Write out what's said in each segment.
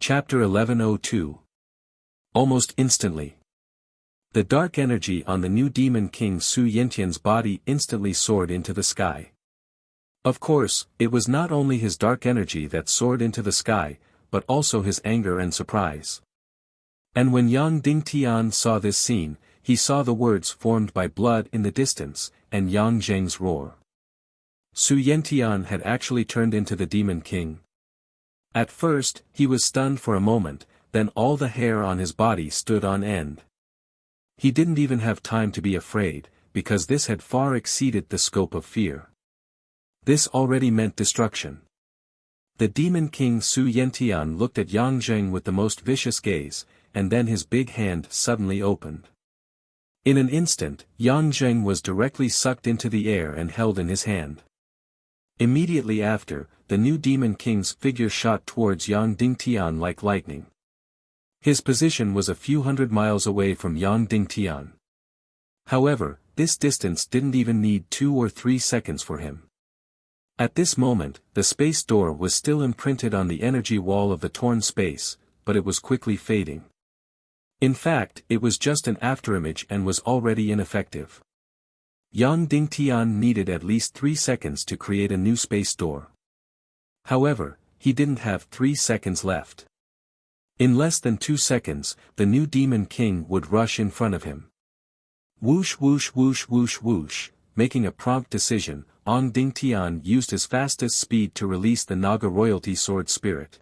Chapter 1102. Almost instantly. The dark energy on the new Demon King Su Yentian's body instantly soared into the sky. Of course, it was not only his dark energy that soared into the sky, but also his anger and surprise. And when Yang Dingtian saw this scene, he saw the words formed by blood in the distance, and Yang Zheng's roar. Su Yentian had actually turned into the Demon King. At first, he was stunned for a moment, then all the hair on his body stood on end. He didn't even have time to be afraid, because this had far exceeded the scope of fear. This already meant destruction. The Demon King Su Yentian looked at Yang Zheng with the most vicious gaze, and then his big hand suddenly opened. In an instant, Yang Zheng was directly sucked into the air and held in his hand. Immediately after, the new Demon King's figure shot towards Yang Dingtian like lightning. His position was a few hundred miles away from Yang Dingtian. However, this distance didn't even need 2 or 3 seconds for him. At this moment, the space door was still imprinted on the energy wall of the torn space, but it was quickly fading. In fact, it was just an afterimage and was already ineffective. Yang Dingtian needed at least 3 seconds to create a new space door. However, he didn't have 3 seconds left. In less than 2 seconds, the new Demon King would rush in front of him. Whoosh whoosh whoosh whoosh whoosh, making a prompt decision, Yang Dingtian used his fastest speed to release the Naga royalty sword spirit.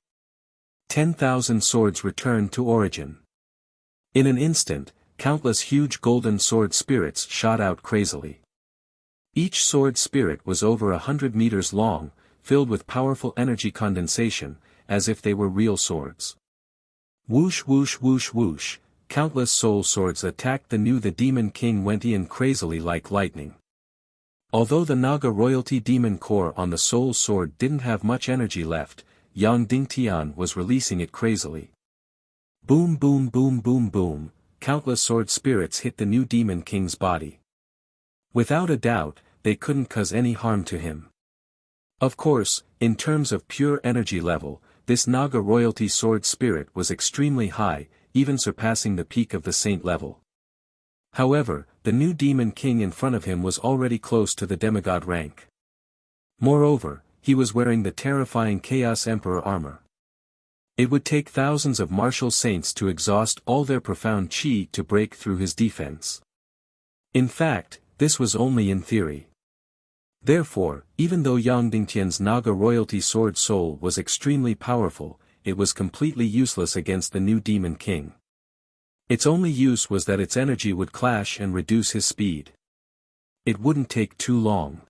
10,000 swords returned to origin. In an instant, countless huge golden sword spirits shot out crazily. Each sword spirit was over 100 meters long, filled with powerful energy condensation, as if they were real swords. Whoosh whoosh whoosh whoosh, countless soul swords attacked the Demon King Wentian crazily like lightning. Although the Naga royalty demon core on the soul sword didn't have much energy left, Yang Dingtian was releasing it crazily. Boom boom boom boom boom, countless sword spirits hit the new Demon King's body. Without a doubt, they couldn't cause any harm to him. Of course, in terms of pure energy level, this Naga royalty sword spirit was extremely high, even surpassing the peak of the saint level. However, the new Demon King in front of him was already close to the demigod rank. Moreover, he was wearing the terrifying Chaos Emperor armor. It would take thousands of martial saints to exhaust all their profound chi to break through his defense. In fact, this was only in theory. Therefore, even though Yang Dingtian's Naga royalty sword soul was extremely powerful, it was completely useless against the new Demon King. Its only use was that its energy would clash and reduce his speed. It wouldn't take too long.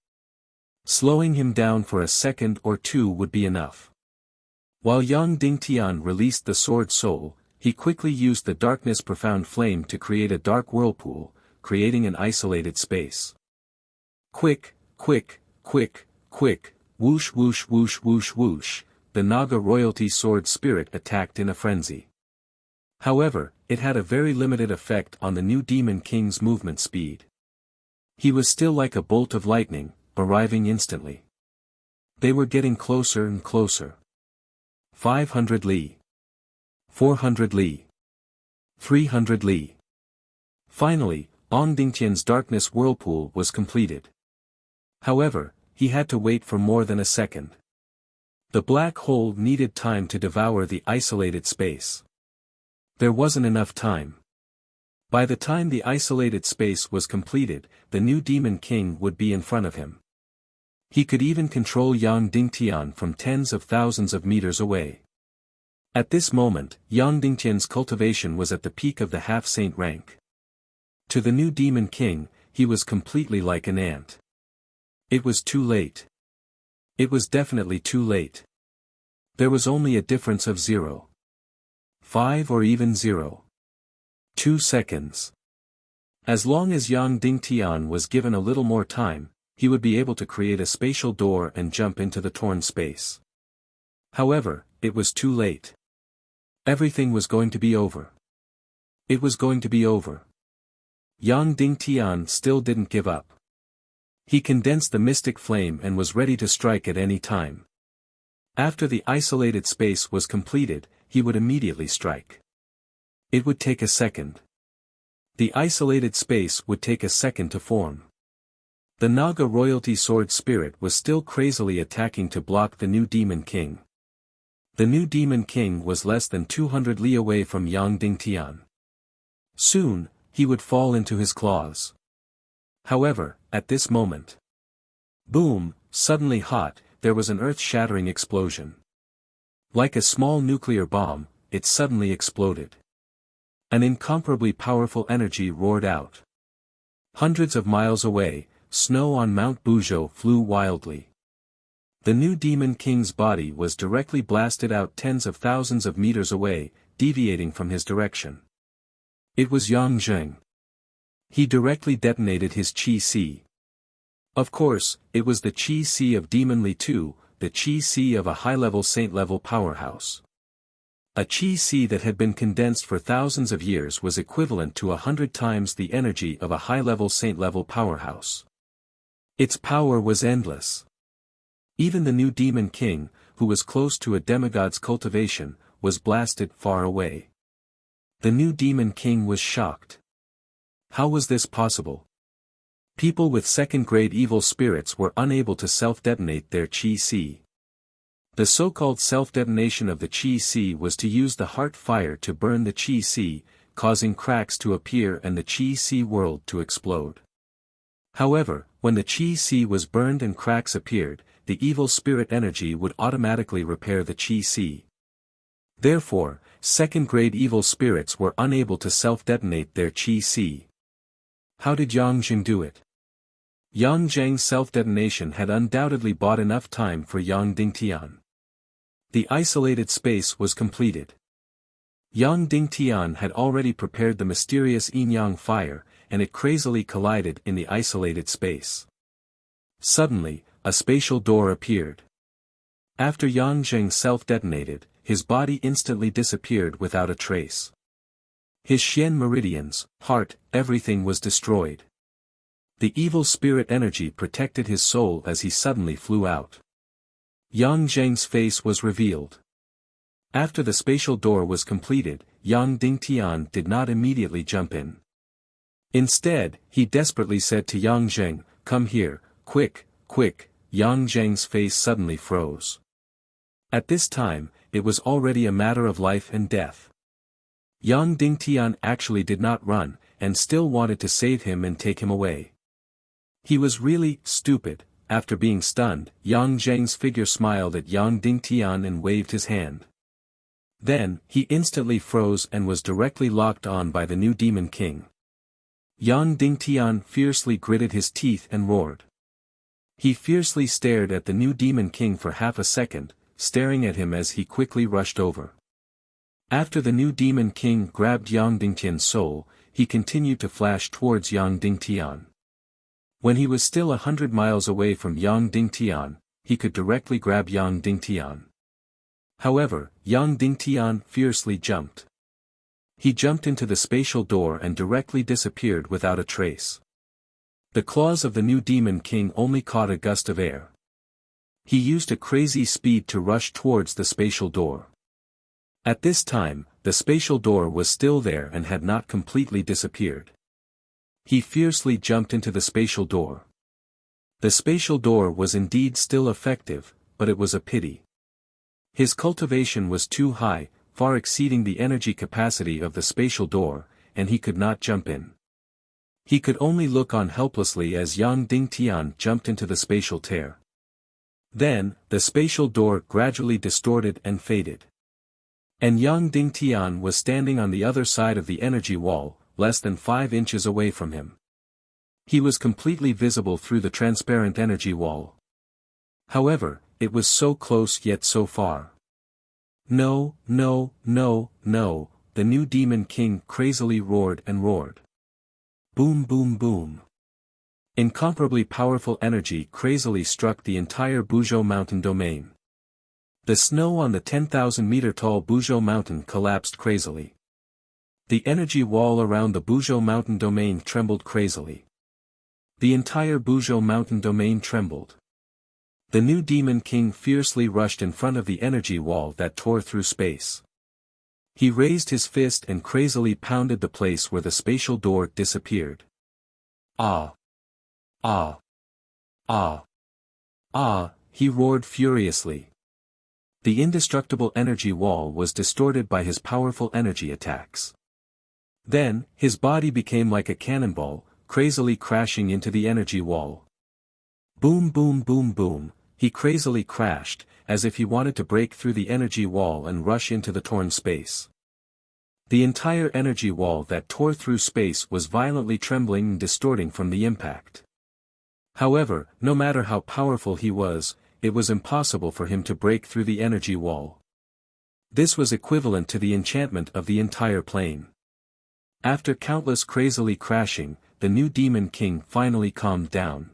Slowing him down for a second or two would be enough. While Yang Dingtian released the sword soul, he quickly used the darkness profound flame to create a dark whirlpool, creating an isolated space. Quick, quick, quick, quick, whoosh whoosh whoosh whoosh whoosh, the Naga royalty sword spirit attacked in a frenzy. However, it had a very limited effect on the new Demon King's movement speed. He was still like a bolt of lightning, arriving instantly. They were getting closer and closer. 500 li. 400 li. 300 li. Finally, Yang Dingtian's darkness whirlpool was completed. However, he had to wait for more than a second. The black hole needed time to devour the isolated space. There wasn't enough time. By the time the isolated space was completed, the new Demon King would be in front of him. He could even control Yang Dingtian from tens of thousands of meters away. At this moment, Yang Dingtian's cultivation was at the peak of the half-saint rank. To the new Demon King, he was completely like an ant. It was too late. It was definitely too late. There was only a difference of 0.5 or even 0.2 seconds. As long as Yang Dingtian was given a little more time, he would be able to create a spatial door and jump into the torn space. However, it was too late. Everything was going to be over. It was going to be over. Yang Dingtian still didn't give up. He condensed the mystic flame and was ready to strike at any time. After the isolated space was completed, he would immediately strike. It would take a second. The isolated space would take a second to form. The Naga royalty sword spirit was still crazily attacking to block the new Demon King. The new Demon King was less than 200 li away from Yang Dingtian. Soon, he would fall into his claws. However, at this moment, boom, suddenly hot, there was an earth-shattering explosion. Like a small nuclear bomb, it suddenly exploded. An incomparably powerful energy roared out. Hundreds of miles away, snow on Mount Buzhou flew wildly. The new Demon King's body was directly blasted out tens of thousands of meters away, deviating from his direction. It was Yang Zheng. He directly detonated his Qi-Si. Of course, it was the Qi-Si of Demon Li Tu, the Qi-Si of a high-level saint-level powerhouse. A Qi-Si that had been condensed for thousands of years was equivalent to 100 times the energy of a high-level saint-level powerhouse. Its power was endless. Even the new Demon King, who was close to a demigod's cultivation, was blasted far away. The new Demon King was shocked. How was this possible? People with second-grade evil spirits were unable to self-detonate their Qi-Si. The so-called self-detonation of the Qi-Si was to use the heart fire to burn the Qi-Si, causing cracks to appear and the Qi-Si world to explode. However, when the Qi-Si was burned and cracks appeared, the evil spirit energy would automatically repair the Qi-Si. Therefore, second-grade evil spirits were unable to self-detonate their Qi-Si. How did Yang Zheng do it? Yang Zheng's self-detonation had undoubtedly bought enough time for Yang Dingtian. The isolated space was completed. Yang Dingtian had already prepared the mysterious yin-yang fire, and it crazily collided in the isolated space. Suddenly, a spatial door appeared. After Yang Zheng self-detonated, his body instantly disappeared without a trace. His Xian meridians, heart, everything was destroyed. The evil spirit energy protected his soul as he suddenly flew out. Yang Zheng's face was revealed. After the spatial door was completed, Yang Dingtian did not immediately jump in. Instead, he desperately said to Yang Zheng, "Come here, quick, quick." Yang Zheng's face suddenly froze. At this time, it was already a matter of life and death. Yang Dingtian actually did not run, and still wanted to save him and take him away. He was really stupid. After being stunned, Yang Zheng's figure smiled at Yang Dingtian and waved his hand. Then, he instantly froze and was directly locked on by the new Demon King. Yang Dingtian fiercely gritted his teeth and roared. He fiercely stared at the new Demon King for half a second, staring at him as he quickly rushed over. After the new Demon King grabbed Yang Dingtian's soul, he continued to flash towards Yang Dingtian. When he was still 100 miles away from Yang Dingtian, he could directly grab Yang Dingtian. However, Yang Dingtian fiercely jumped. He jumped into the spatial door and directly disappeared without a trace. The claws of the new Demon King only caught a gust of air. He used a crazy speed to rush towards the spatial door. At this time, the spatial door was still there and had not completely disappeared. He fiercely jumped into the spatial door. The spatial door was indeed still effective, but it was a pity. His cultivation was too high, far exceeding the energy capacity of the spatial door, and he could not jump in. He could only look on helplessly as Yang Dingtian jumped into the spatial tear. Then, the spatial door gradually distorted and faded. And Yang Dingtian was standing on the other side of the energy wall, less than 5 inches away from him. He was completely visible through the transparent energy wall. However, it was so close yet so far. No, no, no, no, the new Demon King crazily roared and roared. Boom boom boom. Incomparably powerful energy crazily struck the entire Buzhou mountain domain. The snow on the 10,000-meter-tall Buzhou mountain collapsed crazily. The energy wall around the Buzhou mountain domain trembled crazily. The entire Buzhou mountain domain trembled. The new Demon King fiercely rushed in front of the energy wall that tore through space. He raised his fist and crazily pounded the place where the spatial door disappeared. Ah! Ah! Ah! Ah! He roared furiously. The indestructible energy wall was distorted by his powerful energy attacks. Then, his body became like a cannonball, crazily crashing into the energy wall. Boom boom boom boom, he crazily crashed, as if he wanted to break through the energy wall and rush into the torn space. The entire energy wall that tore through space was violently trembling and distorting from the impact. However, no matter how powerful he was, it was impossible for him to break through the energy wall. This was equivalent to the enchantment of the entire plane. After countless crazily crashing, the new Demon King finally calmed down.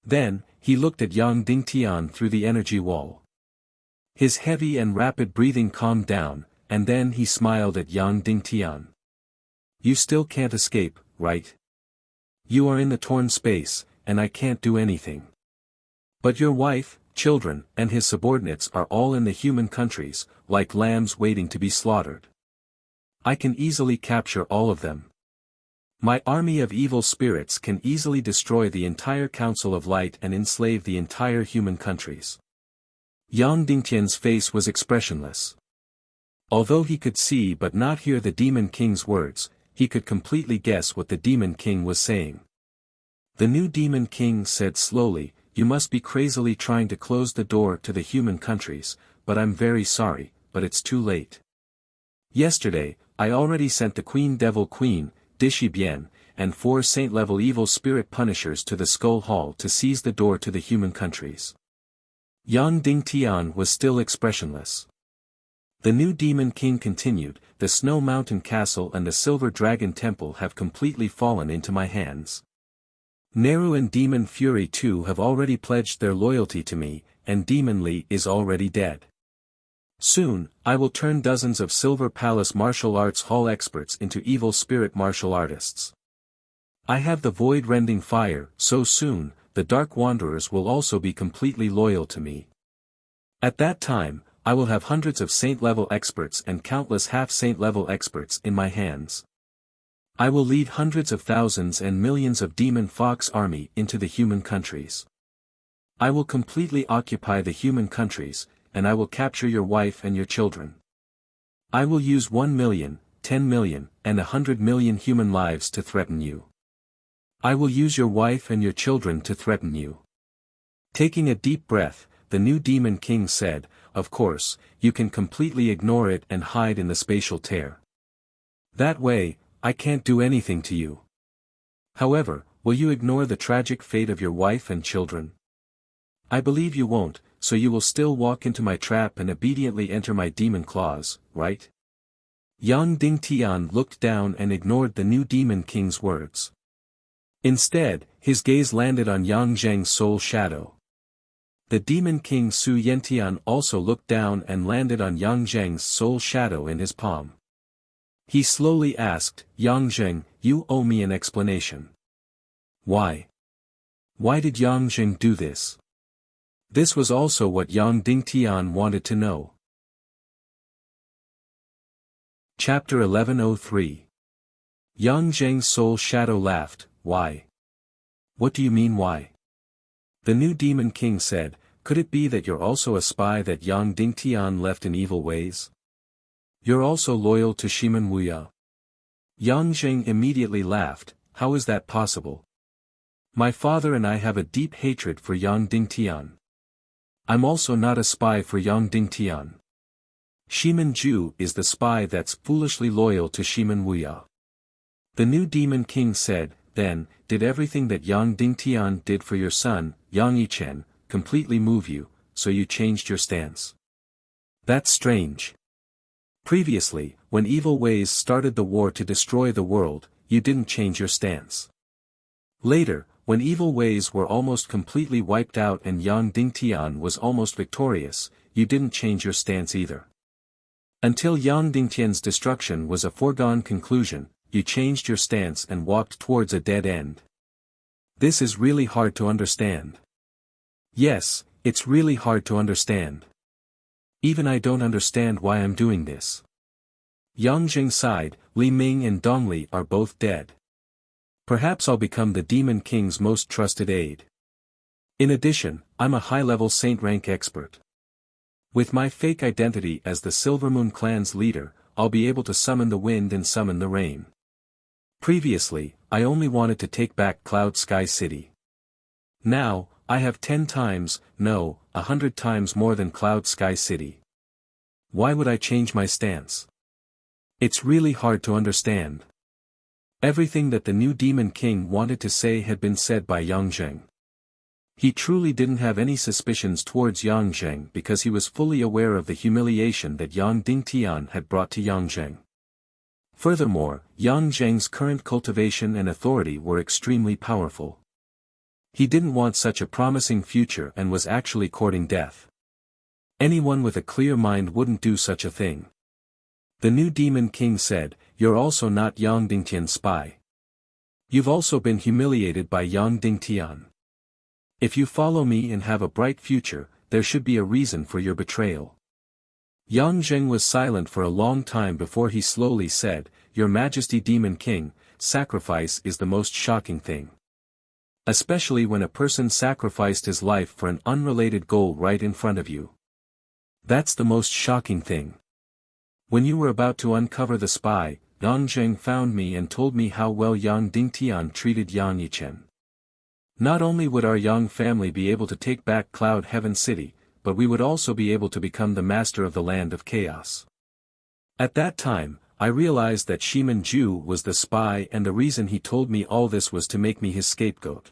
Then, he looked at Yang Dingtian through the energy wall. His heavy and rapid breathing calmed down, and then he smiled at Yang Dingtian. You still can't escape, right? You are in the torn space, and I can't do anything. But your wife, children, and his subordinates are all in the human countries, like lambs waiting to be slaughtered. I can easily capture all of them. My army of evil spirits can easily destroy the entire Council of Light and enslave the entire human countries. Yang Dingtian's face was expressionless. Although he could see but not hear the Demon King's words, he could completely guess what the Demon King was saying. The new Demon King said slowly, "You must be crazily trying to close the door to the human countries, but I'm very sorry, but it's too late. Yesterday, I already sent the Queen Devil Queen, Dishi Bian, and 4 Saint-level evil spirit punishers to the Skull Hall to seize the door to the human countries." Yang Dingtian was still expressionless. The new Demon King continued, "The Snow Mountain Castle and the Silver Dragon Temple have completely fallen into my hands. Neru and Demon Fury too have already pledged their loyalty to me, and Demon Li is already dead. Soon, I will turn dozens of Silver Palace martial arts hall experts into evil spirit martial artists. I have the void-rending fire, so soon, the Dark Wanderers will also be completely loyal to me. At that time, I will have hundreds of saint-level experts and countless half-saint-level experts in my hands. I will lead hundreds of thousands and millions of Demon Fox army into the human countries. I will completely occupy the human countries, and I will capture your wife and your children. I will use 1 million, 10 million, and 100 million human lives to threaten you. I will use your wife and your children to threaten you." Taking a deep breath, the new Demon King said, "Of course, you can completely ignore it and hide in the spatial tear. That way, I can't do anything to you. However, will you ignore the tragic fate of your wife and children? I believe you won't, so you will still walk into my trap and obediently enter my demon claws, right?" Yang Dingtian looked down and ignored the new Demon King's words. Instead, his gaze landed on Yang Zheng's soul shadow. The Demon King Su Yentian also looked down and landed on Yang Zheng's soul shadow in his palm. He slowly asked, "Yang Zheng, you owe me an explanation. Why? Why did Yang Zheng do this?" This was also what Yang Dingtian wanted to know. Chapter 1103. Yang Zheng's soul shadow laughed, "Why? What do you mean why?" The new Demon King said, "Could it be that you're also a spy that Yang Dingtian left in evil ways? You're also loyal to Shiman Wuya?" Yang Zheng immediately laughed, "How is that possible? My father and I have a deep hatred for Yang Dingtian. I'm also not a spy for Yang Dingtian. Shiman Ju is the spy that's foolishly loyal to Shiman Wuya." The new Demon King said, "Then, did everything that Yang Dingtian did for your son, Yang Yichen, completely move you, so you changed your stance? That's strange. Previously, when evil ways started the war to destroy the world, you didn't change your stance. Later, when evil ways were almost completely wiped out and Yang Dingtian was almost victorious, you didn't change your stance either. Until Yang Dingtian's destruction was a foregone conclusion, you changed your stance and walked towards a dead end. This is really hard to understand." "Yes, it's really hard to understand. Even I don't understand why I'm doing this. Yang Jing sighed, Li Ming and Dongli are both dead. Perhaps I'll become the Demon King's most trusted aide. In addition, I'm a high-level Saint rank expert. With my fake identity as the Silvermoon clan's leader, I'll be able to summon the wind and summon the rain. Previously, I only wanted to take back Cloud Sky City. Now, I have 10 times, no, 100 times more than Cloud Sky City. Why would I change my stance? It's really hard to understand. Everything that the new Demon King wanted to say had been said by Yang Zheng. He truly didn't have any suspicions towards Yang Zheng because he was fully aware of the humiliation that Yang Dingtian had brought to Yang Zheng. Furthermore, Yang Zheng's current cultivation and authority were extremely powerful. He didn't want such a promising future and was actually courting death. Anyone with a clear mind wouldn't do such a thing. The new Demon King said, "You're also not Yang Dingtian's spy. You've also been humiliated by Yang Dingtian. If you follow me and have a bright future, there should be a reason for your betrayal." Yang Zheng was silent for a long time before he slowly said, "Your Majesty Demon King, sacrifice is the most shocking thing. Especially when a person sacrificed his life for an unrelated goal right in front of you. That's the most shocking thing. When you were about to uncover the spy, Yang Zheng found me and told me how well Yang Dingtian treated Yang Yichen. Not only would our Yang family be able to take back Cloud Heaven City, but we would also be able to become the master of the land of chaos. At that time, I realized that Shiman Ju was the spy and the reason he told me all this was to make me his scapegoat.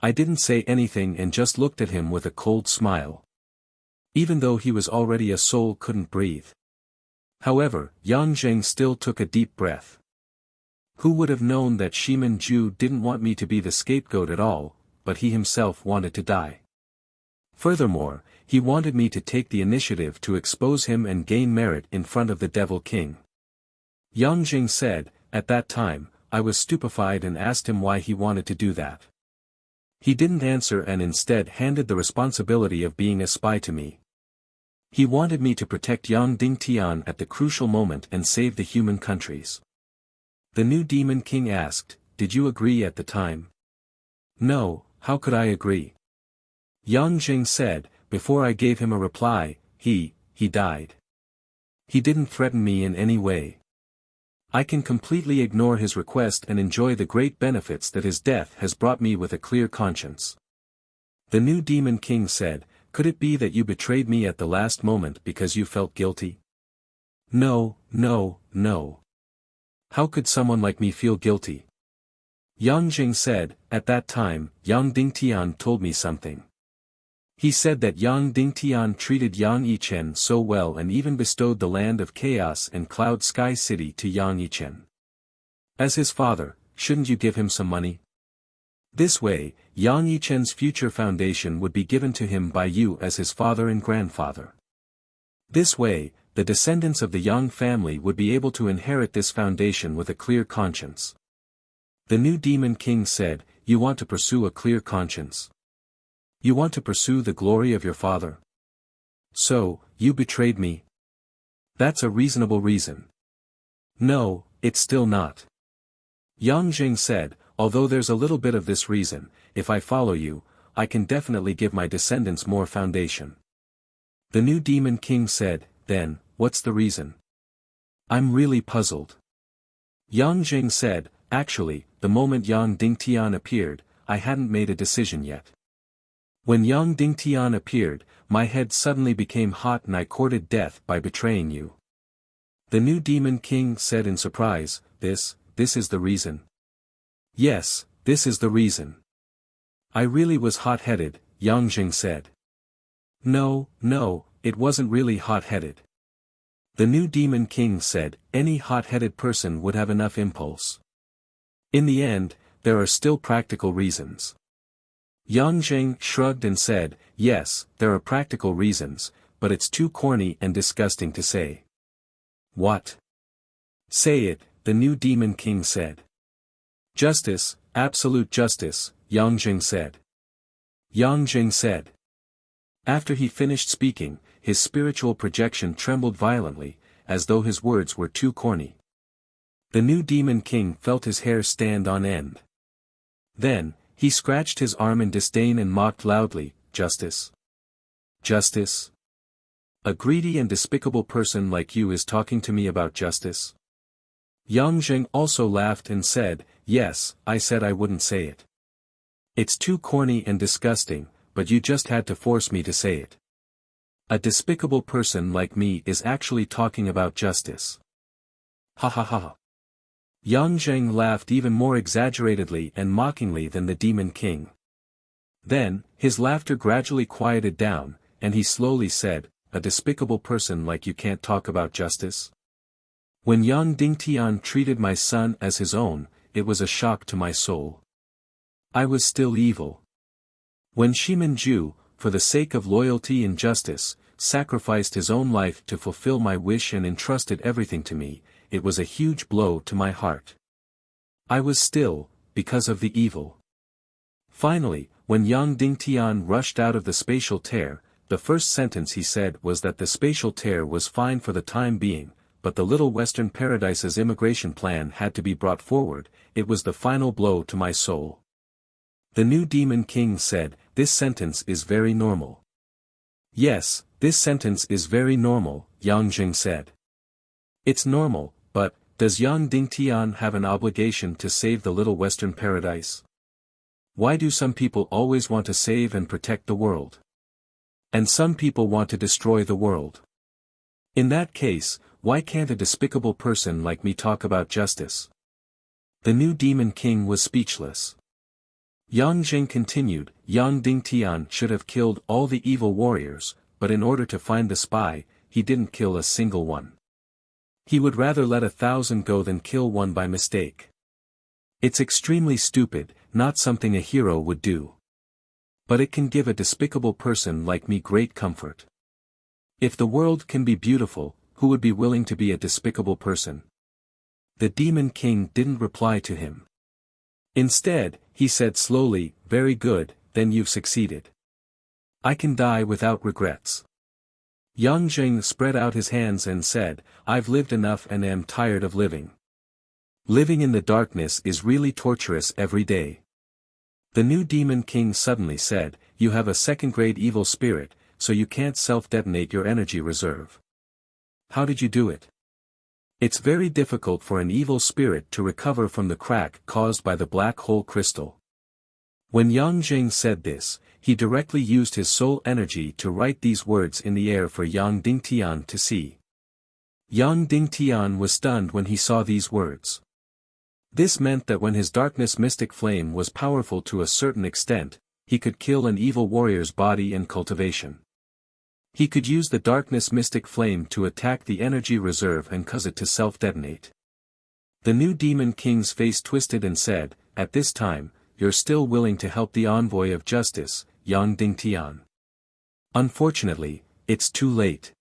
I didn't say anything and just looked at him with a cold smile. Even though he was already a soul couldn't breathe. However, Yang Zheng still took a deep breath. Who would have known that Shiman Ju didn't want me to be the scapegoat at all, but he himself wanted to die. Furthermore, he wanted me to take the initiative to expose him and gain merit in front of the Devil King. Yang Zheng said, "At that time, I was stupefied and asked him why he wanted to do that. He didn't answer and instead handed the responsibility of being a spy to me. He wanted me to protect Yang Dingtian at the crucial moment and save the human countries." The new Demon King asked, "Did you agree at the time?" "No, how could I agree?" Yang Zheng said, "Before I gave him a reply, he died. He didn't threaten me in any way. I can completely ignore his request and enjoy the great benefits that his death has brought me with a clear conscience." The new Demon King said, "Could it be that you betrayed me at the last moment because you felt guilty?" No. How could someone like me feel guilty?" Yang Zheng said, "At that time, Yang Dingtian told me something. He said that Yang Dingtian treated Yang Yichen so well and even bestowed the land of chaos and Cloud Sky City to Yang Yichen. As his father, shouldn't you give him some money? This way, Yang Yichen's future foundation would be given to him by you as his father and grandfather. This way, the descendants of the Yang family would be able to inherit this foundation with a clear conscience." The new Demon King said, "You want to pursue a clear conscience? You want to pursue the glory of your father? So, you betrayed me? That's a reasonable reason." "No, it's still not." Yang Zheng said, "Although there's a little bit of this reason, if I follow you, I can definitely give my descendants more foundation." The new Demon King said, "Then, what's the reason?" "I'm really puzzled." Yang Zheng said, "Actually, the moment Yang Dingtian appeared, I hadn't made a decision yet. When Yang Dingtian appeared, my head suddenly became hot and I courted death by betraying you." The new Demon King said in surprise, This is the reason?" "Yes, this is the reason." "I really was hot-headed," Yang Zheng said. No, it wasn't really hot-headed." The new Demon King said, "Any hot-headed person would have enough impulse. In the end, there are still practical reasons." Yang Zheng shrugged and said, "Yes, there are practical reasons, but it's too corny and disgusting to say." "What?" "Say it," the new Demon King said. "Justice, absolute justice," Yang Zheng said. Yang Zheng said. After he finished speaking, his spiritual projection trembled violently, as though his words were too corny. The new Demon King felt his hair stand on end. Then, he scratched his arm in disdain and mocked loudly, "Justice? Justice? A greedy and despicable person like you is talking to me about justice?" Yang Zheng also laughed and said, "Yes, I said I wouldn't say it. It's too corny and disgusting, but you just had to force me to say it. A despicable person like me is actually talking about justice." Ha ha ha. Yang Zheng laughed even more exaggeratedly and mockingly than the Demon King. Then, his laughter gradually quieted down, and he slowly said, "A despicable person like you can't talk about justice? When Yang Dingtian treated my son as his own, it was a shock to my soul. I was still evil. When Shimin Ju, for the sake of loyalty and justice, sacrificed his own life to fulfill my wish and entrusted everything to me, it was a huge blow to my heart. I was still, because of the evil." Finally, when Yang Dingtian rushed out of the spatial tear, the first sentence he said was that the spatial tear was fine for the time being, but the Little Western Paradise's immigration plan had to be brought forward. It was the final blow to my soul. The new Demon King said, "This sentence is very normal." "Yes, this sentence is very normal," Yang Zheng said. "It's normal, but, does Yang Dingtian have an obligation to save the Little Western Paradise? Why do some people always want to save and protect the world? And some people want to destroy the world? In that case, why can't a despicable person like me talk about justice?" The new Demon King was speechless. Yang Zheng continued, "Yang Dingtian should have killed all the evil warriors, but in order to find the spy, he didn't kill a single one. He would rather let 1,000 go than kill one by mistake. It's extremely stupid, not something a hero would do. But it can give a despicable person like me great comfort. If the world can be beautiful, who would be willing to be a despicable person?" The Demon King didn't reply to him. Instead, he said slowly, "Very good, then you've succeeded. I can die without regrets." Yang Zheng spread out his hands and said, "I've lived enough and am tired of living. Living in the darkness is really torturous every day." The new Demon King suddenly said, "You have a second-grade evil spirit, so you can't self-detonate your energy reserve. How did you do it? It's very difficult for an evil spirit to recover from the crack caused by the black hole crystal." When Yang Zheng said this, he directly used his soul energy to write these words in the air for Yang Dingtian to see. Yang Dingtian was stunned when he saw these words. This meant that when his darkness mystic flame was powerful to a certain extent, he could kill an evil warrior's body and cultivation. He could use the darkness mystic flame to attack the energy reserve and cause it to self-detonate. The new Demon King's face twisted and said, "At this time, you're still willing to help the envoy of justice, Yang Dingtian. Unfortunately, it's too late.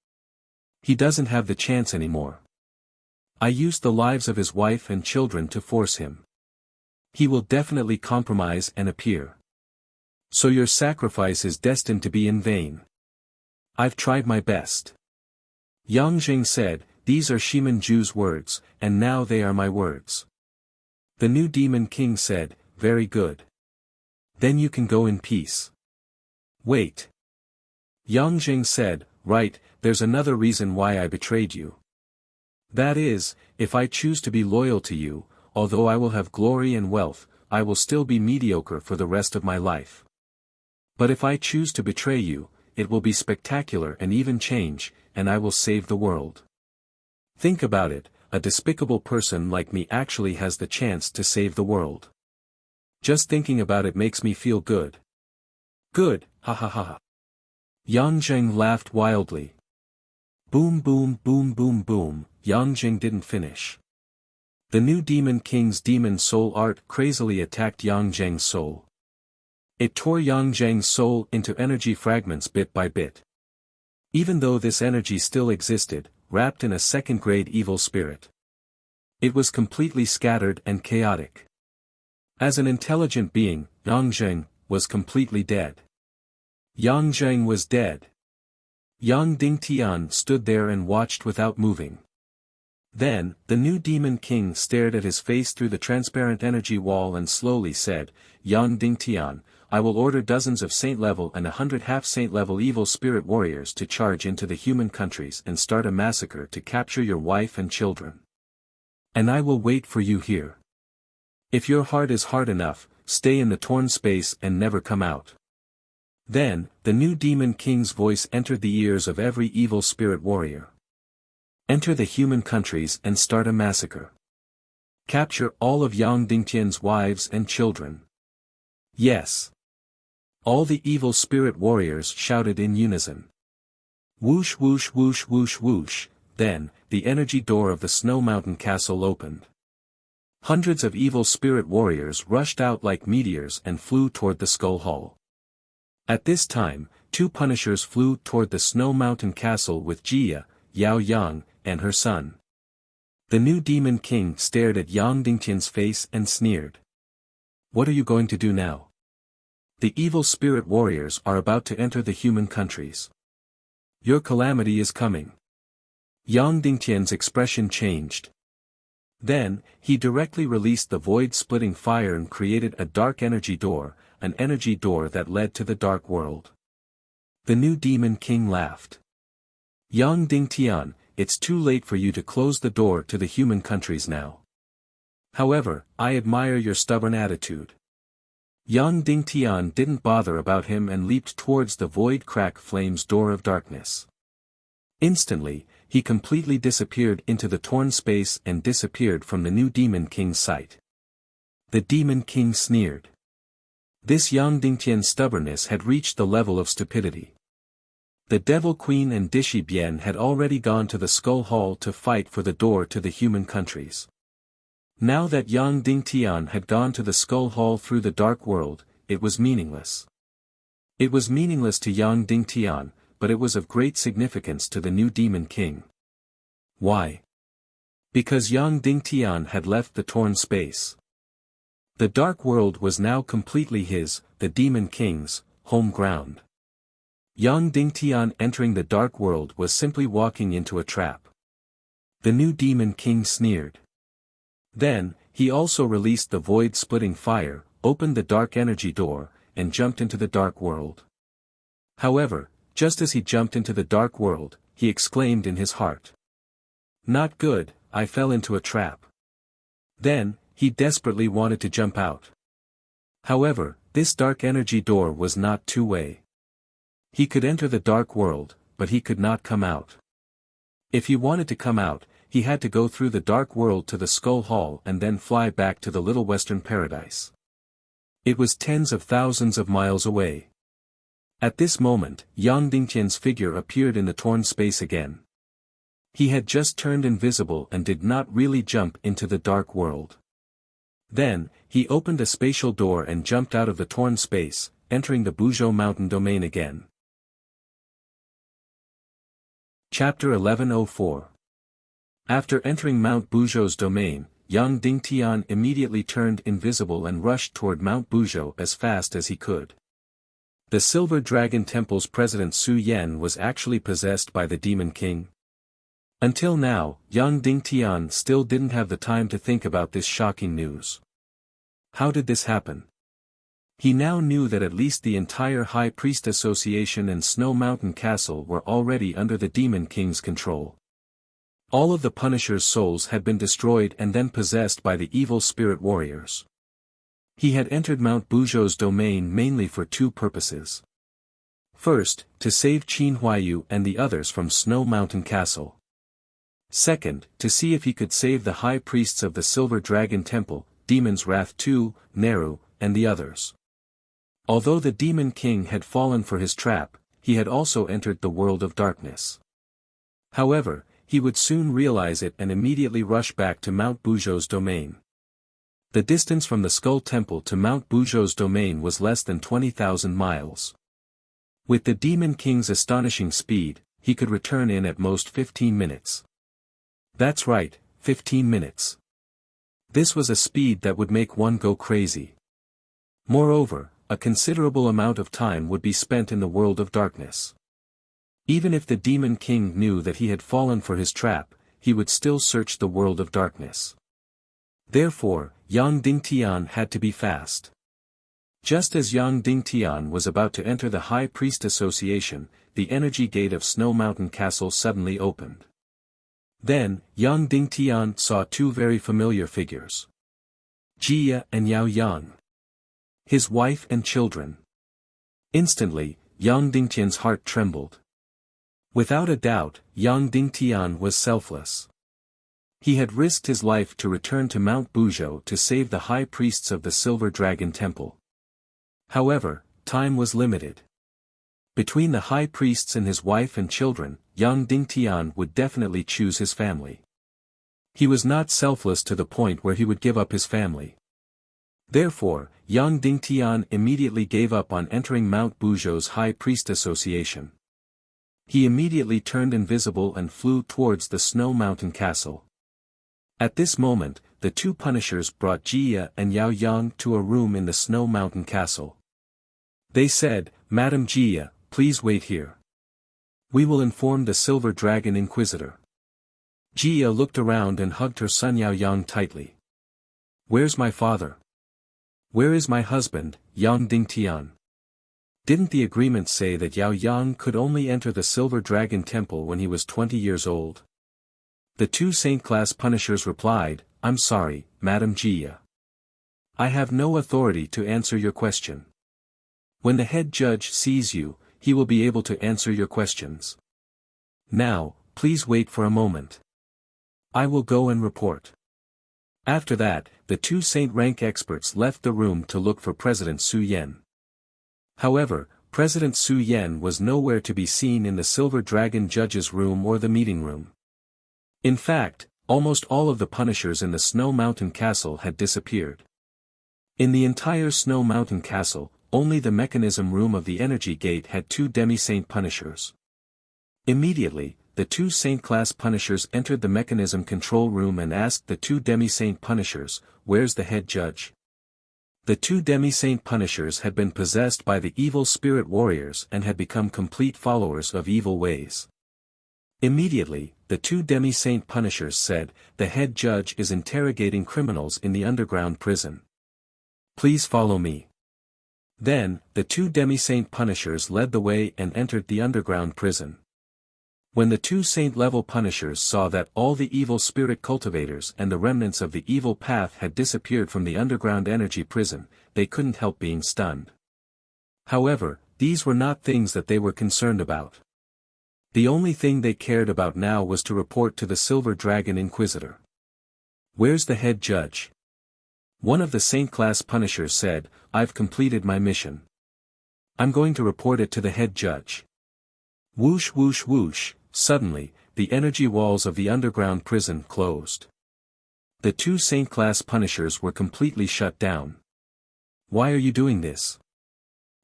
He doesn't have the chance anymore. I used the lives of his wife and children to force him. He will definitely compromise and appear. So your sacrifice is destined to be in vain. I've tried my best." Yang Zheng said, "These are Shimin Ju's words, and now they are my words." The new Demon King said, "Very good. Then you can go in peace." "Wait." Yang Zheng said, "Right, there's another reason why I betrayed you. That is, if I choose to be loyal to you, although I will have glory and wealth, I will still be mediocre for the rest of my life. But if I choose to betray you, it will be spectacular and even change, and I will save the world. Think about it, a despicable person like me actually has the chance to save the world. Just thinking about it makes me feel good." "Good, ha ha ha." Yang Zheng laughed wildly. Boom boom boom boom boom, Yang Zheng didn't finish. The new Demon King's demon soul art crazily attacked Yang Zheng's soul. It tore Yang Zheng's soul into energy fragments bit by bit. Even though this energy still existed, wrapped in a second-grade evil spirit, it was completely scattered and chaotic. As an intelligent being, Yang Zheng was completely dead. Yang Zheng was dead. Yang Dingtian stood there and watched without moving. Then, the new Demon King stared at his face through the transparent energy wall and slowly said, Yang Dingtian, I will order dozens of saint-level and 100 half-saint-level evil spirit warriors to charge into the human countries and start a massacre to capture your wife and children. And I will wait for you here. If your heart is hard enough, stay in the torn space and never come out. Then, the new Demon King's voice entered the ears of every evil spirit warrior. Enter the human countries and start a massacre. Capture all of Yang Dingtian's wives and children. Yes. All the evil spirit warriors shouted in unison. Whoosh whoosh whoosh whoosh whoosh, then, the energy door of the Snow Mountain Castle opened. Hundreds of evil spirit warriors rushed out like meteors and flew toward the Skull Hall. At this time, two punishers flew toward the Snow Mountain Castle with Jia, Yao Yang, and her son. The new Demon King stared at Yang Dingtian's face and sneered. What are you going to do now? The evil spirit warriors are about to enter the human countries. Your calamity is coming. Yang Dingtian's expression changed. Then, he directly released the void-splitting fire and created a dark energy door, an energy door that led to the dark world. The new Demon King laughed. Yang Dingtian, it's too late for you to close the door to the human countries now. However, I admire your stubborn attitude. Yang Dingtian didn't bother about him and leaped towards the void crack flame's door of darkness. Instantly, he completely disappeared into the torn space and disappeared from the new Demon King's sight. The Demon King sneered. This Yang Dingtian's stubbornness had reached the level of stupidity. The Devil Queen and Dishi Bian had already gone to the Skull Hall to fight for the door to the human countries. Now that Yang Dingtian had gone to the Skull Hall through the dark world, it was meaningless. It was meaningless to Yang Dingtian, but it was of great significance to the new Demon King. Why? Because Yang Dingtian had left the torn space. The dark world was now completely his, the Demon King's, home ground. Yang Dingtian entering the dark world was simply walking into a trap. The new Demon King sneered. Then, he also released the void-splitting fire, opened the dark energy door, and jumped into the dark world. However, just as he jumped into the dark world, he exclaimed in his heart. Not good, I fell into a trap. Then, he desperately wanted to jump out. However, this dark energy door was not two-way. He could enter the dark world, but he could not come out. If he wanted to come out, he had to go through the dark world to the Skull Hall and then fly back to the Little Western Paradise. It was tens of thousands of miles away. At this moment, Yang Dingtian's figure appeared in the torn space again. He had just turned invisible and did not really jump into the dark world. Then, he opened a spatial door and jumped out of the torn space, entering the Buzhou Mountain domain again. Chapter 1104. After entering Mount Buzhou's domain, Yang Dingtian immediately turned invisible and rushed toward Mount Buzhou as fast as he could. The Silver Dragon Temple's president Su Yan was actually possessed by the Demon King. Until now, Yang Dingtian still didn't have the time to think about this shocking news. How did this happen? He now knew that at least the entire High Priest Association and Snow Mountain Castle were already under the Demon King's control. All of the Punisher's souls had been destroyed and then possessed by the evil spirit warriors. He had entered Mount Buzhou's domain mainly for two purposes. First, to save Qin Huayu and the others from Snow Mountain Castle. Second, to see if he could save the high priests of the Silver Dragon Temple, Demon's Wrath II, Neru, and the others. Although the Demon King had fallen for his trap, he had also entered the world of darkness. However, he would soon realize it and immediately rush back to Mount Buzhou's domain. The distance from the Skull Temple to Mount Buzhou's domain was less than 20,000 miles. With the Demon King's astonishing speed, he could return in at most 15 minutes. That's right, 15 minutes. This was a speed that would make one go crazy. Moreover, a considerable amount of time would be spent in the world of darkness. Even if the Demon King knew that he had fallen for his trap, he would still search the world of darkness. Therefore, Yang Dingtian had to be fast. Just as Yang Dingtian was about to enter the High Priest Association, the energy gate of Snow Mountain Castle suddenly opened. Then, Yang Dingtian saw two very familiar figures. Jia and Yao Yang. His wife and children. Instantly, Yang Dingtian's heart trembled. Without a doubt, Yang Dingtian was selfless. He had risked his life to return to Mount Buzhou to save the high priests of the Silver Dragon Temple. However, time was limited. Between the high priests and his wife and children, Yang Dingtian would definitely choose his family. He was not selfless to the point where he would give up his family. Therefore, Yang Dingtian immediately gave up on entering Mount Buzhou's High Priest Association. He immediately turned invisible and flew towards the Snow Mountain Castle. At this moment, the two punishers brought Jia and Yao Yang to a room in the Snow Mountain Castle. They said, "Madam Jia, please wait here. We will inform the Silver Dragon Inquisitor." Jia looked around and hugged her son Yao Yang tightly. "Where's my father? Where is my husband, Yang Dingtian? Didn't the agreement say that Yao Yang could only enter the Silver Dragon Temple when he was 20 years old?" The two Saint-class punishers replied, "I'm sorry, Madam Jia. I have no authority to answer your question. When the head judge sees you, he will be able to answer your questions. Now, please wait for a moment. I will go and report." After that, the two Saint-rank experts left the room to look for President Su Yan. However, President Su Yan was nowhere to be seen in the Silver Dragon judge's room or the meeting room. In fact, almost all of the punishers in the Snow Mountain Castle had disappeared. In the entire Snow Mountain Castle, only the mechanism room of the energy gate had two demi-saint punishers. Immediately, the two Saint-class punishers entered the mechanism control room and asked the two demi-saint punishers, "Where's the head judge?" The two demi-saint punishers had been possessed by the evil spirit warriors and had become complete followers of evil ways. Immediately, the two demi-saint punishers said, "The head judge is interrogating criminals in the underground prison. Please follow me." Then, the two demi-saint punishers led the way and entered the underground prison. When the two saint-level punishers saw that all the evil spirit cultivators and the remnants of the evil path had disappeared from the underground energy prison, they couldn't help being stunned. However, these were not things that they were concerned about. The only thing they cared about now was to report to the Silver Dragon Inquisitor. "Where's the head judge?" One of the Saint-class punishers said, "I've completed my mission. I'm going to report it to the head judge." Whoosh whoosh whoosh, suddenly, the energy walls of the underground prison closed. The two Saint-class punishers were completely shut down. "Why are you doing this?"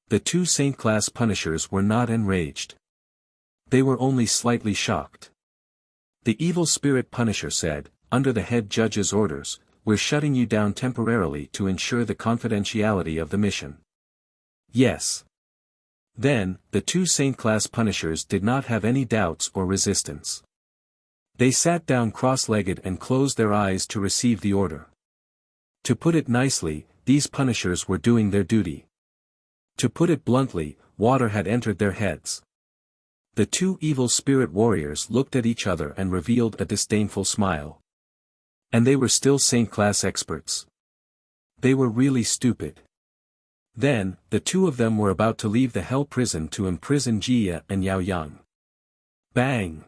The two Saint-class punishers were not enraged. They were only slightly shocked. The evil spirit punisher said, "Under the head judge's orders, we're shutting you down temporarily to ensure the confidentiality of the mission." "Yes." Then, the two Saint-class punishers did not have any doubts or resistance. They sat down cross-legged and closed their eyes to receive the order. To put it nicely, these punishers were doing their duty. To put it bluntly, water had entered their heads. The two evil spirit warriors looked at each other and revealed a disdainful smile. And they were still Saint-class experts. They were really stupid. Then, the two of them were about to leave the hell prison to imprison Jia and Yao Yang. Bang!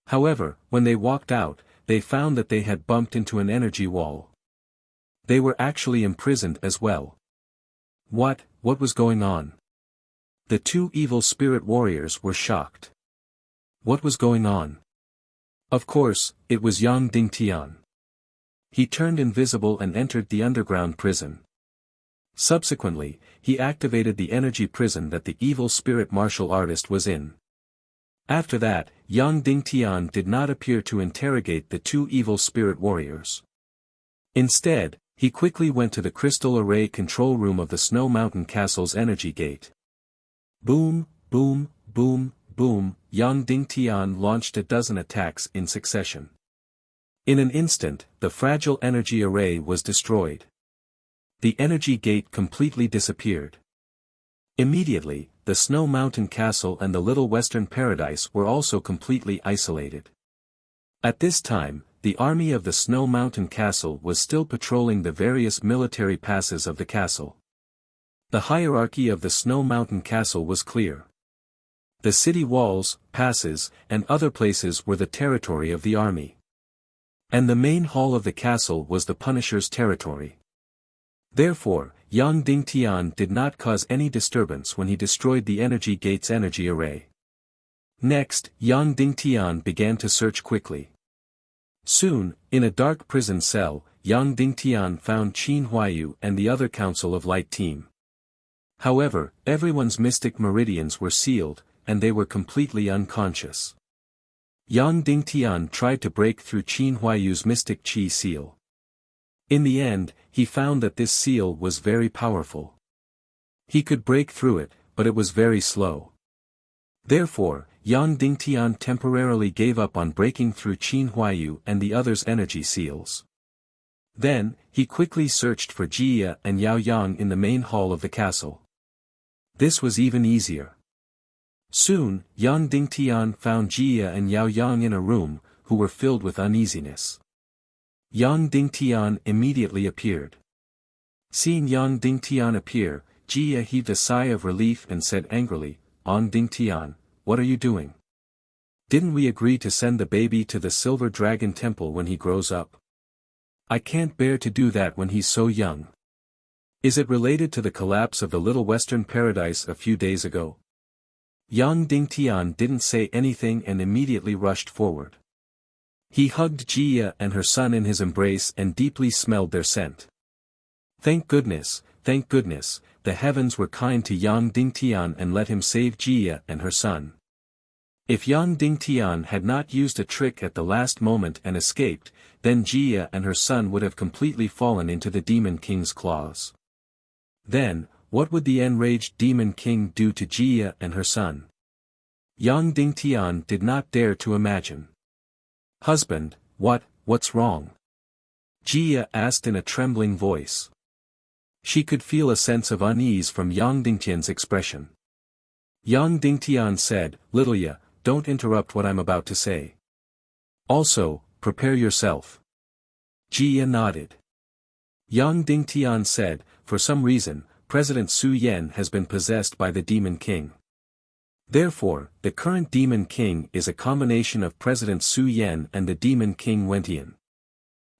However, when they walked out, they found that they had bumped into an energy wall. They were actually imprisoned as well. What was going on? The two evil spirit warriors were shocked. What was going on? Of course, it was Yang Dingtian. He turned invisible and entered the underground prison. Subsequently, he activated the energy prison that the evil spirit martial artist was in. After that, Yang Dingtian did not appear to interrogate the two evil spirit warriors. Instead, he quickly went to the crystal array control room of the Snow Mountain Castle's energy gate. Boom, boom, boom, boom, Yang Dingtian launched a dozen attacks in succession. In an instant, the fragile energy array was destroyed. The energy gate completely disappeared. Immediately, the Snow Mountain Castle and the Little Western Paradise were also completely isolated. At this time, the army of the Snow Mountain Castle was still patrolling the various military passes of the castle. The hierarchy of the Snow Mountain Castle was clear. The city walls, passes, and other places were the territory of the army. And the main hall of the castle was the Punisher's territory. Therefore, Yang Dingtian did not cause any disturbance when he destroyed the energy gate's energy array. Next, Yang Dingtian began to search quickly. Soon, in a dark prison cell, Yang Dingtian found Qin Huayu and the other Council of Light team. However, everyone's mystic meridians were sealed, and they were completely unconscious. Yang Dingtian tried to break through Qin Huayu's mystic qi seal. In the end, he found that this seal was very powerful. He could break through it, but it was very slow. Therefore, Yang Dingtian temporarily gave up on breaking through Qin Huayu and the others' energy seals. Then, he quickly searched for Jia and Yao Yang in the main hall of the castle. This was even easier. Soon, Yang Dingtian found Jia and Yao Yang in a room, who were filled with uneasiness. Yang Dingtian immediately appeared. Seeing Yang Dingtian appear, Jia heaved a sigh of relief and said angrily, "Yang Dingtian, what are you doing? Didn't we agree to send the baby to the Silver Dragon Temple when he grows up? I can't bear to do that when he's so young. Is it related to the collapse of the Little Western Paradise a few days ago?" Yang Dingtian didn't say anything and immediately rushed forward. He hugged Jia and her son in his embrace and deeply smelled their scent. Thank goodness, the heavens were kind to Yang Dingtian and let him save Jia and her son. If Yang Dingtian had not used a trick at the last moment and escaped, then Jia and her son would have completely fallen into the Demon King's claws. Then, what would the enraged Demon King do to Jia and her son? Yang Dingtian did not dare to imagine. "Husband, what's wrong?" Jia asked in a trembling voice. She could feel a sense of unease from Yang Dingtian's expression. Yang Dingtian said, "Littleya, don't interrupt what I'm about to say. Also, prepare yourself." Jia nodded. Yang Dingtian said, "For some reason, President Su Yan has been possessed by the Demon King. Therefore, the current Demon King is a combination of President Su Yan and the Demon King Wentian.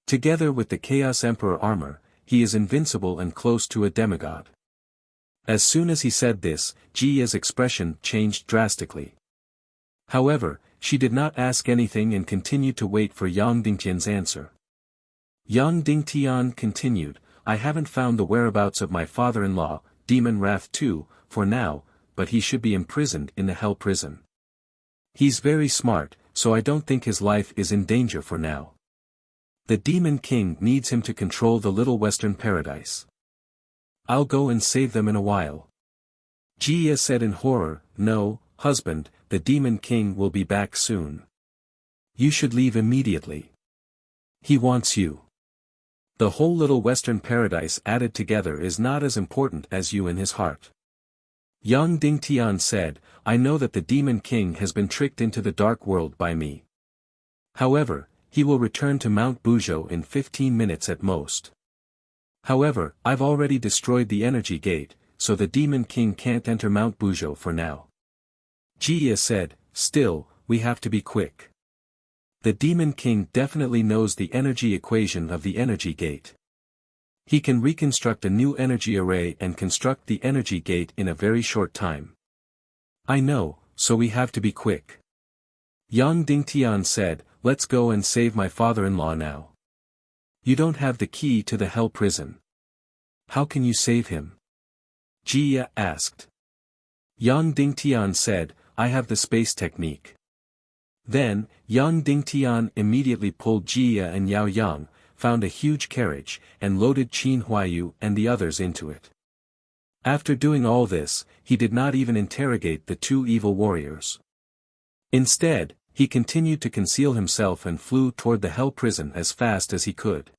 Together with the Chaos Emperor armor, he is invincible and close to a demigod." As soon as he said this, Jia's expression changed drastically. However, she did not ask anything and continued to wait for Yang Dingtian's answer. Yang Dingtian continued, "I haven't found the whereabouts of my father-in-law, Demon Wrath II, for now, but he should be imprisoned in the Hell Prison. He's very smart, so I don't think his life is in danger for now. The Demon King needs him to control the Little Western Paradise. I'll go and save them in a while." Jia said in horror, "No, husband, the Demon King will be back soon. You should leave immediately. He wants you. The whole Little Western Paradise added together is not as important as you in his heart." Yang Dingtian said, "I know that the Demon King has been tricked into the dark world by me. However, he will return to Mount Buzhou in 15 minutes at most. However, I've already destroyed the energy gate, so the Demon King can't enter Mount Buzhou for now." Jia said, "Still, we have to be quick. The Demon King definitely knows the energy equation of the energy gate. He can reconstruct a new energy array and construct the energy gate in a very short time. I know, so we have to be quick." Yang Dingtian said, "Let's go and save my father-in-law now. You don't have the key to the Hell Prison. How can you save him?" Jia asked. Yang Dingtian said, "I have the space technique." Then, Yang Dingtian immediately pulled Jia and Yao Yang, found a huge carriage, and loaded Qin Huayu and the others into it. After doing all this, he did not even interrogate the two evil warriors. Instead, he continued to conceal himself and flew toward the hell prison as fast as he could.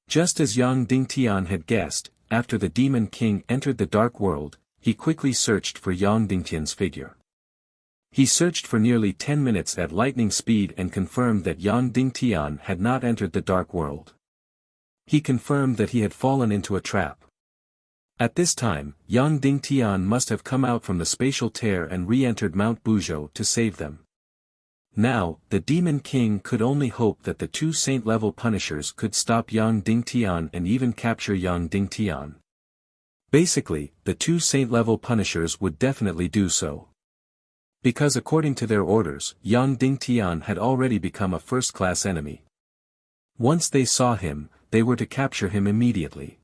Just as Yang Dingtian had guessed, after the Demon King entered the dark world, he quickly searched for Yang Dingtian's figure. He searched for nearly 10 minutes at lightning speed and confirmed that Yang Dingtian had not entered the dark world. He confirmed that he had fallen into a trap. At this time, Yang Dingtian must have come out from the spatial tear and re-entered Mount Buzhou to save them. Now, the Demon King could only hope that the two saint-level punishers could stop Yang Dingtian and even capture Yang Dingtian. Basically, the two saint-level punishers would definitely do so. Because according to their orders, Yang Dingtian had already become a first-class enemy. Once they saw him, they were to capture him immediately.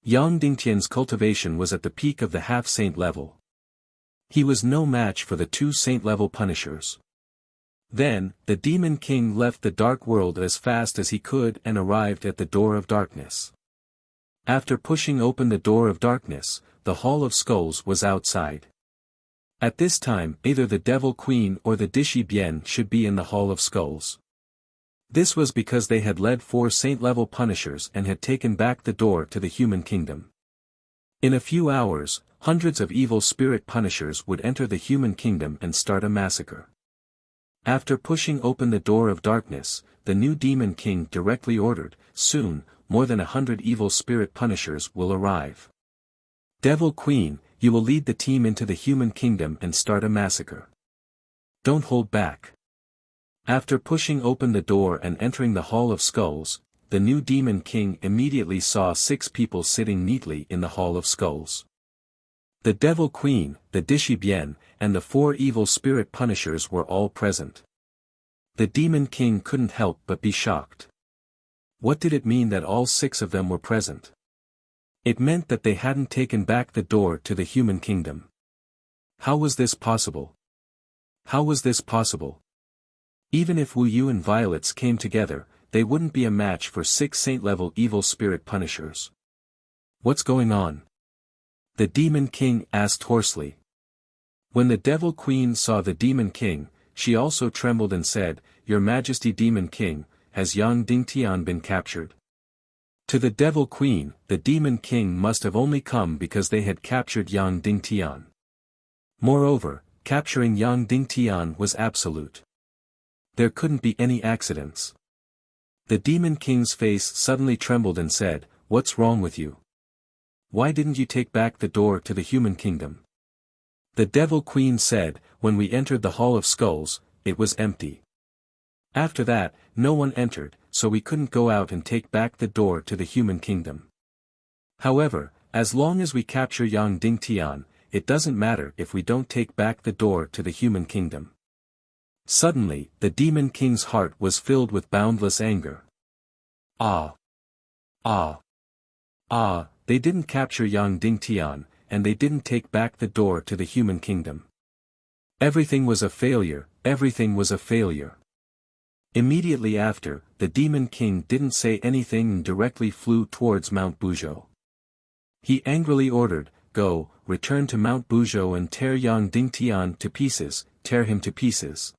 Yang Dingtian's cultivation was at the peak of the half-saint level. He was no match for the two saint-level punishers. Then, the Demon King left the dark world as fast as he could and arrived at the door of darkness. After pushing open the door of darkness, the Hall of Skulls was outside. At this time, either the Devil Queen or the Dishi Bian should be in the Hall of Skulls. This was because they had led 4 saint-level punishers and had taken back the door to the human kingdom. In a few hours, hundreds of evil spirit punishers would enter the human kingdom and start a massacre. After pushing open the door of darkness, the new Demon King directly ordered, soon, more than 100 evil spirit punishers will arrive. Devil Queen, you will lead the team into the human kingdom and start a massacre. Don't hold back. After pushing open the door and entering the Hall of Skulls, the new Demon King immediately saw 6 people sitting neatly in the Hall of Skulls. The Devil Queen, the Dishi Bian, and the 4 evil spirit punishers were all present. The Demon King couldn't help but be shocked. What did it mean that all 6 of them were present? It meant that they hadn't taken back the door to the human kingdom. How was this possible? How was this possible? Even if Wu Yu and Violets came together, they wouldn't be a match for 6 saint-level evil spirit punishers. What's going on? The Demon King asked hoarsely. When the Devil Queen saw the Demon King, she also trembled and said, "Your Majesty Demon King, has Yang Dingtian been captured?" To the Devil Queen, the Demon King must have only come because they had captured Yang Dingtian. Moreover, capturing Yang Dingtian was absolute. There couldn't be any accidents. The Demon King's face suddenly trembled and said, "What's wrong with you? Why didn't you take back the door to the human kingdom?" The Devil Queen said, "When we entered the Hall of Skulls, it was empty. After that, no one entered, so we couldn't go out and take back the door to the human kingdom. However, as long as we capture Yang Dingtian, it doesn't matter if we don't take back the door to the human kingdom." Suddenly, the Demon King's heart was filled with boundless anger. Ah! Ah! Ah! They didn't capture Yang Dingtian, and they didn't take back the door to the human kingdom. Everything was a failure, everything was a failure. Immediately after, the Demon King didn't say anything and directly flew towards Mount Buzhou. He angrily ordered, "Go, return to Mount Buzhou and tear Yang Dingtian to pieces, tear him to pieces."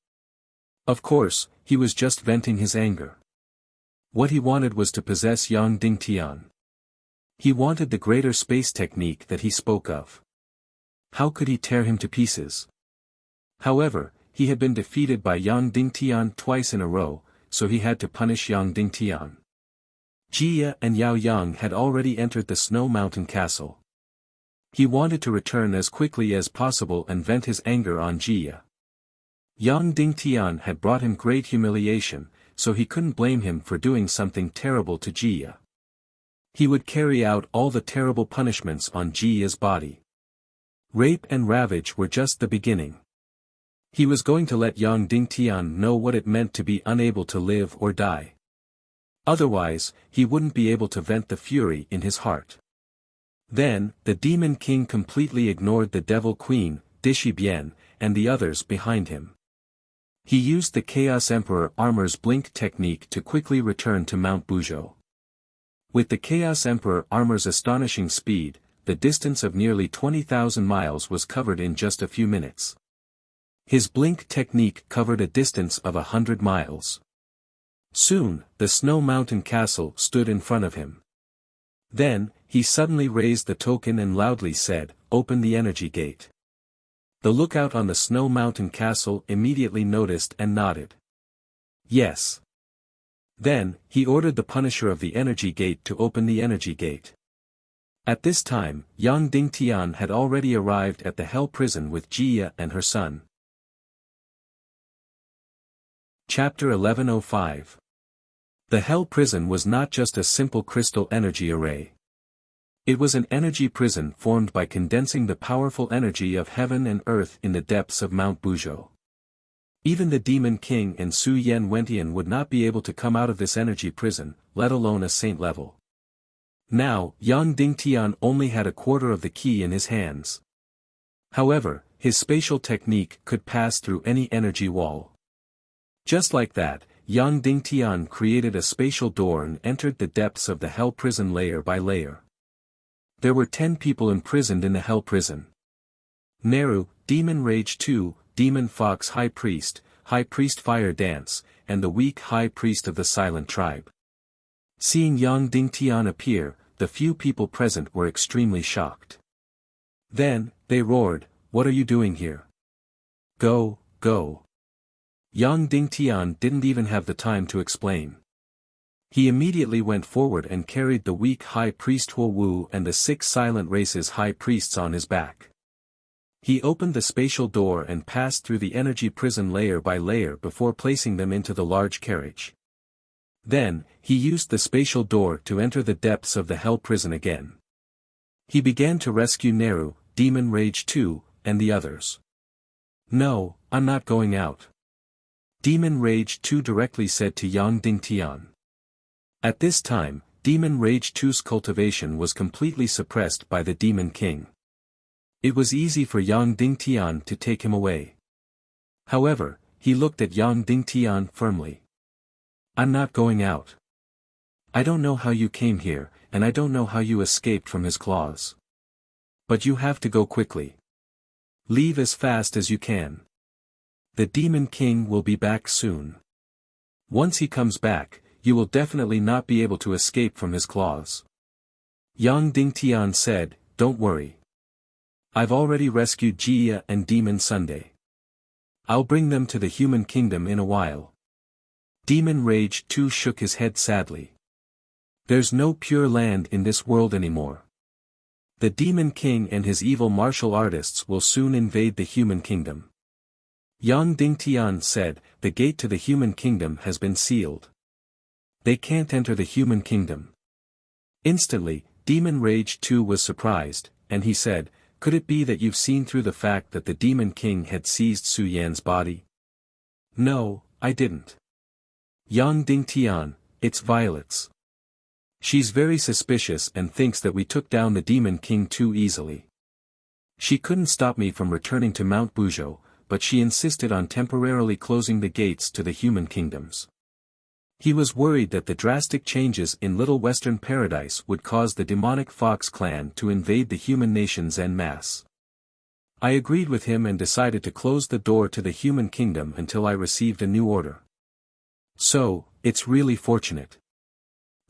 Of course, he was just venting his anger. What he wanted was to possess Yang Dingtian. He wanted the greater space technique that he spoke of. How could he tear him to pieces? However, he had been defeated by Yang Dingtian twice in a row, so he had to punish Yang Dingtian. Jia and Yao Yang had already entered the Snow Mountain Castle. He wanted to return as quickly as possible and vent his anger on Jia. Yang Dingtian had brought him great humiliation, so he couldn't blame him for doing something terrible to Jia. He would carry out all the terrible punishments on Jia's body. Rape and ravage were just the beginning. He was going to let Yang Dingtian know what it meant to be unable to live or die. Otherwise, he wouldn't be able to vent the fury in his heart. Then, the Demon King completely ignored the Devil Queen, Dishi Bian, and the others behind him. He used the Chaos Emperor Armor's blink technique to quickly return to Mount Buzhou. With the Chaos Emperor Armor's astonishing speed, the distance of nearly 20,000 miles was covered in just a few minutes. His blink technique covered a distance of 100 miles. Soon, the snow mountain castle stood in front of him. Then, he suddenly raised the token and loudly said, "Open the energy gate." The lookout on the snow mountain castle immediately noticed and nodded. Yes. Then, he ordered the Punisher of the energy gate to open the energy gate. At this time, Yang Dingtian had already arrived at the Hell Prison with Jia and her son. Chapter 1105. The Hell Prison was not just a simple crystal energy array. It was an energy prison formed by condensing the powerful energy of heaven and earth in the depths of Mount Buzhou. Even the Demon King and Su Yen Wentian would not be able to come out of this energy prison, let alone a saint level. Now, Yang Dingtian only had a quarter of the key in his hands. However, his spatial technique could pass through any energy wall. Just like that, Yang Dingtian created a spatial door and entered the depths of the Hell Prison layer by layer. There were 10 people imprisoned in the Hell Prison. Neru, Demon Rage 2, Demon Fox High Priest Fire Dance, and the weak High Priest of the Silent Tribe. Seeing Yang Dingtian appear, the few people present were extremely shocked. Then, they roared, "What are you doing here? Go, go." Yang Dingtian didn't even have the time to explain. He immediately went forward and carried the weak High Priest Huo Wu and the 6 silent races High Priests on his back. He opened the spatial door and passed through the energy prison layer by layer before placing them into the large carriage. Then, he used the spatial door to enter the depths of the Hell Prison again. He began to rescue Neru, Demon Rage 2, and the others. "No, I'm not going out," Demon Rage 2 directly said to Yang Dingtian. At this time, Demon Rage 2's cultivation was completely suppressed by the Demon King. It was easy for Yang Dingtian to take him away. However, he looked at Yang Dingtian firmly. "I'm not going out. I don't know how you came here, and I don't know how you escaped from his claws. But you have to go quickly. Leave as fast as you can. The Demon King will be back soon. Once he comes back, you will definitely not be able to escape from his claws." Yang Dingtian said, "Don't worry. I've already rescued Jia and Demon Sunday. I'll bring them to the human kingdom in a while." Demon Rage 2 shook his head sadly. "There's no pure land in this world anymore. The Demon King and his evil martial artists will soon invade the human kingdom." Yang Dingtian said, "The gate to the human kingdom has been sealed. They can't enter the human kingdom." Instantly, Demon Rage 2 was surprised, and he said, "Could it be that you've seen through the fact that the Demon King had seized Su Yan's body?" "No, I didn't. Yang Dingtian, it's Violet's. She's very suspicious and thinks that we took down the Demon King too easily. She couldn't stop me from returning to Mount Buzhou, but she insisted on temporarily closing the gates to the human kingdoms." He was worried that the drastic changes in Little Western Paradise would cause the demonic Fox clan to invade the human nations en masse. I agreed with him and decided to close the door to the human kingdom until I received a new order. So, it's really fortunate.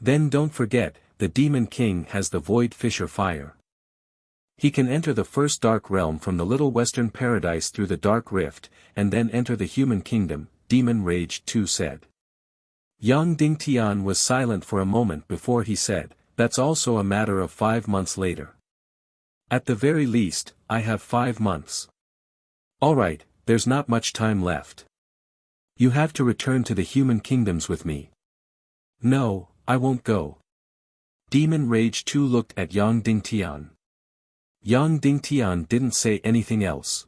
Then don't forget, the Demon King has the Void Fisher Fire. He can enter the first Dark Realm from the Little Western Paradise through the Dark Rift, and then enter the human kingdom, Demon Rage 2 said. Yang Dingtian was silent for a moment before he said, "That's also a matter of 5 months later. At the very least, I have 5 months. Alright, there's not much time left. You have to return to the human kingdoms with me." "No, I won't go." Demon Rage 2 looked at Yang Dingtian. Yang Dingtian didn't say anything else.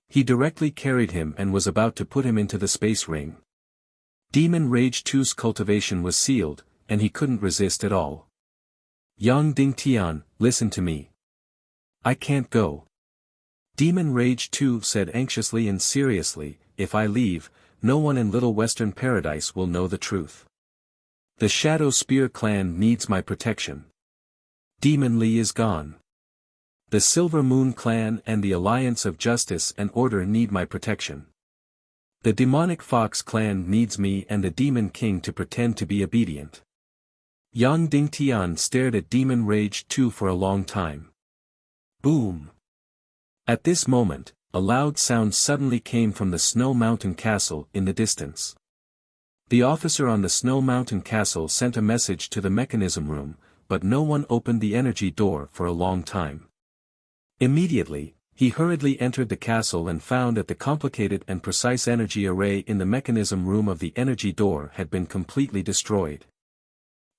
He directly carried him and was about to put him into the space ring. Demon Rage 2's cultivation was sealed, and he couldn't resist at all. "Yang Dingtian, listen to me. I can't go." Demon Rage 2 said anxiously and seriously, "If I leave, no one in Little Western Paradise will know the truth. The Shadow Spear clan needs my protection. Demon Lee is gone. The Silver Moon Clan and the Alliance of Justice and Order need my protection. The Demonic Fox Clan needs me and the Demon King to pretend to be obedient. Yang Dingtian stared at Demon Rage 2 for a long time. Boom! At this moment, a loud sound suddenly came from the Snow Mountain Castle in the distance. The officer on the Snow Mountain Castle sent a message to the mechanism room, but no one opened the energy door for a long time. Immediately, he hurriedly entered the castle and found that the complicated and precise energy array in the mechanism room of the energy door had been completely destroyed.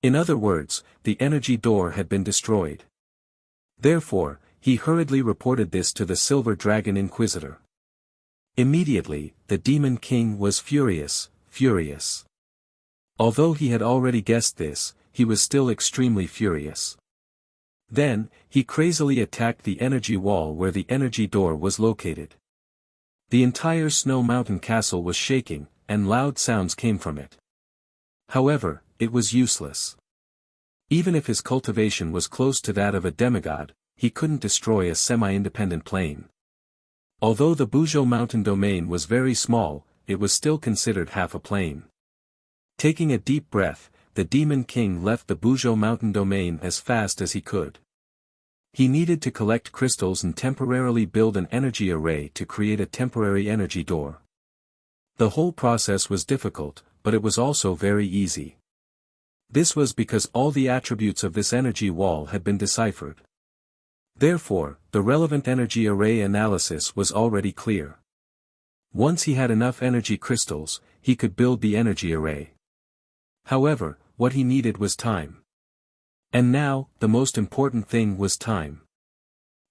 In other words, the energy door had been destroyed. Therefore, he hurriedly reported this to the Silver Dragon Inquisitor. Immediately, the Demon King was furious. Although he had already guessed this, he was still extremely furious. Then, he crazily attacked the energy wall where the energy door was located. The entire Snow Mountain Castle was shaking, and loud sounds came from it. However, it was useless. Even if his cultivation was close to that of a demigod, he couldn't destroy a semi-independent plane. Although the Buzhou Mountain domain was very small, it was still considered half a plane. Taking a deep breath, the Demon King left the Buzhou Mountain domain as fast as he could. He needed to collect crystals and temporarily build an energy array to create a temporary energy door. The whole process was difficult, but it was also very easy. This was because all the attributes of this energy wall had been deciphered. Therefore, the relevant energy array analysis was already clear. Once he had enough energy crystals, he could build the energy array. However, what he needed was time. And now, the most important thing was time.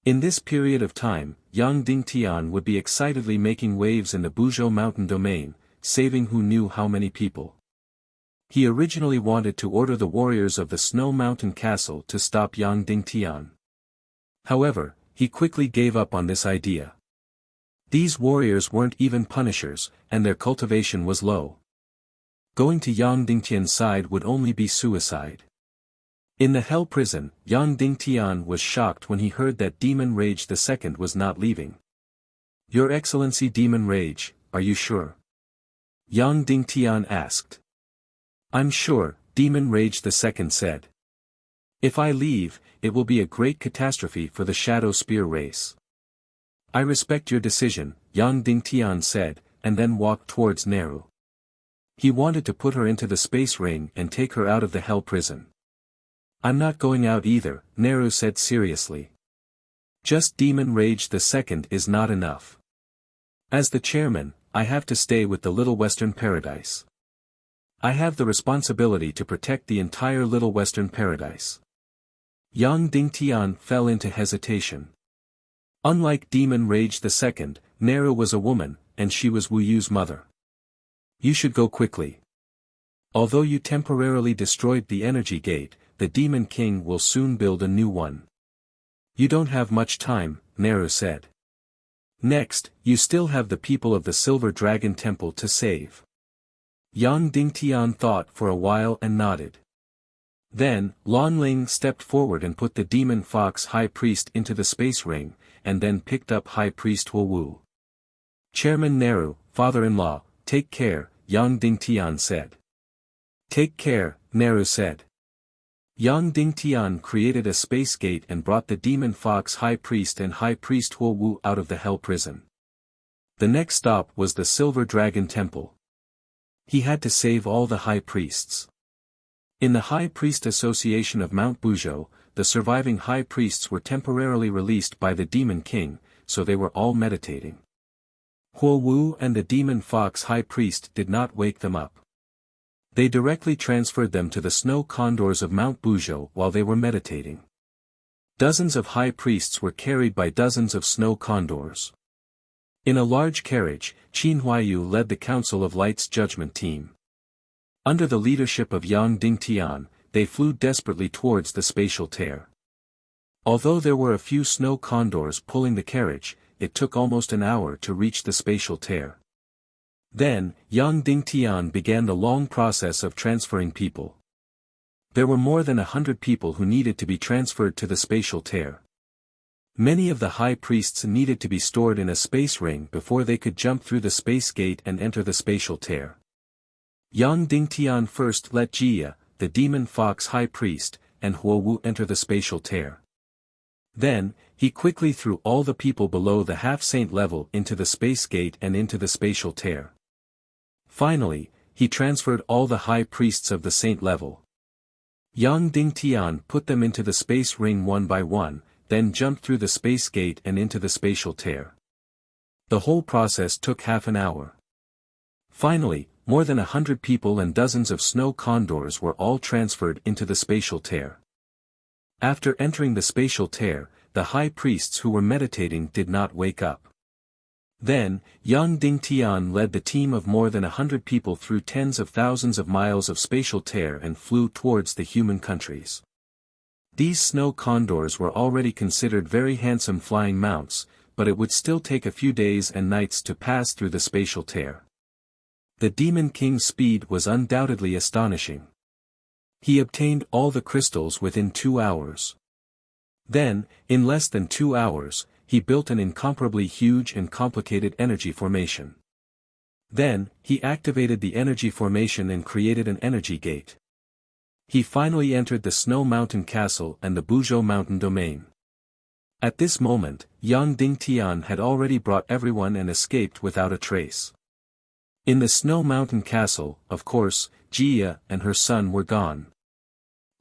In this period of time, Yang Dingtian would be excitedly making waves in the Buzhou Mountain domain, saving who knew how many people. He originally wanted to order the warriors of the Snow Mountain Castle to stop Yang Dingtian. However, he quickly gave up on this idea. These warriors weren't even punishers, and their cultivation was low. Going to Yang Dingtian's side would only be suicide. In the Hell Prison, Yang Dingtian was shocked when he heard that Demon Rage II was not leaving. "Your Excellency Demon Rage, are you sure?" Yang Dingtian asked. "I'm sure," Demon Rage II said. "If I leave, it will be a great catastrophe for the Shadow Spear race." "I respect your decision," Yang Dingtian said, and then walked towards Neru. He wanted to put her into the space ring and take her out of the Hell Prison. "I'm not going out either," Neru said seriously. "Just Demon Rage II is not enough. As the chairman, I have to stay with the Little Western Paradise. I have the responsibility to protect the entire Little Western Paradise." Yang Dingtian fell into hesitation. Unlike Demon Rage II, Neru was a woman, and she was Wu Yu's mother. "You should go quickly. Although you temporarily destroyed the energy gate, the Demon King will soon build a new one." "You don't have much time," Neru said. "Next, you still have the people of the Silver Dragon Temple to save." Yang Dingtian thought for a while and nodded. Then, Lan Ling stepped forward and put the Demon Fox High Priest into the space ring, and then picked up High Priest Wu Wu. "Chairman Neru, father-in-law, take care," Yang Dingtian said. "Take care," Neru said. Yang Dingtian created a space gate and brought the Demon Fox High Priest and High Priest Wu Wu out of the Hell Prison. The next stop was the Silver Dragon Temple. He had to save all the High Priests. In the High Priest Association of Mount Buzhou, the surviving High Priests were temporarily released by the Demon King, so they were all meditating. Huo Wu and the Demon Fox High Priest did not wake them up. They directly transferred them to the snow condors of Mount Buzhou while they were meditating. Dozens of High Priests were carried by dozens of snow condors. In a large carriage, Qin Huaiyu led the Council of Light's judgment team. Under the leadership of Yang Dingtian, they flew desperately towards the spatial tear. Although there were a few snow condors pulling the carriage, it took almost an hour to reach the spatial tear. Then, Yang Dingtian began the long process of transferring people. There were more than 100 people who needed to be transferred to the spatial tear. Many of the high priests needed to be stored in a space ring before they could jump through the space gate and enter the spatial tear. Yang Dingtian first let Jia, the demon fox high priest, and Huo Wu enter the spatial tear. Then, he quickly threw all the people below the half-saint level into the space gate and into the spatial tear. Finally, he transferred all the high priests of the saint level. Yang Dingtian put them into the space ring one by one, then jumped through the space gate and into the spatial tear. The whole process took half an hour. Finally, more than 100 people and dozens of snow condors were all transferred into the spatial tear. After entering the spatial tear, the high priests who were meditating did not wake up. Then, Yang Dingtian led the team of more than 100 people through tens of thousands of miles of spatial tear and flew towards the human countries. These snow condors were already considered very handsome flying mounts, but it would still take a few days and nights to pass through the spatial tear. The Demon King's speed was undoubtedly astonishing. He obtained all the crystals within 2 hours. Then, in less than 2 hours, he built an incomparably huge and complicated energy formation. Then, he activated the energy formation and created an energy gate. He finally entered the Snow Mountain Castle and the Buzhou Mountain Domain. At this moment, Yang Dingtian had already brought everyone and escaped without a trace. In the Snow Mountain Castle, of course, Jia and her son were gone.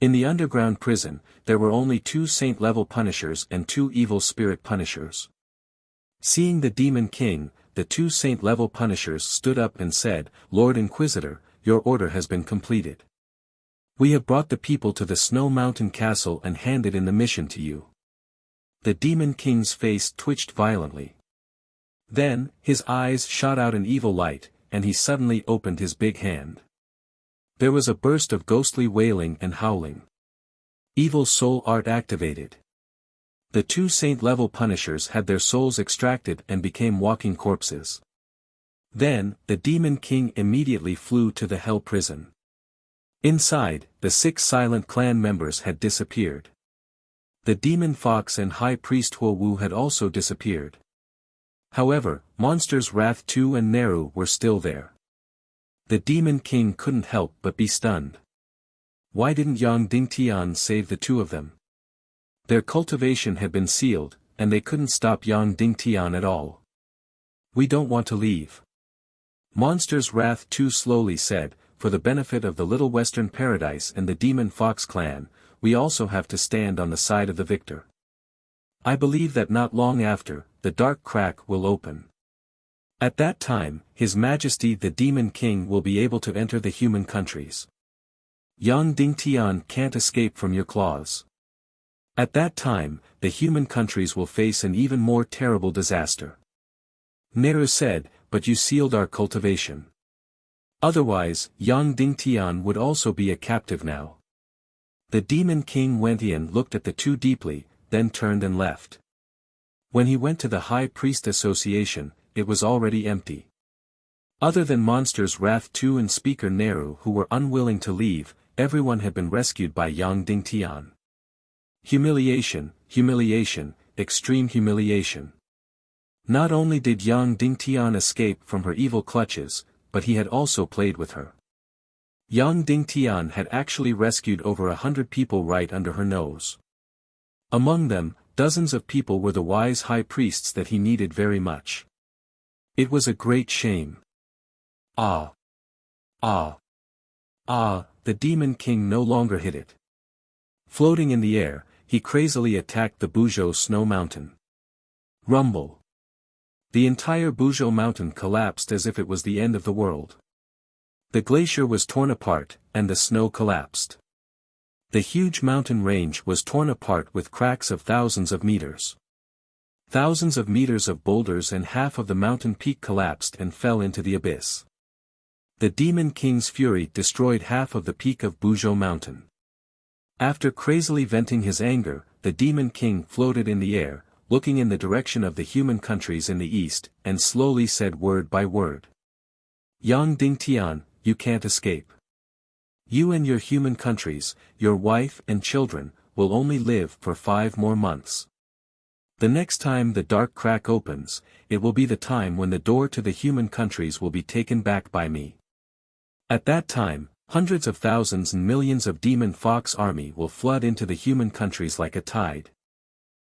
In the underground prison, there were only 2 saint-level punishers and 2 evil spirit punishers. Seeing the Demon King, the 2 saint-level punishers stood up and said, "Lord Inquisitor, your order has been completed. We have brought the people to the Snow Mountain Castle and handed in the mission to you." The Demon King's face twitched violently. Then, his eyes shot out an evil light, and he suddenly opened his big hand. There was a burst of ghostly wailing and howling. Evil soul art activated. The 2 saint-level punishers had their souls extracted and became walking corpses. Then, the Demon King immediately flew to the Hell Prison. Inside, the 6 silent clan members had disappeared. The Demon Fox and High Priest Huo Wu had also disappeared. However, Monsters Wrath 2 and Neru were still there. The Demon King couldn't help but be stunned. Why didn't Yang Dingtian save the 2 of them? Their cultivation had been sealed, and they couldn't stop Yang Dingtian at all. "We don't want to leave." Monsters Wrath 2 slowly said, "For the benefit of the Little Western Paradise and the Demon Fox clan, we also have to stand on the side of the victor. I believe that not long after, the Dark Crack will open. At that time, His Majesty the Demon King will be able to enter the human countries. Yang Dingtian can't escape from your claws. At that time, the human countries will face an even more terrible disaster." Neru said, "But you sealed our cultivation. Otherwise, Yang Dingtian would also be a captive now." The Demon King went in, looked at the 2 deeply, then turned and left. When he went to the High Priest Association, it was already empty. Other than Monsters Wrath 2 and Speaker Neru who were unwilling to leave, everyone had been rescued by Yang Dingtian. Humiliation, humiliation, extreme humiliation. Not only did Yang Dingtian escape from her evil clutches, but he had also played with her. Yang Dingtian had actually rescued over 100 people right under her nose. Among them, dozens of people were the wise high priests that he needed very much. It was a great shame. Ah! Ah! Ah! The Demon King no longer hid it. Floating in the air, he crazily attacked the Buzhou Snow Mountain. Rumble! The entire Buzhou Mountain collapsed as if it was the end of the world. The glacier was torn apart, and the snow collapsed. The huge mountain range was torn apart with cracks of thousands of meters. Thousands of meters of boulders and half of the mountain peak collapsed and fell into the abyss. The Demon King's fury destroyed half of the peak of Buzhou Mountain. After crazily venting his anger, the Demon King floated in the air, looking in the direction of the human countries in the east, and slowly said word by word. "Yang Dingtian, you can't escape. You and your human countries, your wife and children, will only live for 5 more months. The next time the dark crack opens, it will be the time when the door to the human countries will be taken back by me. At that time, hundreds of thousands and millions of demon fox army will flood into the human countries like a tide.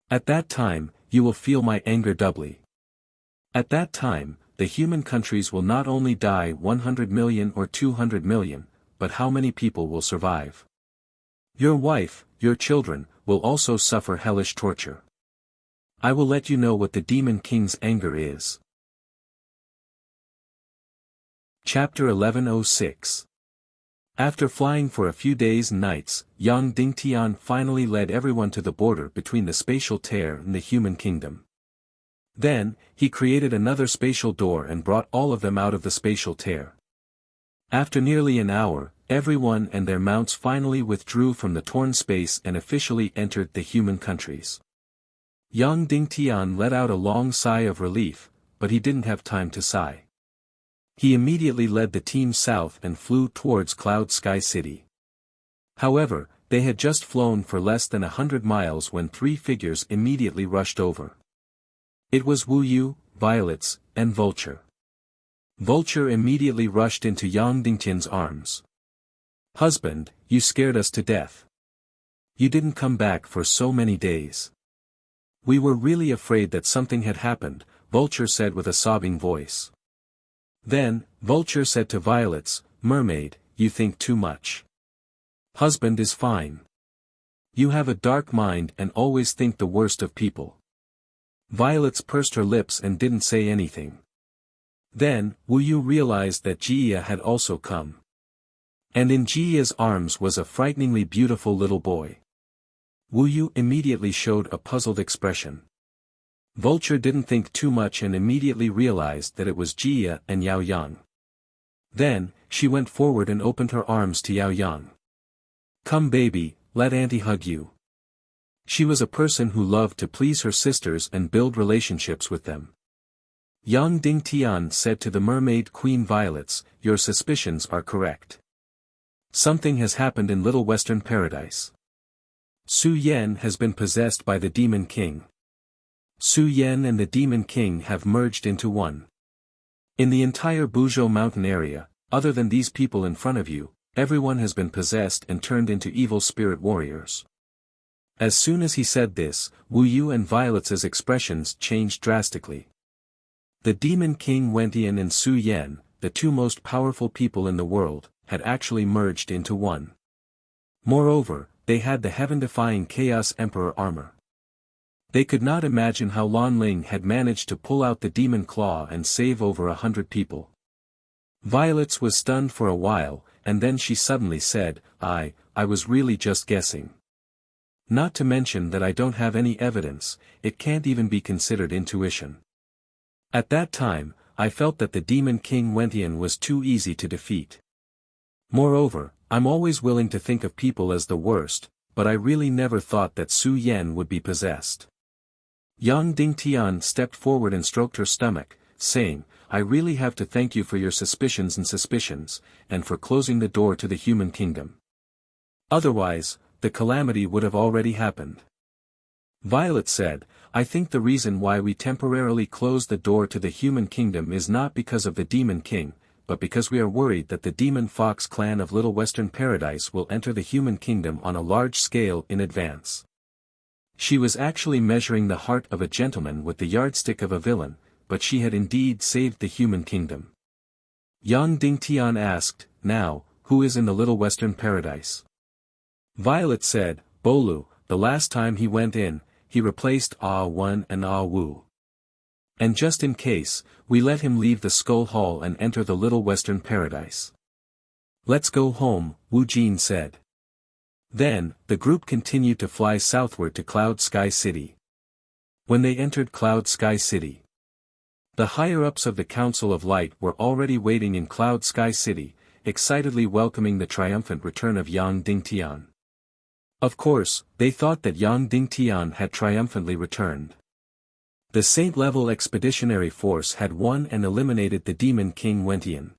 At that time, you will feel my anger doubly. At that time, the human countries will not only die 100 million or 200 million, but how many people will survive? Your wife, your children, will also suffer hellish torture. I will let you know what the Demon King's anger is. Chapter 1106. After flying for a few days and nights, Yang Dingtian finally led everyone to the border between the spatial tear and the human kingdom. Then, he created another spatial door and brought all of them out of the spatial tear. After nearly an hour, everyone and their mounts finally withdrew from the torn space and officially entered the human countries. Yang Dingtian let out a long sigh of relief, but he didn't have time to sigh. He immediately led the team south and flew towards Cloud Sky City. However, they had just flown for less than 100 miles when three figures immediately rushed over. It was Wuyu, Violets, and Vulture. Vulture immediately rushed into Yang Dingtian's arms. "Husband, you scared us to death. You didn't come back for so many days. We were really afraid that something had happened," Vulture said with a sobbing voice. Then, Vulture said to Violets, "Mermaid, you think too much. Husband is fine. You have a dark mind and always think the worst of people." Violets pursed her lips and didn't say anything. Then, Wuyu realized that Jia had also come. And in Jia's arms was a frighteningly beautiful little boy. Wuyu immediately showed a puzzled expression. Vulture didn't think too much and immediately realized that it was Jia and Yao Yang. Then, she went forward and opened her arms to Yao Yang. "Come baby, let auntie hug you." She was a person who loved to please her sisters and build relationships with them. Yang Dingtian said to the mermaid queen Violets, "Your suspicions are correct. Something has happened in Little Western Paradise. Su Yan has been possessed by the Demon King. Su Yan and the Demon King have merged into one. In the entire Buzhou mountain area, other than these people in front of you, everyone has been possessed and turned into evil spirit warriors." As soon as he said this, Wuyu and Violets' expressions changed drastically. The Demon King Wentian and Su Yan, the two most powerful people in the world, had actually merged into one. Moreover, they had the heaven-defying Chaos Emperor armor. They could not imagine how Lan Ling had managed to pull out the demon claw and save over 100 people. Violets was stunned for a while, and then she suddenly said, I was really just guessing. Not to mention that I don't have any evidence, it can't even be considered intuition. At that time, I felt that the Demon King Wentian was too easy to defeat. Moreover, I'm always willing to think of people as the worst, but I really never thought that Su Yan would be possessed. Yang Dingtian stepped forward and stroked her stomach, saying, "I really have to thank you for your suspicions and for closing the door to the human kingdom. Otherwise, the calamity would have already happened." Violet said, "I think the reason why we temporarily closed the door to the human kingdom is not because of the Demon King, but because we are worried that the Demon Fox clan of Little Western Paradise will enter the human kingdom on a large scale in advance." She was actually measuring the heart of a gentleman with the yardstick of a villain, but she had indeed saved the human kingdom. Yang Dingtian asked, "Now, who is in the Little Western Paradise?" Violet said, "Bolu, the last time he went in, he replaced Ah Wen and Ah Wu. And just in case, we let him leave the Skull Hall and enter the Little Western Paradise." "Let's go home," Wu Jin said. Then, the group continued to fly southward to Cloud Sky City. When they entered Cloud Sky City, the higher-ups of the Council of Light were already waiting in Cloud Sky City, excitedly welcoming the triumphant return of Yang Dingtian. Of course, they thought that Yang Dingtian had triumphantly returned. The Saint-level expeditionary force had won and eliminated the Demon King Wentian.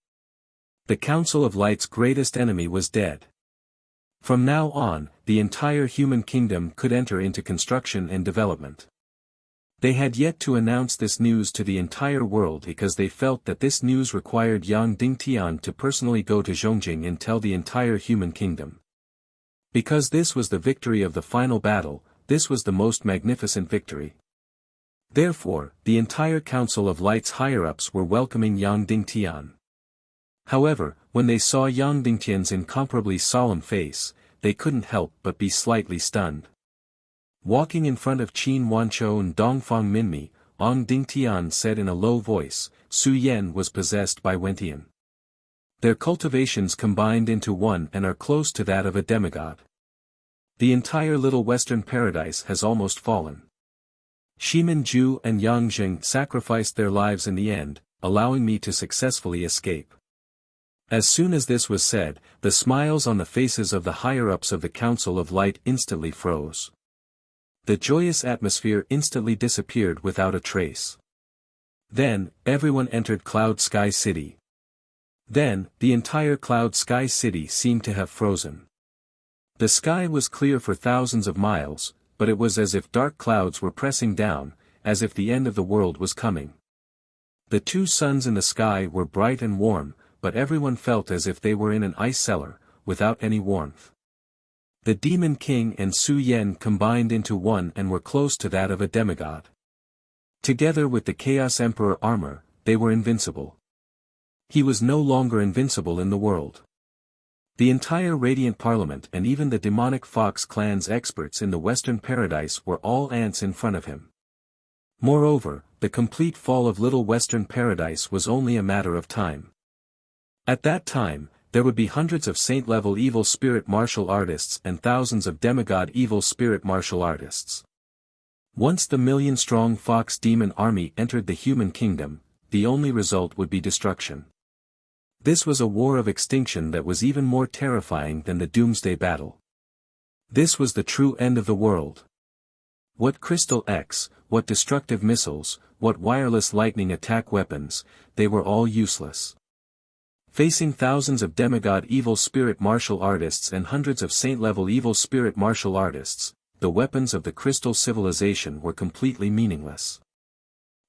The Council of Light's greatest enemy was dead. From now on, the entire human kingdom could enter into construction and development. They had yet to announce this news to the entire world because they felt that this news required Yang Dingtian to personally go to Zhongjing and tell the entire human kingdom. Because this was the victory of the final battle, this was the most magnificent victory. Therefore, the entire Council of Light's higher-ups were welcoming Yang Dingtian. However, when they saw Yang Dingtian's incomparably solemn face, they couldn't help but be slightly stunned. Walking in front of Qin Wanchou and Dongfang Minmi, Yang Dingtian said in a low voice, Su Yan was possessed by Wentian. Their cultivations combined into one and are close to that of a demigod. The entire Little Western Paradise has almost fallen. Shimin Ju and Yang Jing sacrificed their lives in the end, allowing me to successfully escape. As soon as this was said, the smiles on the faces of the higher-ups of the Council of Light instantly froze. The joyous atmosphere instantly disappeared without a trace. Then, everyone entered Cloud Sky City. Then, the entire Cloud Sky City seemed to have frozen. The sky was clear for thousands of miles, but it was as if dark clouds were pressing down, as if the end of the world was coming. The two suns in the sky were bright and warm, but everyone felt as if they were in an ice cellar, without any warmth. The Demon King and Su Yan combined into one and were close to that of a demigod. Together with the Chaos Emperor armor, they were invincible. He was no longer invincible in the world. The entire Radiant Parliament and even the demonic Fox clan's experts in the Western Paradise were all ants in front of him. Moreover, the complete fall of Little Western Paradise was only a matter of time. At that time, there would be hundreds of saint-level evil spirit martial artists and thousands of demigod evil spirit martial artists. Once the million-strong Fox demon army entered the human kingdom, the only result would be destruction. This was a war of extinction that was even more terrifying than the Doomsday Battle. This was the true end of the world. What Crystal X, what destructive missiles, what wireless lightning attack weapons, they were all useless. Facing thousands of demigod evil spirit martial artists and hundreds of saint-level evil spirit martial artists, the weapons of the Crystal Civilization were completely meaningless.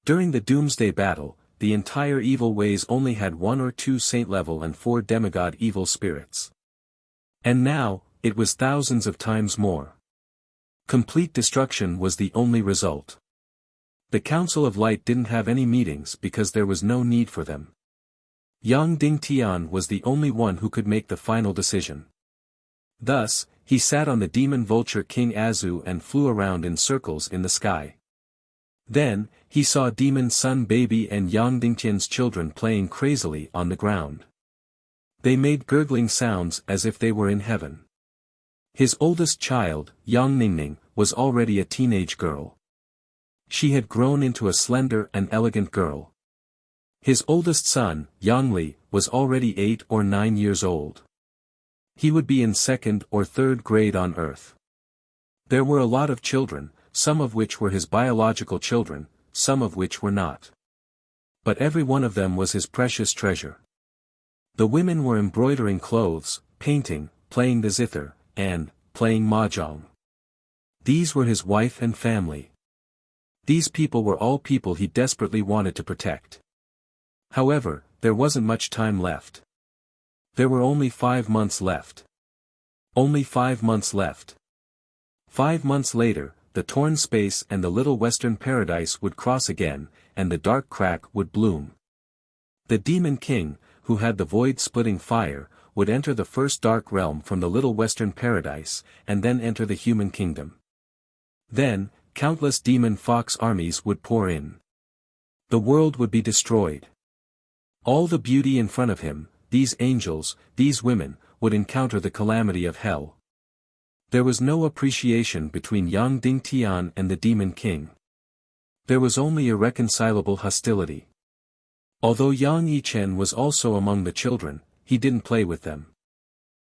During the Doomsday Battle, the entire evil ways only had 1 or 2 saint-level and 4 demigod evil spirits. And now, it was thousands of times more. Complete destruction was the only result. The Council of Light didn't have any meetings because there was no need for them. Yang Dingtian was the only one who could make the final decision. Thus, he sat on the demon vulture King Azu and flew around in circles in the sky. Then, he saw Demon Sun Baby and Yang Dingtian's children playing crazily on the ground. They made gurgling sounds as if they were in heaven. His oldest child, Yang Ningning, was already a teenage girl. She had grown into a slender and elegant girl. His oldest son, Yang Li, was already 8 or 9 years old. He would be in 2nd or 3rd grade on Earth. There were a lot of children, some of which were his biological children, some of which were not. But every one of them was his precious treasure. The women were embroidering clothes, painting, playing the zither, and playing mahjong. These were his wife and family. These people were all people he desperately wanted to protect. However, there wasn't much time left. There were only 5 months left. Only 5 months left. 5 months later, the torn space and the Little Western Paradise would cross again, and the dark crack would bloom. The Demon King, who had the void-splitting fire, would enter the first dark realm from the Little Western Paradise, and then enter the human kingdom. Then, countless demon fox armies would pour in. The world would be destroyed. All the beauty in front of him, these angels, these women, would encounter the calamity of hell. There was no appreciation between Yang Dingtian and the Demon King. There was only irreconcilable hostility. Although Yang Yichen was also among the children, he didn't play with them.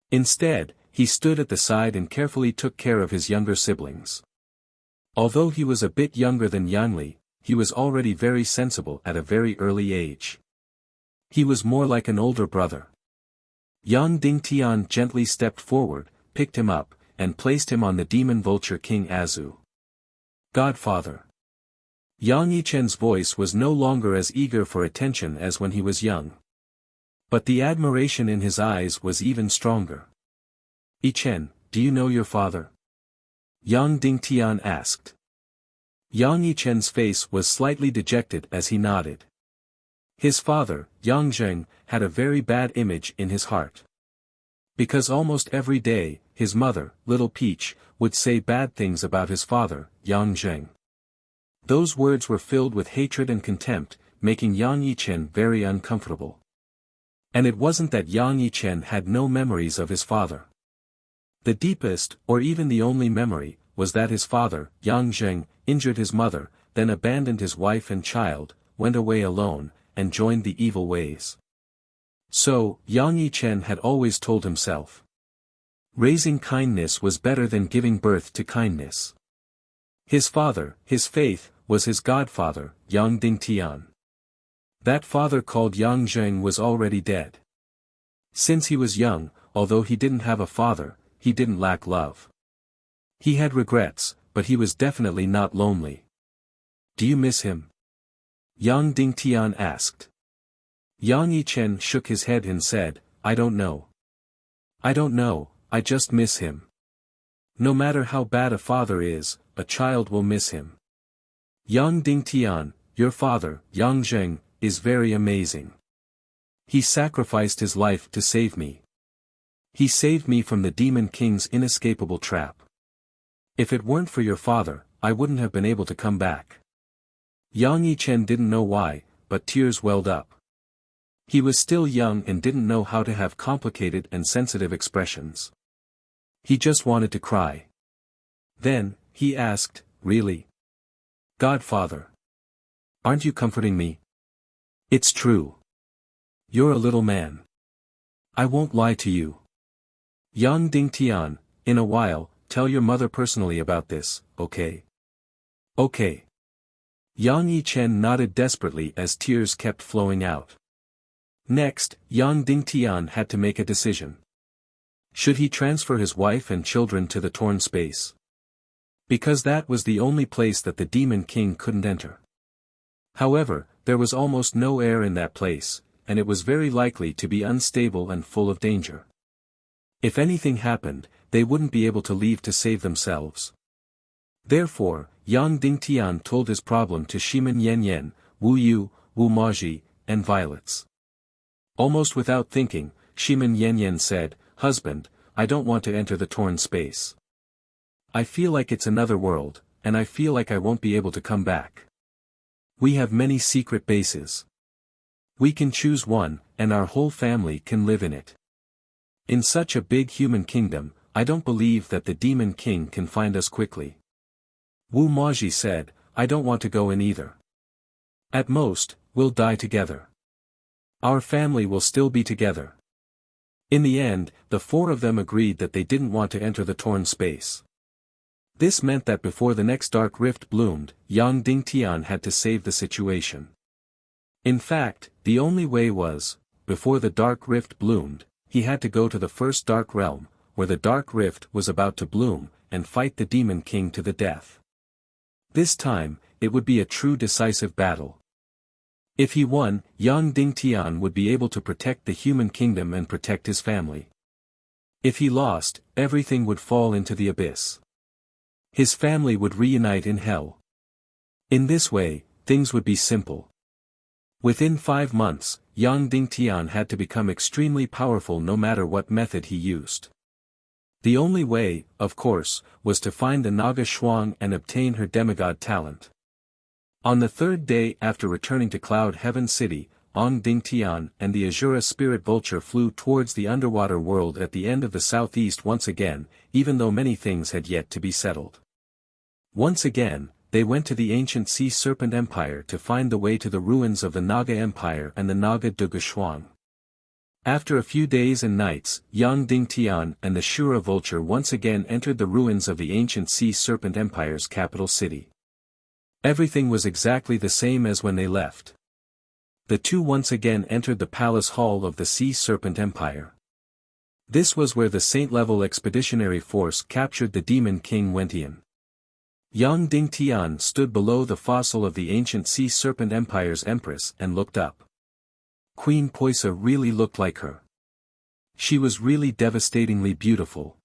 Instead, he stood at the side and carefully took care of his younger siblings. Although he was a bit younger than Yang Li, he was already very sensible at a very early age. He was more like an older brother. Yang Dingtian gently stepped forward, picked him up, and placed him on the demon vulture King Azu. Godfather. Yang Yichen's voice was no longer as eager for attention as when he was young. But the admiration in his eyes was even stronger. Yichen, do you know your father? Yang Dingtian asked. Yang Yichen's face was slightly dejected as he nodded. His father, Yang Zheng, had a very bad image in his heart. Because almost every day, his mother, Little Peach, would say bad things about his father, Yang Zheng. Those words were filled with hatred and contempt, making Yang Yichen very uncomfortable. And it wasn't that Yang Yichen had no memories of his father. The deepest, or even the only memory, was that his father, Yang Zheng, injured his mother, then abandoned his wife and child, went away alone, and joined the evil ways. So, Yang Yichen had always told himself. Raising kindness was better than giving birth to kindness. His father, his faith, was his godfather, Yang Dingtian. That father called Yang Zheng was already dead. Since he was young, although he didn't have a father, he didn't lack love. He had regrets, but he was definitely not lonely. Do you miss him? Yang Dingtian asked. Yang Yichen shook his head and said, I don't know. I don't know, I just miss him. No matter how bad a father is, a child will miss him. Yang Dingtian, your father, Yang Zheng, is very amazing. He sacrificed his life to save me. He saved me from the Demon King's inescapable trap. If it weren't for your father, I wouldn't have been able to come back. Yang Yichen didn't know why, but tears welled up. He was still young and didn't know how to have complicated and sensitive expressions. He just wanted to cry. Then, he asked, really? Godfather. Aren't you comforting me? It's true. You're a little man. I won't lie to you. Yang Dingtian, in a while, tell your mother personally about this, okay? Okay. Yang Yichen nodded desperately as tears kept flowing out. Next, Yang Dingtian had to make a decision. Should he transfer his wife and children to the torn space? Because that was the only place that the Demon King couldn't enter. However, there was almost no air in that place, and it was very likely to be unstable and full of danger. If anything happened, they wouldn't be able to leave to save themselves. Therefore, Yang Dingtian told his problem to Shimin Yanyan, Wu Yu, Wu Maji, and Violets. Almost without thinking, Shimin Yanyan said, Husband, I don't want to enter the torn space. I feel like it's another world, and I feel like I won't be able to come back. We have many secret bases. We can choose one, and our whole family can live in it. In such a big human kingdom, I don't believe that the Demon King can find us quickly. Wu Maji said, I don't want to go in either. At most, we'll die together. Our family will still be together. In the end, the four of them agreed that they didn't want to enter the torn space. This meant that before the next dark rift bloomed, Yang Dingtian had to save the situation. In fact, the only way was, before the dark rift bloomed, he had to go to the first dark realm, where the dark rift was about to bloom, and fight the Demon King to the death. This time, it would be a true decisive battle. If he won, Yang Dingtian would be able to protect the human kingdom and protect his family. If he lost, everything would fall into the abyss. His family would reunite in hell. In this way, things would be simple. Within 5 months, Yang Dingtian had to become extremely powerful no matter what method he used. The only way, of course, was to find the Naga Shuang and obtain her demigod talent. On the 3rd day after returning to Cloud Heaven City, Yang Dingtian and the Azura Spirit Vulture flew towards the underwater world at the end of the southeast once again, even though many things had yet to be settled. Once again, they went to the ancient Sea Serpent Empire to find the way to the ruins of the Naga Empire and the Naga Duga Shuang. After a few days and nights, Yang Dingtian and the Shura Vulture once again entered the ruins of the ancient Sea Serpent Empire's capital city. Everything was exactly the same as when they left. The two once again entered the palace hall of the Sea Serpent Empire. This was where the Saint-level expeditionary force captured the Demon King Wentian. Yang Dingtian stood below the fossil of the ancient Sea Serpent Empire's empress and looked up. Queen Poisa really looked like her. She was really devastatingly beautiful.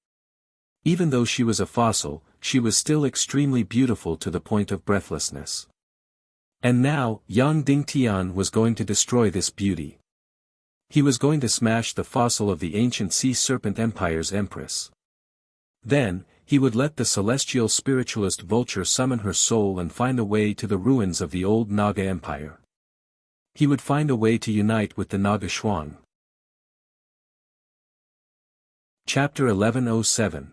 Even though she was a fossil, she was still extremely beautiful to the point of breathlessness. And now, Yang Dingtian was going to destroy this beauty. He was going to smash the fossil of the ancient Sea Serpent Empire's empress. Then, he would let the celestial spiritualist Vulture summon her soul and find a way to the ruins of the old Naga Empire. He would find a way to unite with the Naga Shuang. Chapter 1107.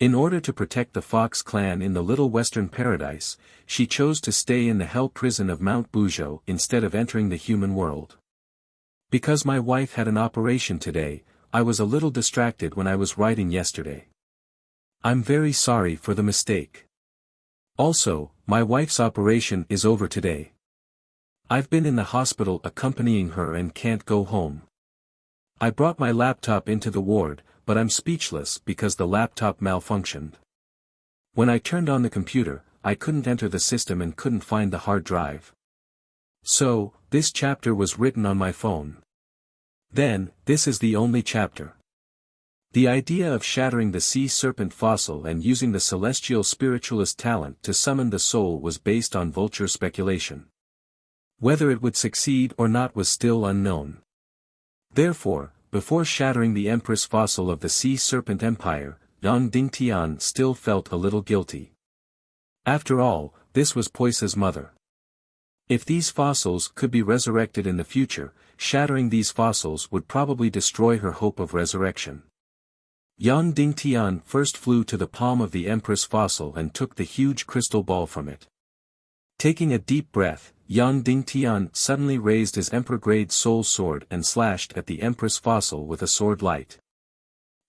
In order to protect the Fox clan in the Little Western Paradise, she chose to stay in the hell prison of Mount Buzhou instead of entering the human world. Because my wife had an operation today, I was a little distracted when I was writing yesterday. I'm very sorry for the mistake. Also, my wife's operation is over today. I've been in the hospital accompanying her and can't go home. I brought my laptop into the ward, but I'm speechless because the laptop malfunctioned. When I turned on the computer, I couldn't enter the system and couldn't find the hard drive. So, this chapter was written on my phone. Then, this is the only chapter. The idea of shattering the sea serpent fossil and using the celestial spiritualist talent to summon the soul was based on Vulture speculation. Whether it would succeed or not was still unknown. Therefore, before shattering the Empress fossil of the Sea Serpent Empire, Yang Dingtian still felt a little guilty. After all, this was Poisa's mother. If these fossils could be resurrected in the future, shattering these fossils would probably destroy her hope of resurrection. Yang Dingtian first flew to the palm of the Empress fossil and took the huge crystal ball from it. Taking a deep breath, Yang Dingtian suddenly raised his Emperor-grade soul sword and slashed at the Empress fossil with a sword light.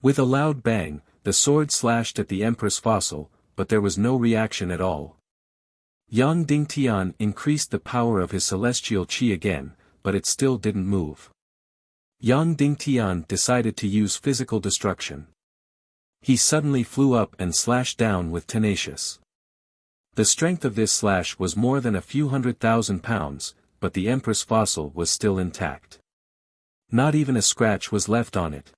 With a loud bang, the sword slashed at the Empress fossil, but there was no reaction at all. Yang Dingtian increased the power of his celestial qi again, but it still didn't move. Yang Dingtian decided to use physical destruction. He suddenly flew up and slashed down with tenacious. The strength of this slash was more than a few 100,000 pounds, but the Empress fossil was still intact. Not even a scratch was left on it.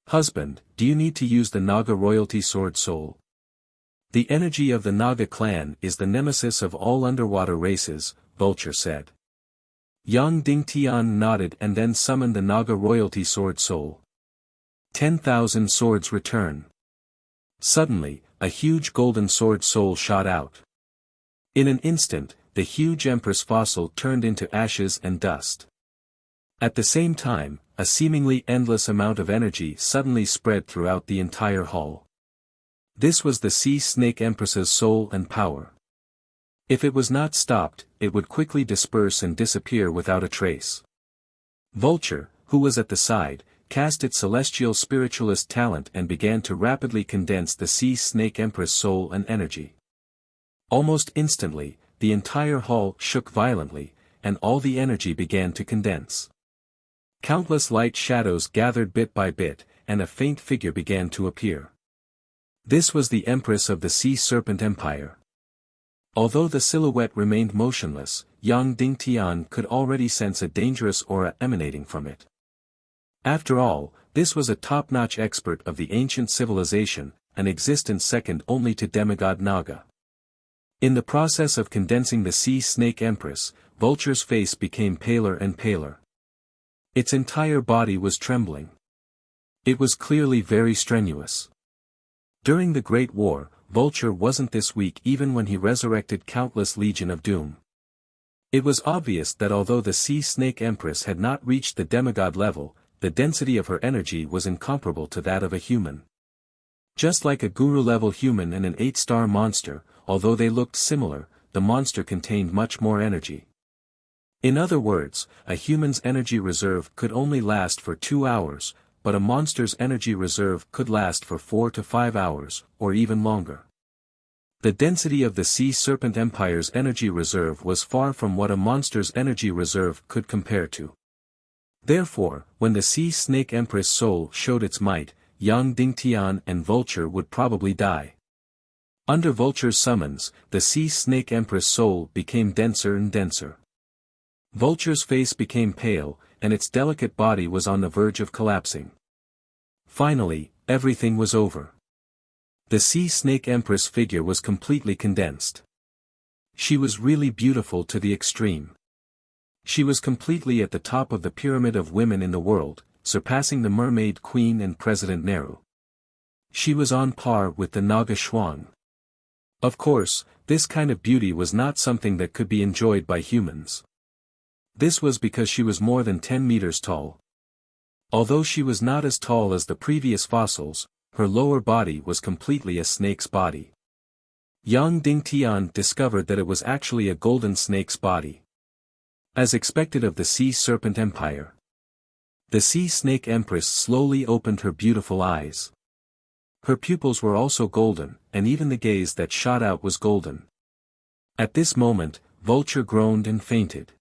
Husband, do you need to use the Naga royalty sword soul? The energy of the Naga clan is the nemesis of all underwater races, Vulture said. Yang Dingtian nodded and then summoned the Naga royalty sword soul. 10,000 swords return. Suddenly, a huge golden sword soul shot out. In an instant, the huge Empress fossil turned into ashes and dust. At the same time, a seemingly endless amount of energy suddenly spread throughout the entire hall. This was the Sea Snake Empress's soul and power. If it was not stopped, it would quickly disperse and disappear without a trace. Vulture, who was at the side, cast its celestial spiritualist talent and began to rapidly condense the Sea Snake Empress soul and energy. Almost instantly, the entire hall shook violently, and all the energy began to condense. Countless light shadows gathered bit by bit, and a faint figure began to appear. This was the Empress of the Sea Serpent Empire. Although the silhouette remained motionless, Yang Dingtian could already sense a dangerous aura emanating from it. After all, this was a top-notch expert of the ancient civilization, an existence second only to demigod Naga. In the process of condensing the Sea Snake Empress, Vulture's face became paler and paler. Its entire body was trembling. It was clearly very strenuous. During the Great War, Vulture wasn't this weak even when he resurrected countless Legion of Doom. It was obvious that although the Sea Snake Empress had not reached the demigod level, the density of her energy was incomparable to that of a human. Just like a guru-level human and an 8-star monster, although they looked similar, the monster contained much more energy. In other words, a human's energy reserve could only last for 2 hours, but a monster's energy reserve could last for 4 to 5 hours, or even longer. The density of the Sea Serpent Empire's energy reserve was far from what a monster's energy reserve could compare to. Therefore, when the Sea Snake Empress soul showed its might, Yang Dingtian and Vulture would probably die. Under Vulture's summons, the Sea Snake Empress' soul became denser and denser. Vulture's face became pale, and its delicate body was on the verge of collapsing. Finally, everything was over. The Sea Snake Empress figure was completely condensed. She was really beautiful to the extreme. She was completely at the top of the pyramid of women in the world, surpassing the Mermaid Queen and President Nehru. She was on par with the Naga Shuang. Of course, this kind of beauty was not something that could be enjoyed by humans. This was because she was more than 10 meters tall. Although she was not as tall as the previous fossils, her lower body was completely a snake's body. Yang Dingtian discovered that it was actually a golden snake's body. As expected of the Sea Serpent Empire. The Sea Snake Empress slowly opened her beautiful eyes. Her pupils were also golden, and even the gaze that shot out was golden. At this moment, Vulture groaned and fainted.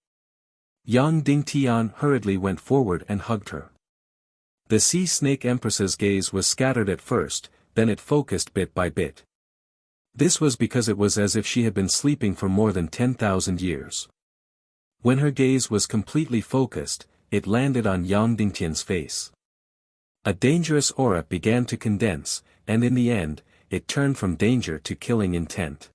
Yang Dingtian hurriedly went forward and hugged her. The Sea Snake Empress's gaze was scattered at first, then it focused bit by bit. This was because it was as if she had been sleeping for more than 10,000 years. When her gaze was completely focused, it landed on Yang Dingtian's face. A dangerous aura began to condense, and in the end, it turned from danger to killing intent.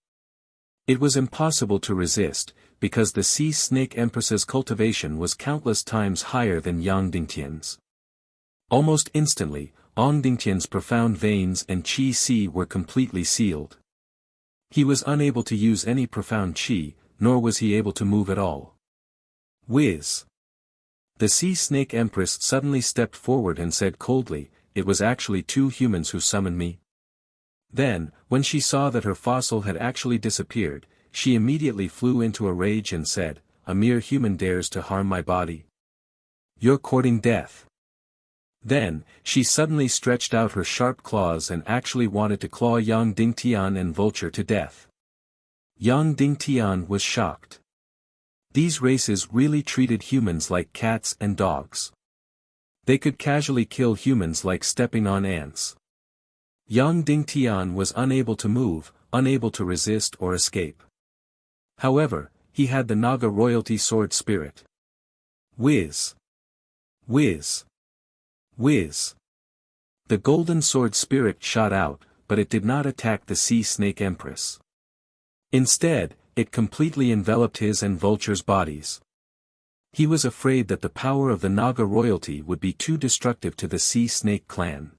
It was impossible to resist, because the Sea Snake Empress's cultivation was countless times higher than Yang Dingtian's. Almost instantly, Yang Dingtian's profound veins and qi were completely sealed. He was unable to use any profound qi, nor was he able to move at all. Whiz! The Sea Snake Empress suddenly stepped forward and said coldly, "It was actually two humans who summoned me." Then, when she saw that her fossil had actually disappeared, she immediately flew into a rage and said, "A mere human dares to harm my body? You're courting death." Then, she suddenly stretched out her sharp claws and actually wanted to claw Yang Dingtian and Vulture to death. Yang Dingtian was shocked. These races really treated humans like cats and dogs. They could casually kill humans like stepping on ants. Yang Dingtian was unable to move, unable to resist or escape. However, he had the Naga royalty sword spirit. Whiz! Whiz! Whiz! The golden sword spirit shot out, but it did not attack the Sea Snake Empress. Instead, it completely enveloped his and Vulture's bodies. He was afraid that the power of the Naga royalty would be too destructive to the Sea Snake clan.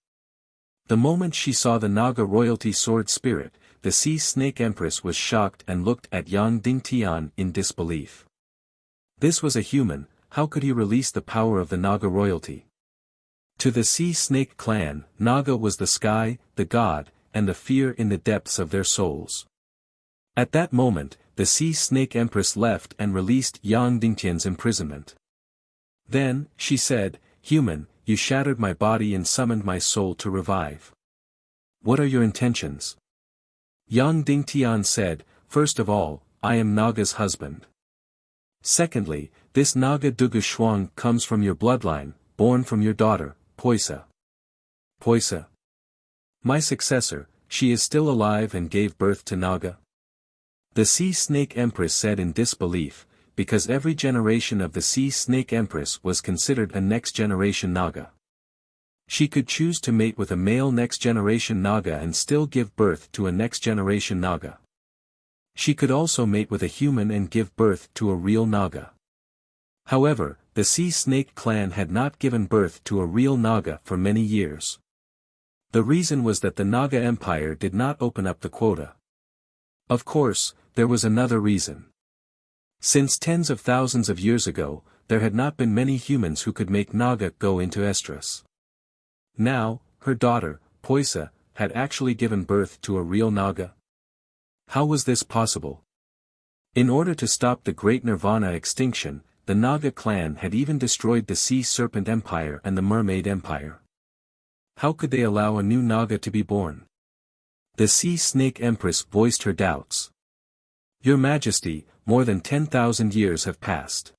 The moment she saw the Naga royalty sword spirit, the Sea Snake Empress was shocked and looked at Yang Dingtian in disbelief. This was a human, how could he release the power of the Naga royalty? To the Sea Snake clan, Naga was the sky, the god, and the fear in the depths of their souls. At that moment, the Sea Snake Empress left and released Yang Dingtian's imprisonment. Then, she said, "Human, you shattered my body and summoned my soul to revive. What are your intentions?" Yang Dingtian said, "First of all, I am Naga's husband. Secondly, this Naga Dugu Shuang comes from your bloodline, born from your daughter, Poisa. Poisa. My successor, she is still alive and gave birth to Naga." The Sea Snake Empress said in disbelief, because every generation of the Sea Snake Empress was considered a next-generation Naga. She could choose to mate with a male next-generation Naga and still give birth to a next-generation Naga. She could also mate with a human and give birth to a real Naga. However, the Sea Snake clan had not given birth to a real Naga for many years. The reason was that the Naga Empire did not open up the quota. Of course, there was another reason. Since tens of thousands of years ago, there had not been many humans who could make Naga go into estrus. Now, her daughter, Poisa, had actually given birth to a real Naga. How was this possible? In order to stop the Great Nirvana extinction, the Naga clan had even destroyed the Sea Serpent Empire and the Mermaid Empire. How could they allow a new Naga to be born? The Sea Snake Empress voiced her doubts. "Your Majesty, more than 10,000 years have passed.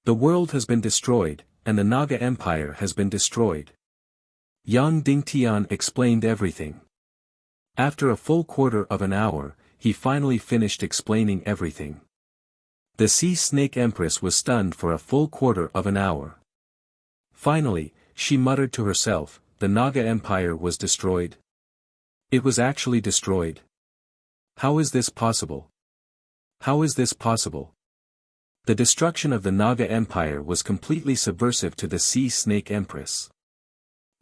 The world has been destroyed, and the Naga Empire has been destroyed." Yang Dingtian explained everything. After a full quarter of an hour, he finally finished explaining everything. The Sea Snake Empress was stunned for a full quarter of an hour. Finally, she muttered to herself, the Naga Empire was destroyed. It was actually destroyed. How is this possible? How is this possible? The destruction of the Naga Empire was completely subversive to the Sea Snake Empress.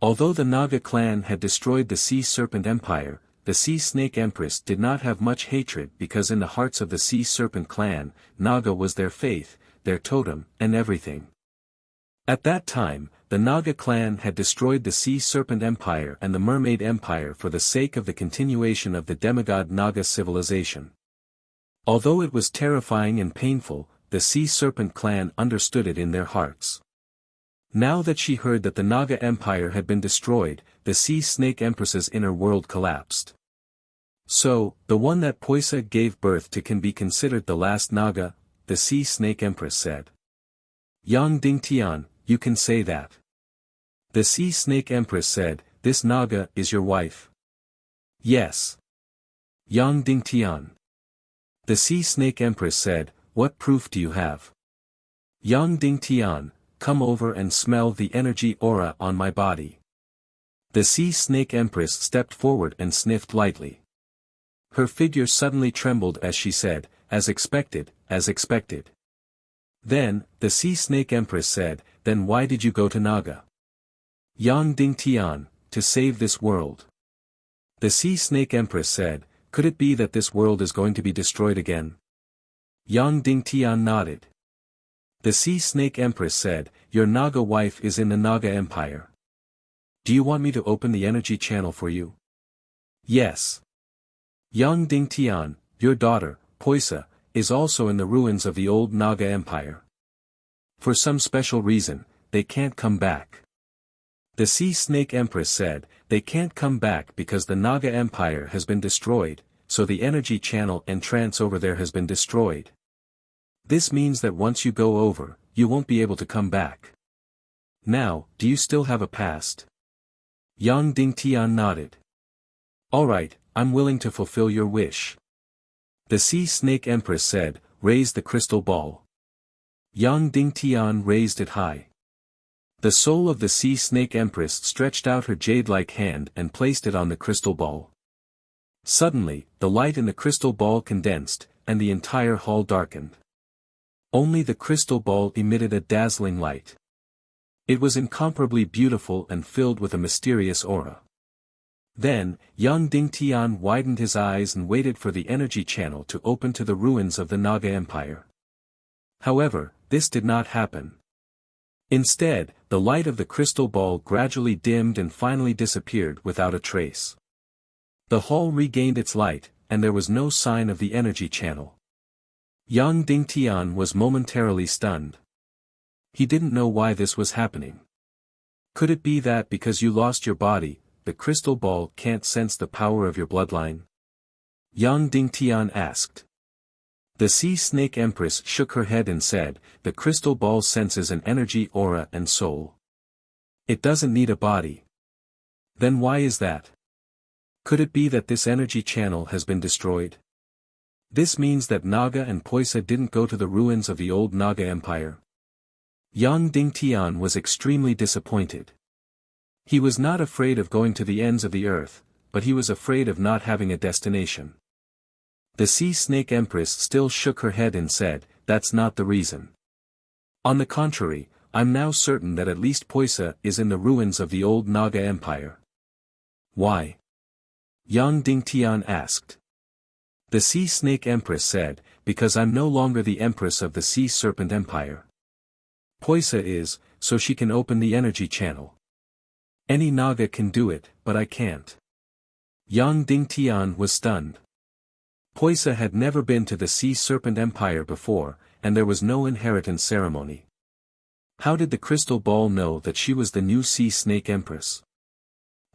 Although the Naga clan had destroyed the Sea Serpent Empire, the Sea Snake Empress did not have much hatred because in the hearts of the Sea Serpent clan, Naga was their faith, their totem, and everything. At that time, the Naga clan had destroyed the Sea Serpent Empire and the Mermaid Empire for the sake of the continuation of the demigod Naga civilization. Although it was terrifying and painful, the Sea Serpent clan understood it in their hearts. Now that she heard that the Naga Empire had been destroyed, the Sea Snake Empress's inner world collapsed. So, the one that Poisa gave birth to can be considered the last Naga, the Sea Snake Empress said. Yang Dingtian, you can say that. The Sea Snake Empress said, this Naga is your wife. Yes. Yang Dingtian. The Sea Snake Empress said, what proof do you have? Yang Dingtian, come over and smell the energy aura on my body. The Sea Snake Empress stepped forward and sniffed lightly. Her figure suddenly trembled as she said, as expected, as expected. Then, the Sea Snake Empress said, then why did you go to Naga? Yang Dingtian, to save this world. The Sea Snake Empress said, could it be that this world is going to be destroyed again? Yang Dingtian nodded. The Sea Snake Empress said, your Naga wife is in the Naga Empire. Do you want me to open the energy channel for you? Yes. Yang Dingtian, your daughter, Poisa, is also in the ruins of the old Naga Empire. For some special reason, they can't come back. The Sea Snake Empress said, they can't come back because the Naga Empire has been destroyed, so the energy channel and trance over there has been destroyed. This means that once you go over, you won't be able to come back. Now, do you still have a past? Yang Dingtian nodded. Alright, I'm willing to fulfill your wish. The Sea Snake Empress said, raise the crystal ball. Yang Dingtian raised it high. The soul of the Sea Snake Empress stretched out her jade-like hand and placed it on the crystal ball. Suddenly, the light in the crystal ball condensed, and the entire hall darkened. Only the crystal ball emitted a dazzling light. It was incomparably beautiful and filled with a mysterious aura. Then, Yang Dingtian widened his eyes and waited for the energy channel to open to the ruins of the Naga Empire. However, this did not happen. Instead, the light of the crystal ball gradually dimmed and finally disappeared without a trace. The hall regained its light, and there was no sign of the energy channel. Yang Dingtian was momentarily stunned. He didn't know why this was happening. Could it be that because you lost your body, the crystal ball can't sense the power of your bloodline? Yang Dingtian asked. The Sea Snake Empress shook her head and said, the crystal ball senses an energy aura and soul. It doesn't need a body. Then why is that? Could it be that this energy channel has been destroyed? This means that Naga and Poisa didn't go to the ruins of the old Naga Empire. Yang Dingtian was extremely disappointed. He was not afraid of going to the ends of the earth, but he was afraid of not having a destination. The Sea Snake Empress still shook her head and said, that's not the reason. On the contrary, I'm now certain that at least Poisa is in the ruins of the old Naga Empire. Why? Yang Dingtian asked. The Sea Snake Empress said, because I'm no longer the Empress of the Sea Serpent Empire. Poisa is, so she can open the energy channel. Any Naga can do it, but I can't. Yang Dingtian was stunned. Poisa had never been to the Sea Serpent Empire before, and there was no inheritance ceremony. How did the crystal ball know that she was the new Sea Snake Empress?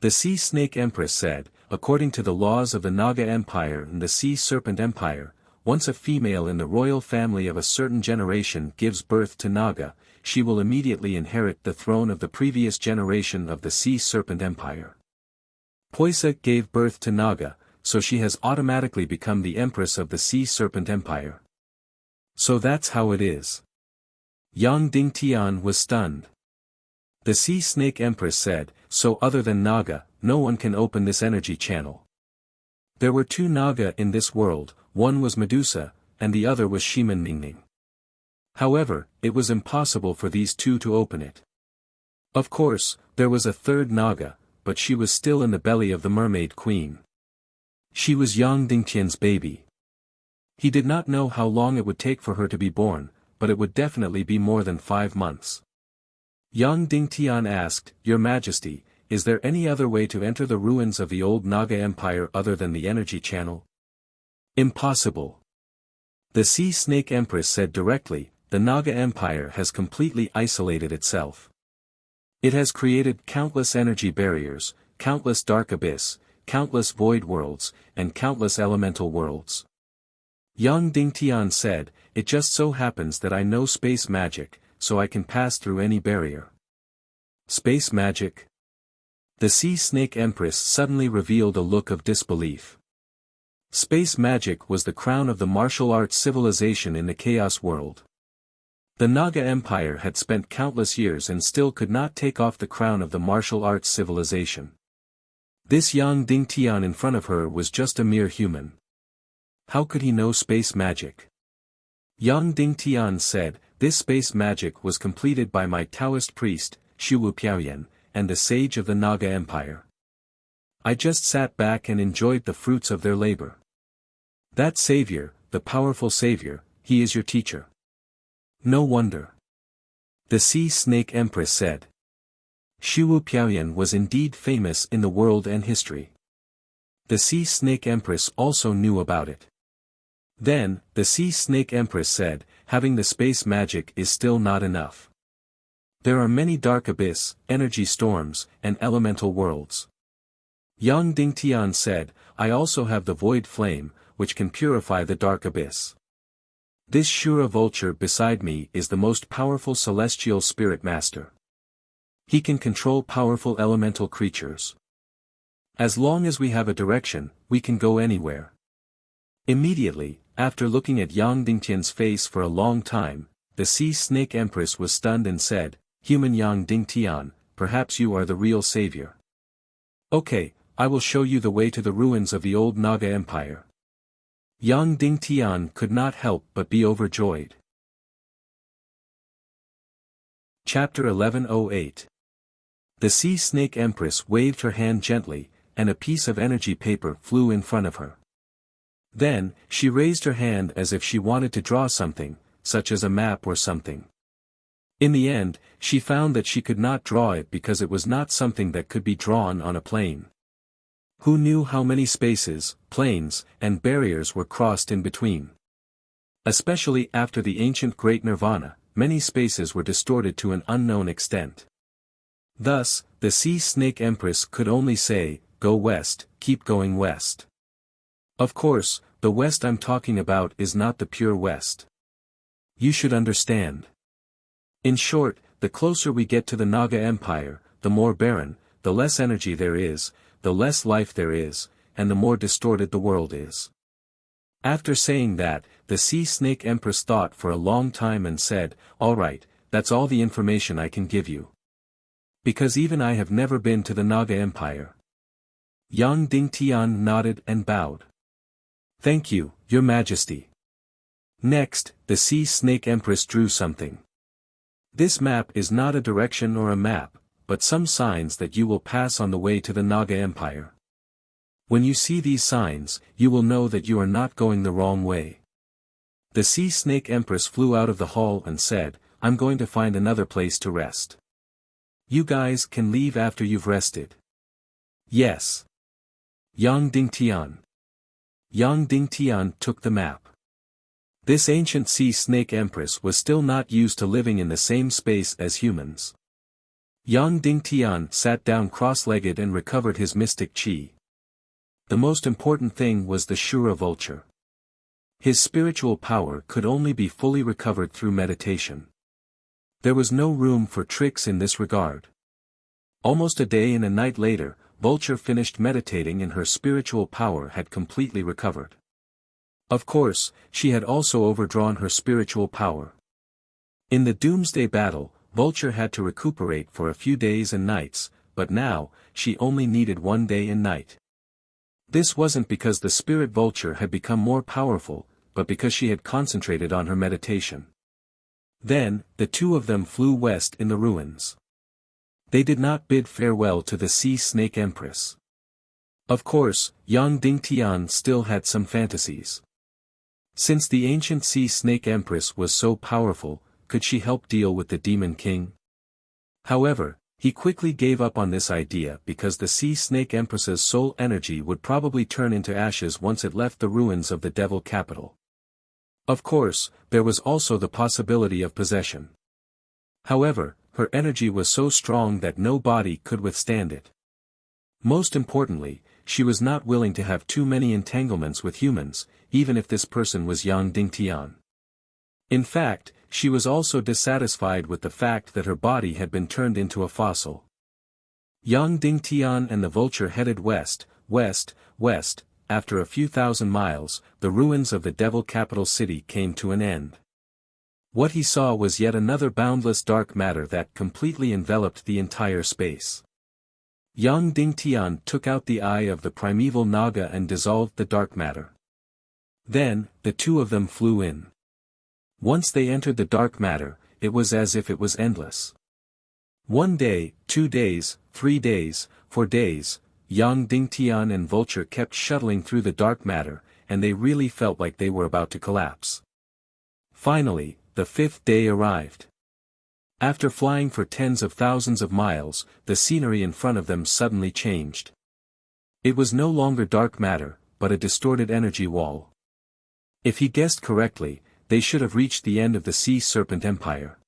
The Sea Snake Empress said, according to the laws of the Naga Empire and the Sea Serpent Empire, once a female in the royal family of a certain generation gives birth to Naga, she will immediately inherit the throne of the previous generation of the Sea Serpent Empire. Poisa gave birth to Naga, so she has automatically become the Empress of the Sea Serpent Empire. So that's how it is. Yang Dingtian was stunned. The Sea Snake Empress said, so other than Naga, no one can open this energy channel. There were two Naga in this world, one was Medusa, and the other was Shiman Ningning. However, it was impossible for these two to open it. Of course, there was a third Naga, but she was still in the belly of the Mermaid Queen. She was Yang Dingtian's baby. He did not know how long it would take for her to be born, but it would definitely be more than 5 months. Yang Dingtian asked, Your Majesty, is there any other way to enter the ruins of the old Naga Empire other than the energy channel? Impossible. The Sea Snake Empress said directly, the Naga Empire has completely isolated itself. It has created countless energy barriers, countless dark abyss, countless void worlds, and countless elemental worlds. Yang Dingtian said, it just so happens that I know space magic, so I can pass through any barrier. Space magic? The Sea Snake Empress suddenly revealed a look of disbelief. Space magic was the crown of the martial arts civilization in the Chaos world. The Naga Empire had spent countless years and still could not take off the crown of the martial arts civilization. This Yang Dingtian in front of her was just a mere human. How could he know space magic? Yang Dingtian said, this space magic was completed by my Taoist priest, Shu Piaoyan, and the sage of the Naga Empire. I just sat back and enjoyed the fruits of their labor. That savior, the powerful savior, he is your teacher. No wonder. The Sea Snake Empress said. Shu Piaoyan was indeed famous in the world and history. The Sea Snake Empress also knew about it. Then, the Sea Snake Empress said, having the space magic is still not enough. There are many dark abyss, energy storms, and elemental worlds. Yang Dingtian said, I also have the void flame, which can purify the dark abyss. This Shura vulture beside me is the most powerful celestial spirit master. He can control powerful elemental creatures. As long as we have a direction, we can go anywhere. Immediately, after looking at Yang Dingtian's face for a long time, the Sea Snake Empress was stunned and said, Human Yang Dingtian, perhaps you are the real savior. Okay, I will show you the way to the ruins of the old Naga Empire. Yang Dingtian could not help but be overjoyed. Chapter 1108. The Sea Snake Empress waved her hand gently, and a piece of energy paper flew in front of her. Then, she raised her hand as if she wanted to draw something, such as a map or something. In the end, she found that she could not draw it because it was not something that could be drawn on a plane. Who knew how many spaces, planes, and barriers were crossed in between? Especially after the ancient Great Nirvana, many spaces were distorted to an unknown extent. Thus, the Sea Snake Empress could only say, go west, keep going west. Of course, the west I'm talking about is not the pure west. You should understand. In short, the closer we get to the Naga Empire, the more barren, the less energy there is, the less life there is, and the more distorted the world is. After saying that, the Sea Snake Empress thought for a long time and said, all right, that's all the information I can give you. Because even I have never been to the Naga Empire. Yang Dingtian nodded and bowed. Thank you, Your Majesty. Next, the Sea Snake Empress drew something. This map is not a direction or a map, but some signs that you will pass on the way to the Naga Empire. When you see these signs, you will know that you are not going the wrong way. The Sea Snake Empress flew out of the hall and said, I'm going to find another place to rest. You guys can leave after you've rested. Yes. Yang Dingtian. Yang Dingtian took the map. This ancient Sea Snake Empress was still not used to living in the same space as humans. Yang Dingtian sat down cross-legged and recovered his mystic chi. The most important thing was the Shura vulture. His spiritual power could only be fully recovered through meditation. There was no room for tricks in this regard. Almost a day and a night later, Vulture finished meditating and her spiritual power had completely recovered. Of course, she had also overdrawn her spiritual power. In the Doomsday battle, Vulture had to recuperate for a few days and nights, but now, she only needed 1 day and night. This wasn't because the spirit Vulture had become more powerful, but because she had concentrated on her meditation. Then, the two of them flew west in the ruins. They did not bid farewell to the Sea Snake Empress. Of course, Yang Dingtian still had some fantasies. Since the ancient Sea Snake Empress was so powerful, could she help deal with the Demon King? However, he quickly gave up on this idea because the Sea Snake Empress's soul energy would probably turn into ashes once it left the ruins of the Devil Capital. Of course, there was also the possibility of possession. However, her energy was so strong that no body could withstand it. Most importantly, she was not willing to have too many entanglements with humans, even if this person was Yang Dingtian. In fact, she was also dissatisfied with the fact that her body had been turned into a fossil. Yang Dingtian and the Vulture headed west. After a few thousand miles, the ruins of the Devil Capital City came to an end. What he saw was yet another boundless dark matter that completely enveloped the entire space. Yang Dingtian took out the eye of the primeval Naga and dissolved the dark matter. Then, the two of them flew in. Once they entered the dark matter, it was as if it was endless. 1 day, 2 days, 3 days, 4 days, Yang Dingtian and Vulture kept shuttling through the dark matter, and they really felt like they were about to collapse. Finally, the 5th day arrived. After flying for tens of thousands of miles, the scenery in front of them suddenly changed. It was no longer dark matter, but a distorted energy wall. If he guessed correctly, they should have reached the end of the Sea Serpent Empire.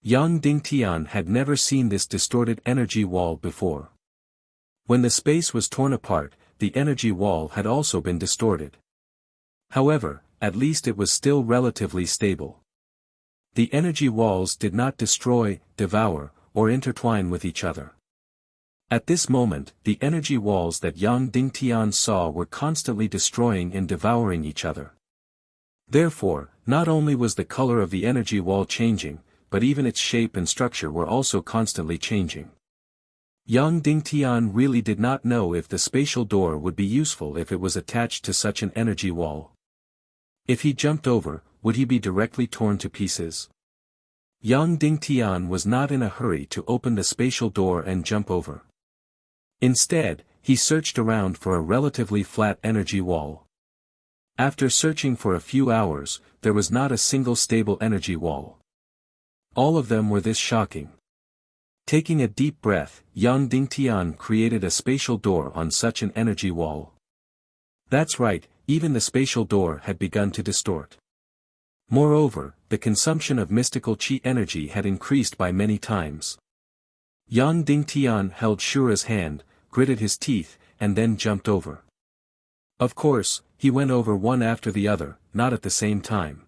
Yang Dingtian had never seen this distorted energy wall before. When the space was torn apart, the energy wall had also been distorted. However, at least it was still relatively stable. The energy walls did not destroy, devour, or intertwine with each other. At this moment, the energy walls that Yang Dingtian saw were constantly destroying and devouring each other. Therefore, not only was the color of the energy wall changing, but even its shape and structure were also constantly changing. Yang Dingtian really did not know if the spatial door would be useful if it was attached to such an energy wall. If he jumped over, would he be directly torn to pieces? Yang Dingtian was not in a hurry to open the spatial door and jump over. Instead, he searched around for a relatively flat energy wall. After searching for a few hours, there was not a single stable energy wall. All of them were this shocking. Taking a deep breath, Yang Dingtian created a spatial door on such an energy wall. That's right, even the spatial door had begun to distort. Moreover, the consumption of mystical chi energy had increased by many times. Yang Dingtian held Shura's hand, gritted his teeth, and then jumped over. Of course, he went over one after the other, not at the same time.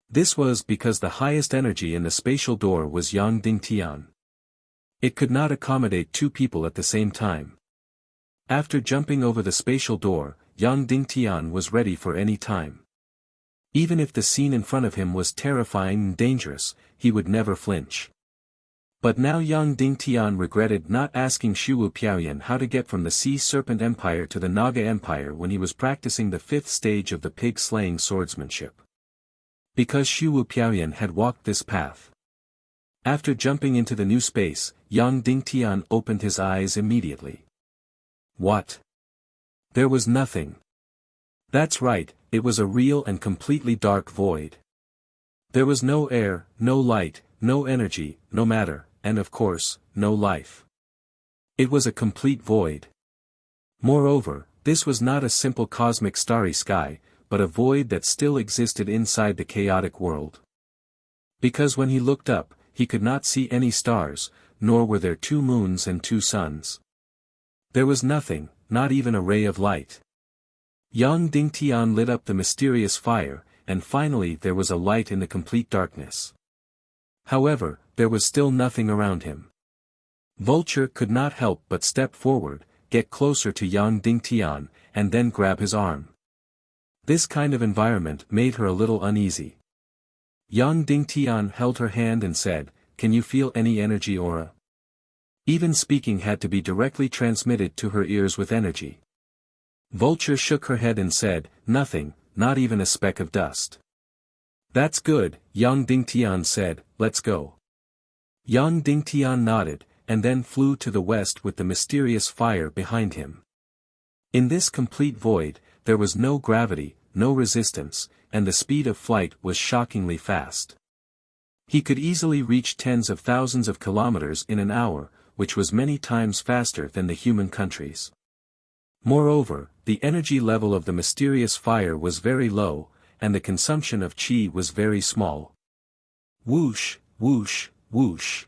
This was because the highest energy in the spatial door was Yang Dingtian. It could not accommodate 2 people at the same time. After jumping over the spatial door, Yang Dingtian was ready for any time. Even if the scene in front of him was terrifying and dangerous, he would never flinch. But now Yang Dingtian regretted not asking Shuwu Piaoyan how to get from the Sea Serpent Empire to the Naga Empire when he was practicing the 5th stage of the pig-slaying swordsmanship. Because Shuwu Piaoyan had walked this path. After jumping into the new space, Yang Dingtian opened his eyes immediately. What? There was nothing. That's right, it was a real and completely dark void. There was no air, no light, no energy, no matter, and of course, no life. It was a complete void. Moreover, this was not a simple cosmic starry sky, but a void that still existed inside the chaotic world. Because when he looked up, he could not see any stars, nor were there 2 moons and 2 suns. There was nothing, not even a ray of light. Yang Dingtian lit up the mysterious fire, and finally there was a light in the complete darkness. However, there was still nothing around him. Vulture could not help but step forward, get closer to Yang Dingtian, and then grab his arm. This kind of environment made her a little uneasy. Yang Dingtian held her hand and said, "Can you feel any energy aura?" Even speaking had to be directly transmitted to her ears with energy. Vulture shook her head and said, "Nothing, not even a speck of dust." "That's good," Yang Dingtian said, "let's go." Yang Dingtian nodded, and then flew to the west with the mysterious fire behind him. In this complete void, there was no gravity, no resistance, and the speed of flight was shockingly fast. He could easily reach tens of thousands of kilometers in an hour, which was many times faster than the human countries. Moreover, the energy level of the mysterious fire was very low, and the consumption of qi was very small. Whoosh, whoosh, whoosh.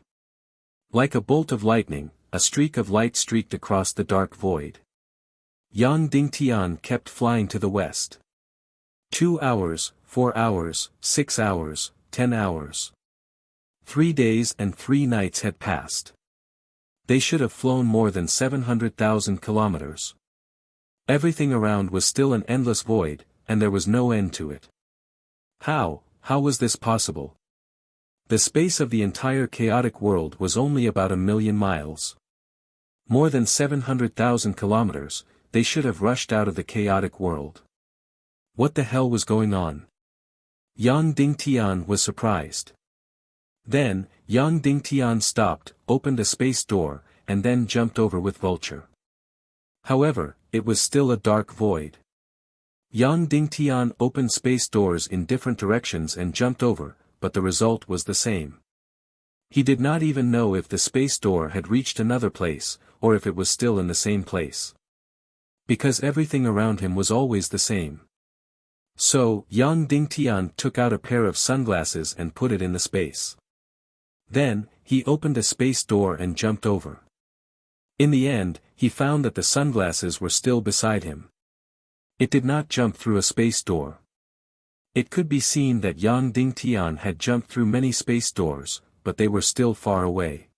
Like a bolt of lightning, a streak of light streaked across the dark void. Yang Dingtian kept flying to the west. 2 hours, 4 hours, 6 hours, 10 hours. 3 days and 3 nights had passed. They should have flown more than 700,000 kilometers. Everything around was still an endless void, and there was no end to it. How was this possible? The space of the entire chaotic world was only about 1,000,000 miles. More than 700,000 kilometers, they should have rushed out of the chaotic world. What the hell was going on? Yang Dingtian was surprised. Then, Yang Dingtian stopped, opened a space door, and then jumped over with Vulture. However, it was still a dark void. Yang Dingtian opened space doors in different directions and jumped over, but the result was the same. He did not even know if the space door had reached another place, or if it was still in the same place. Because everything around him was always the same. So, Yang Dingtian took out a pair of sunglasses and put it in the space. Then, he opened a space door and jumped over. In the end, he found that the sunglasses were still beside him. It did not jump through a space door. It could be seen that Yang Dingtian had jumped through many space doors, but they were still far away.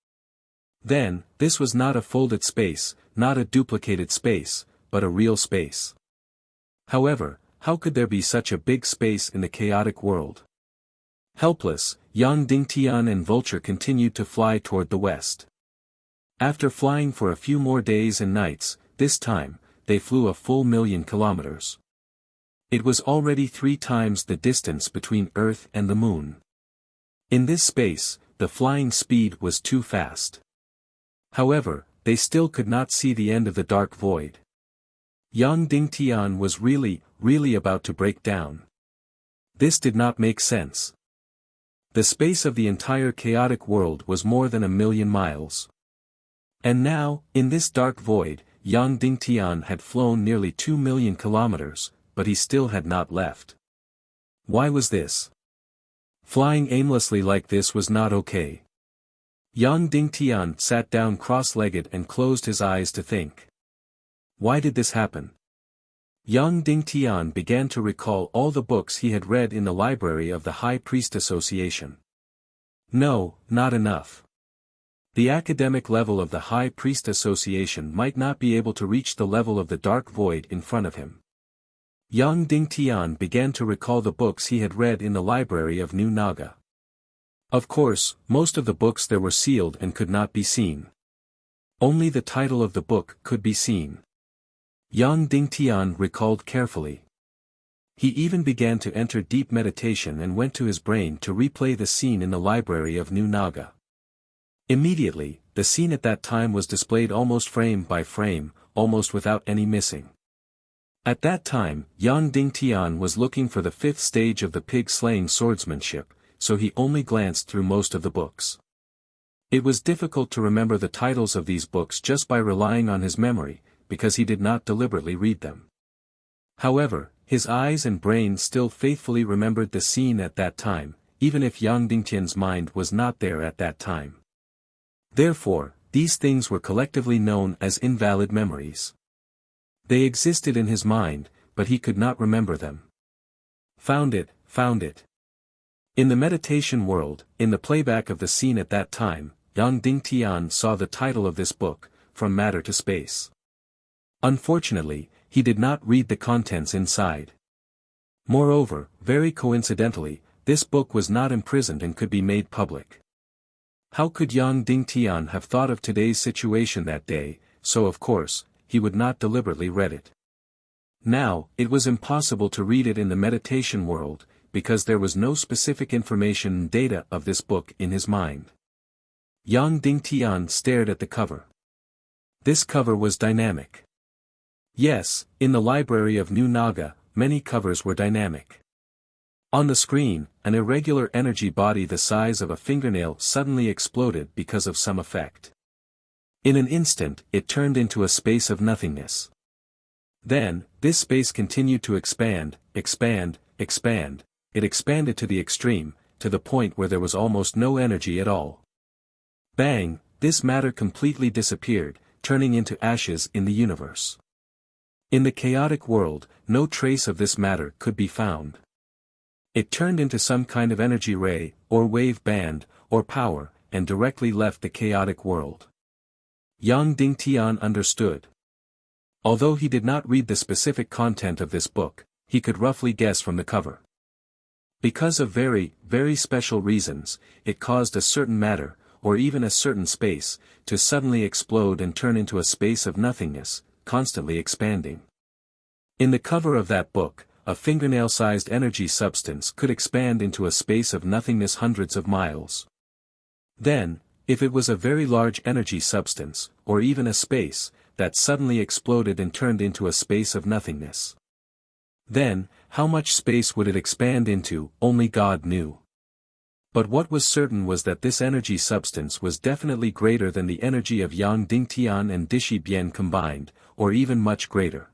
Then, this was not a folded space, not a duplicated space, but a real space. However, how could there be such a big space in the chaotic world? Helpless, Yang Dingtian and Vulture continued to fly toward the west. After flying for a few more days and nights, this time, they flew a full 1,000,000 kilometers. It was already 3 times the distance between Earth and the Moon. In this space, the flying speed was too fast. However, they still could not see the end of the dark void. Yang Dingtian was really about to break down. This did not make sense. The space of the entire chaotic world was more than 1,000,000 miles. And now, in this dark void, Yang Dingtian had flown nearly 2,000,000 kilometers, but he still had not left. Why was this? Flying aimlessly like this was not okay. Yang Dingtian sat down cross-legged and closed his eyes to think. Why did this happen? Yang Dingtian began to recall all the books he had read in the library of the High Priest Association. No, not enough. The academic level of the High Priest Association might not be able to reach the level of the dark void in front of him. Yang Dingtian began to recall the books he had read in the library of New Naga. Of course, most of the books there were sealed and could not be seen. Only the title of the book could be seen. Yang Dingtian recalled carefully. He even began to enter deep meditation and went to his brain to replay the scene in the library of New Naga. Immediately, the scene at that time was displayed almost frame by frame, almost without any missing. At that time, Yang Dingtian was looking for the 5th stage of the pig-slaying swordsmanship, so he only glanced through most of the books. It was difficult to remember the titles of these books just by relying on his memory, because he did not deliberately read them. However, his eyes and brain still faithfully remembered the scene at that time, even if Yang Dingtian's mind was not there at that time. Therefore, these things were collectively known as invalid memories. They existed in his mind, but he could not remember them. Found it. In the meditation world, in the playback of the scene at that time, Yang Dingtian saw the title of this book, From Matter to Space. Unfortunately, he did not read the contents inside. Moreover, very coincidentally, this book was not imprisoned and could be made public. How could Yang Dingtian have thought of today's situation that day, so of course, he would not deliberately read it. Now, it was impossible to read it in the meditation world, because there was no specific information and data of this book in his mind. Yang Dingtian stared at the cover. This cover was dynamic. Yes, in the library of New Naga, many covers were dynamic. On the screen, an irregular energy body the size of a fingernail suddenly exploded because of some effect. In an instant, it turned into a space of nothingness. Then, this space continued to expand. It expanded to the extreme, to the point where there was almost no energy at all. Bang, this matter completely disappeared, turning into ashes in the universe. In the chaotic world, no trace of this matter could be found. It turned into some kind of energy ray, or wave band, or power, and directly left the chaotic world. Yang Dingtian understood. Although he did not read the specific content of this book, he could roughly guess from the cover. Because of very, very special reasons, it caused a certain matter, or even a certain space, to suddenly explode and turn into a space of nothingness, constantly expanding. In the cover of that book, a fingernail-sized energy substance could expand into a space of nothingness hundreds of miles. Then, if it was a very large energy substance, or even a space, that suddenly exploded and turned into a space of nothingness. Then, how much space would it expand into, only God knew. But what was certain was that this energy substance was definitely greater than the energy of Yang Dingtian and Dishi Bian combined, or even much greater.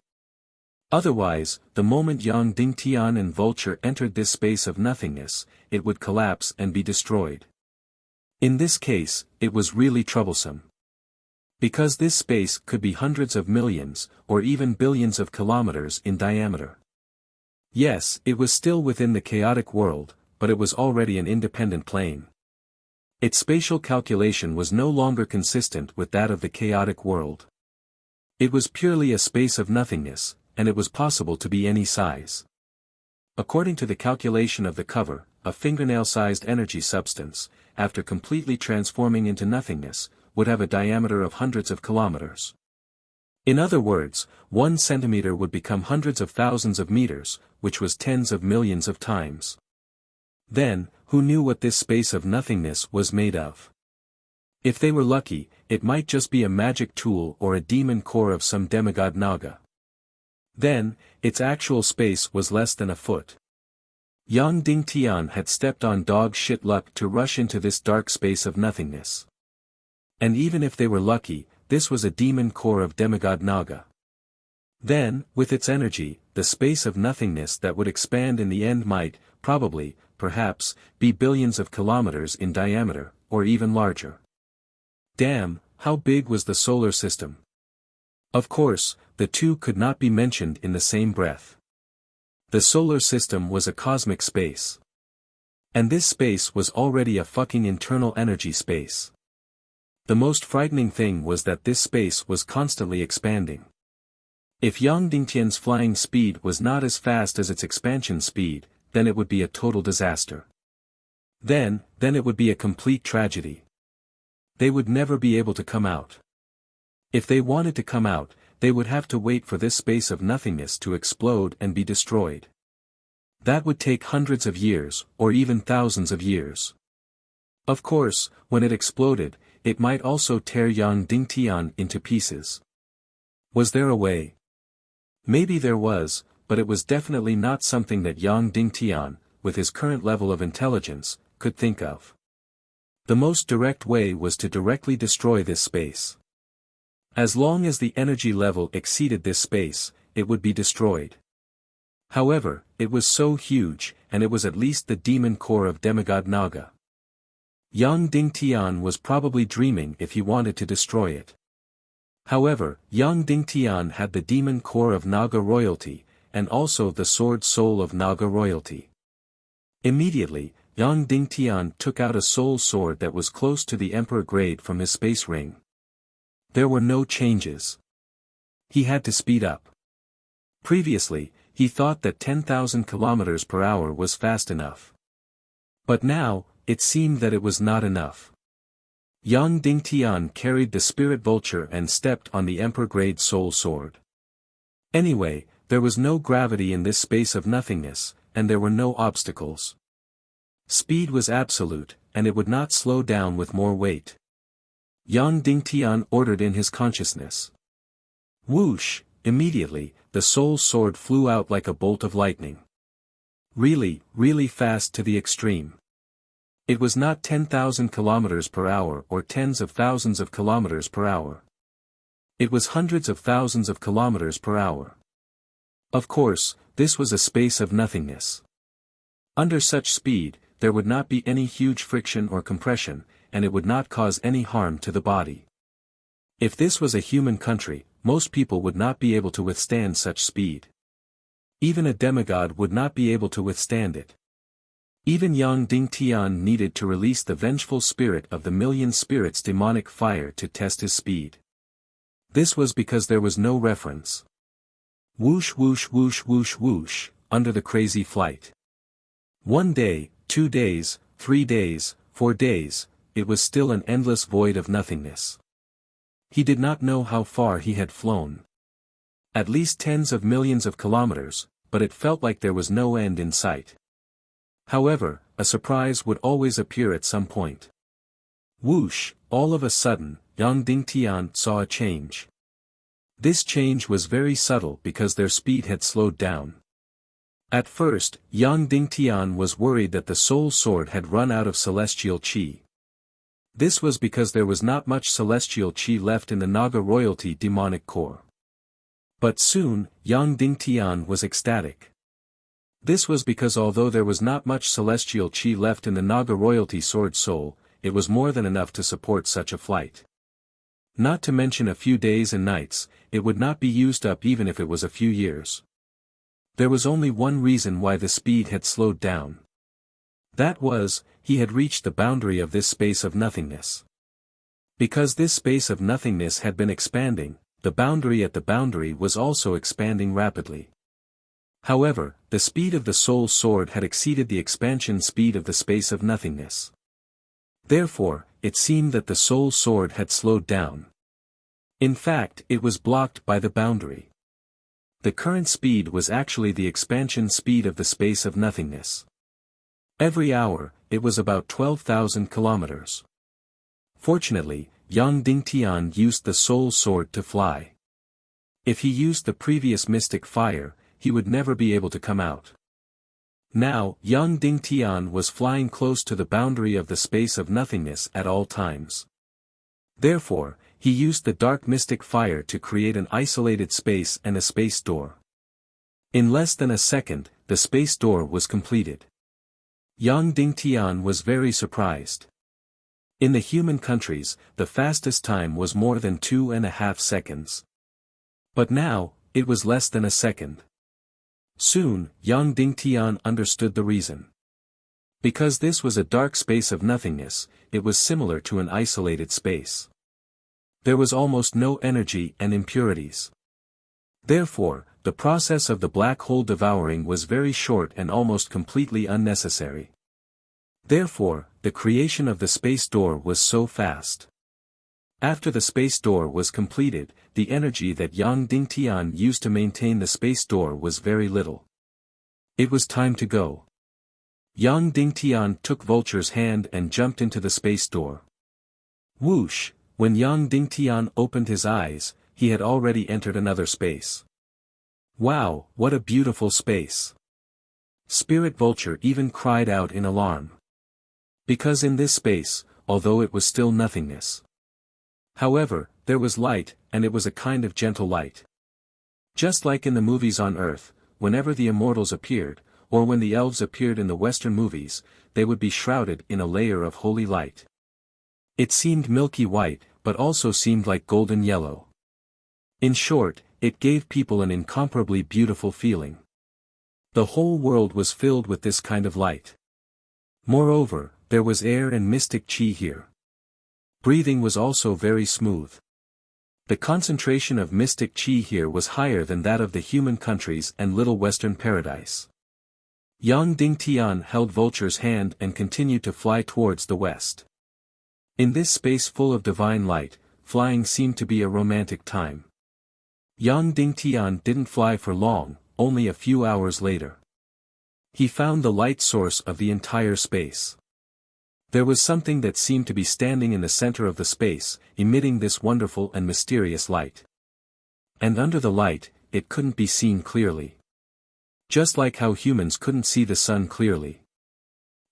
Otherwise, the moment Yang Dingtian and Vulture entered this space of nothingness, it would collapse and be destroyed. In this case, it was really troublesome. Because this space could be hundreds of millions, or even billions of kilometers in diameter. Yes, it was still within the chaotic world, but it was already an independent plane. Its spatial calculation was no longer consistent with that of the chaotic world. It was purely a space of nothingness, and it was possible to be any size. According to the calculation of the cover, a fingernail-sized energy substance, after completely transforming into nothingness, would have a diameter of hundreds of kilometers. In other words, 1 centimeter would become hundreds of thousands of meters, which was tens of millions of times. Then, who knew what this space of nothingness was made of? If they were lucky, it might just be a magic tool or a demon core of some demigod Naga. Then, its actual space was less than a foot. Yang Dingtian had stepped on dog shit luck to rush into this dark space of nothingness. And even if they were lucky, this was a demon core of demigod Naga. Then, with its energy, the space of nothingness that would expand in the end might, probably, perhaps, be billions of kilometers in diameter, or even larger. Damn, how big was the solar system? Of course, the two could not be mentioned in the same breath. The solar system was a cosmic space. And this space was already a fucking internal energy space. The most frightening thing was that this space was constantly expanding. If Yang Dingtian's flying speed was not as fast as its expansion speed, then it would be a total disaster. Then it would be a complete tragedy. They would never be able to come out. If they wanted to come out, they would have to wait for this space of nothingness to explode and be destroyed. That would take hundreds of years, or even thousands of years. Of course, when it exploded, it might also tear Yang Dingtian into pieces. Was there a way? Maybe there was, but it was definitely not something that Yang Dingtian, with his current level of intelligence, could think of. The most direct way was to directly destroy this space. As long as the energy level exceeded this space, it would be destroyed. However, it was so huge, and it was at least the demon core of demigod Naga. Yang Dingtian was probably dreaming if he wanted to destroy it. However, Yang Dingtian had the demon core of Naga royalty, and also the sword soul of Naga royalty. Immediately, Yang Dingtian took out a soul sword that was close to the Emperor grade from his space ring. There were no changes. He had to speed up. Previously, he thought that 10,000 kilometers per hour was fast enough. But now, it seemed that it was not enough. Yang Dingtian carried the spirit vulture and stepped on the Emperor-grade soul sword. Anyway, there was no gravity in this space of nothingness, and there were no obstacles. Speed was absolute, and it would not slow down with more weight. Yang Dingtian ordered in his consciousness. Whoosh! Immediately, the soul sword flew out like a bolt of lightning. Really, really fast to the extreme. It was not 10,000 kilometers per hour or tens of thousands of kilometers per hour. It was hundreds of thousands of kilometers per hour. Of course, this was a space of nothingness. Under such speed, there would not be any huge friction or compression, and it would not cause any harm to the body. If this was a human country, most people would not be able to withstand such speed. Even a demigod would not be able to withstand it. Even Yang Dingtian needed to release the vengeful spirit of the million spirits' demonic fire to test his speed. This was because there was no reference. Whoosh whoosh whoosh whoosh whoosh, under the crazy flight. 1 day, 2 days, 3 days, 4 days, it was still an endless void of nothingness. He did not know how far he had flown. At least tens of millions of kilometers, but it felt like there was no end in sight. However, a surprise would always appear at some point. Whoosh, all of a sudden, Yang Dingtian saw a change. This change was very subtle because their speed had slowed down. At first, Yang Dingtian was worried that the soul sword had run out of celestial qi. This was because there was not much celestial qi left in the Naga royalty demonic core. But soon, Yang Dingtian was ecstatic. This was because although there was not much celestial qi left in the Naga royalty sword soul, it was more than enough to support such a flight. Not to mention a few days and nights, it would not be used up even if it was a few years. There was only one reason why the speed had slowed down. That was, he had reached the boundary of this space of nothingness. Because this space of nothingness had been expanding, the boundary at the boundary was also expanding rapidly. However, the speed of the soul sword had exceeded the expansion speed of the space of nothingness. Therefore, it seemed that the soul sword had slowed down. In fact, it was blocked by the boundary. The current speed was actually the expansion speed of the space of nothingness. Every hour, it was about 12,000 kilometers. Fortunately, Yang Dingtian used the soul sword to fly. If he used the previous mystic fire, he would never be able to come out. Now, Yang Dingtian was flying close to the boundary of the space of nothingness at all times. Therefore, he used the dark mystic fire to create an isolated space and a space door. In less than a second, the space door was completed. Yang Dingtian was very surprised. In the human countries, the fastest time was more than 2.5 seconds. But now, it was less than a second. Soon, Yang Dingtian understood the reason. Because this was a dark space of nothingness, it was similar to an isolated space. There was almost no energy and impurities. Therefore, the process of the black hole devouring was very short and almost completely unnecessary. Therefore, the creation of the space door was so fast. After the space door was completed, the energy that Yang Dingtian used to maintain the space door was very little. It was time to go. Yang Dingtian took Vulture's hand and jumped into the space door. Whoosh! When Yang Dingtian opened his eyes, he had already entered another space. Wow, what a beautiful space! Spirit Vulture even cried out in alarm. Because in this space, although it was still nothingness. However, there was light, and it was a kind of gentle light. Just like in the movies on Earth, whenever the immortals appeared, or when the elves appeared in the Western movies, they would be shrouded in a layer of holy light. It seemed milky white, but also seemed like golden yellow. In short, it gave people an incomparably beautiful feeling. The whole world was filled with this kind of light. Moreover, there was air and mystic chi here. Breathing was also very smooth. The concentration of mystic chi here was higher than that of the human countries and Little Western Paradise. Yang Dingtian held Vulture's hand and continued to fly towards the west. In this space full of divine light, flying seemed to be a romantic time. Yang Dingtian didn't fly for long, only a few hours later. He found the light source of the entire space. There was something that seemed to be standing in the center of the space, emitting this wonderful and mysterious light. And under the light, it couldn't be seen clearly. Just like how humans couldn't see the sun clearly.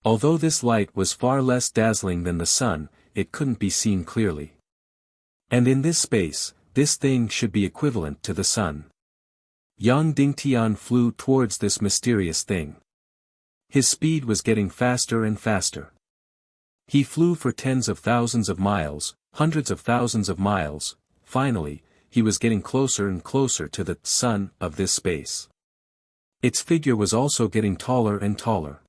Although this light was far less dazzling than the sun, it couldn't be seen clearly. And in this space, this thing should be equivalent to the sun. Yang Dingtian flew towards this mysterious thing. His speed was getting faster and faster. He flew for tens of thousands of miles, hundreds of thousands of miles. Finally, he was getting closer and closer to the sun of this space. Its figure was also getting taller and taller.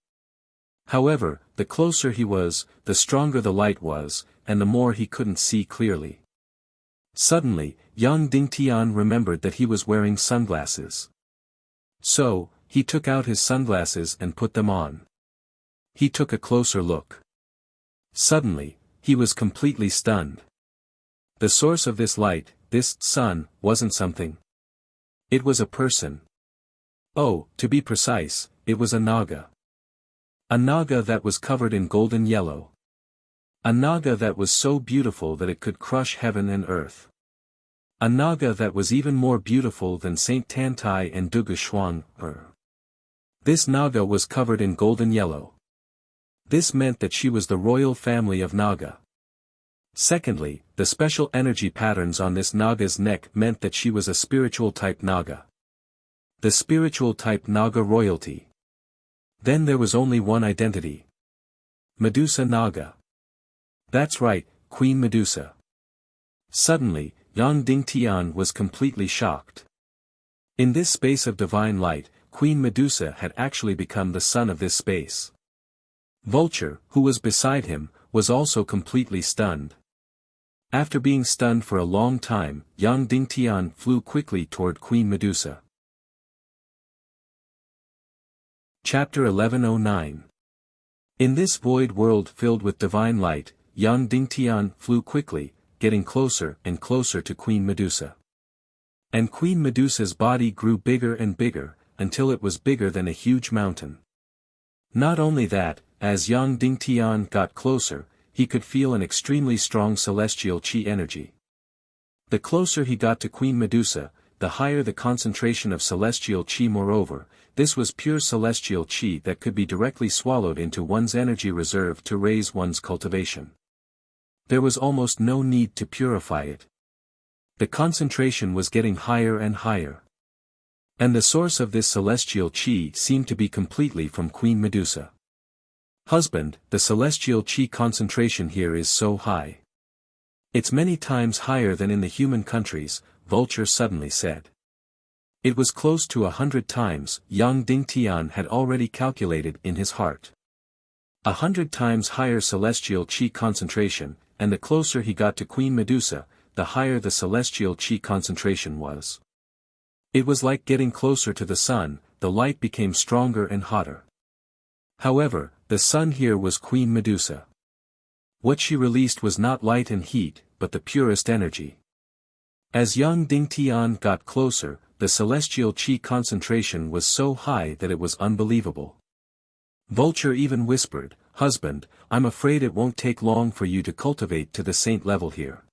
However, the closer he was, the stronger the light was, and the more he couldn't see clearly. Suddenly, Yang Dingtian remembered that he was wearing sunglasses. So, he took out his sunglasses and put them on. He took a closer look. Suddenly, he was completely stunned. The source of this light, this sun, wasn't something. It was a person. Oh, to be precise, it was a naga. A naga that was covered in golden yellow. A naga that was so beautiful that it could crush heaven and earth. A naga that was even more beautiful than Saint Tantai and Dugu Shuang. This naga was covered in golden yellow. This meant that she was the royal family of Naga. Secondly, the special energy patterns on this Naga's neck meant that she was a spiritual type Naga. The spiritual type Naga royalty. Then there was only one identity. Medusa Naga. That's right, Queen Medusa. Suddenly, Yang Dingtian was completely shocked. In this space of divine light, Queen Medusa had actually become the sun of this space. Vulture, who was beside him, was also completely stunned. After being stunned for a long time, Yang Dingtian flew quickly toward Queen Medusa. Chapter 1109. In this void world filled with divine light, Yang Dingtian flew quickly, getting closer and closer to Queen Medusa. And Queen Medusa's body grew bigger and bigger, until it was bigger than a huge mountain. Not only that, as Yang Dingtian got closer, he could feel an extremely strong celestial chi energy. The closer he got to Queen Medusa, the higher the concentration of celestial chi. Moreover, this was pure celestial chi that could be directly swallowed into one's energy reserve to raise one's cultivation. There was almost no need to purify it. The concentration was getting higher and higher. And the source of this celestial chi seemed to be completely from Queen Medusa. Husband, the celestial chi concentration here is so high. It's many times higher than in the human countries, Vulture suddenly said. It was close to 100 times, Yang Dingtian had already calculated in his heart. 100 times higher celestial chi concentration, and the closer he got to Queen Medusa, the higher the celestial chi concentration was. It was like getting closer to the sun, the light became stronger and hotter. However, the sun here was Queen Medusa. What she released was not light and heat, but the purest energy. As Yang Dingtian got closer, the celestial chi concentration was so high that it was unbelievable. Vulture even whispered, "Husband, I'm afraid it won't take long for you to cultivate to the saint level here."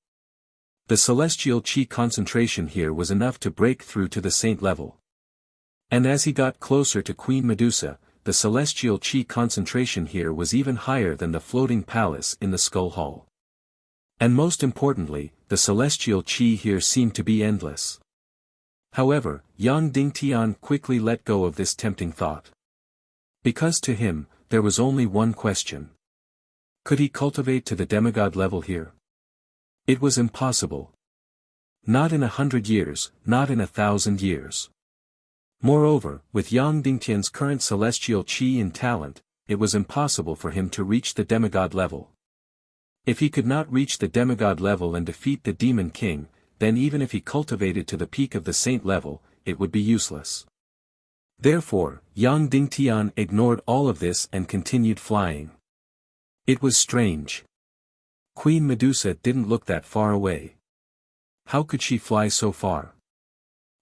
The celestial chi concentration here was enough to break through to the saint level. And as he got closer to Queen Medusa, the celestial chi concentration here was even higher than the floating palace in the Skull Hall. And most importantly, the celestial chi here seemed to be endless. However, Yang Dingtian quickly let go of this tempting thought. Because to him, there was only one question. Could he cultivate to the demigod level here? It was impossible. Not in 100 years, not in 1,000 years. Moreover, with Yang Dingtian's current celestial chi and talent, it was impossible for him to reach the demigod level. If he could not reach the demigod level and defeat the Demon King, then even if he cultivated to the peak of the saint level, it would be useless. Therefore, Yang Dingtian ignored all of this and continued flying. It was strange. Queen Medusa didn't look that far away. How could she fly so far?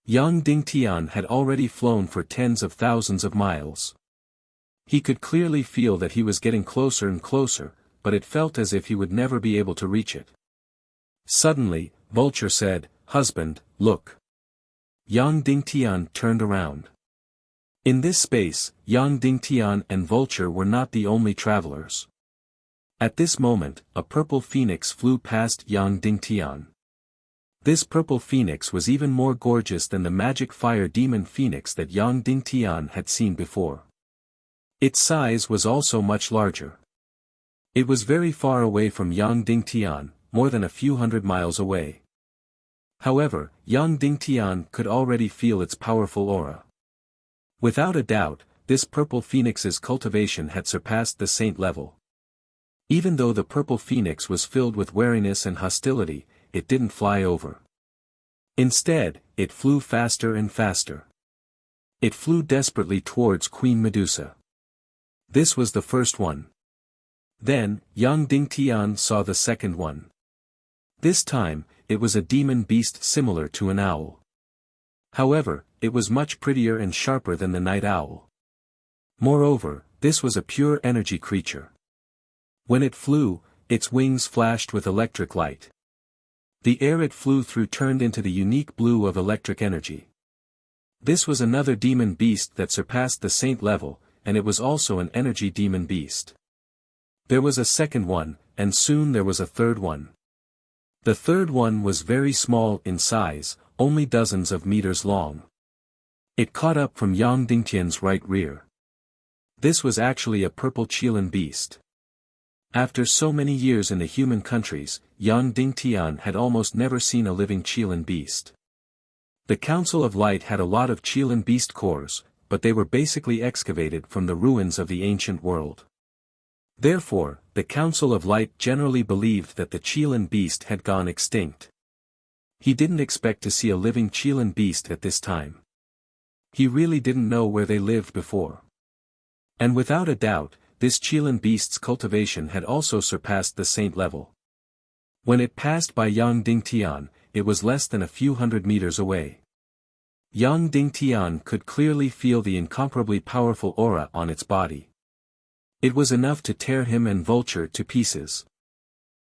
Yang Dingtian had already flown for tens of thousands of miles. He could clearly feel that he was getting closer and closer, but it felt as if he would never be able to reach it. Suddenly, Vulture said, "Husband, look." Yang Dingtian turned around. In this space, Yang Dingtian and Vulture were not the only travelers. At this moment, a purple phoenix flew past Yang Dingtian. This purple phoenix was even more gorgeous than the magic fire demon phoenix that Yang Dingtian had seen before. Its size was also much larger. It was very far away from Yang Dingtian, more than a few hundred miles away. However, Yang Dingtian could already feel its powerful aura. Without a doubt, this purple phoenix's cultivation had surpassed the saint level. Even though the purple phoenix was filled with wariness and hostility, it didn't fly over. Instead, it flew faster and faster. It flew desperately towards Queen Medusa. This was the first one. Then, Yang Dingtian saw the second one. This time, it was a demon beast similar to an owl. However, it was much prettier and sharper than the night owl. Moreover, this was a pure energy creature. When it flew, its wings flashed with electric light. The air it flew through turned into the unique blue of electric energy. This was another demon beast that surpassed the saint level, and it was also an energy demon beast. There was a second one, and soon there was a third one. The third one was very small in size, only dozens of meters long. It caught up from Yang Dingtian's right rear. This was actually a purple Qilin beast. After so many years in the human countries, Yang Dingtian had almost never seen a living Qilin beast. The Council of Light had a lot of Qilin beast cores, but they were basically excavated from the ruins of the ancient world. Therefore, the Council of Light generally believed that the Qilin beast had gone extinct. He didn't expect to see a living Qilin beast at this time. He really didn't know where they lived before. And without a doubt, this Qilin beast's cultivation had also surpassed the saint level. When it passed by Yang Dingtian, it was less than a few hundred meters away. Yang Dingtian could clearly feel the incomparably powerful aura on its body. It was enough to tear him and Vulture to pieces.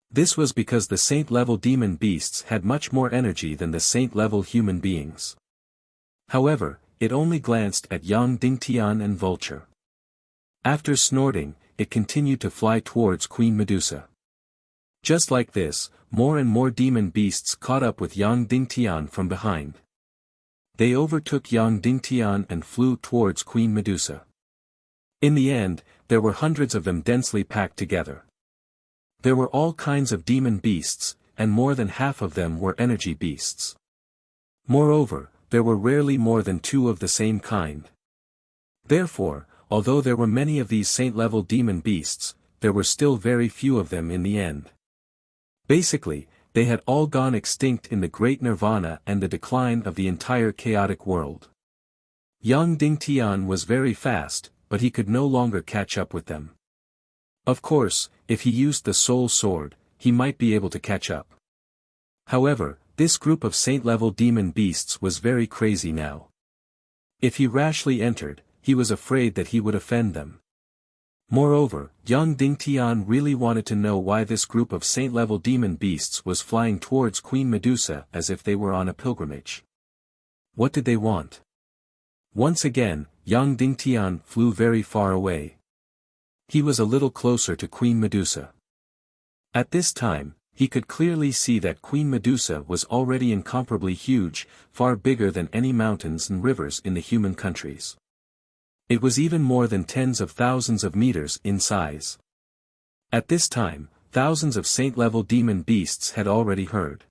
This was because the saint-level demon beasts had much more energy than the saint-level human beings. However, it only glanced at Yang Dingtian and Vulture. After snorting, it continued to fly towards Queen Medusa. Just like this, more and more demon beasts caught up with Yang Dingtian from behind. They overtook Yang Dingtian and flew towards Queen Medusa. In the end, there were hundreds of them densely packed together. There were all kinds of demon beasts, and more than half of them were energy beasts. Moreover, there were rarely more than two of the same kind. Therefore, although there were many of these saint-level demon beasts, there were still very few of them in the end. Basically, they had all gone extinct in the Great Nirvana and the decline of the entire chaotic world. Yang Dingtian was very fast, but he could no longer catch up with them. Of course, if he used the Soul Sword, he might be able to catch up. However, this group of saint-level demon beasts was very crazy now. If he rashly entered, he was afraid that he would offend them. Moreover, Yang Dingtian really wanted to know why this group of saint-level demon beasts was flying towards Queen Medusa as if they were on a pilgrimage. What did they want? Once again, Yang Dingtian flew very far away. He was a little closer to Queen Medusa. At this time, he could clearly see that Queen Medusa was already incomparably huge, far bigger than any mountains and rivers in the human countries. It was even more than tens of thousands of meters in size. At this time, thousands of saint-level demon beasts had already heard.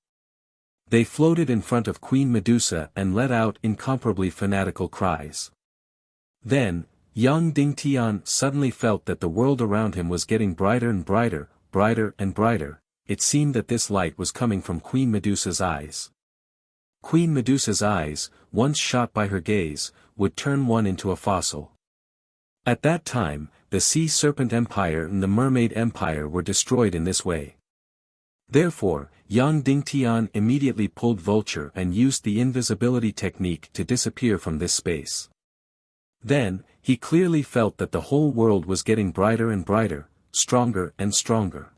They floated in front of Queen Medusa and let out incomparably fanatical cries. Then, Yang Dingtian suddenly felt that the world around him was getting brighter and brighter, brighter and brighter. It seemed that this light was coming from Queen Medusa's eyes. Queen Medusa's eyes, once shot by her gaze, would turn one into a fossil. At that time, the Sea Serpent Empire and the Mermaid Empire were destroyed in this way. Therefore, Yang Dingtian immediately pulled Vulture and used the invisibility technique to disappear from this space. Then, he clearly felt that the whole world was getting brighter and brighter, stronger and stronger.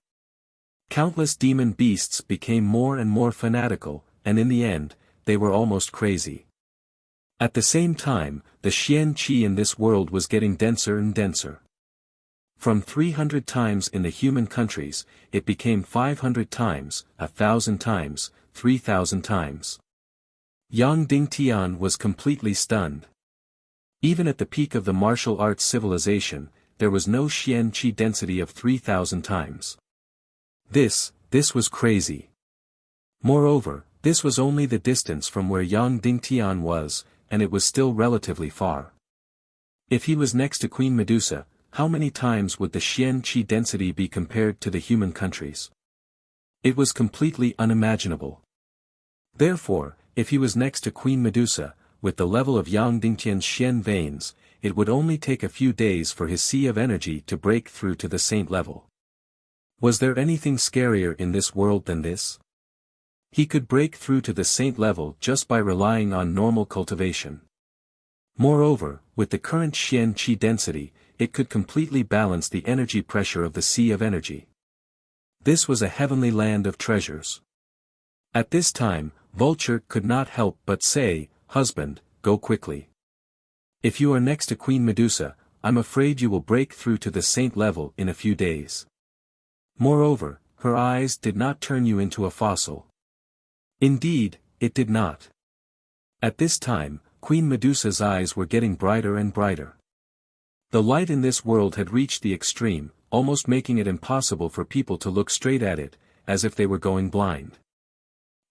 Countless demon beasts became more and more fanatical, and in the end, they were almost crazy. At the same time, the Xian Qi in this world was getting denser and denser. From 300 times in the human countries, it became 500 times, 1,000 times, 3,000 times. Yang Dingtian was completely stunned. Even at the peak of the martial arts civilization, there was no Xian Qi density of 3,000 times. This was crazy. Moreover, this was only the distance from where Yang Dingtian was, and it was still relatively far. If he was next to Queen Medusa, how many times would the Xian Qi density be compared to the human countries? It was completely unimaginable. Therefore, if he was next to Queen Medusa, with the level of Yang Dingtian's Xian veins, it would only take a few days for his sea of energy to break through to the saint level. Was there anything scarier in this world than this? He could break through to the saint level just by relying on normal cultivation. Moreover, with the current Xian Qi density, it could completely balance the energy pressure of the sea of energy. This was a heavenly land of treasures. At this time, Vulture could not help but say, "Husband, go quickly. If you are next to Queen Medusa, I'm afraid you will break through to the saint level in a few days." Moreover, her eyes did not turn you into a fossil. Indeed, it did not. At this time, Queen Medusa's eyes were getting brighter and brighter. The light in this world had reached the extreme, almost making it impossible for people to look straight at it, as if they were going blind.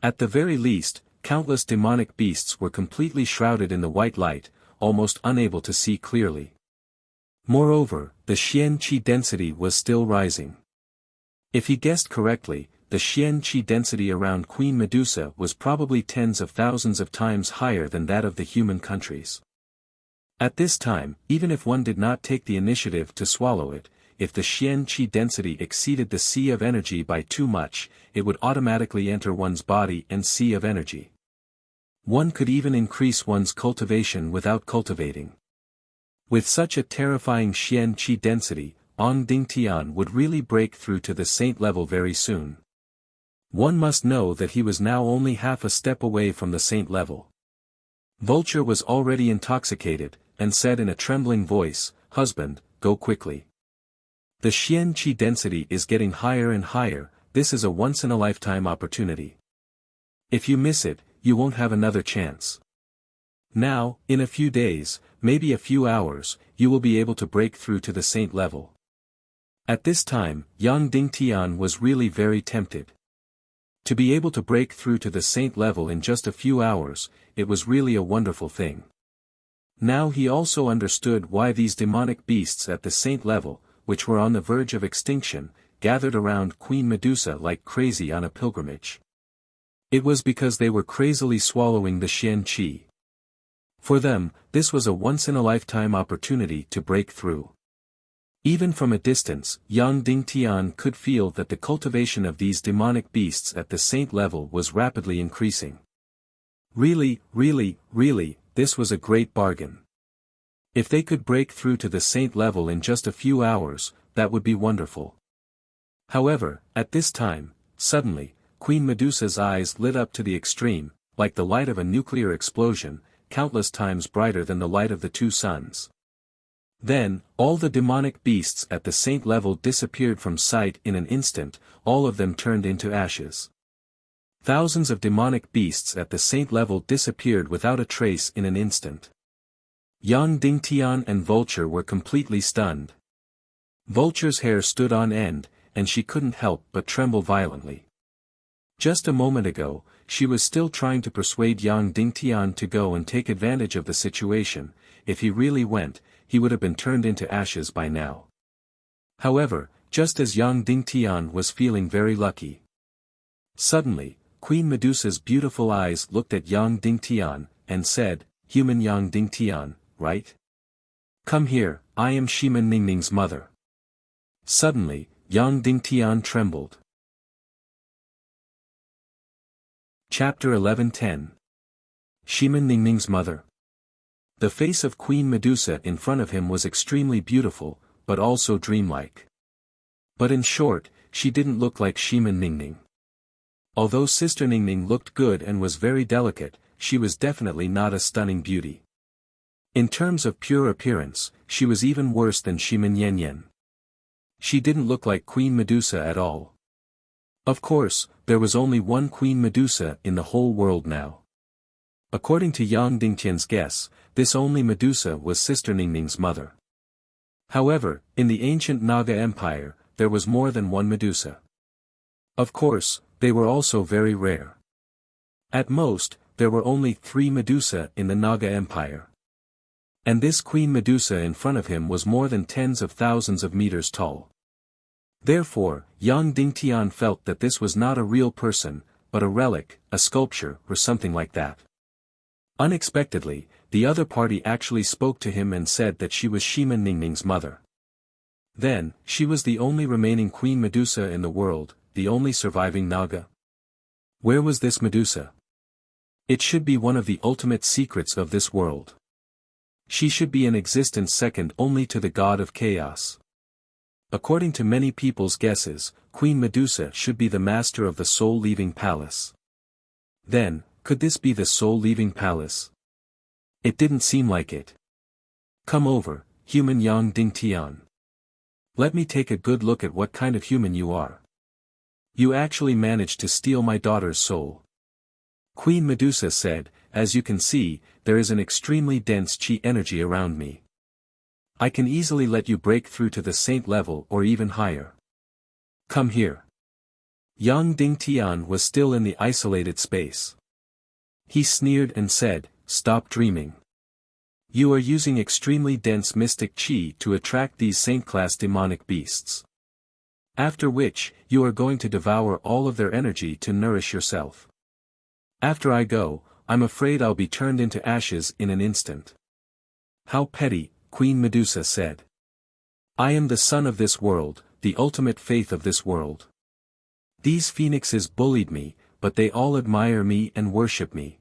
At the very least, countless demonic beasts were completely shrouded in the white light, almost unable to see clearly. Moreover, the Xian Qi density was still rising. If he guessed correctly, the Xian Qi density around Queen Medusa was probably tens of thousands of times higher than that of the human countries. At this time, even if one did not take the initiative to swallow it, if the Xian Qi density exceeded the sea of energy by too much, it would automatically enter one's body and sea of energy. One could even increase one's cultivation without cultivating. With such a terrifying Xian Qi density, Yang Dingtian would really break through to the saint level very soon. One must know that he was now only half a step away from the saint level. Vulture was already intoxicated, and said in a trembling voice, "Husband, go quickly. The Xian Qi density is getting higher and higher, this is a once-in-a-lifetime opportunity. If you miss it, you won't have another chance. Now, in a few days, maybe a few hours, you will be able to break through to the saint level." At this time, Yang Dingtian was really very tempted. To be able to break through to the saint level in just a few hours, it was really a wonderful thing. Now he also understood why these demonic beasts at the saint level, which were on the verge of extinction, gathered around Queen Medusa like crazy on a pilgrimage. It was because they were crazily swallowing the Xian Qi. For them, this was a once-in-a-lifetime opportunity to break through. Even from a distance, Yang Dingtian could feel that the cultivation of these demonic beasts at the saint level was rapidly increasing. Really, this was a great bargain. If they could break through to the saint level in just a few hours, that would be wonderful. However, at this time, suddenly, Queen Medusa's eyes lit up to the extreme, like the light of a nuclear explosion, countless times brighter than the light of the two suns. Then, all the demonic beasts at the saint level disappeared from sight in an instant, all of them turned into ashes. Thousands of demonic beasts at the saint level disappeared without a trace in an instant. Yang Dingtian and Vulture were completely stunned. Vulture's hair stood on end, and she couldn't help but tremble violently. Just a moment ago, she was still trying to persuade Yang Dingtian to go and take advantage of the situation. If he really went, he would have been turned into ashes by now. However, just as Yang Dingtian was feeling very lucky. Suddenly, Queen Medusa's beautiful eyes looked at Yang Dingtian, and said, "Human Yang Dingtian, right? Come here, I am Shiman Ningning's mother." Suddenly, Yang Dingtian trembled. Chapter 11:10. Shiman Ningning's mother. The face of Queen Medusa in front of him was extremely beautiful, but also dreamlike. But in short, she didn't look like Shiman Ningning. Although Sister Ningning looked good and was very delicate, she was definitely not a stunning beauty. In terms of pure appearance, she was even worse than Shiman Yanyan. She didn't look like Queen Medusa at all. Of course, there was only one Queen Medusa in the whole world now. According to Yang Dingtian's guess, this only Medusa was Sister Ningning's mother. However, in the ancient Naga Empire, there was more than one Medusa. Of course, they were also very rare. At most, there were only 3 Medusa in the Naga Empire. And this Queen Medusa in front of him was more than tens of thousands of meters tall. Therefore, Yang Dingtian felt that this was not a real person, but a relic, a sculpture, or something like that. Unexpectedly, the other party actually spoke to him and said that she was Shiman Ningning's mother. Then, she was the only remaining Queen Medusa in the world, the only surviving Naga. Where was this Medusa? It should be one of the ultimate secrets of this world. She should be in existence second only to the god of chaos. According to many people's guesses, Queen Medusa should be the master of the soul-leaving palace. Then, could this be the soul-leaving palace? It didn't seem like it. Come over, human Yang Dingtian. Let me take a good look at what kind of human you are. You actually managed to steal my daughter's soul. Queen Medusa said, as you can see, there is an extremely dense chi energy around me. I can easily let you break through to the saint level or even higher. Come here. Yang Dingtian was still in the isolated space. He sneered and said, "Stop dreaming. You are using extremely dense mystic chi to attract these saint-class demonic beasts. After which, you are going to devour all of their energy to nourish yourself. After I go, I'm afraid I'll be turned into ashes in an instant." How petty, Queen Medusa said. I am the sun of this world, the ultimate faith of this world. These phoenixes bullied me, but they all admire me and worship me.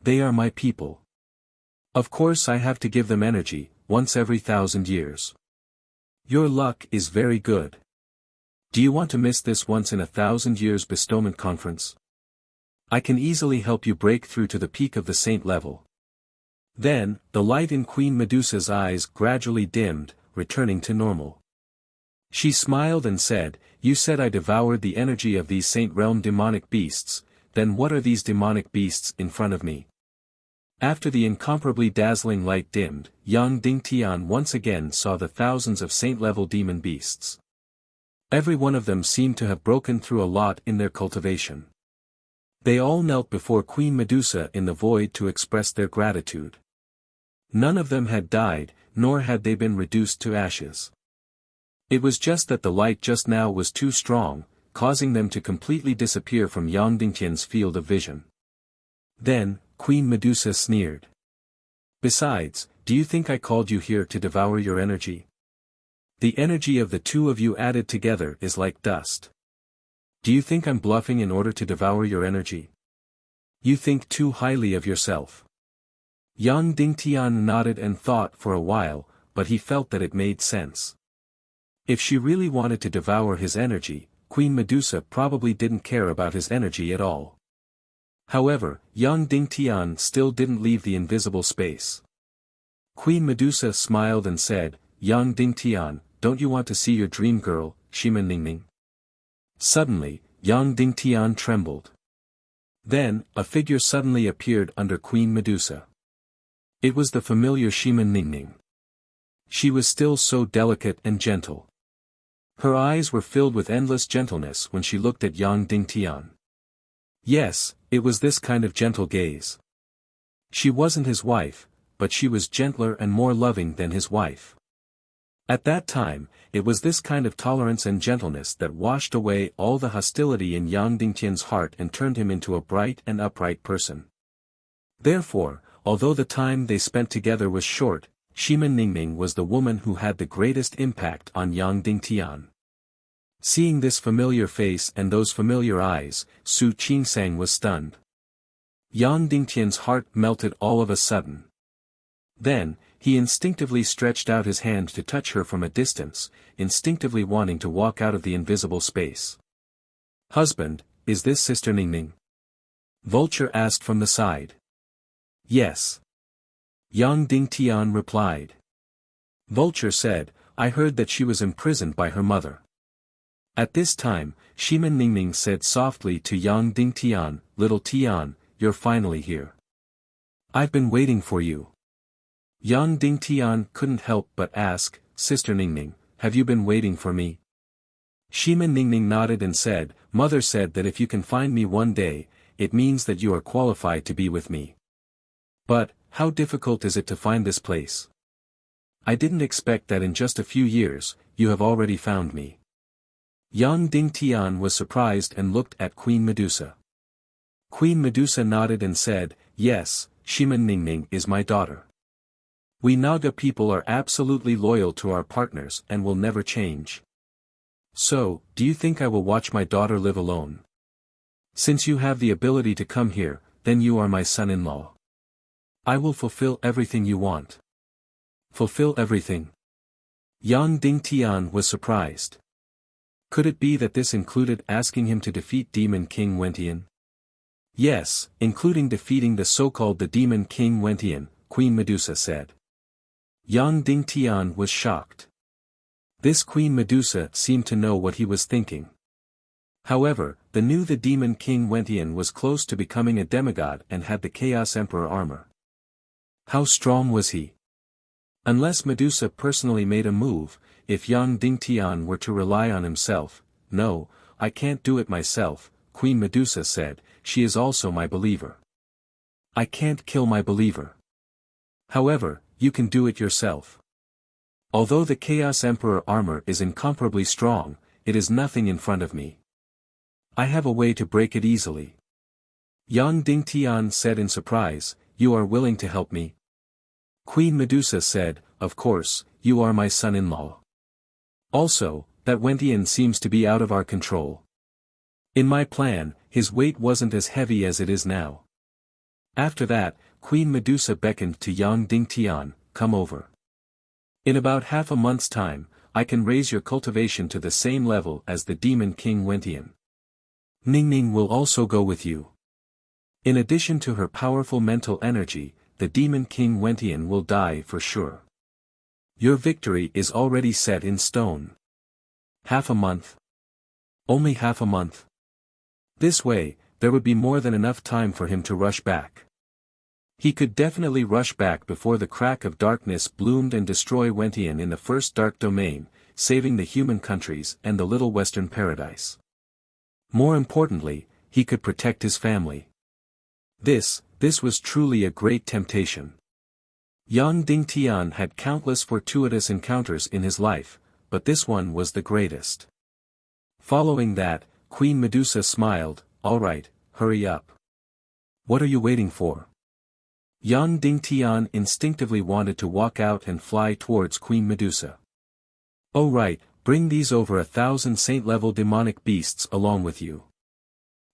They are my people. Of course I have to give them energy, once every 1,000 years. Your luck is very good. Do you want to miss this once in a 1,000 years bestowment conference? I can easily help you break through to the peak of the saint level. Then, the light in Queen Medusa's eyes gradually dimmed, returning to normal. She smiled and said, "You said I devoured the energy of these saint realm demonic beasts, then what are these demonic beasts in front of me?" After the incomparably dazzling light dimmed, Yang Dingtian once again saw the thousands of saint-level demon beasts. Every one of them seemed to have broken through a lot in their cultivation. They all knelt before Queen Medusa in the void to express their gratitude. None of them had died, nor had they been reduced to ashes. It was just that the light just now was too strong, causing them to completely disappear from Yang Dingtian's field of vision. Then, Queen Medusa sneered. Besides, do you think I called you here to devour your energy? The energy of the two of you added together is like dust. Do you think I'm bluffing in order to devour your energy? You think too highly of yourself. Yang Dingtian nodded and thought for a while, but he felt that it made sense. If she really wanted to devour his energy, Queen Medusa probably didn't care about his energy at all. However, Yang Dingtian still didn't leave the invisible space. Queen Medusa smiled and said, "Yang Dingtian, don't you want to see your dream girl, Shiman Ningning?" Suddenly, Yang Dingtian trembled. Then, a figure suddenly appeared under Queen Medusa. It was the familiar Shiman Ningning. She was still so delicate and gentle. Her eyes were filled with endless gentleness when she looked at Yang Dingtian. Yes, it was this kind of gentle gaze. She wasn't his wife, but she was gentler and more loving than his wife. At that time, it was this kind of tolerance and gentleness that washed away all the hostility in Yang Dingtian's heart and turned him into a bright and upright person. Therefore, although the time they spent together was short, Shimen Ningning was the woman who had the greatest impact on Yang Dingtian. Seeing this familiar face and those familiar eyes, Su Qingsang was stunned. Yang Dingtian's heart melted all of a sudden. Then, he instinctively stretched out his hand to touch her from a distance, instinctively wanting to walk out of the invisible space. "Husband, is this Sister Ningning?" Vulture asked from the side. "Yes." Yang Dingtian replied. Vulture said, "I heard that she was imprisoned by her mother." At this time, Shimen Ningning said softly to Yang Dingtian, "Little Tian, you're finally here. I've been waiting for you." Yang Dingtian couldn't help but ask, "Sister Ningning, have you been waiting for me?" Shimen Ningning nodded and said, "Mother said that if you can find me one day, it means that you are qualified to be with me. But, how difficult is it to find this place? I didn't expect that in just a few years, you have already found me." Yang Dingtian was surprised and looked at Queen Medusa. Queen Medusa nodded and said, "Yes, Shimen Ningning is my daughter. We Naga people are absolutely loyal to our partners and will never change. So, do you think I will watch my daughter live alone? Since you have the ability to come here, then you are my son-in-law. I will fulfill everything you want." "Fulfill everything?" Yang Dingtian was surprised. Could it be that this included asking him to defeat Demon King Wentian? "Yes, including defeating the so-called the Demon King Wentian," Queen Medusa said. Yang Dingtian was shocked. This Queen Medusa seemed to know what he was thinking. However, the Demon King Wentian was close to becoming a demigod and had the Chaos Emperor armor. How strong was he? Unless Medusa personally made a move, if Yang Dingtian were to rely on himself, "No, I can't do it myself," Queen Medusa said, "she is also my believer. I can't kill my believer. However, you can do it yourself. Although the Chaos Emperor armor is incomparably strong, it is nothing in front of me. I have a way to break it easily." Yang Dingtian said in surprise, "You are willing to help me?" Queen Medusa said, "Of course, you are my son-in-law. Also, that Wentian seems to be out of our control. In my plan, his weight wasn't as heavy as it is now." After that, Queen Medusa beckoned to Yang Dingtian, "Come over. In about half a month's time, I can raise your cultivation to the same level as the Demon King Wentian. Ningning will also go with you. In addition to her powerful mental energy, the Demon King Wentian will die for sure. Your victory is already set in stone." Half a month? Only half a month? This way, there would be more than enough time for him to rush back. He could definitely rush back before the crack of darkness bloomed and destroy Wentian in the first dark domain, saving the human countries and the little western paradise. More importantly, he could protect his family. This was truly a great temptation. Yang Dingtian had countless fortuitous encounters in his life, but this one was the greatest. Following that, Queen Medusa smiled, "All right, hurry up. What are you waiting for?" Yang Dingtian instinctively wanted to walk out and fly towards Queen Medusa. "Oh right, bring these over 1,000 saint-level demonic beasts along with you.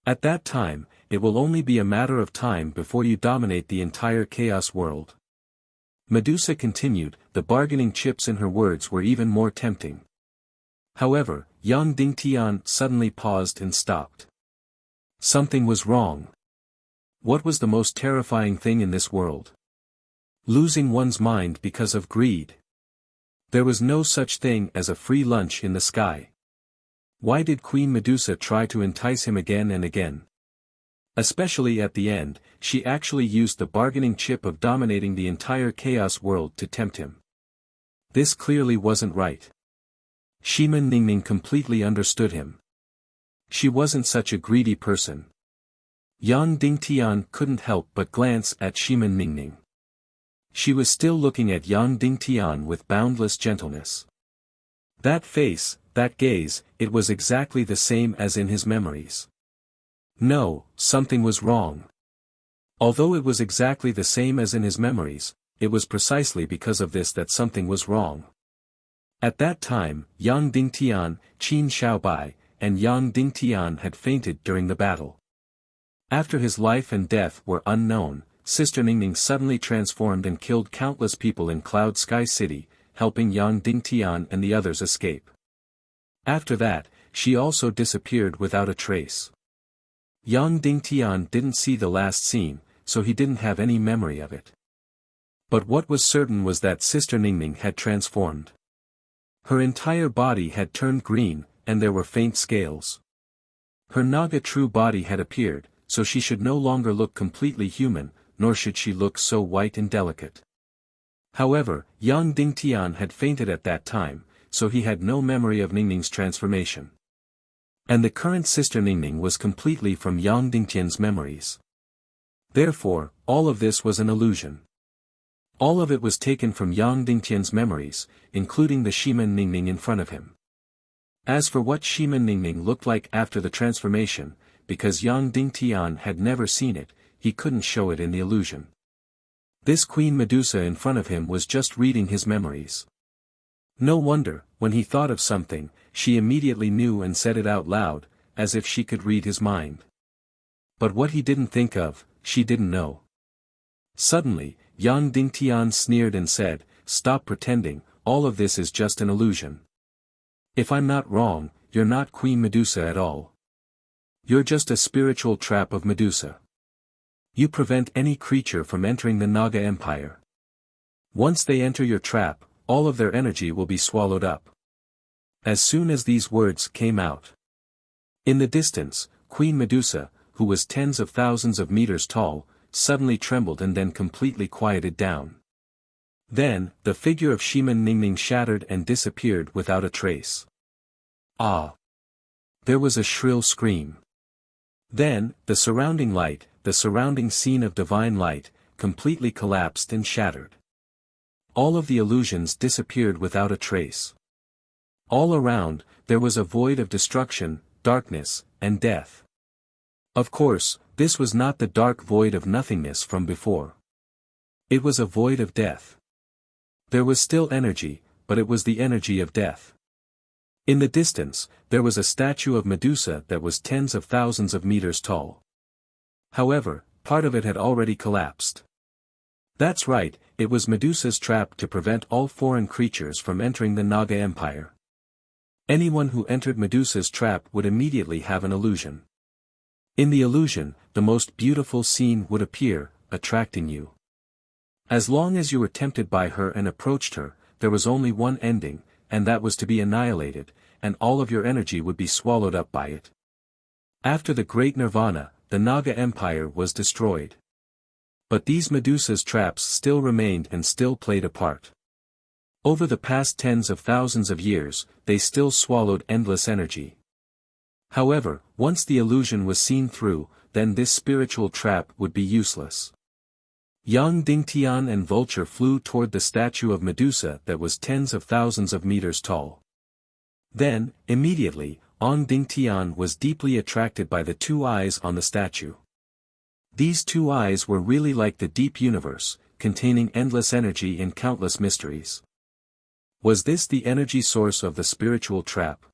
At that time, it will only be a matter of time before you dominate the entire chaos world." Medusa continued, the bargaining chips in her words were even more tempting. However, Yang Dingtian suddenly paused and stopped. Something was wrong. What was the most terrifying thing in this world? Losing one's mind because of greed. There was no such thing as a free lunch in the sky. Why did Queen Medusa try to entice him again and again? Especially at the end, she actually used the bargaining chip of dominating the entire chaos world to tempt him. This clearly wasn't right. Shimen Ningning completely understood him. She wasn't such a greedy person. Yang Dingtian couldn't help but glance at Shimen Ningning. She was still looking at Yang Dingtian with boundless gentleness. That face, that gaze, it was exactly the same as in his memories. No, something was wrong. Although it was exactly the same as in his memories, it was precisely because of this that something was wrong. At that time, Yang Dingtian, Qin Xiaobai, and Yang Dingtian had fainted during the battle. After his life and death were unknown, Sister Ningning suddenly transformed and killed countless people in Cloud Sky City, helping Yang Dingtian and the others escape. After that, she also disappeared without a trace. Yang Dingtian didn't see the last scene, so he didn't have any memory of it. But what was certain was that Sister Ningning had transformed. Her entire body had turned green, and there were faint scales. Her Naga true body had appeared, so she should no longer look completely human, nor should she look so white and delicate. However, Yang Dingtian had fainted at that time, so he had no memory of Ningning's transformation. And the current Sister Ningning was completely from Yang Dingtian's memories. Therefore, all of this was an illusion. All of it was taken from Yang Dingtian's memories, including the Shimen Ningning in front of him. As for what Shimen Ningning looked like after the transformation, because Yang Dingtian had never seen it, he couldn't show it in the illusion. This Queen Medusa in front of him was just reading his memories. No wonder, when he thought of something, she immediately knew and said it out loud, as if she could read his mind. But what he didn't think of, she didn't know. Suddenly, Yang Dingtian sneered and said, "Stop pretending, all of this is just an illusion. If I'm not wrong, you're not Queen Medusa at all. You're just a spiritual trap of Medusa. You prevent any creature from entering the Naga Empire. Once they enter your trap, all of their energy will be swallowed up." As soon as these words came out, in the distance, Queen Medusa, who was tens of thousands of meters tall, suddenly trembled and then completely quieted down. Then, the figure of Shimen Ningning shattered and disappeared without a trace. Ah! There was a shrill scream. Then, the surrounding light, the surrounding scene of divine light, completely collapsed and shattered. All of the illusions disappeared without a trace. All around, there was a void of destruction, darkness, and death. Of course, this was not the dark void of nothingness from before. It was a void of death. There was still energy, but it was the energy of death. In the distance, there was a statue of Medusa that was tens of thousands of meters tall. However, part of it had already collapsed. That's right, it was Medusa's trap to prevent all foreign creatures from entering the Naga Empire. Anyone who entered Medusa's trap would immediately have an illusion. In the illusion, the most beautiful scene would appear, attracting you. As long as you were tempted by her and approached her, there was only one ending, and that was to be annihilated, and all of your energy would be swallowed up by it. After the Great Nirvana, the Naga Empire was destroyed. But these Medusa's traps still remained and still played a part. Over the past tens of thousands of years, they still swallowed endless energy. However, once the illusion was seen through, then this spiritual trap would be useless. Yang Dingtian and Vulture flew toward the statue of Medusa that was tens of thousands of meters tall. Then, immediately, Yang Dingtian was deeply attracted by the two eyes on the statue. These two eyes were really like the deep universe, containing endless energy and countless mysteries. Was this the energy source of the spiritual trap?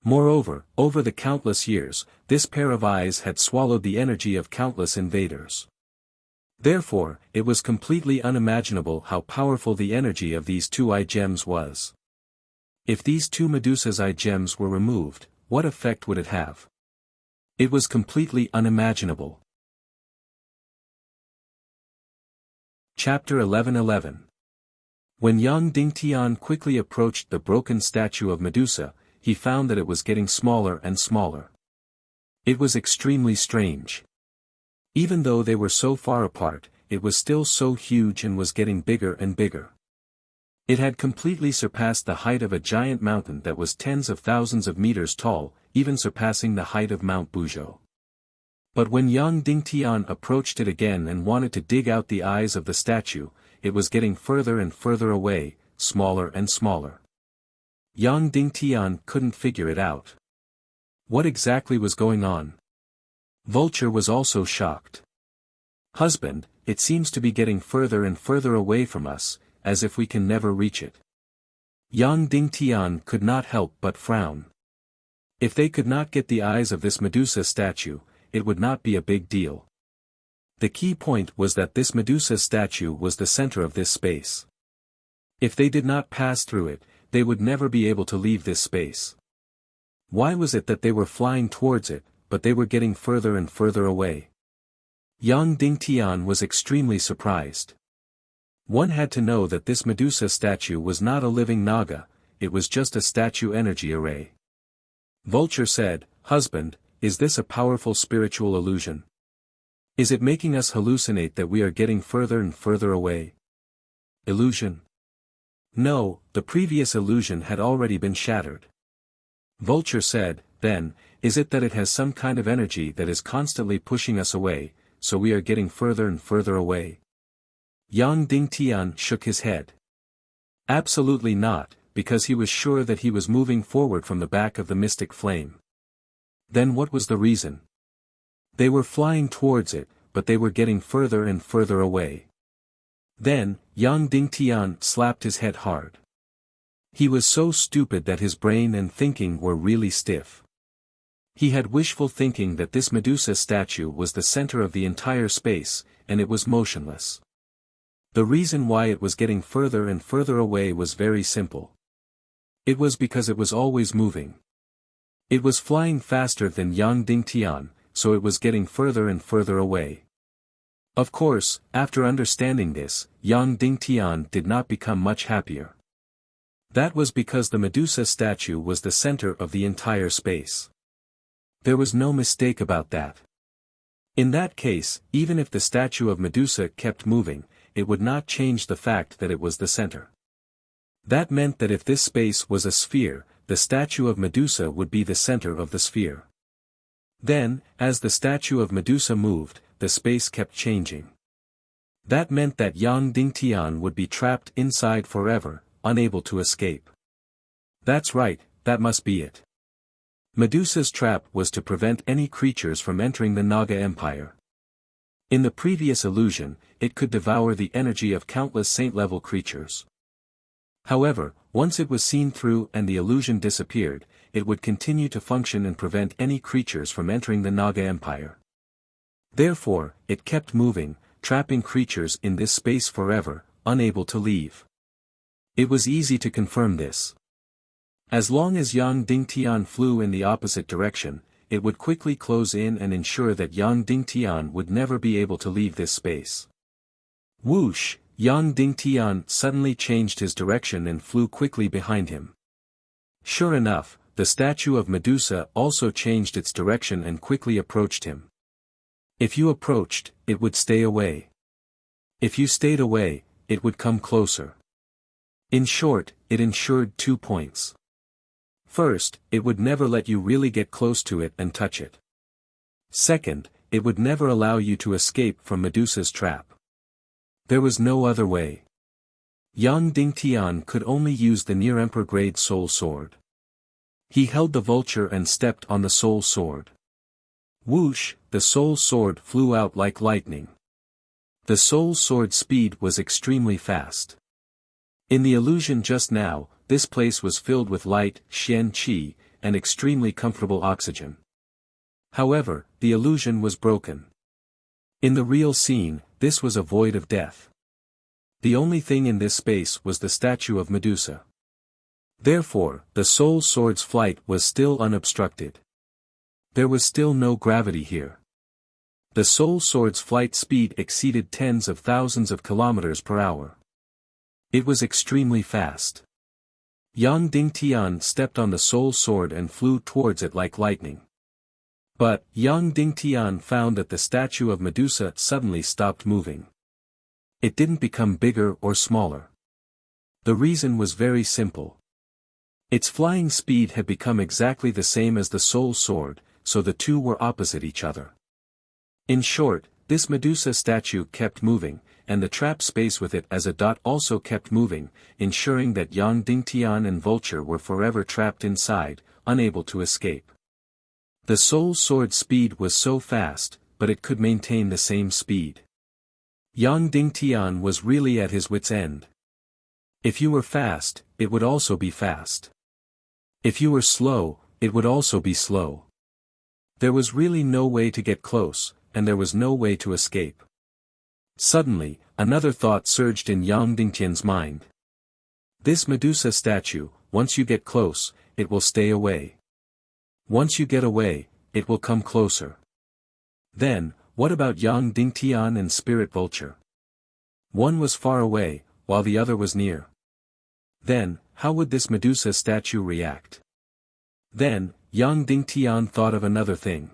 Moreover, over the countless years, this pair of eyes had swallowed the energy of countless invaders. Therefore, it was completely unimaginable how powerful the energy of these two eye gems was. If these two Medusa's eye gems were removed, what effect would it have? It was completely unimaginable. Chapter 11:11. When Yang Dingtian quickly approached the broken statue of Medusa, he found that it was getting smaller and smaller. It was extremely strange. Even though they were so far apart, it was still so huge and was getting bigger and bigger. It had completely surpassed the height of a giant mountain that was tens of thousands of meters tall, even surpassing the height of Mount Buzhou. But when Yang Dingtian approached it again and wanted to dig out the eyes of the statue, it was getting further and further away, smaller and smaller. Yang Dingtian couldn't figure it out. What exactly was going on? Vulture was also shocked. Husband, it seems to be getting further and further away from us, as if we can never reach it. Yang Dingtian could not help but frown. If they could not get the eyes of this Medusa statue, it would not be a big deal. The key point was that this Medusa statue was the center of this space. If they did not pass through it, they would never be able to leave this space. Why was it that they were flying towards it, but they were getting further and further away? Yang Dingtian was extremely surprised. One had to know that this Medusa statue was not a living Naga, it was just a statue energy array. Vulture said, "Husband, is this a powerful spiritual illusion? Is it making us hallucinate that we are getting further and further away?" Illusion? No, the previous illusion had already been shattered. Vulture said, "Then, is it that it has some kind of energy that is constantly pushing us away, so we are getting further and further away?" Yang Dingtian shook his head. Absolutely not, because he was sure that he was moving forward from the back of the mystic flame. Then what was the reason? They were flying towards it, but they were getting further and further away. Then, Yang Dingtian slapped his head hard. He was so stupid that his brain and thinking were really stiff. He had wishful thinking that this Medusa statue was the center of the entire space, and it was motionless. The reason why it was getting further and further away was very simple. It was because it was always moving. It was flying faster than Yang Dingtian, so it was getting further and further away. Of course, after understanding this, Yang Dingtian did not become much happier. That was because the Medusa statue was the center of the entire space. There was no mistake about that. In that case, even if the statue of Medusa kept moving, it would not change the fact that it was the center. That meant that if this space was a sphere, the statue of Medusa would be the center of the sphere. Then, as the statue of Medusa moved, the space kept changing. That meant that Yang Dingtian would be trapped inside forever, unable to escape. That's right, that must be it. Medusa's trap was to prevent any creatures from entering the Naga Empire. In the previous illusion, it could devour the energy of countless saint-level creatures. However, once it was seen through and the illusion disappeared, it would continue to function and prevent any creatures from entering the Naga Empire. Therefore, it kept moving, trapping creatures in this space forever, unable to leave. It was easy to confirm this. As long as Yang Dingtian flew in the opposite direction, it would quickly close in and ensure that Yang Dingtian would never be able to leave this space. Whoosh! Yang Dingtian suddenly changed his direction and flew quickly behind him. Sure enough, the statue of Medusa also changed its direction and quickly approached him. If you approached, it would stay away. If you stayed away, it would come closer. In short, it ensured 2 points. First, it would never let you really get close to it and touch it. Second, it would never allow you to escape from Medusa's trap. There was no other way. Yang Dingtian could only use the near-emperor grade soul sword. He held the vulture and stepped on the soul sword. Whoosh! The soul sword flew out like lightning. The soul sword's speed was extremely fast. In the illusion just now, this place was filled with light, Xian Qi, and extremely comfortable oxygen. However, the illusion was broken. In the real scene, this was a void of death. The only thing in this space was the statue of Medusa. Therefore, the soul sword's flight was still unobstructed. There was still no gravity here. The soul sword's flight speed exceeded tens of thousands of kilometers per hour. It was extremely fast. Yang Dingtian stepped on the soul sword and flew towards it like lightning. But, Yang Dingtian found that the statue of Medusa suddenly stopped moving. It didn't become bigger or smaller. The reason was very simple. Its flying speed had become exactly the same as the soul sword, so the two were opposite each other. In short, this Medusa statue kept moving, and the trap space with it as a dot also kept moving, ensuring that Yang Dingtian and Vulture were forever trapped inside, unable to escape. The soul sword's speed was so fast, but it could maintain the same speed. Yang Dingtian was really at his wit's end. If you were fast, it would also be fast. If you were slow, it would also be slow. There was really no way to get close, and there was no way to escape. Suddenly, another thought surged in Yang Dingtian's mind. This Medusa statue, once you get close, it will stay away. Once you get away, it will come closer. Then, what about Yang Dingtian and Spirit Vulture? One was far away, while the other was near. Then, how would this Medusa statue react? Then, Yang Dingtian thought of another thing.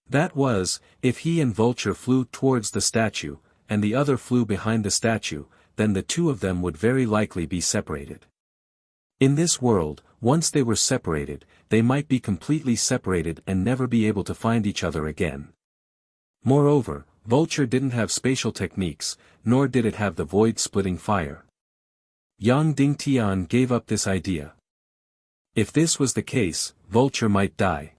That was, if he and Vulture flew towards the statue, and the other flew behind the statue, then the two of them would very likely be separated. In this world, once they were separated, they might be completely separated and never be able to find each other again. Moreover, Vulture didn't have spatial techniques, nor did it have the void-splitting fire. Yang Dingtian gave up this idea. If this was the case, Vulture might die.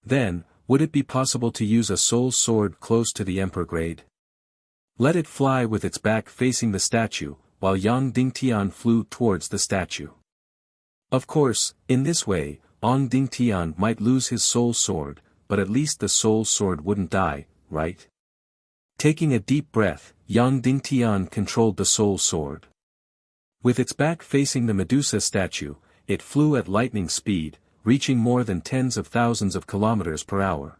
Then, would it be possible to use a soul sword close to the Emperor grade? Let it fly with its back facing the statue, while Yang Dingtian flew towards the statue. Of course, in this way, Yang Dingtian might lose his soul sword, but at least the soul sword wouldn't die, right? Taking a deep breath, Yang Dingtian controlled the soul sword. With its back facing the Medusa statue, it flew at lightning speed, reaching more than tens of thousands of kilometers per hour.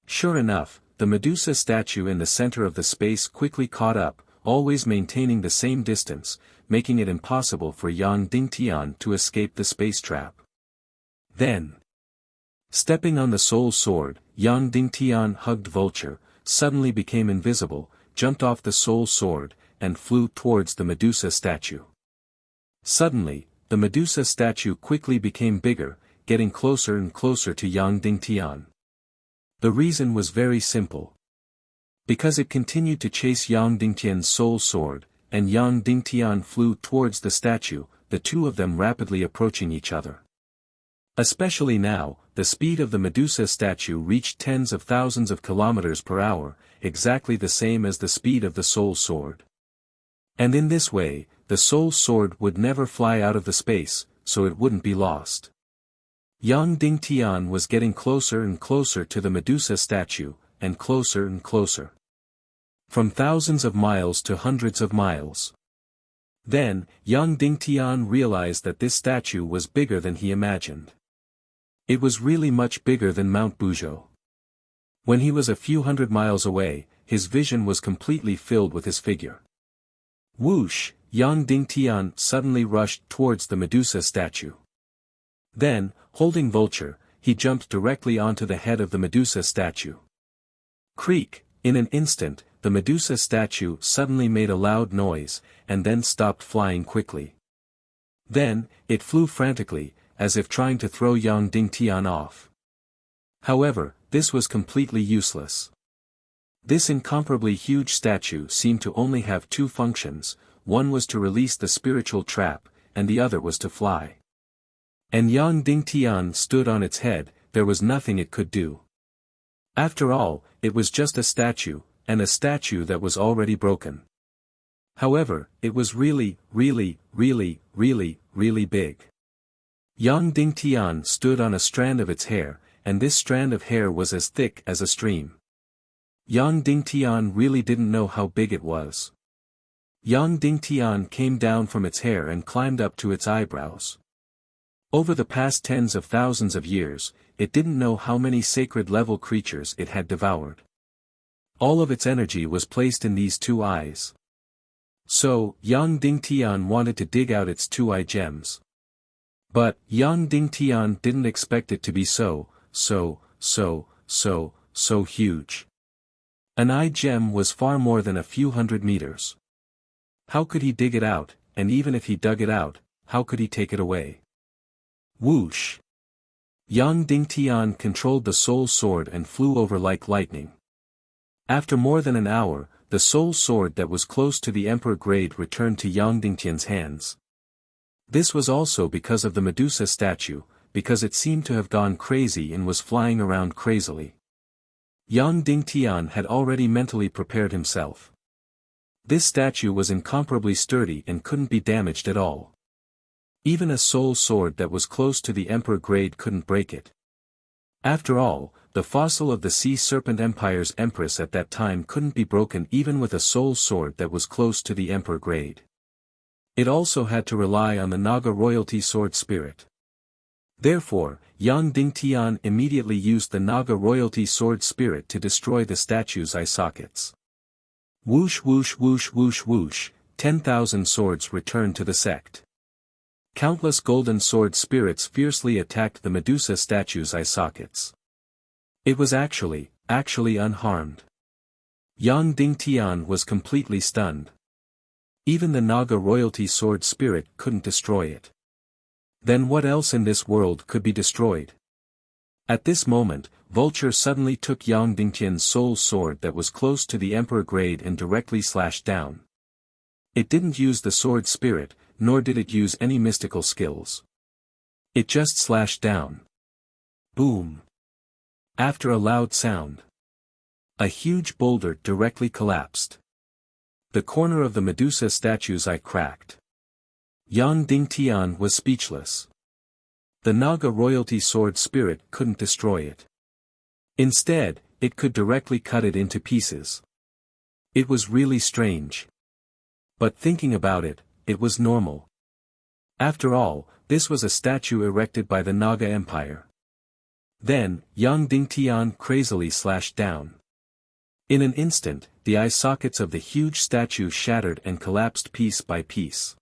Sure enough, the Medusa statue in the center of the space quickly caught up, always maintaining the same distance, making it impossible for Yang Dingtian to escape the space trap. Then, stepping on the soul sword, Yang Dingtian hugged Vulture, suddenly became invisible, jumped off the soul sword, and flew towards the Medusa statue. Suddenly, the Medusa statue quickly became bigger, getting closer and closer to Yang Dingtian. The reason was very simple. Because it continued to chase Yang Dingtian's soul sword, and Yang Dingtian flew towards the statue, the two of them rapidly approaching each other. Especially now, the speed of the Medusa statue reached tens of thousands of kilometers per hour, exactly the same as the speed of the soul sword. And in this way, the soul sword would never fly out of the space, so it wouldn't be lost. Yang Dingtian was getting closer and closer to the Medusa statue, and closer and closer. From thousands of miles to hundreds of miles. Then, Yang Dingtian realized that this statue was bigger than he imagined. It was really much bigger than Mount Buzhou. When he was a few hundred miles away, his vision was completely filled with his figure. Whoosh! Yang Dingtian suddenly rushed towards the Medusa statue. Then, holding Vulture, he jumped directly onto the head of the Medusa statue. Creak! In an instant, the Medusa statue suddenly made a loud noise, and then stopped flying quickly. Then, it flew frantically, as if trying to throw Yang Dingtian off. However, this was completely useless. This incomparably huge statue seemed to only have two functions, one was to release the spiritual trap, and the other was to fly. And Yang Dingtian stood on its head, there was nothing it could do. After all, it was just a statue, and a statue that was already broken. However, it was really, really, really, really, really big. Yang Dingtian stood on a strand of its hair, and this strand of hair was as thick as a stream. Yang Dingtian really didn't know how big it was. Yang Dingtian came down from its hair and climbed up to its eyebrows. Over the past tens of thousands of years, it didn't know how many sacred-level creatures it had devoured. All of its energy was placed in these two eyes. So, Yang Dingtian wanted to dig out its two eye gems. But, Yang Dingtian didn't expect it to be so huge. An eye gem was far more than a few hundred meters. How could he dig it out, and even if he dug it out, how could he take it away? Whoosh! Yang Dingtian controlled the soul sword and flew over like lightning. After more than an hour, the soul sword that was close to the emperor grade returned to Yang Dingtian's hands. This was also because of the Medusa statue, because it seemed to have gone crazy and was flying around crazily. Yang Dingtian had already mentally prepared himself. This statue was incomparably sturdy and couldn't be damaged at all. Even a soul sword that was close to the emperor grade couldn't break it. After all, the fossil of the Sea Serpent Empire's empress at that time couldn't be broken even with a soul sword that was close to the emperor grade. It also had to rely on the Naga royalty sword spirit. Therefore, Yang Dingtian immediately used the Naga royalty sword spirit to destroy the statue's eye sockets. Whoosh whoosh whoosh whoosh whoosh, 10,000 swords returned to the sect. Countless golden sword spirits fiercely attacked the Medusa statue's eye sockets. It was actually unharmed. Yang Dingtian was completely stunned. Even the Naga royalty sword spirit couldn't destroy it. Then what else in this world could be destroyed? At this moment, Vulture suddenly took Yang Dingtian's soul sword that was close to the emperor grade and directly slashed down. It didn't use the sword spirit, nor did it use any mystical skills. It just slashed down. Boom. After a loud sound, a huge boulder directly collapsed. The corner of the Medusa statue's eye cracked. Yang Dingtian was speechless. The Naga royalty sword spirit couldn't destroy it. Instead, it could directly cut it into pieces. It was really strange. But thinking about it, it was normal. After all, this was a statue erected by the Naga Empire. Then, Yang Dingtian crazily slashed down. In an instant, the eye sockets of the huge statue shattered and collapsed piece by piece.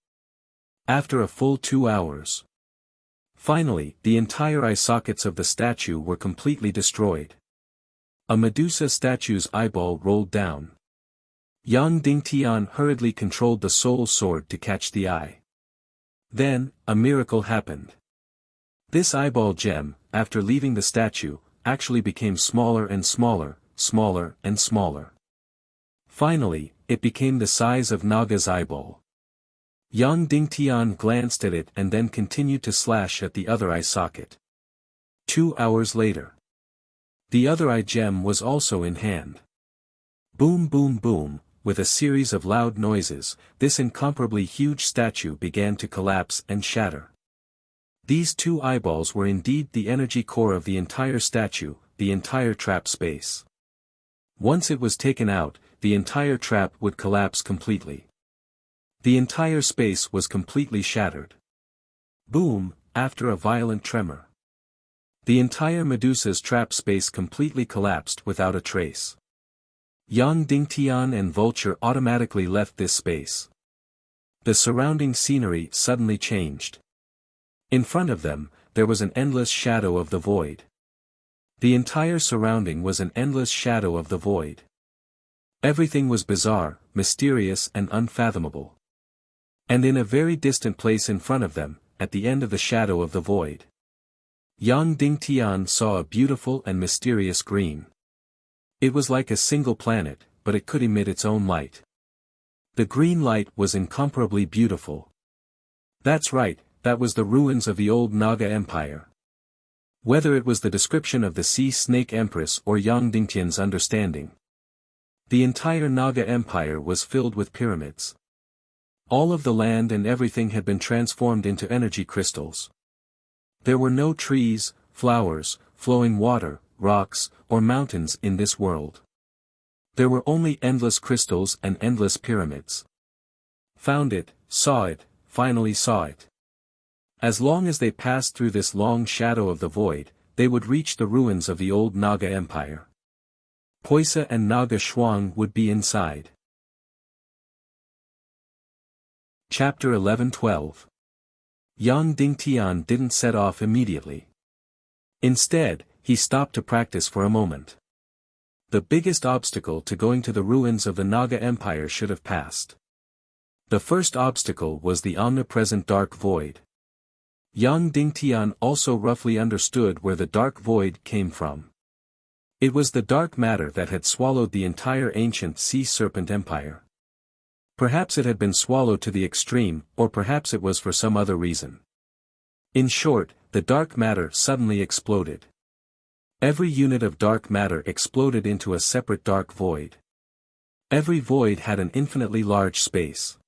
After a full 2 hours. Finally, the entire eye sockets of the statue were completely destroyed. A Medusa statue's eyeball rolled down. Yang Dingtian hurriedly controlled the soul sword to catch the eye. Then, a miracle happened. This eyeball gem, after leaving the statue, actually became smaller and smaller, smaller and smaller. Finally, it became the size of Naga's eyeball. Yang Dingtian glanced at it and then continued to slash at the other eye socket. 2 hours later. The other eye gem was also in hand. Boom boom boom, with a series of loud noises, this incomparably huge statue began to collapse and shatter. These 2 eyeballs were indeed the energy core of the entire statue, the entire trap space. Once it was taken out, the entire trap would collapse completely. The entire space was completely shattered. Boom, after a violent tremor. The entire Medusa's trap space completely collapsed without a trace. Yang Dingtian and Vulture automatically left this space. The surrounding scenery suddenly changed. In front of them, there was an endless shadow of the void. The entire surrounding was an endless shadow of the void. Everything was bizarre, mysterious and unfathomable. And in a very distant place in front of them, at the end of the shadow of the void, Yang Dingtian saw a beautiful and mysterious green. It was like a single planet, but it could emit its own light. The green light was incomparably beautiful. That's right, that was the ruins of the old Naga Empire. Whether it was the description of the Sea Snake Empress or Yang Dingtian's understanding, the entire Naga Empire was filled with pyramids. All of the land and everything had been transformed into energy crystals. There were no trees, flowers, flowing water, rocks, or mountains in this world. There were only endless crystals and endless pyramids. Found it, saw it, finally saw it. As long as they passed through this long shadow of the void, they would reach the ruins of the old Naga Empire. Poisa and Naga Shuang would be inside. Chapter 11-12. Yang Dingtian didn't set off immediately. Instead, he stopped to practice for a moment. The biggest obstacle to going to the ruins of the Naga Empire should have passed. The first obstacle was the omnipresent dark void. Yang Dingtian also roughly understood where the dark void came from. It was the dark matter that had swallowed the entire ancient sea serpent empire. Perhaps it had been swallowed to the extreme, or perhaps it was for some other reason. In short, the dark matter suddenly exploded. Every unit of dark matter exploded into a separate dark void. Every void had an infinitely large space.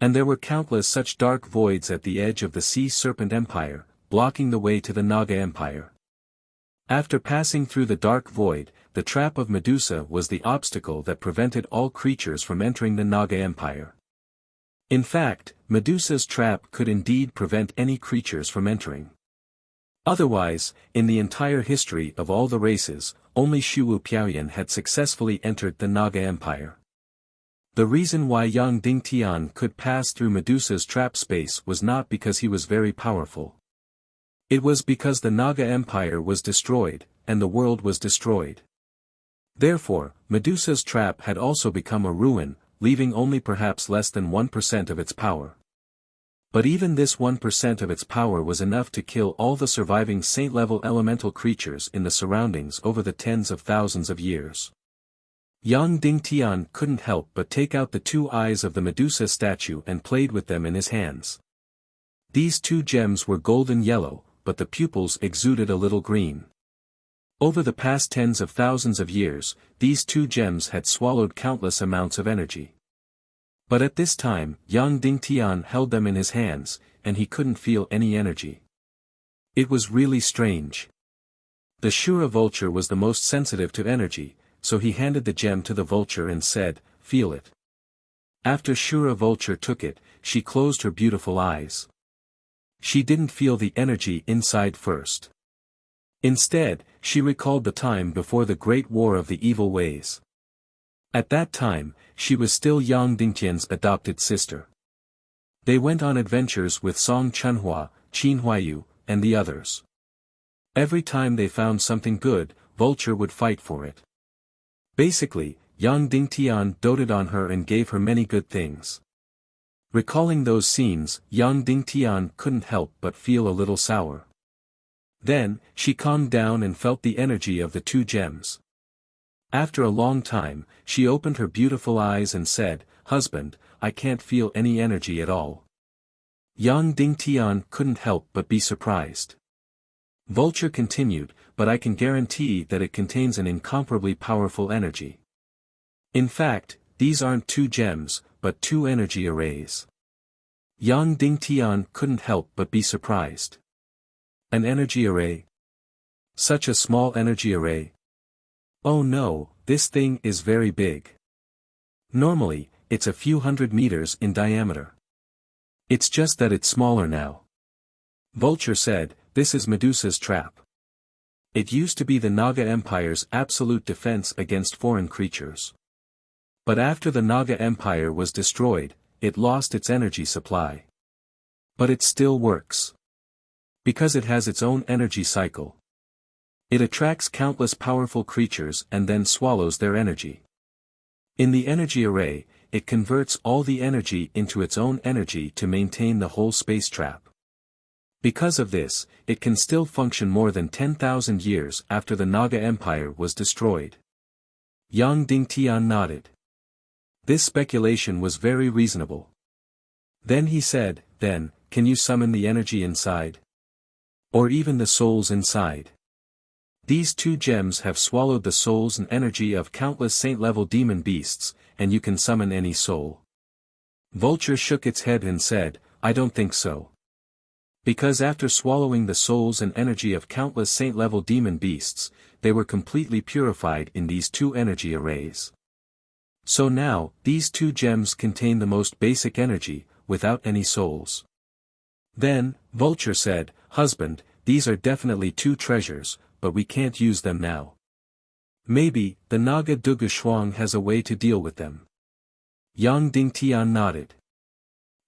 And there were countless such dark voids at the edge of the sea serpent empire, blocking the way to the Naga Empire. After passing through the dark void, the trap of Medusa was the obstacle that prevented all creatures from entering the Naga Empire. In fact, Medusa's trap could indeed prevent any creatures from entering. Otherwise, in the entire history of all the races, only Shuwu Piaoyan had successfully entered the Naga Empire. The reason why Yang Dingtian could pass through Medusa's trap space was not because he was very powerful. It was because the Naga Empire was destroyed, and the world was destroyed. Therefore, Medusa's trap had also become a ruin, leaving only perhaps less than 1% of its power. But even this 1% of its power was enough to kill all the surviving saint-level elemental creatures in the surroundings over the tens of thousands of years. Yang Dingtian couldn't help but take out the 2 eyes of the Medusa statue and played with them in his hands. These 2 gems were golden yellow, but the pupils exuded a little green. Over the past tens of thousands of years, these 2 gems had swallowed countless amounts of energy. But at this time, Yang Dingtian held them in his hands, and he couldn't feel any energy. It was really strange. The Shura vulture was the most sensitive to energy, so he handed the gem to the vulture and said, "Feel it." After Shura vulture took it, she closed her beautiful eyes. She didn't feel the energy inside first. Instead, she recalled the time before the Great War of the Evil Ways. At that time, she was still Yang Dingtian's adopted sister. They went on adventures with Song Chunhua, Qin Huayu, and the others. Every time they found something good, Vulture would fight for it. Basically, Yang Dingtian doted on her and gave her many good things. Recalling those scenes, Yang Dingtian couldn't help but feel a little sour. Then, she calmed down and felt the energy of the 2 gems. After a long time, she opened her beautiful eyes and said, "Husband, I can't feel any energy at all." Yang Dingtian couldn't help but be surprised. Vulture continued, "But I can guarantee that it contains an incomparably powerful energy. In fact, these aren't 2 gems, but 2 energy arrays." Yang Dingtian couldn't help but be surprised. An energy array? Such a small energy array? Oh no, this thing is very big. Normally, it's a few hundred meters in diameter. It's just that it's smaller now. Vulture said, "This is Medusa's trap. It used to be the Naga Empire's absolute defense against foreign creatures. But after the Naga Empire was destroyed, it lost its energy supply. But it still works. Because it has its own energy cycle. It attracts countless powerful creatures and then swallows their energy. In the energy array, it converts all the energy into its own energy to maintain the whole space trap. Because of this, it can still function more than 10,000 years after the Naga Empire was destroyed." Yang Dingtian nodded. This speculation was very reasonable. Then he said, "Then, can you summon the energy inside? Or even the souls inside? These 2 gems have swallowed the souls and energy of countless saint-level demon beasts, and you can summon any soul." Vulture shook its head and said, "I don't think so. Because after swallowing the souls and energy of countless saint-level demon beasts, they were completely purified in these 2 energy arrays. So now, these 2 gems contain the most basic energy, without any souls." Then, Vulture said, "Husband, these are definitely 2 treasures, but we can't use them now. Maybe, the Naga Dugu Shuang has a way to deal with them." Yang Dingtian nodded.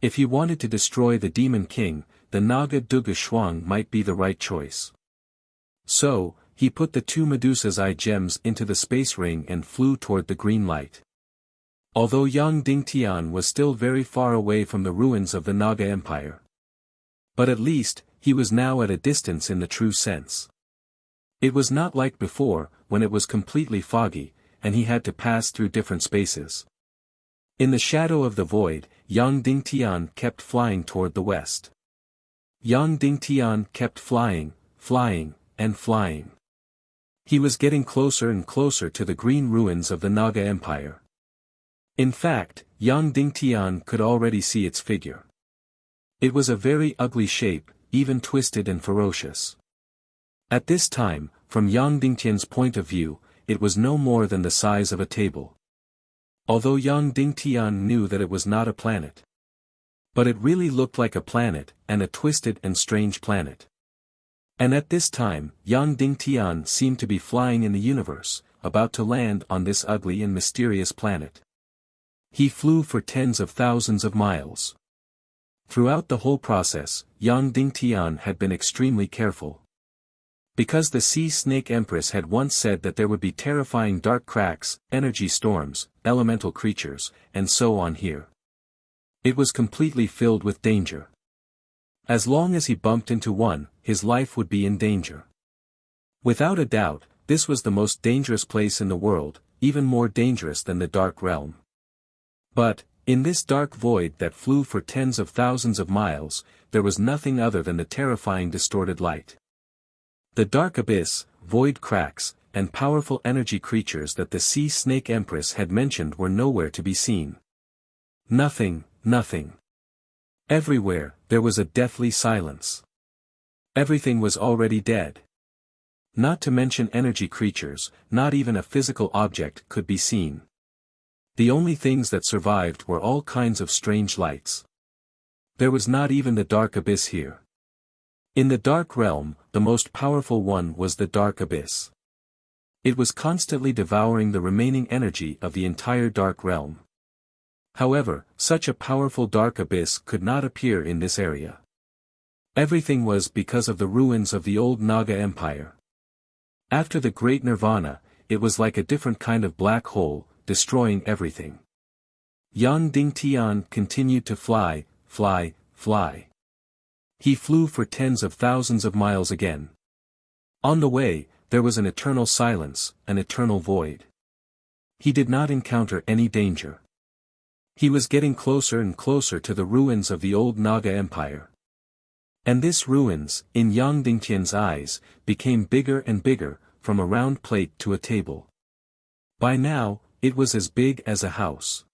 If he wanted to destroy the Demon King, the Naga Dugu Shuang might be the right choice. So, he put the 2 Medusa's eye gems into the space ring and flew toward the green light. Although Yang Dingtian was still very far away from the ruins of the Naga Empire. But at least, he was now at a distance in the true sense. It was not like before, when it was completely foggy, and he had to pass through different spaces. In the shadow of the void, Yang Dingtian kept flying toward the west. Yang Dingtian kept flying, flying, and flying. He was getting closer and closer to the green ruins of the Naga Empire. In fact, Yang Dingtian could already see its figure. It was a very ugly shape, even twisted and ferocious. At this time, from Yang Dingtian's point of view, it was no more than the size of a table. Although Yang Dingtian knew that it was not a planet. But it really looked like a planet, and a twisted and strange planet. And at this time, Yang Dingtian seemed to be flying in the universe, about to land on this ugly and mysterious planet. He flew for tens of thousands of miles. Throughout the whole process, Yang Dingtian had been extremely careful. Because the Sea Snake Empress had once said that there would be terrifying dark cracks, energy storms, elemental creatures, and so on here. It was completely filled with danger. As long as he bumped into one, his life would be in danger. Without a doubt, this was the most dangerous place in the world, even more dangerous than the Dark Realm. But, in this dark void that flew for tens of thousands of miles, there was nothing other than the terrifying distorted light. The dark abyss, void cracks, and powerful energy creatures that the Sea Snake Empress had mentioned were nowhere to be seen. Nothing, nothing. Everywhere, there was a deathly silence. Everything was already dead. Not to mention energy creatures, not even a physical object could be seen. The only things that survived were all kinds of strange lights. There was not even the dark abyss here. In the Dark Realm, the most powerful one was the Dark Abyss. It was constantly devouring the remaining energy of the entire Dark Realm. However, such a powerful Dark Abyss could not appear in this area. Everything was because of the ruins of the old Naga Empire. After the Great Nirvana, it was like a different kind of black hole, destroying everything. Yang Dingtian continued to fly, fly, fly. He flew for tens of thousands of miles again. On the way, there was an eternal silence, an eternal void. He did not encounter any danger. He was getting closer and closer to the ruins of the old Naga Empire. And this ruins, in Yang Dingtian's eyes, became bigger and bigger, from a round plate to a table. By now, it was as big as a house.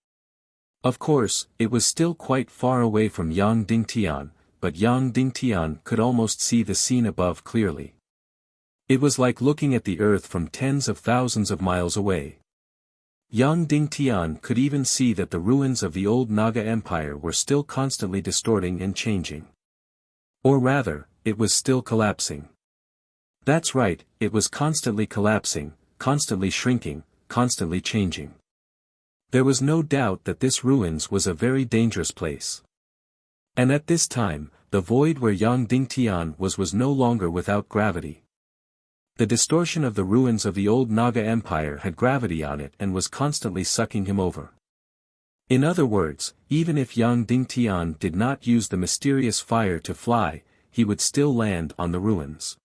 Of course, it was still quite far away from Yang Dingtian, but Yang Dingtian could almost see the scene above clearly. It was like looking at the earth from tens of thousands of miles away. Yang Dingtian could even see that the ruins of the old Naga Empire were still constantly distorting and changing. Or rather, it was still collapsing. That's right, it was constantly collapsing, constantly shrinking, constantly changing. There was no doubt that this ruins was a very dangerous place. And at this time, the void where Yang Dingtian was no longer without gravity. The distortion of the ruins of the old Naga Empire had gravity on it and was constantly sucking him over. In other words, even if Yang Dingtian did not use the mysterious fire to fly, he would still land on the ruins.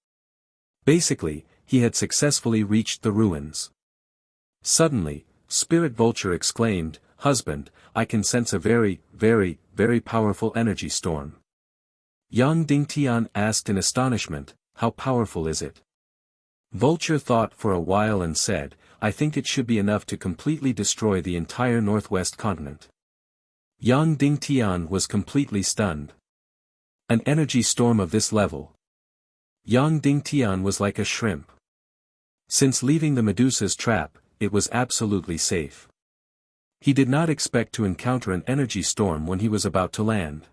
Basically, he had successfully reached the ruins. Suddenly, Spirit Vulture exclaimed, "Husband, I can sense a very, very, very powerful energy storm." Yang Dingtian asked in astonishment, "How powerful is it?" Vulture thought for a while and said, "I think it should be enough to completely destroy the entire northwest continent." Yang Dingtian was completely stunned. An energy storm of this level. Yang Dingtian was like a shrimp. Since leaving the Medusa's trap, it was absolutely safe. He did not expect to encounter an energy storm when he was about to land.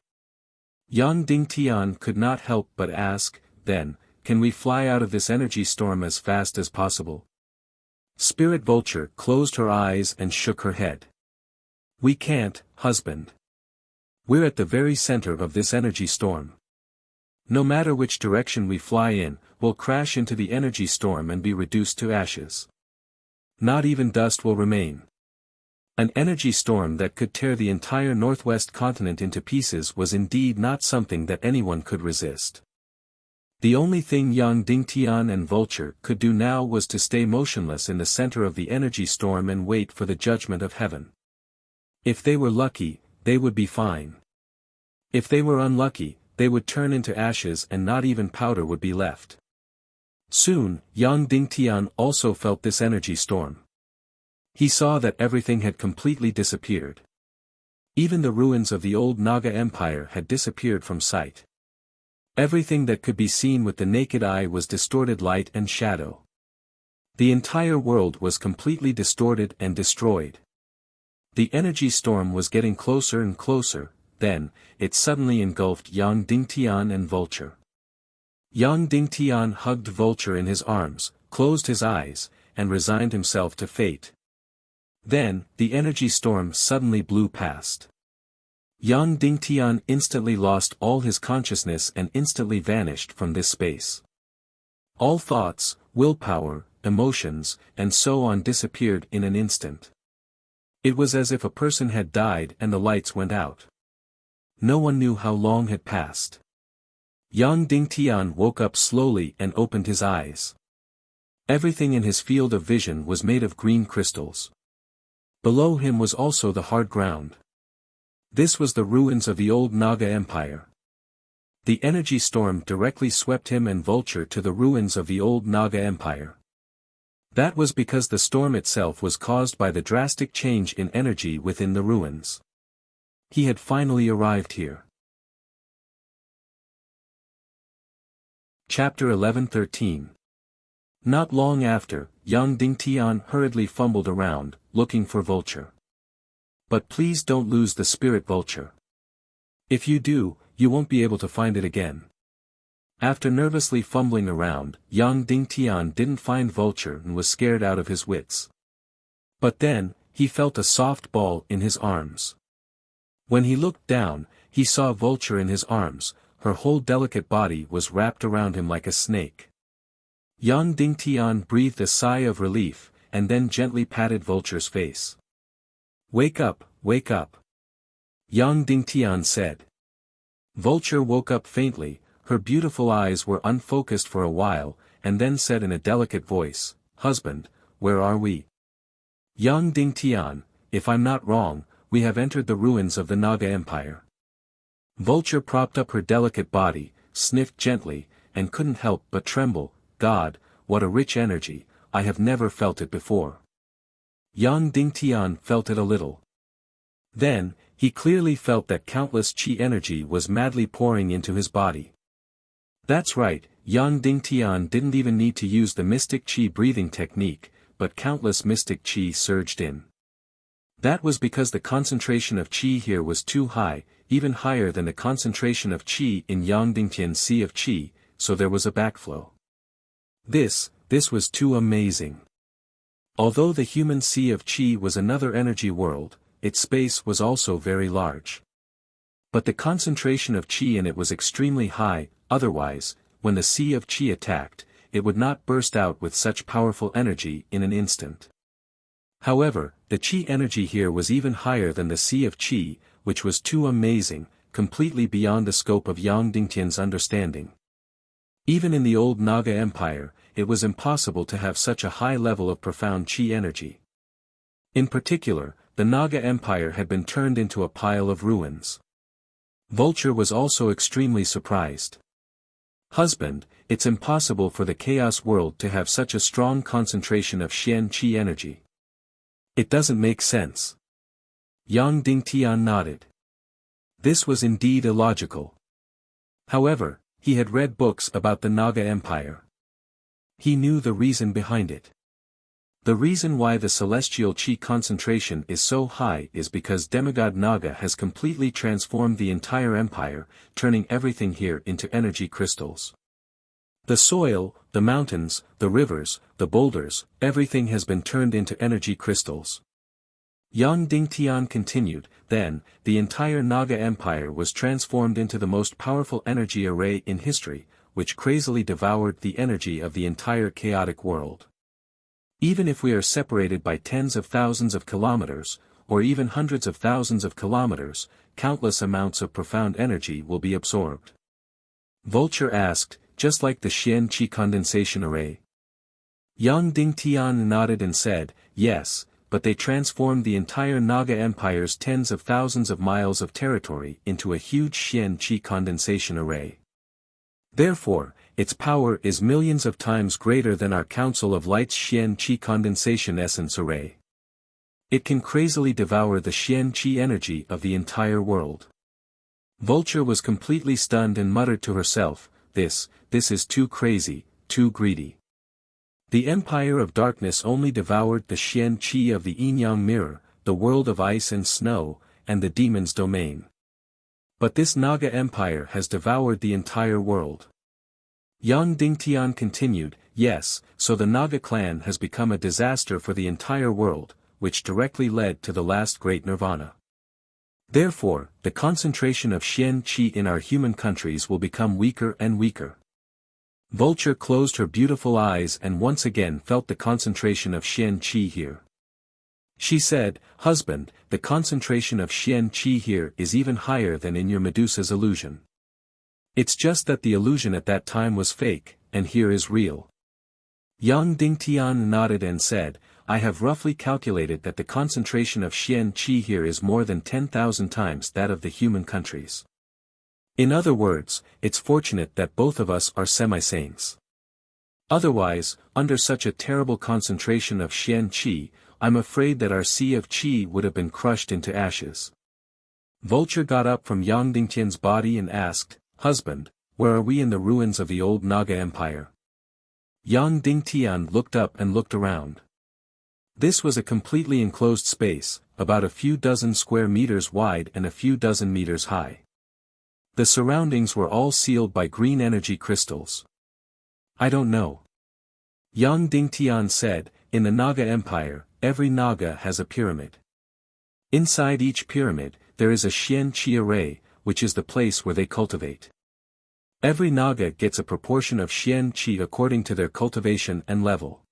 Yang Dingtian could not help but ask, "Then, can we fly out of this energy storm as fast as possible?" Spirit Vulture closed her eyes and shook her head. "We can't, husband. We're at the very center of this energy storm. No matter which direction we fly in, we'll crash into the energy storm and be reduced to ashes. Not even dust will remain." An energy storm that could tear the entire northwest continent into pieces was indeed not something that anyone could resist. The only thing Yang Dingtian and Vulture could do now was to stay motionless in the center of the energy storm and wait for the judgment of heaven. If they were lucky, they would be fine. If they were unlucky, they would turn into ashes and not even powder would be left. Soon, Yang Dingtian also felt this energy storm. He saw that everything had completely disappeared. Even the ruins of the old Naga Empire had disappeared from sight. Everything that could be seen with the naked eye was distorted light and shadow. The entire world was completely distorted and destroyed. The energy storm was getting closer and closer, then, it suddenly engulfed Yang Dingtian and Vulture. Yang Dingtian hugged Vulture in his arms, closed his eyes, and resigned himself to fate. Then, the energy storm suddenly blew past. Yang Dingtian instantly lost all his consciousness and instantly vanished from this space. All thoughts, willpower, emotions, and so on disappeared in an instant. It was as if a person had died and the lights went out. No one knew how long had passed. Yang Dingtian woke up slowly and opened his eyes. Everything in his field of vision was made of green crystals. Below him was also the hard ground. This was the ruins of the old Naga Empire. The energy storm directly swept him and Vulture to the ruins of the old Naga Empire. That was because the storm itself was caused by the drastic change in energy within the ruins. He had finally arrived here. Chapter 11-13. Not long after, Yang Dingtian hurriedly fumbled around, looking for Vulture. But please don't lose the spirit Vulture. If you do, you won't be able to find it again. After nervously fumbling around, Yang Dingtian didn't find Vulture and was scared out of his wits. But then, he felt a soft ball in his arms. When he looked down, he saw Vulture in his arms, her whole delicate body was wrapped around him like a snake. Yang Dingtian breathed a sigh of relief, and then gently patted Vulture's face. Wake up, wake up. Yang Dingtian said. Vulture woke up faintly, her beautiful eyes were unfocused for a while, and then said in a delicate voice, Husband, where are we? Yang Dingtian, if I'm not wrong, we have entered the ruins of the Naga Empire. Vulture propped up her delicate body, sniffed gently, and couldn't help but tremble. God, what a rich energy, I have never felt it before. Yang Dingtian felt it a little. Then, he clearly felt that countless qi energy was madly pouring into his body. That's right, Yang Dingtian didn't even need to use the mystic qi breathing technique, but countless mystic qi surged in. That was because the concentration of qi here was too high, even higher than the concentration of qi in Yang Dingtian's sea of qi, so there was a backflow. This was too amazing. Although the human sea of qi was another energy world, its space was also very large. But the concentration of qi in it was extremely high, otherwise, when the sea of qi attacked, it would not burst out with such powerful energy in an instant. However, the qi energy here was even higher than the sea of qi, which was too amazing, completely beyond the scope of Yang Dingtian's understanding. Even in the old Naga Empire, it was impossible to have such a high level of profound qi energy. In particular, the Naga Empire had been turned into a pile of ruins. Vulture was also extremely surprised. Husband, it's impossible for the chaos world to have such a strong concentration of Xian qi energy. It doesn't make sense. Yang Dingtian nodded. This was indeed illogical. However, he had read books about the Naga Empire. He knew the reason behind it. The reason why the celestial qi concentration is so high is because demigod Naga has completely transformed the entire empire, turning everything here into energy crystals. The soil, the mountains, the rivers, the boulders, everything has been turned into energy crystals. Yang Dingtian continued, then, the entire Naga Empire was transformed into the most powerful energy array in history, which crazily devoured the energy of the entire chaotic world. Even if we are separated by tens of thousands of kilometers, or even hundreds of thousands of kilometers, countless amounts of profound energy will be absorbed. Vulture asked, just like the Xian Qi condensation array? Yang Dingtian nodded and said, yes, but they transformed the entire Naga Empire's tens of thousands of miles of territory into a huge Xian Qi condensation array. Therefore, its power is millions of times greater than our Council of Light's Xian Qi condensation essence array. It can crazily devour the Xian Qi energy of the entire world. Vulture was completely stunned and muttered to herself, this is too crazy, too greedy. The Empire of Darkness only devoured the Xian Qi of the Yin-Yang Mirror, the world of ice and snow, and the demon's domain. But this Naga Empire has devoured the entire world. Yang Dingtian continued, yes, so the Naga clan has become a disaster for the entire world, which directly led to the last great nirvana. Therefore, the concentration of Xian Qi in our human countries will become weaker and weaker. Vulture closed her beautiful eyes and once again felt the concentration of Xian Qi here. She said, husband, the concentration of Xian Qi here is even higher than in your Medusa's illusion. It's just that the illusion at that time was fake, and here is real. Yang Dingtian nodded and said, I have roughly calculated that the concentration of Xian Qi here is more than 10,000 times that of the human countries. In other words, it's fortunate that both of us are semi-saints. Otherwise, under such a terrible concentration of Xian Qi, I'm afraid that our sea of Qi would have been crushed into ashes. Vulture got up from Yang Dingtian's body and asked, husband, where are we in the ruins of the old Naga Empire? Yang Dingtian looked up and looked around. This was a completely enclosed space, about a few dozen square meters wide and a few dozen meters high. The surroundings were all sealed by green energy crystals. I don't know. Yang Dingtian said, in the Naga Empire, every Naga has a pyramid. Inside each pyramid, there is a Xian Qi array, which is the place where they cultivate. Every Naga gets a proportion of Xian Qi according to their cultivation and level.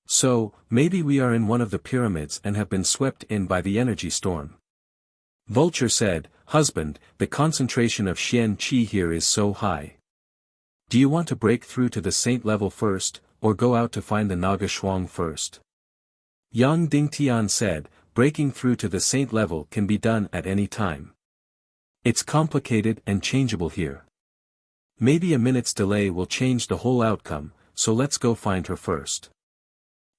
So, maybe we are in one of the pyramids and have been swept in by the energy storm. Vulture said, husband, the concentration of Xian Qi here is so high. Do you want to break through to the saint level first, or go out to find the Naga Shuang first? Yang Dingtian said, breaking through to the saint level can be done at any time. It's complicated and changeable here. Maybe a minute's delay will change the whole outcome, so let's go find her first.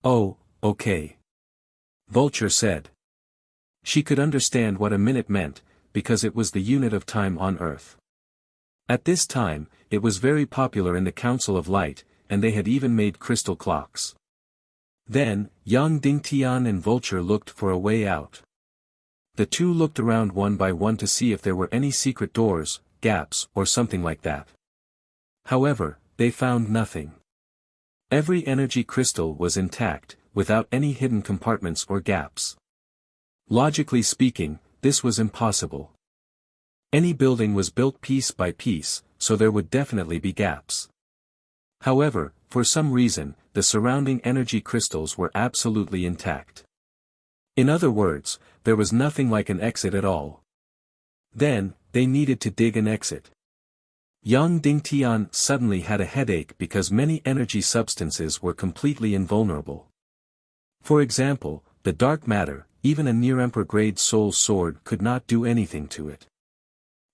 Oh, okay. Vulture said. She could understand what a minute meant, because it was the unit of time on Earth. At this time, it was very popular in the Council of Light, and they had even made crystal clocks. Then, Yang Dingtian and Vulture looked for a way out. The two looked around one by one to see if there were any secret doors, gaps, or something like that. However, they found nothing. Every energy crystal was intact, without any hidden compartments or gaps. Logically speaking, this was impossible. Any building was built piece by piece, so there would definitely be gaps. However, for some reason, the surrounding energy crystals were absolutely intact. In other words, there was nothing like an exit at all. Then, they needed to dig an exit. Yang Dingtian suddenly had a headache because many energy substances were completely invulnerable. For example, the dark matter, even a near-emperor grade soul sword could not do anything to it.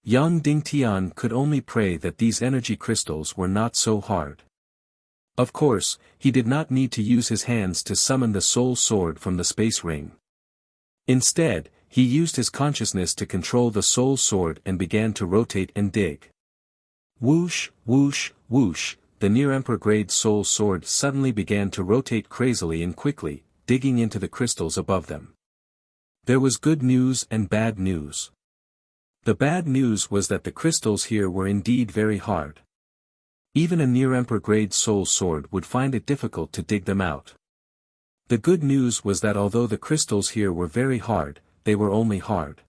Yang Dingtian could only pray that these energy crystals were not so hard. Of course, he did not need to use his hands to summon the soul sword from the space ring. Instead, he used his consciousness to control the soul sword and began to rotate and dig. Whoosh, whoosh, whoosh, the near-emperor grade soul sword suddenly began to rotate crazily and quickly, digging into the crystals above them. There was good news and bad news. The bad news was that the crystals here were indeed very hard. Even a near-emperor grade soul sword would find it difficult to dig them out. The good news was that although the crystals here were very hard, they were only hard.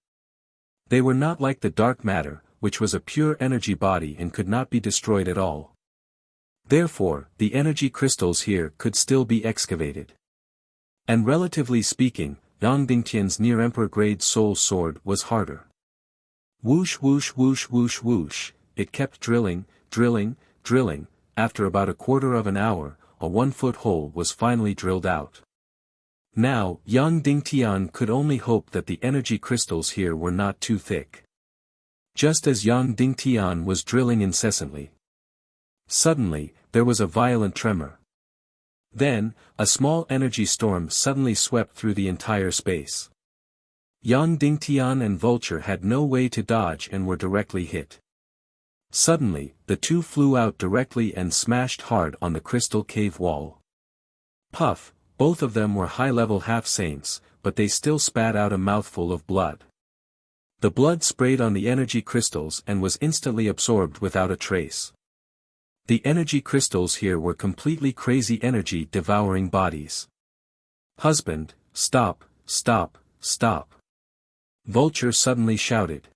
They were not like the dark matter, which was a pure energy body and could not be destroyed at all. Therefore, the energy crystals here could still be excavated. And relatively speaking, Yang Dingtian's near-emperor grade soul sword was harder. Whoosh whoosh whoosh whoosh whoosh, it kept drilling, drilling, drilling, after about a quarter of an hour, a 1-foot hole was finally drilled out. Now, Yang Dingtian could only hope that the energy crystals here were not too thick. Just as Yang Dingtian was drilling incessantly, suddenly, there was a violent tremor. Then, a small energy storm suddenly swept through the entire space. Yang Dingtian and Vulture had no way to dodge and were directly hit. Suddenly, the two flew out directly and smashed hard on the crystal cave wall. Puff, both of them were high-level half-saints, but they still spat out a mouthful of blood. The blood sprayed on the energy crystals and was instantly absorbed without a trace. The energy crystals here were completely crazy energy-devouring bodies. "Husband, stop, stop, stop!" Vulture suddenly shouted.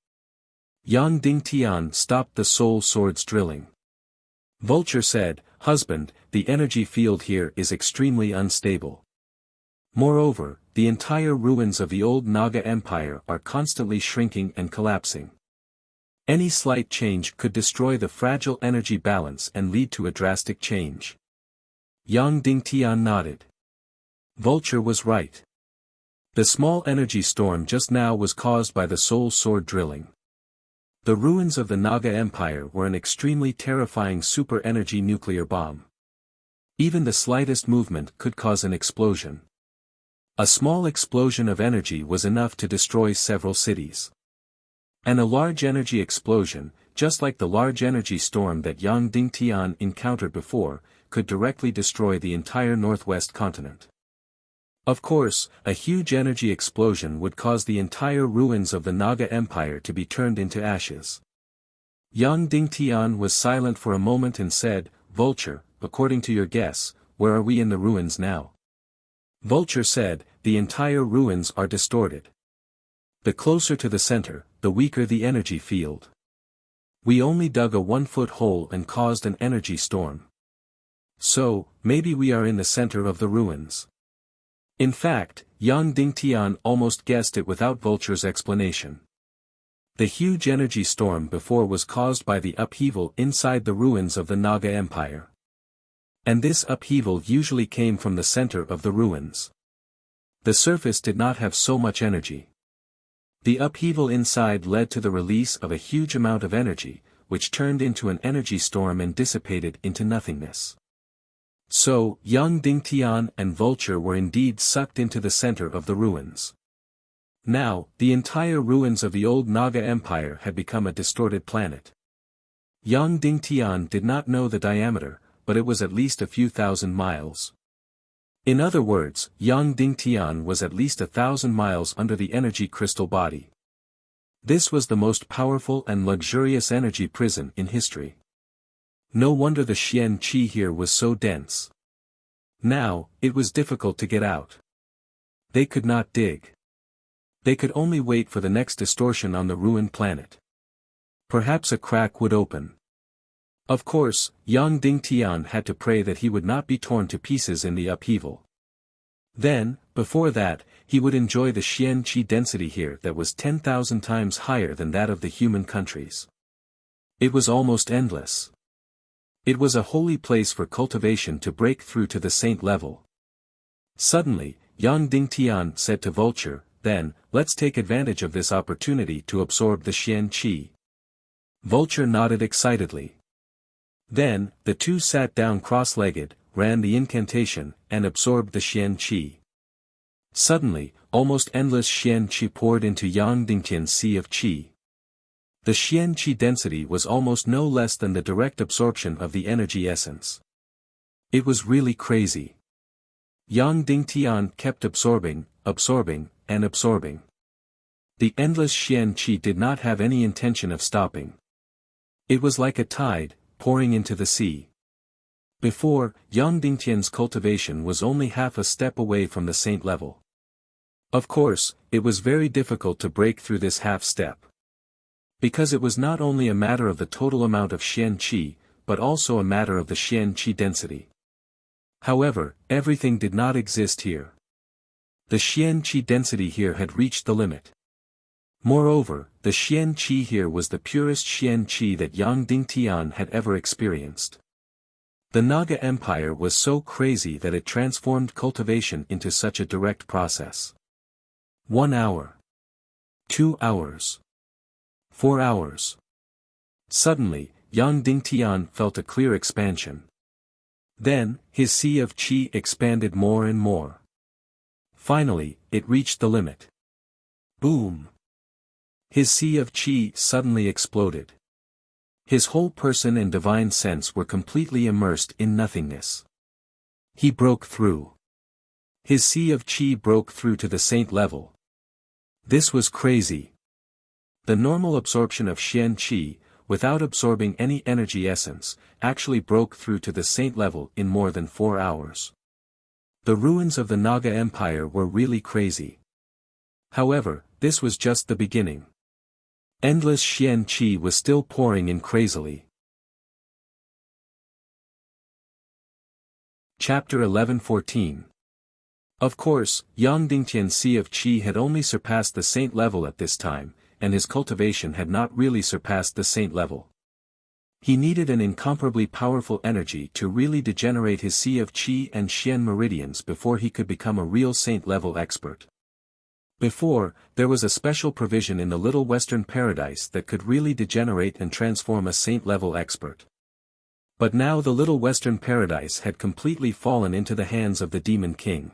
Yang Dingtian stopped the soul sword's drilling. Vulture said, "Husband, the energy field here is extremely unstable. Moreover, the entire ruins of the old Naga Empire are constantly shrinking and collapsing. Any slight change could destroy the fragile energy balance and lead to a drastic change." Yang Dingtian nodded. Vulture was right. The small energy storm just now was caused by the soul sword drilling. The ruins of the Naga Empire were an extremely terrifying super-energy nuclear bomb. Even the slightest movement could cause an explosion. A small explosion of energy was enough to destroy several cities. And a large energy explosion, just like the large energy storm that Yang Dingtian encountered before, could directly destroy the entire northwest continent. Of course, a huge energy explosion would cause the entire ruins of the Naga Empire to be turned into ashes. Yang Dingtian was silent for a moment and said, "Vulture, according to your guess, where are we in the ruins now?" Vulture said, "The entire ruins are distorted. The closer to the center, the weaker the energy field. We only dug a 1-foot hole and caused an energy storm. So, maybe we are in the center of the ruins." In fact, Yang Dingtian almost guessed it without Vulture's explanation. The huge energy storm before was caused by the upheaval inside the ruins of the Naga Empire. And this upheaval usually came from the center of the ruins. The surface did not have so much energy. The upheaval inside led to the release of a huge amount of energy, which turned into an energy storm and dissipated into nothingness. So, Yang Dingtian and Vulture were indeed sucked into the center of the ruins. Now, the entire ruins of the old Naga Empire had become a distorted planet. Yang Dingtian did not know the diameter, but it was at least a few thousand miles. In other words, Yang Dingtian was at least 1,000 miles under the energy crystal body. This was the most powerful and luxurious energy prison in history. No wonder the Xian Qi here was so dense. Now, it was difficult to get out. They could not dig. They could only wait for the next distortion on the ruined planet. Perhaps a crack would open. Of course, Yang Dingtian had to pray that he would not be torn to pieces in the upheaval. Then, before that, he would enjoy the Xian Qi density here that was 10,000 times higher than that of the human countries. It was almost endless. It was a holy place for cultivation to break through to the saint level. Suddenly, Yang Dingtian said to Vulture, "Then, let's take advantage of this opportunity to absorb the Xian Qi." Vulture nodded excitedly. Then, the two sat down cross-legged, ran the incantation, and absorbed the Xian Qi. Suddenly, almost endless Xian Qi poured into Yang Dingtian's sea of Qi. The Xian Qi density was almost no less than the direct absorption of the energy essence. It was really crazy. Yang Dingtian kept absorbing, absorbing, and absorbing. The endless Xian Qi did not have any intention of stopping. It was like a tide, pouring into the sea. Before, Yang Dingtian's cultivation was only half a step away from the saint level. Of course, it was very difficult to break through this half step. Because it was not only a matter of the total amount of Xian Qi, but also a matter of the Xian Qi density. However, everything did not exist here. The Xian Qi density here had reached the limit. Moreover, the Xian Qi here was the purest Xian Qi that Yang Dingtian had ever experienced. The Naga Empire was so crazy that it transformed cultivation into such a direct process. 1 hour. 2 hours. 4 hours. Suddenly, Yang Dingtian felt a clear expansion. Then, his sea of qi expanded more and more. Finally, it reached the limit. Boom! His sea of qi suddenly exploded. His whole person and divine sense were completely immersed in nothingness. He broke through. His sea of qi broke through to the saint level. This was crazy. The normal absorption of Xian Qi, without absorbing any energy essence, actually broke through to the saint level in more than 4 hours. The ruins of the Naga Empire were really crazy. However, this was just the beginning. Endless Xian Qi was still pouring in crazily. Chapter 11-14. Of course, Yang Dingtian's sea of qi had only surpassed the saint level at this time, and his cultivation had not really surpassed the saint level. He needed an incomparably powerful energy to really degenerate his sea of qi and Xian meridians before he could become a real saint-level expert. Before, there was a special provision in the Little Western Paradise that could really degenerate and transform a saint-level expert. But now the Little Western Paradise had completely fallen into the hands of the Demon King.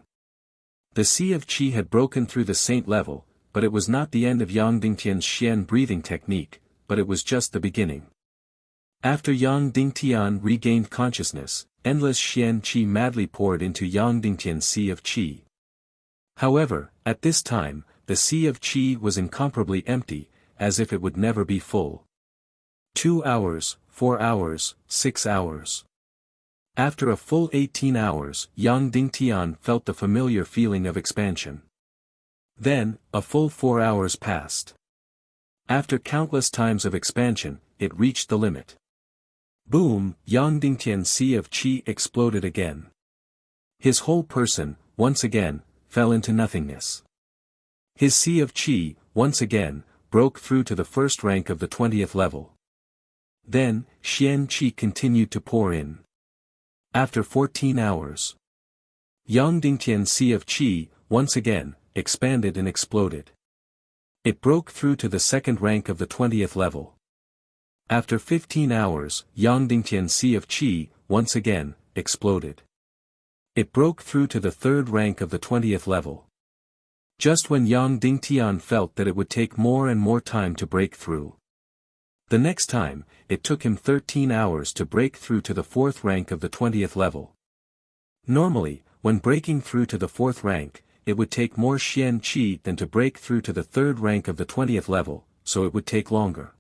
The sea of qi had broken through the saint level, but it was not the end of Yang Dingtian's Xian breathing technique, but it was just the beginning. After Yang Dingtian regained consciousness, endless Xian Qi madly poured into Yang Dingtian's sea of Qi. However, at this time, the sea of Qi was incomparably empty, as if it would never be full. 2 hours, 4 hours, 6 hours. After a full 18 hours, Yang Dingtian felt the familiar feeling of expansion. Then, a full 4 hours passed. After countless times of expansion, it reached the limit. Boom! Yang Dingtian's sea of qi exploded again. His whole person, once again, fell into nothingness. His sea of qi, once again, broke through to the first rank of the 20th level. Then, Xian Qi continued to pour in. After 14 hours, Yang Dingtian's sea of qi, once again, expanded and exploded. It broke through to the second rank of the 20th level. After 15 hours, Yang Dingtian's sea of qi, once again, exploded. It broke through to the third rank of the 20th level. Just when Yang Dingtian felt that it would take more and more time to break through. The next time, it took him 13 hours to break through to the fourth rank of the 20th level. Normally, when breaking through to the fourth rank, it would take more Xian Qi than to break through to the third rank of the 20th level, so it would take longer.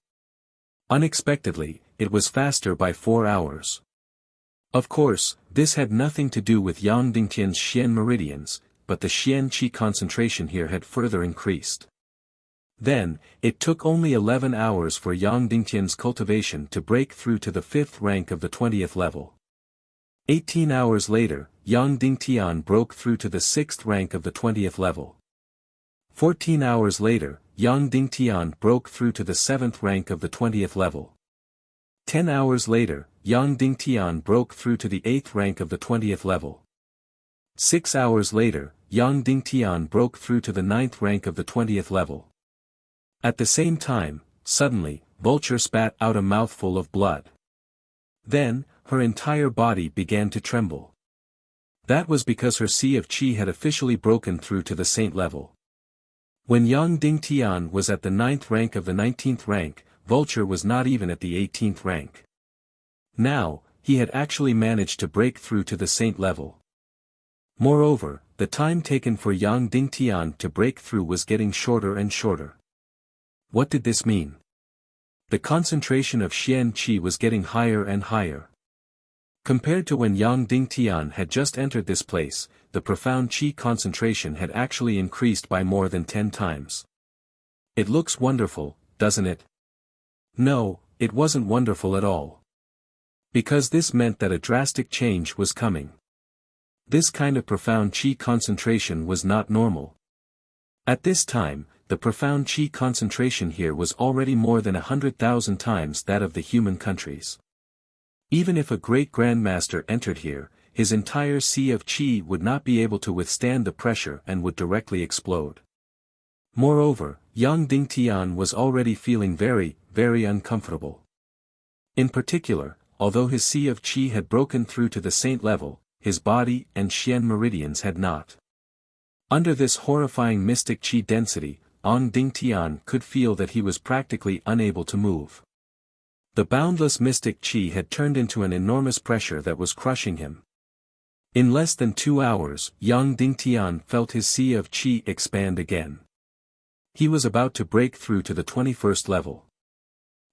Unexpectedly, it was faster by 4 hours. Of course, this had nothing to do with Yang Dingtian's Xian meridians, but the Xian Qi concentration here had further increased. Then, it took only 11 hours for Yang Dingtian's cultivation to break through to the 5th rank of the 20th level. 18 hours later, Yang Dingtian broke through to the 6th rank of the 20th level. 14 hours later, Yang Dingtian broke through to the 7th rank of the 20th level. 10 hours later, Yang Dingtian broke through to the 8th rank of the 20th level. 6 hours later, Yang Dingtian broke through to the 9th rank of the 20th level. At the same time, suddenly, Vulture spat out a mouthful of blood. Then, her entire body began to tremble. That was because her sea of qi had officially broken through to the saint level. When Yang Dingtian was at the 9th rank of the 19th rank, Vulture was not even at the 18th rank. Now, he had actually managed to break through to the saint level. Moreover, the time taken for Yang Dingtian to break through was getting shorter and shorter. What did this mean? The concentration of Xian Qi was getting higher and higher. Compared to when Yang Dingtian had just entered this place, the profound Qi concentration had actually increased by more than 10 times. It looks wonderful, doesn't it? No, it wasn't wonderful at all. Because this meant that a drastic change was coming. This kind of profound Qi concentration was not normal. At this time, the profound qi concentration here was already more than 100,000 times that of the human countries. Even if a great grandmaster entered here, his entire sea of qi would not be able to withstand the pressure and would directly explode. Moreover, young Ding Tian was already feeling very, very uncomfortable. In particular, although his sea of qi had broken through to the saint level, his body and Xian meridians had not. Under this horrifying mystic qi density, Ding Tian could feel that he was practically unable to move. The boundless mystic qi had turned into an enormous pressure that was crushing him. In less than 2 hours, young Ding Tian felt his sea of qi expand again. He was about to break through to the 21st level.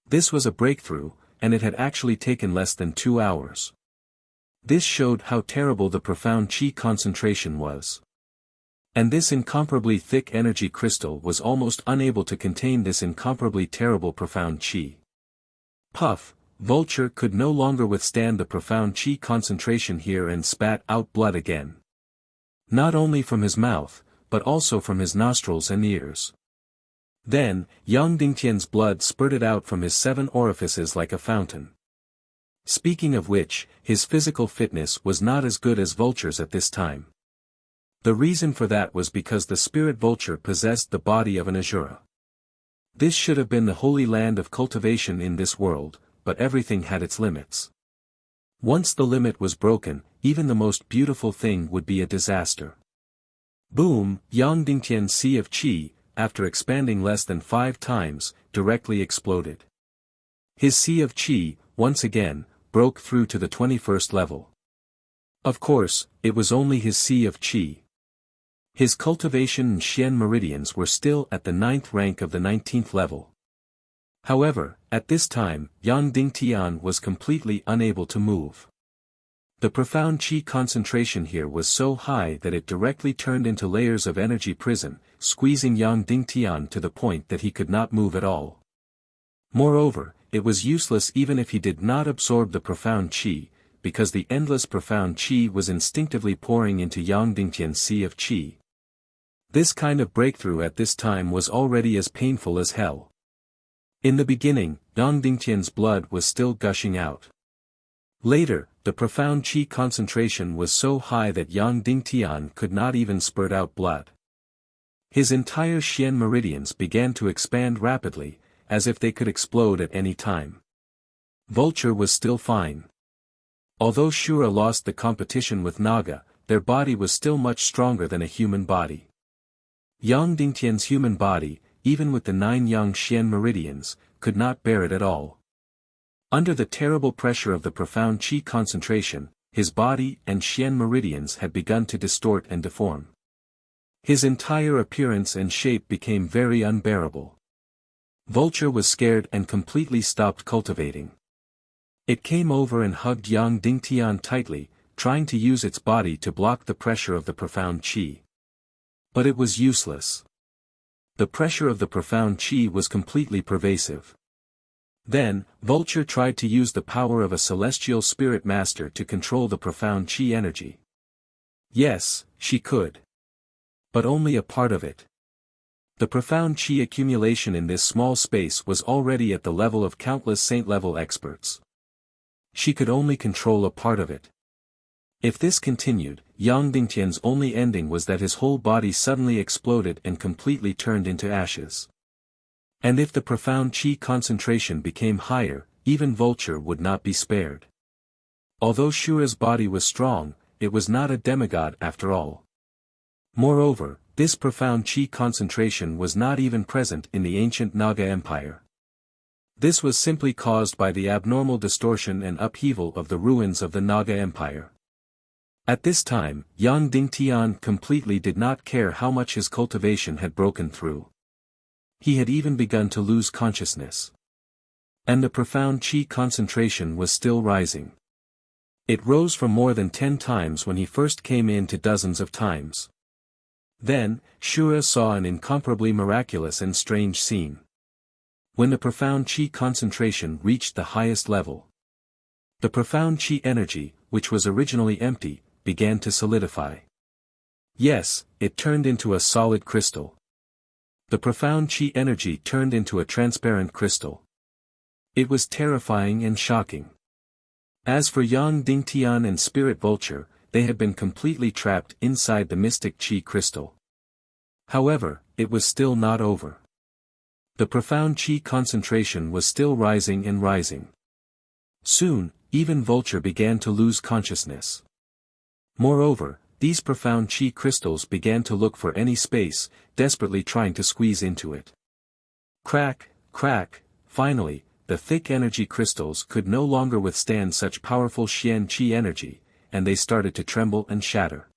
This was a breakthrough, and it had actually taken less than 2 hours. This showed how terrible the profound qi concentration was. And this incomparably thick energy crystal was almost unable to contain this incomparably terrible profound qi. Puff, Vulture could no longer withstand the profound qi concentration here and spat out blood again. Not only from his mouth, but also from his nostrils and ears. Then, young Dingtian's blood spurted out from his 7 orifices like a fountain. Speaking of which, his physical fitness was not as good as Vulture's at this time. The reason for that was because the spirit Vulture possessed the body of an Asura. This should have been the holy land of cultivation in this world, but everything had its limits. Once the limit was broken, even the most beautiful thing would be a disaster. Boom, Yang Dingtian's sea of qi, after expanding less than 5 times, directly exploded. His sea of qi, once again, broke through to the 21st level. Of course, it was only his sea of qi. His cultivation and Xian meridians were still at the 9th rank of the 19th level. However, at this time, Yang Dingtian was completely unable to move. The profound qi concentration here was so high that it directly turned into layers of energy prison, squeezing Yang Dingtian to the point that he could not move at all. Moreover, it was useless even if he did not absorb the profound qi, because the endless profound qi was instinctively pouring into Yang Dingtian's sea of qi. This kind of breakthrough at this time was already as painful as hell. In the beginning, Yang Dingtian's blood was still gushing out. Later, the profound qi concentration was so high that Yang Dingtian could not even spurt out blood. His entire Xian meridians began to expand rapidly, as if they could explode at any time. Vulture was still fine. Although Shura lost the competition with Naga, their body was still much stronger than a human body. Yang Dingtian's human body, even with the 9 young Xian meridians, could not bear it at all. Under the terrible pressure of the profound qi concentration, his body and Xian meridians had begun to distort and deform. His entire appearance and shape became very unbearable. Vulture was scared and completely stopped cultivating. It came over and hugged Yang Dingtian tightly, trying to use its body to block the pressure of the profound qi. But it was useless. The pressure of the profound qi was completely pervasive. Then, Vulture tried to use the power of a celestial spirit master to control the profound qi energy. Yes, she could. But only a part of it. The profound qi accumulation in this small space was already at the level of countless saint-level experts. She could only control a part of it. If this continued, Yang Dingtian's only ending was that his whole body suddenly exploded and completely turned into ashes. And if the profound qi concentration became higher, even Vulture would not be spared. Although Shura's body was strong, it was not a demigod after all. Moreover, this profound qi concentration was not even present in the ancient Naga Empire. This was simply caused by the abnormal distortion and upheaval of the ruins of the Naga Empire. At this time, Yang Dingtian completely did not care how much his cultivation had broken through. He had even begun to lose consciousness. And the profound qi concentration was still rising. It rose from more than 10 times when he first came in to dozens of times. Then, Shura saw an incomparably miraculous and strange scene. When the profound qi concentration reached the highest level, the profound qi energy, which was originally empty, began to solidify. Yes, it turned into a solid crystal. The profound chi energy turned into a transparent crystal. It was terrifying and shocking. As for Yang Dingtian and Spirit Vulture, they had been completely trapped inside the mystic chi crystal. However, it was still not over. The profound chi concentration was still rising and rising. Soon, even Vulture began to lose consciousness. Moreover, these profound chi crystals began to look for any space, desperately trying to squeeze into it. Crack, crack, finally, the thick energy crystals could no longer withstand such powerful Xian Qi energy, and they started to tremble and shatter.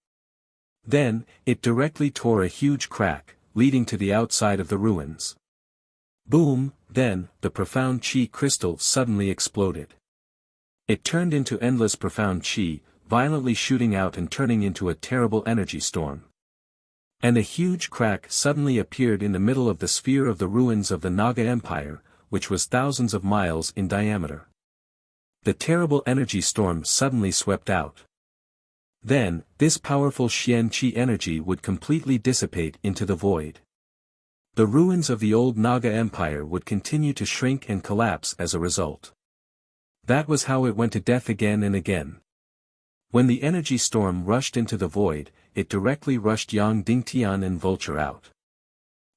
Then, it directly tore a huge crack, leading to the outside of the ruins. Boom, then, the profound Qi crystal suddenly exploded. It turned into endless profound Qi, violently shooting out and turning into a terrible energy storm. And a huge crack suddenly appeared in the middle of the sphere of the ruins of the Naga Empire, which was thousands of miles in diameter. The terrible energy storm suddenly swept out. Then, this powerful Xian Qi energy would completely dissipate into the void. The ruins of the old Naga Empire would continue to shrink and collapse as a result. That was how it went to death again and again. When the energy storm rushed into the void, it directly rushed Yang Dingtian and Vulture out.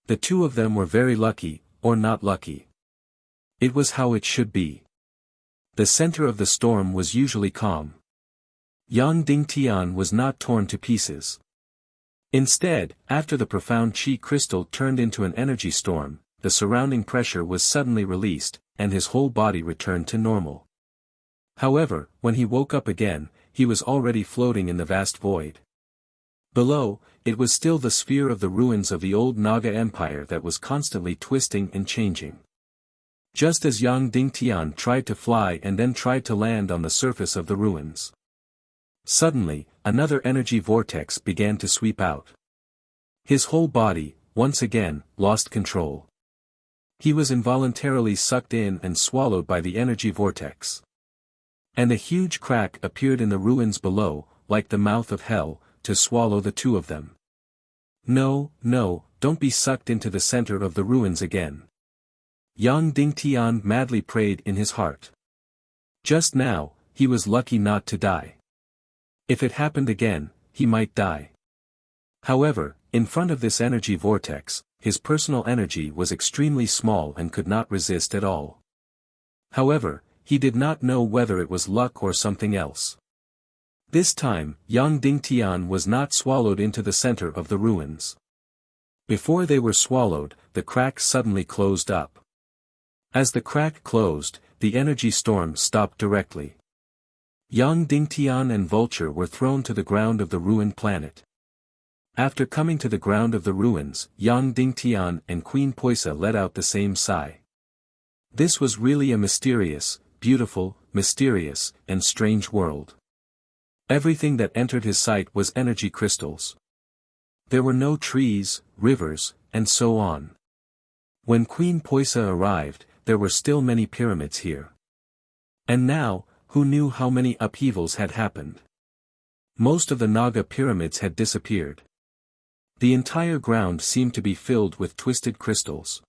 The two of them were very lucky, or not lucky. It was how it should be. The center of the storm was usually calm. Yang Dingtian was not torn to pieces. Instead, after the profound Qi crystal turned into an energy storm, the surrounding pressure was suddenly released, and his whole body returned to normal. However, when he woke up again, he was already floating in the vast void. Below, it was still the sphere of the ruins of the old Naga Empire that was constantly twisting and changing. Just as Yang Dingtian tried to fly and then tried to land on the surface of the ruins. Suddenly, another energy vortex began to sweep out. His whole body, once again, lost control. He was involuntarily sucked in and swallowed by the energy vortex. And a huge crack appeared in the ruins below, like the mouth of hell, to swallow the two of them. No, no, don't be sucked into the center of the ruins again. Yang Dingtian madly prayed in his heart. Just now, he was lucky not to die. If it happened again, he might die. However, in front of this energy vortex, his personal energy was extremely small and could not resist at all. However, he did not know whether it was luck or something else. This time, Yang Dingtian was not swallowed into the center of the ruins. Before they were swallowed, the crack suddenly closed up. As the crack closed, the energy storm stopped directly. Yang Dingtian and Vulture were thrown to the ground of the ruined planet. After coming to the ground of the ruins, Yang Dingtian and Queen Poisa let out the same sigh. This was really a mysterious, beautiful, mysterious, and strange world. Everything that entered his sight was energy crystals. There were no trees, rivers, and so on. When Queen Poisa arrived, there were still many pyramids here. And now, who knew how many upheavals had happened? Most of the Naga pyramids had disappeared. The entire ground seemed to be filled with twisted crystals.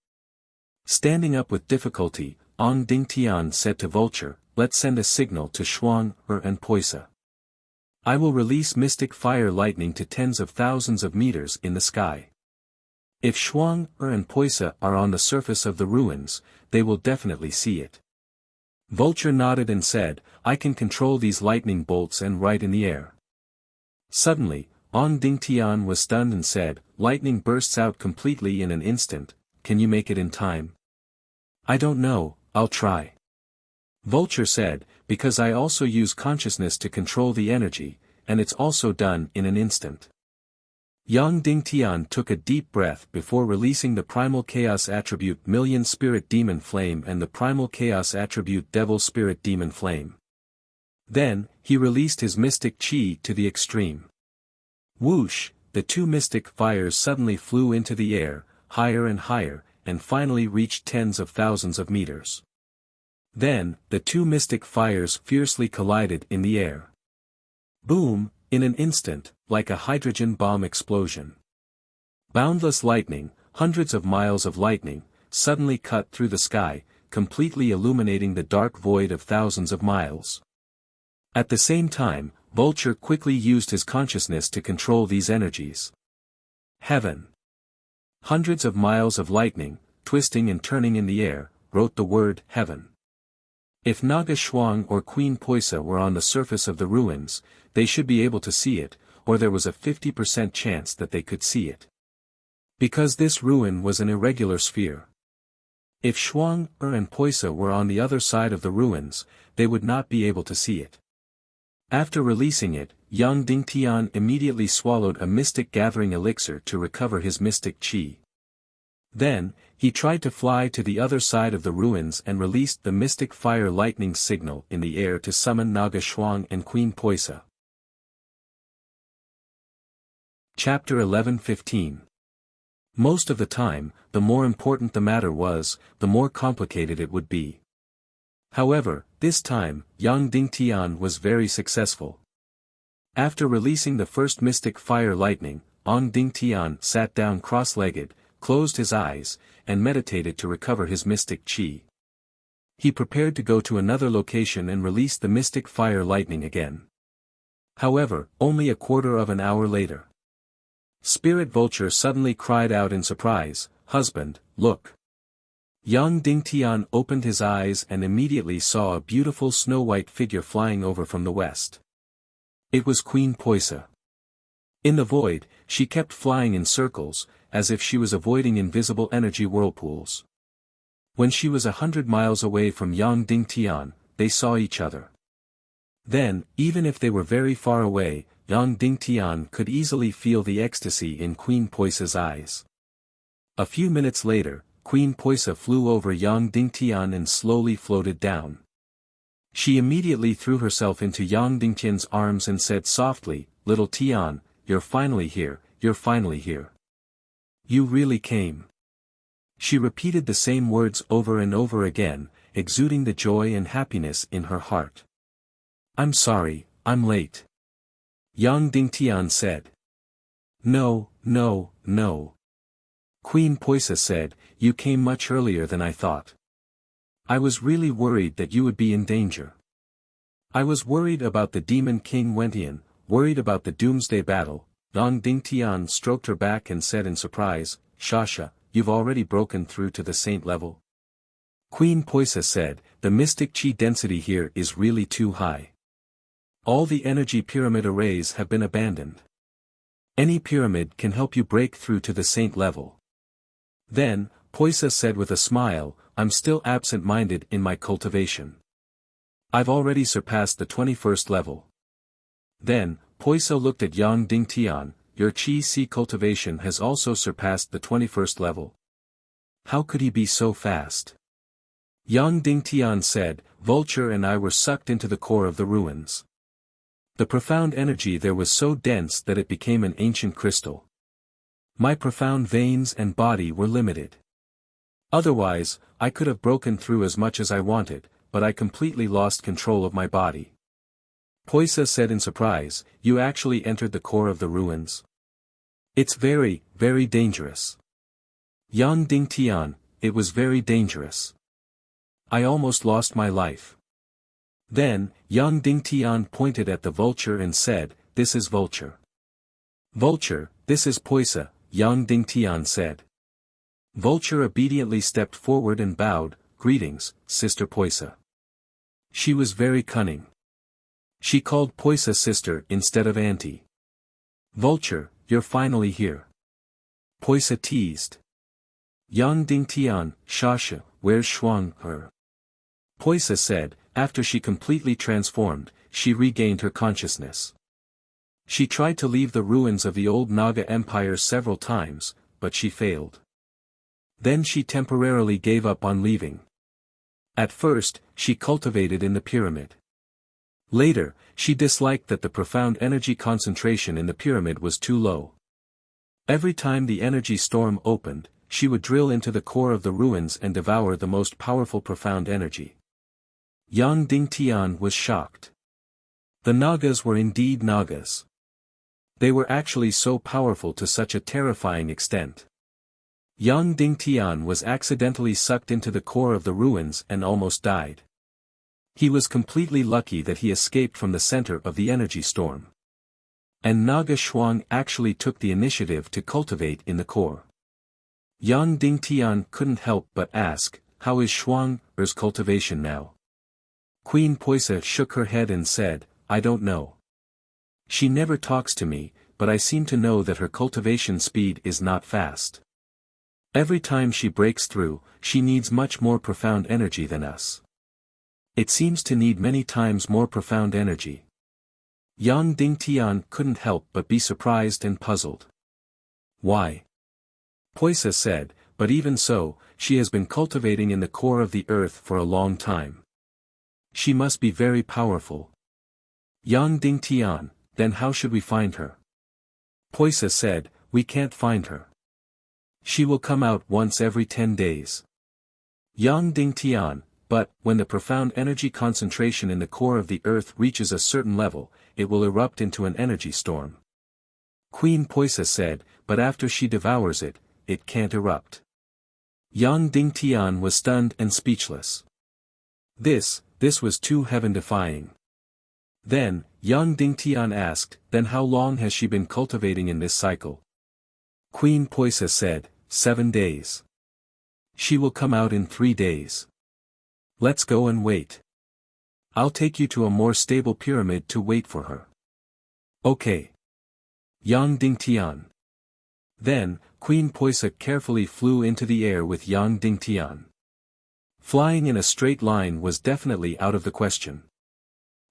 Standing up with difficulty, Yang Dingtian said to Vulture, "Let's send a signal to Shuang, and Poisa. I will release mystic fire lightning to tens of thousands of meters in the sky. If Shuang, and Poisa are on the surface of the ruins, they will definitely see it." Vulture nodded and said, "I can control these lightning bolts and right in the air." Suddenly, Yang Dingtian was stunned and said, "Lightning bursts out completely in an instant, can you make it in time?" "I don't know, I'll try." Vulture said, "Because I also use consciousness to control the energy, and it's also done in an instant." Yang Dingtian took a deep breath before releasing the Primal Chaos Attribute Million Spirit Demon Flame and the Primal Chaos Attribute Devil Spirit Demon Flame. Then, he released his mystic chi to the extreme. Whoosh, the two mystic fires suddenly flew into the air, higher and higher, and finally reached tens of thousands of meters. Then, the two mystic fires fiercely collided in the air. Boom, in an instant, like a hydrogen bomb explosion. Boundless lightning, hundreds of miles of lightning, suddenly cut through the sky, completely illuminating the dark void of thousands of miles. At the same time, Vulture quickly used his consciousness to control these energies. Heaven. Hundreds of miles of lightning, twisting and turning in the air, wrote the word heaven. If Naga Shuang or Queen Poisa were on the surface of the ruins, they should be able to see it, or there was a 50% chance that they could see it. Because this ruin was an irregular sphere. If Shuang and Poisa were on the other side of the ruins, they would not be able to see it. After releasing it, Yang Dingtian immediately swallowed a mystic gathering elixir to recover his mystic qi. Then, he tried to fly to the other side of the ruins and released the mystic fire lightning signal in the air to summon Naga Shuang and Queen Poisa. Chapter 11:15. Most of the time, the more important the matter was, the more complicated it would be. However, this time, Yang Dingtian was very successful. After releasing the first mystic fire lightning, Yang Dingtian sat down cross-legged, closed his eyes, and meditated to recover his mystic qi. He prepared to go to another location and release the mystic fire lightning again. However, only a quarter of an hour later, Spirit Vulture suddenly cried out in surprise, "Husband, look!" Yang Dingtian opened his eyes and immediately saw a beautiful snow-white figure flying over from the west. It was Queen Poisa. In the void, she kept flying in circles, as if she was avoiding invisible energy whirlpools. When she was 100 miles away from Yang Dingtian, they saw each other. Then, even if they were very far away, Yang Dingtian could easily feel the ecstasy in Queen Poisa's eyes. A few minutes later, Queen Poisa flew over Yang Dingtian and slowly floated down. She immediately threw herself into Yang Dingtian's arms and said softly, "Little Tian, you're finally here, you're finally here. You really came." She repeated the same words over and over again, exuding the joy and happiness in her heart. "I'm sorry, I'm late." Yang Dingtian said. "No, no, no." Queen Poisa said, "You came much earlier than I thought. I was really worried that you would be in danger. I was worried about the Demon King Wentian, worried about the Doomsday Battle." Yang Dingtian stroked her back and said in surprise, "Shasha, you've already broken through to the saint level?" Queen Poisa said, "The mystic chi density here is really too high. All the energy pyramid arrays have been abandoned. Any pyramid can help you break through to the saint level." Then, Poisa said with a smile, "I'm still absent-minded in my cultivation. I've already surpassed the 21st level." Then, Poisa looked at Yang Dingtian, "Your Qi cultivation has also surpassed the 21st level. How could he be so fast?" Yang Dingtian said, "Vulture and I were sucked into the core of the ruins. The profound energy there was so dense that it became an ancient crystal. My profound veins and body were limited. Otherwise, I could have broken through as much as I wanted, but I completely lost control of my body." Poisa said in surprise, "You actually entered the core of the ruins? It's very, very dangerous." Yang Dingtian, "It was very dangerous. I almost lost my life." Then, Yang Dingtian pointed at the vulture and said, "This is Vulture." "Vulture, this is Poisa," Yang Dingtian said. Vulture obediently stepped forward and bowed, "Greetings, Sister Poisa." She was very cunning. She called Poisa sister instead of auntie. "Vulture, you're finally here." Poisa teased. Yang Dingtian, "Shasha, where's Shuang her?" Poisa said, after she completely transformed, she regained her consciousness. She tried to leave the ruins of the old Naga Empire several times, but she failed. Then she temporarily gave up on leaving. At first, she cultivated in the pyramid. Later, she disliked that the profound energy concentration in the pyramid was too low. Every time the energy storm opened, she would drill into the core of the ruins and devour the most powerful profound energy. Yang Dingtian was shocked. The Nagas were indeed Nagas. They were actually so powerful to such a terrifying extent. Yang Dingtian was accidentally sucked into the core of the ruins and almost died. He was completely lucky that he escaped from the center of the energy storm. And Naga Shuang actually took the initiative to cultivate in the core. Yang Dingtian couldn't help but ask, how is Shuang-er's cultivation now? Queen Poisa shook her head and said, I don't know. She never talks to me, but I seem to know that her cultivation speed is not fast. Every time she breaks through, she needs much more profound energy than us. It seems to need many times more profound energy. Yang Dingtian couldn't help but be surprised and puzzled. Why? Poisa said, but even so, she has been cultivating in the core of the earth for a long time. She must be very powerful. Yang Dingtian, then how should we find her? Poisa said, we can't find her. She will come out once every 10 days. Yang Dingtian, but, when the profound energy concentration in the core of the earth reaches a certain level, it will erupt into an energy storm. Queen Poisa said, but after she devours it, it can't erupt. Yang Dingtian was stunned and speechless. This was too heaven-defying. Then, Yang Dingtian asked, then how long has she been cultivating in this cycle? Queen Poisa said, 7 days. She will come out in 3 days. Let's go and wait. I'll take you to a more stable pyramid to wait for her. Okay. Yang Dingtian. Then, Queen Poisa carefully flew into the air with Yang Dingtian. Flying in a straight line was definitely out of the question.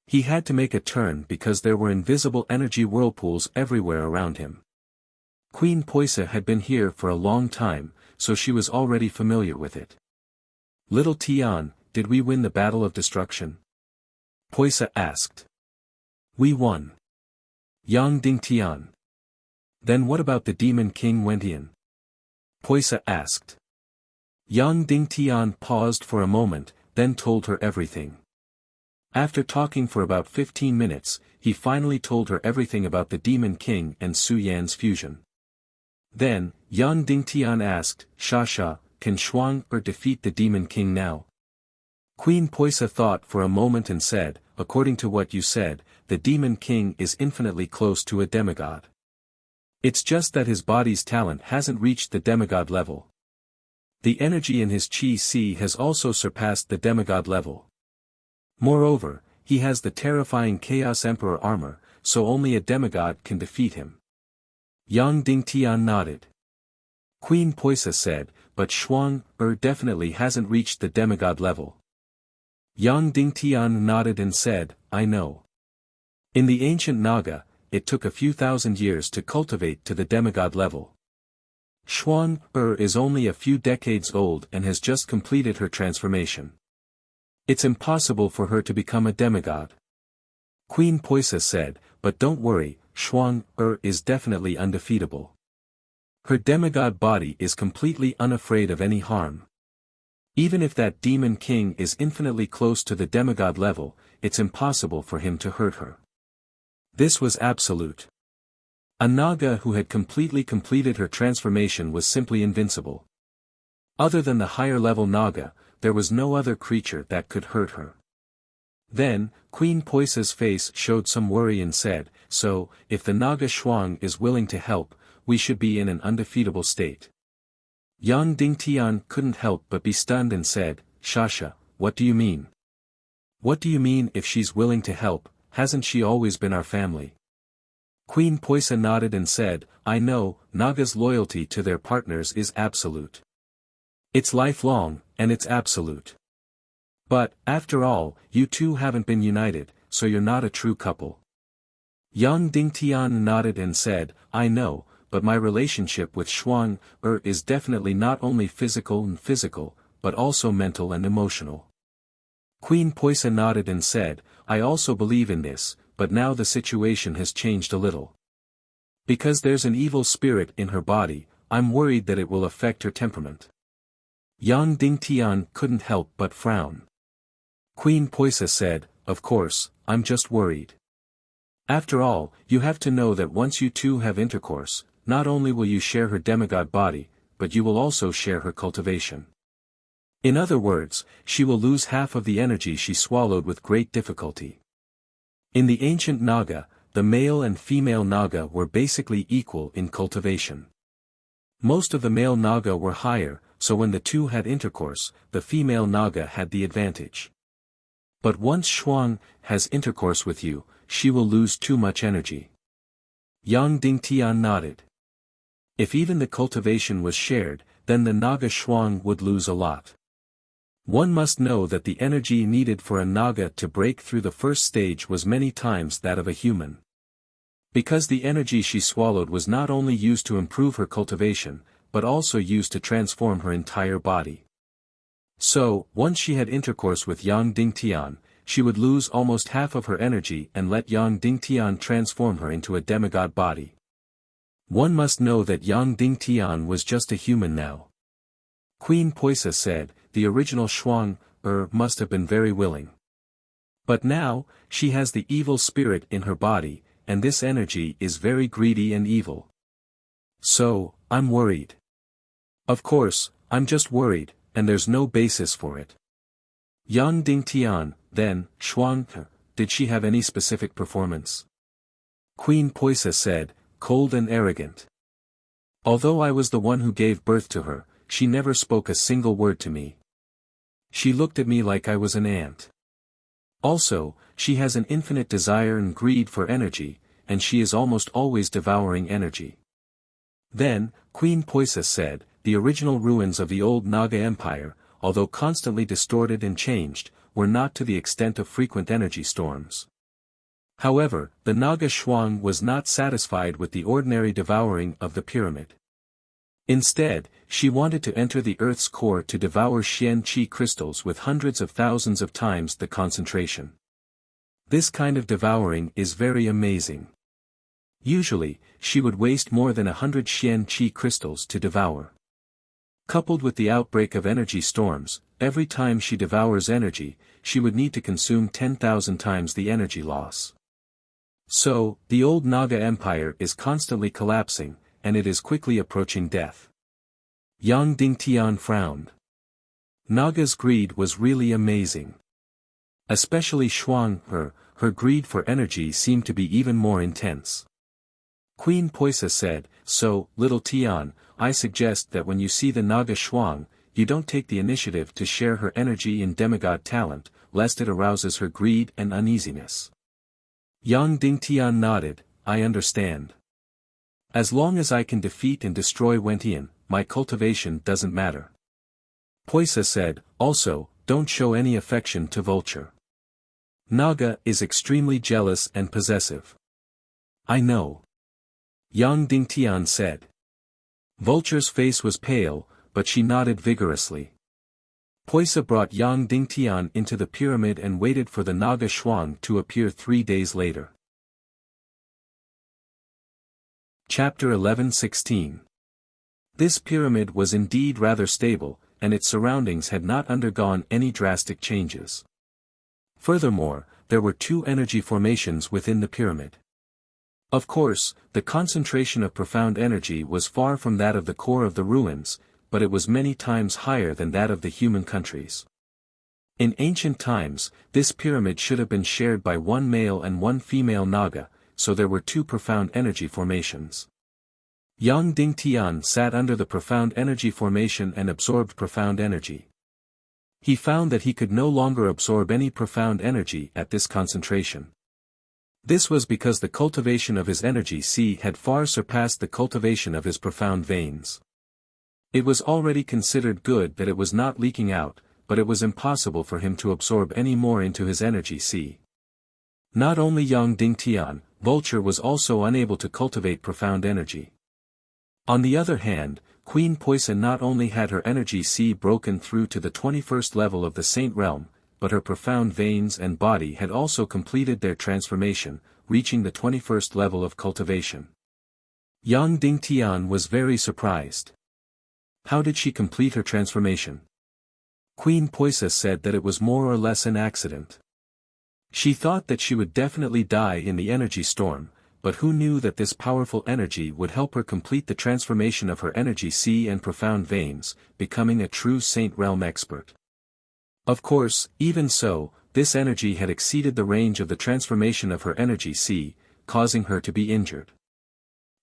He had to make a turn because there were invisible energy whirlpools everywhere around him. Queen Poisa had been here for a long time, so she was already familiar with it. Little Tian, did we win the battle of destruction? Poisa asked. We won. Yang Dingtian. Then what about the demon king Wentian? Poisa asked. Yang Dingtian paused for a moment, then told her everything. After talking for about 15 minutes, he finally told her everything about the demon king and Su Yan's fusion. Then, Yang Dingtian asked, Sha, can Shuang-er defeat the demon king now? Queen Poisa thought for a moment and said, according to what you said, the demon king is infinitely close to a demigod. It's just that his body's talent hasn't reached the demigod level. The energy in his Qi has also surpassed the demigod level. Moreover, he has the terrifying Chaos Emperor armor, so only a demigod can defeat him. Yang Dingtian nodded. Queen Poisa said, but Shuang-er definitely hasn't reached the demigod level. Yang Dingtian nodded and said, I know. In the ancient Naga, it took a few thousand years to cultivate to the demigod level. Shuang-er is only a few decades old and has just completed her transformation. It's impossible for her to become a demigod. Queen Poisa said, but don't worry, Shuang-er is definitely undefeatable. Her demigod body is completely unafraid of any harm. Even if that demon king is infinitely close to the demigod level, it's impossible for him to hurt her. This was absolute. A Naga who had completely completed her transformation was simply invincible. Other than the higher level Naga, there was no other creature that could hurt her. Then, Queen Poisa's face showed some worry and said, so, if the Naga Shuang is willing to help, we should be in an undefeatable state. Yang Dingtian couldn't help but be stunned and said, Sha, what do you mean? What do you mean if she's willing to help, hasn't she always been our family? Queen Poisa nodded and said, I know, Naga's loyalty to their partners is absolute. It's lifelong, and it's absolute. But, after all, you two haven't been united, so you're not a true couple. Yang Dingtian nodded and said, I know, but my relationship with Shuang-er is definitely not only physical, but also mental and emotional. Queen Poisa nodded and said, I also believe in this, but now the situation has changed a little. Because there's an evil spirit in her body, I'm worried that it will affect her temperament. Yang Dingtian couldn't help but frown. Queen Poisa said, of course, I'm just worried. After all, you have to know that once you two have intercourse, not only will you share her demigod body, but you will also share her cultivation. In other words, she will lose half of the energy she swallowed with great difficulty. In the ancient Naga, the male and female Naga were basically equal in cultivation. Most of the male Naga were higher, so when the two had intercourse, the female Naga had the advantage. But once Shuang has intercourse with you, she will lose too much energy. Yang Dingtian nodded. If even the cultivation was shared, then the Naga Shuang would lose a lot. One must know that the energy needed for a Naga to break through the first stage was many times that of a human. Because the energy she swallowed was not only used to improve her cultivation, but also used to transform her entire body. So, once she had intercourse with Yang Dingtian, she would lose almost half of her energy and let Yang Dingtian transform her into a demigod body. One must know that Yang Dingtian was just a human now. Queen Poisa said, the original Shuang, must have been very willing. But now, she has the evil spirit in her body, and this energy is very greedy and evil. So, I'm worried. Of course, I'm just worried, and there's no basis for it. Yang Dingtian, then, Shuang, did she have any specific performance? Queen Poisa said, cold and arrogant. Although I was the one who gave birth to her, she never spoke a single word to me. She looked at me like I was an ant. Also, she has an infinite desire and greed for energy, and she is almost always devouring energy. Then, Queen Poisa said, the original ruins of the old Naga Empire, although constantly distorted and changed, were not to the extent of frequent energy storms. However, the Naga Shuang was not satisfied with the ordinary devouring of the pyramid. Instead, she wanted to enter the Earth's core to devour Xian Qi crystals with hundreds of thousands of times the concentration. This kind of devouring is very amazing. Usually, she would waste more than 100 Xian Qi crystals to devour. Coupled with the outbreak of energy storms, every time she devours energy, she would need to consume 10,000 times the energy loss. So, the old Naga Empire is constantly collapsing, and it is quickly approaching death. Yang Dingtian frowned. Naga's greed was really amazing. Especially Shuang, her greed for energy seemed to be even more intense. Queen Poisa said, so, little Tian, I suggest that when you see the Naga Shuang, you don't take the initiative to share her energy and demigod talent, lest it arouses her greed and uneasiness. Yang Dingtian nodded, I understand. As long as I can defeat and destroy Wentian, my cultivation doesn't matter. Poisa said, also, don't show any affection to Vulture. Naga is extremely jealous and possessive. I know. Yang Dingtian said. Vulture's face was pale, but she nodded vigorously. Poisa brought Yang Dingtian into the pyramid and waited for the Naga Shuang to appear 3 days later. Chapter 11:16. This pyramid was indeed rather stable, and its surroundings had not undergone any drastic changes. Furthermore, there were 2 energy formations within the pyramid. Of course, the concentration of profound energy was far from that of the core of the ruins, but it was many times higher than that of the human countries. In ancient times, this pyramid should have been shared by 1 male and 1 female Naga, so there were 2 profound energy formations. Yang Dingtian sat under the profound energy formation and absorbed profound energy. He found that he could no longer absorb any profound energy at this concentration. This was because the cultivation of his energy C had far surpassed the cultivation of his profound veins. It was already considered good that it was not leaking out, but it was impossible for him to absorb any more into his energy C. Not only Yang Dingtian, Vulture was also unable to cultivate profound energy. On the other hand, Queen Poisa not only had her energy C broken through to the 21st level of the Saint Realm, but her profound veins and body had also completed their transformation, reaching the 21st level of cultivation. Yang Dingtian was very surprised. How did she complete her transformation? Queen Poisa said that it was more or less an accident. She thought that she would definitely die in the energy storm, but who knew that this powerful energy would help her complete the transformation of her energy sea and profound veins, becoming a true Saint Realm expert. Of course, even so, this energy had exceeded the range of the transformation of her energy sea, causing her to be injured.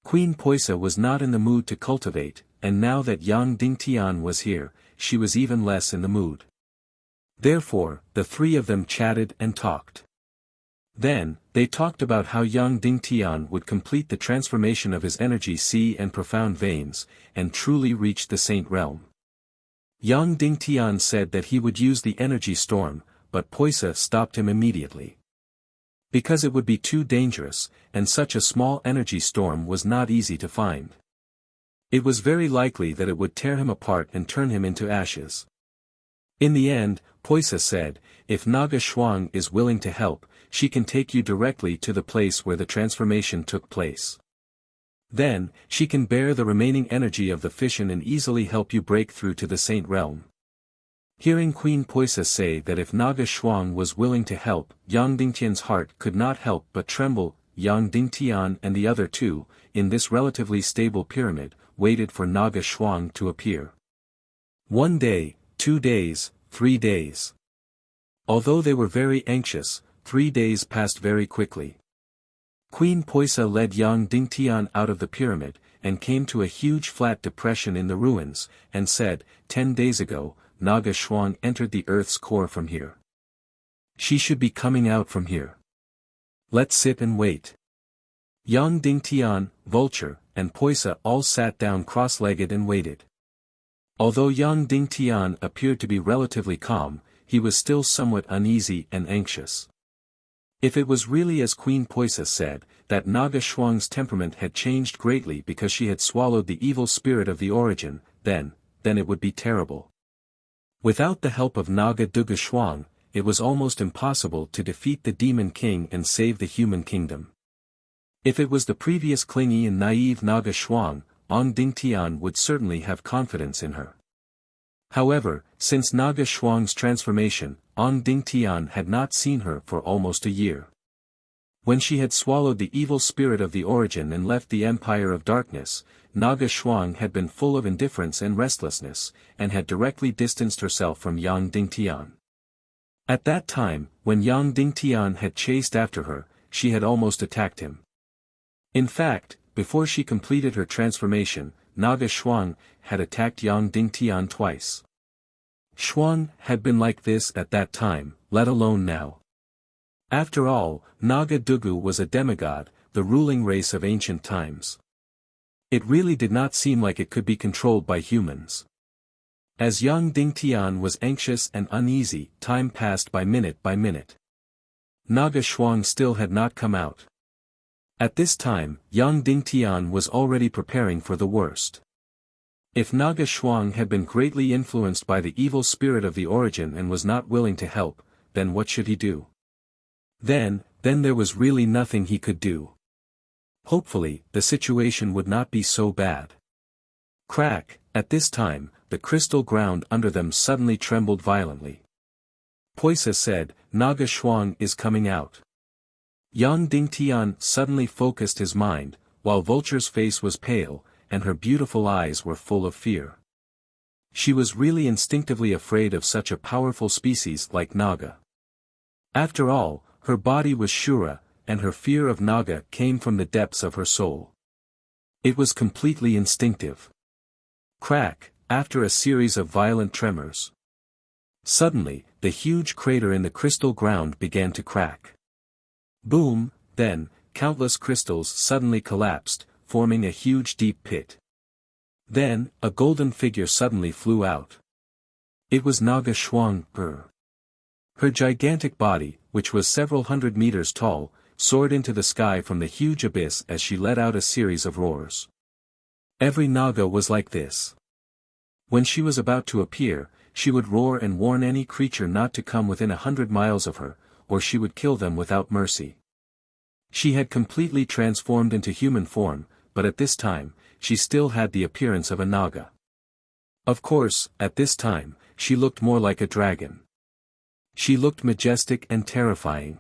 Queen Poisa was not in the mood to cultivate, and now that Yang Dingtian was here, she was even less in the mood. Therefore, the three of them chatted and talked. Then, they talked about how Yang Dingtian would complete the transformation of his energy sea and profound veins, and truly reach the Saint Realm. Yang Dingtian said that he would use the energy storm, but Poisa stopped him immediately. Because it would be too dangerous, and such a small energy storm was not easy to find. It was very likely that it would tear him apart and turn him into ashes. In the end, Poisa said, if Naga Shuang is willing to help, she can take you directly to the place where the transformation took place. Then, she can bear the remaining energy of the fission and easily help you break through to the Saint Realm. Hearing Queen Poisa say that if Naga Shuang was willing to help, Yang Dingtian's heart could not help but tremble. Yang Dingtian and the other two, in this relatively stable pyramid, waited for Naga Shuang to appear. 1 day, 2 days, 3 days. Although they were very anxious, 3 days passed very quickly. Queen Poisa led Yang Dingtian out of the pyramid, and came to a huge flat depression in the ruins, and said, 10 days ago, Naga Shuang entered the earth's core from here. She should be coming out from here. Let's sit and wait. Yang Dingtian, Vulture, and Poisa all sat down cross-legged and waited. Although Yang Dingtian appeared to be relatively calm, he was still somewhat uneasy and anxious. If it was really as Queen Poisa said, that Naga Shuang's temperament had changed greatly because she had swallowed the evil spirit of the origin, then it would be terrible. Without the help of Naga Duga Shuang, it was almost impossible to defeat the Demon King and save the human kingdom. If it was the previous clingy and naive Naga Shuang, Ang Dingtian would certainly have confidence in her. However, since Naga Shuang's transformation, Ang Dingtian had not seen her for almost a year. When she had swallowed the evil spirit of the origin and left the Empire of Darkness, Naga Shuang had been full of indifference and restlessness, and had directly distanced herself from Yang Dingtian. At that time, when Yang Dingtian had chased after her, she had almost attacked him. In fact, before she completed her transformation, Naga Shuang had attacked Yang Dingtian twice. Shuang had been like this at that time, let alone now. After all, Naga Dugu was a demigod, the ruling race of ancient times. It really did not seem like it could be controlled by humans. As Yang Dingtian was anxious and uneasy, time passed by minute. Naga Shuang still had not come out. At this time, Yang Dingtian was already preparing for the worst. If Naga Shuang had been greatly influenced by the evil spirit of the origin and was not willing to help, then what should he do? Then there was really nothing he could do. Hopefully, the situation would not be so bad. Crack, at this time, the crystal ground under them suddenly trembled violently. Poisa said, Naga Shuang is coming out. Yang Dingtian suddenly focused his mind, while Vulture's face was pale, and her beautiful eyes were full of fear. She was really instinctively afraid of such a powerful species like Naga. After all, her body was Shura, and her fear of Naga came from the depths of her soul. It was completely instinctive. Crack, after a series of violent tremors. Suddenly, the huge crater in the crystal ground began to crack. Boom, then, countless crystals suddenly collapsed, forming a huge deep pit. Then, a golden figure suddenly flew out. It was Naga Shuang. Her gigantic body, which was several hundred meters tall, soared into the sky from the huge abyss as she let out a series of roars. Every Naga was like this. When she was about to appear, she would roar and warn any creature not to come within 100 miles of her, or she would kill them without mercy. She had completely transformed into human form, but at this time, she still had the appearance of a Naga. Of course, at this time, she looked more like a dragon. She looked majestic and terrifying.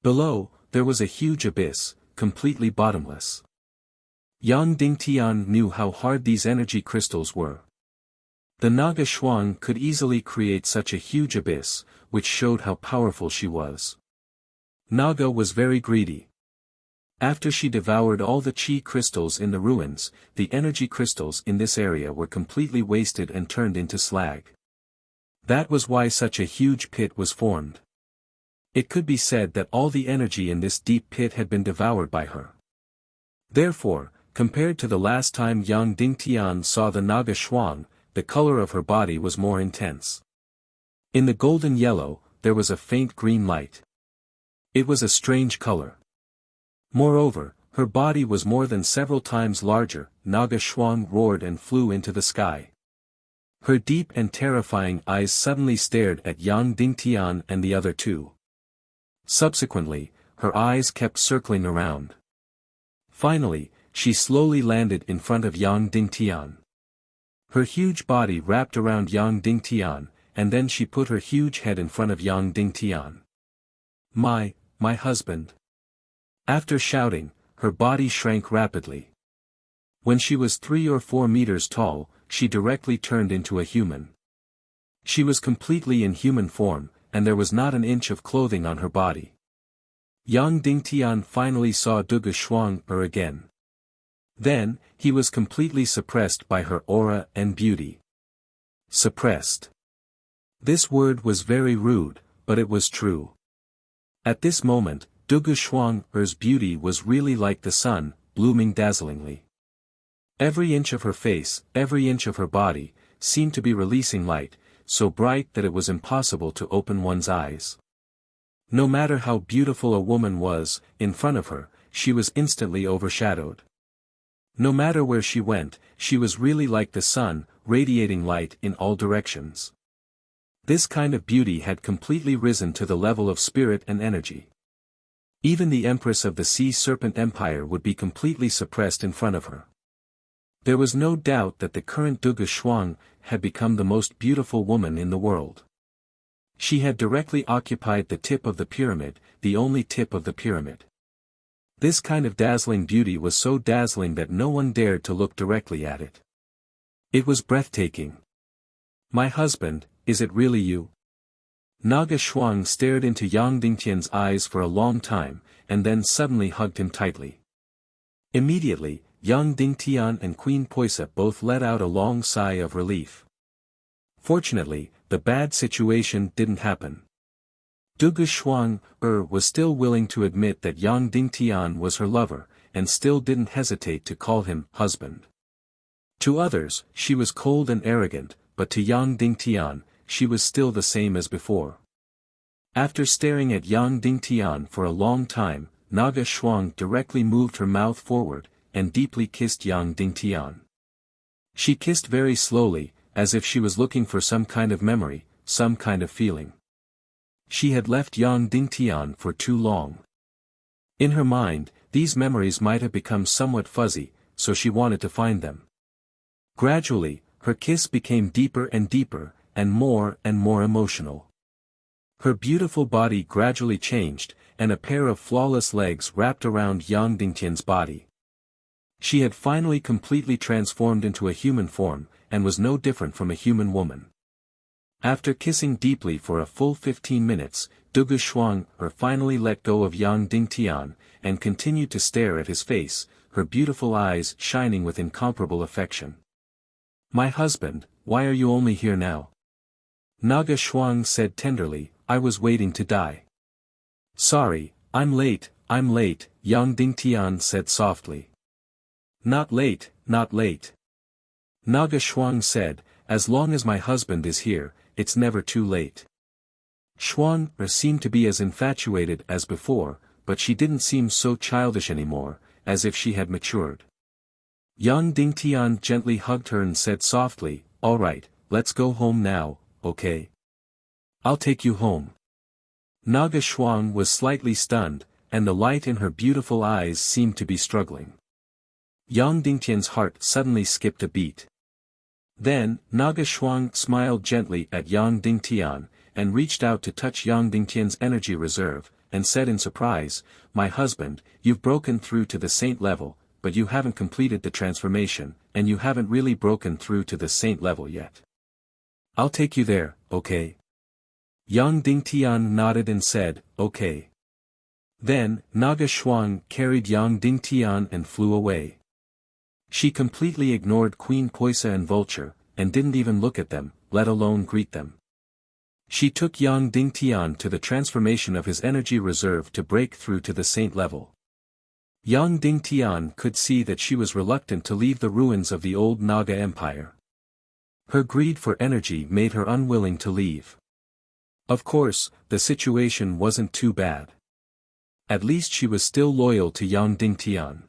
Below, there was a huge abyss, completely bottomless. Yang Dingtian knew how hard these energy crystals were. The Naga Shuang could easily create such a huge abyss, which showed how powerful she was. Naga was very greedy. After she devoured all the chi crystals in the ruins, the energy crystals in this area were completely wasted and turned into slag. That was why such a huge pit was formed. It could be said that all the energy in this deep pit had been devoured by her. Therefore, compared to the last time Yang Dingtian saw the Naga Shuang, the color of her body was more intense. In the golden yellow, there was a faint green light. It was a strange color. Moreover, her body was more than several times larger. Naga Shuang roared and flew into the sky. Her deep and terrifying eyes suddenly stared at Yang Dingtian and the other two. Subsequently, her eyes kept circling around. Finally, she slowly landed in front of Yang Dingtian. Her huge body wrapped around Yang Dingtian, and then she put her huge head in front of Yang Dingtian. My husband. After shouting, her body shrank rapidly. When she was 3 or 4 meters tall, she directly turned into a human. She was completely in human form, and there was not an inch of clothing on her body. Yang Dingtian finally saw Duga Shuang again. Then, he was completely suppressed by her aura and beauty. Suppressed. This word was very rude, but it was true. At this moment, Duga Shuang's beauty was really like the sun, blooming dazzlingly. Every inch of her face, every inch of her body, seemed to be releasing light, so bright that it was impossible to open one's eyes. No matter how beautiful a woman was, in front of her, she was instantly overshadowed. No matter where she went, she was really like the sun, radiating light in all directions. This kind of beauty had completely risen to the level of spirit and energy. Even the Empress of the Sea Serpent Empire would be completely suppressed in front of her. There was no doubt that the current Duga Shuang had become the most beautiful woman in the world. She had directly occupied the tip of the pyramid, the only tip of the pyramid. This kind of dazzling beauty was so dazzling that no one dared to look directly at it. It was breathtaking. My husband, is it really you? Naga Shuang stared into Yang Dingtian's eyes for a long time, and then suddenly hugged him tightly. Immediately, Yang Dingtian and Queen Poisa both let out a long sigh of relief. Fortunately, the bad situation didn't happen. Duga Shuang was still willing to admit that Yang Dingtian was her lover, and still didn't hesitate to call him husband. To others, she was cold and arrogant, but to Yang Dingtian, she was still the same as before. After staring at Yang Dingtian for a long time, Naga Shuang directly moved her mouth forward, and deeply kissed Yang Dingtian. She kissed very slowly, as if she was looking for some kind of memory, some kind of feeling. She had left Yang Dingtian for too long. In her mind, these memories might have become somewhat fuzzy, so she wanted to find them. Gradually, her kiss became deeper and deeper, and more emotional. Her beautiful body gradually changed, and a pair of flawless legs wrapped around Yang Dingtian's body. She had finally completely transformed into a human form, and was no different from a human woman. After kissing deeply for a full 15 minutes, Duga Shuang finally let go of Yang Dingtian, and continued to stare at his face, her beautiful eyes shining with incomparable affection. My husband, why are you only here now? Naga Shuang said tenderly, I was waiting to die. Sorry, I'm late, Yang Dingtian said softly. Not late, not late. Naga Shuang said, as long as my husband is here, it's never too late. Shuang seemed to be as infatuated as before, but she didn't seem so childish anymore, as if she had matured. Yang Dingtian gently hugged her and said softly, all right, let's go home now, okay? I'll take you home. Naga Shuang was slightly stunned, and the light in her beautiful eyes seemed to be struggling. Yang Dingtian's heart suddenly skipped a beat. Then, Naga Shuang smiled gently at Yang Dingtian, and reached out to touch Yang Dingtian's energy reserve, and said in surprise, "My husband, you've broken through to the saint level, but you haven't completed the transformation, and you haven't really broken through to the saint level yet. I'll take you there, okay?" Yang Dingtian nodded and said, "Okay." Then, Naga Shuang carried Yang Dingtian and flew away. She completely ignored Queen Poisa and Vulture, and didn't even look at them, let alone greet them. She took Yang Dingtian to the transformation of his energy reserve to break through to the saint level. Yang Dingtian could see that she was reluctant to leave the ruins of the old Naga Empire. Her greed for energy made her unwilling to leave. Of course, the situation wasn't too bad. At least she was still loyal to Yang Dingtian.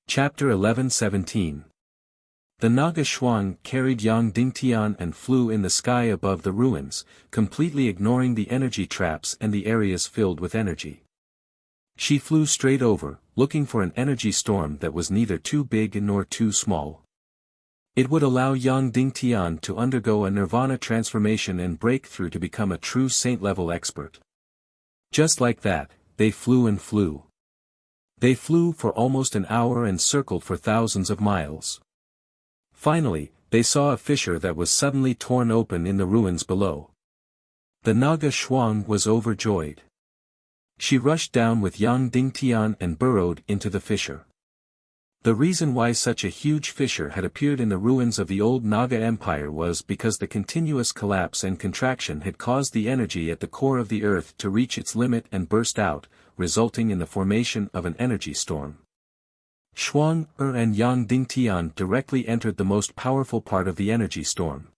Chapter 11-17. The Naga Shuang carried Yang Dingtian and flew in the sky above the ruins, completely ignoring the energy traps and the areas filled with energy. She flew straight over, looking for an energy storm that was neither too big nor too small. It would allow Yang Dingtian to undergo a nirvana transformation and break through to become a true saint-level expert. Just like that, they flew and flew. They flew for almost an hour and circled for thousands of miles. Finally, they saw a fissure that was suddenly torn open in the ruins below. The Naga Shuang was overjoyed. She rushed down with Yang Dingtian and burrowed into the fissure. The reason why such a huge fissure had appeared in the ruins of the old Naga Empire was because the continuous collapse and contraction had caused the energy at the core of the earth to reach its limit and burst out, resulting in the formation of an energy storm. Shuang and Yang Dingtian directly entered the most powerful part of the energy storm.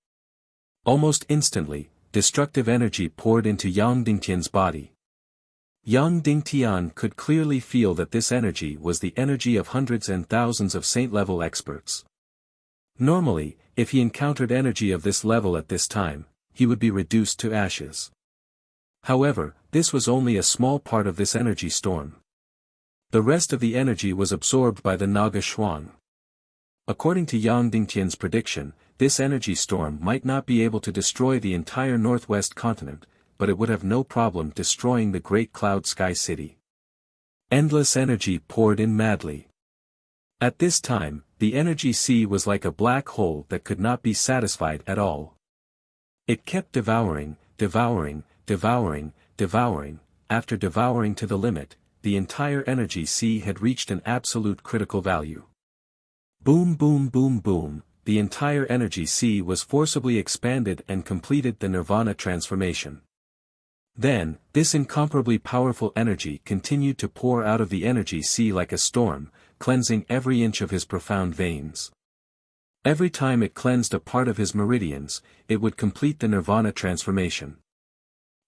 Almost instantly, destructive energy poured into Yang Dingtian's body. Yang Dingtian could clearly feel that this energy was the energy of hundreds and thousands of saint-level experts. Normally, if he encountered energy of this level at this time, he would be reduced to ashes. However, this was only a small part of this energy storm. The rest of the energy was absorbed by the Naga Shuang. According to Yang Dingtian's prediction, this energy storm might not be able to destroy the entire northwest continent, but it would have no problem destroying the Great Cloud Sky City. Endless energy poured in madly. At this time, the energy sea was like a black hole that could not be satisfied at all. It kept devouring, devouring, devouring, devouring. After devouring to the limit, the entire energy sea had reached an absolute critical value. Boom boom boom boom, the entire energy sea was forcibly expanded and completed the nirvana transformation. Then, this incomparably powerful energy continued to pour out of the energy sea like a storm, cleansing every inch of his profound veins. Every time it cleansed a part of his meridians, it would complete the nirvana transformation.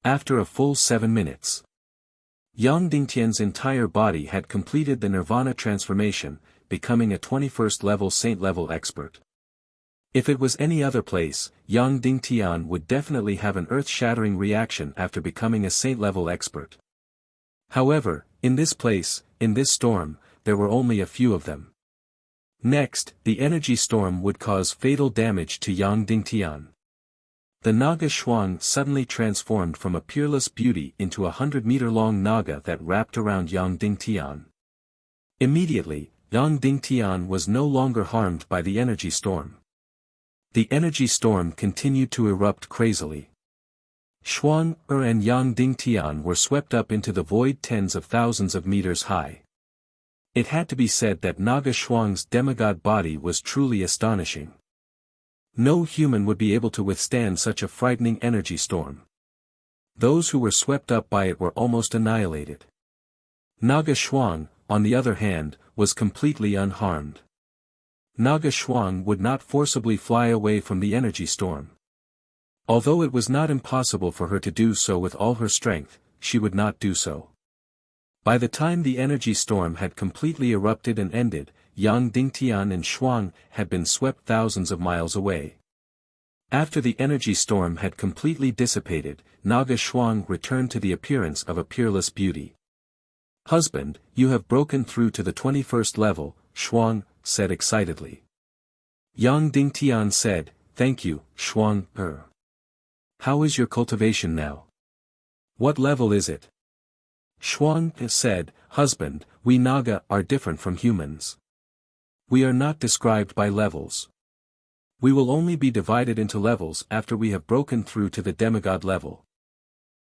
After a full 7 minutes, Yang Dingtian's entire body had completed the nirvana transformation, becoming a 21st level saint-level expert. If it was any other place, Yang Dingtian would definitely have an earth-shattering reaction after becoming a saint-level expert. However, in this place, in this storm, there were only a few of them. Next, the energy storm would cause fatal damage to Yang Dingtian. The Naga Shuang suddenly transformed from a peerless beauty into a 100-meter-long Naga that wrapped around Yang Dingtian. Immediately, Yang Dingtian was no longer harmed by the energy storm. The energy storm continued to erupt crazily. Shuang and Yang Dingtian were swept up into the void tens of thousands of meters high. It had to be said that Naga Shuang's demigod body was truly astonishing. No human would be able to withstand such a frightening energy storm. Those who were swept up by it were almost annihilated. Naga Shuang, on the other hand, was completely unharmed. Naga Shuang would not forcibly fly away from the energy storm. Although it was not impossible for her to do so with all her strength, she would not do so. By the time the energy storm had completely erupted and ended, Yang Dingtian and Shuang had been swept thousands of miles away. After the energy storm had completely dissipated, Naga Shuang returned to the appearance of a peerless beauty. "Husband, you have broken through to the 21st level," Shuang said excitedly. Yang Dingtian said, "Thank you, Shuang. How is your cultivation now?" What level is it? Shuang said, husband, we Naga are different from humans. We are not described by levels. We will only be divided into levels after we have broken through to the demigod level.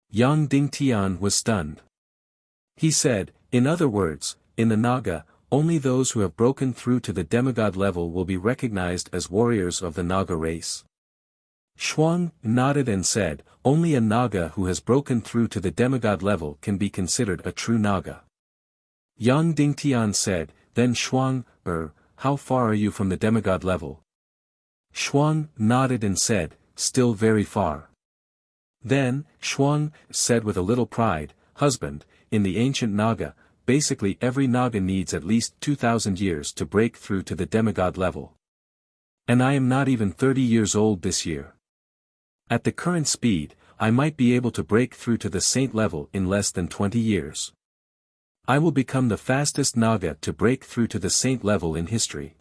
Yang Dingtian was stunned. He said, in other words, in the Naga, only those who have broken through to the demigod level will be recognized as warriors of the Naga race. Shuang nodded and said, only a Naga who has broken through to the demigod level can be considered a true Naga. Yang Dingtian said, then Shuang, how far are you from the demigod level? Shuang nodded and said, still very far. Then, Shuang said with a little pride, husband, in the ancient Naga, basically every Naga needs at least 2,000 years to break through to the demigod level. And I am not even 30 years old this year. At the current speed, I might be able to break through to the saint level in less than 20 years. I will become the fastest Naga to break through to the saint level in history.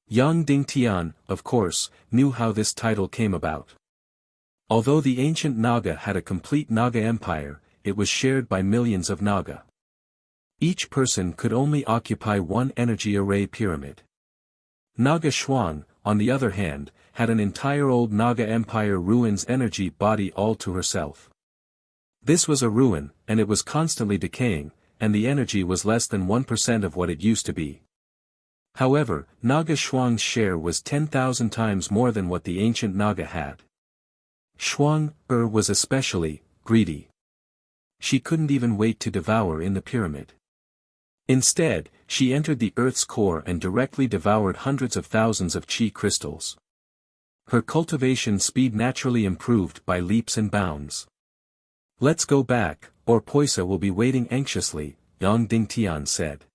Yang Dingtian, of course, knew how this title came about. Although the ancient Naga had a complete Naga empire, it was shared by millions of Naga. Each person could only occupy one energy array pyramid. Naga Shuang, on the other hand, had an entire old Naga empire ruin's energy body all to herself. This was a ruin, and it was constantly decaying, and the energy was less than 1% of what it used to be. However, Naga Shuang's share was 10,000 times more than what the ancient Naga had. Shuang was especially greedy. She couldn't even wait to devour in the pyramid. Instead, she entered the earth's core and directly devoured hundreds of thousands of chi crystals. Her cultivation speed naturally improved by leaps and bounds. Let's go back, or Poisa will be waiting anxiously, Yang Dingtian said.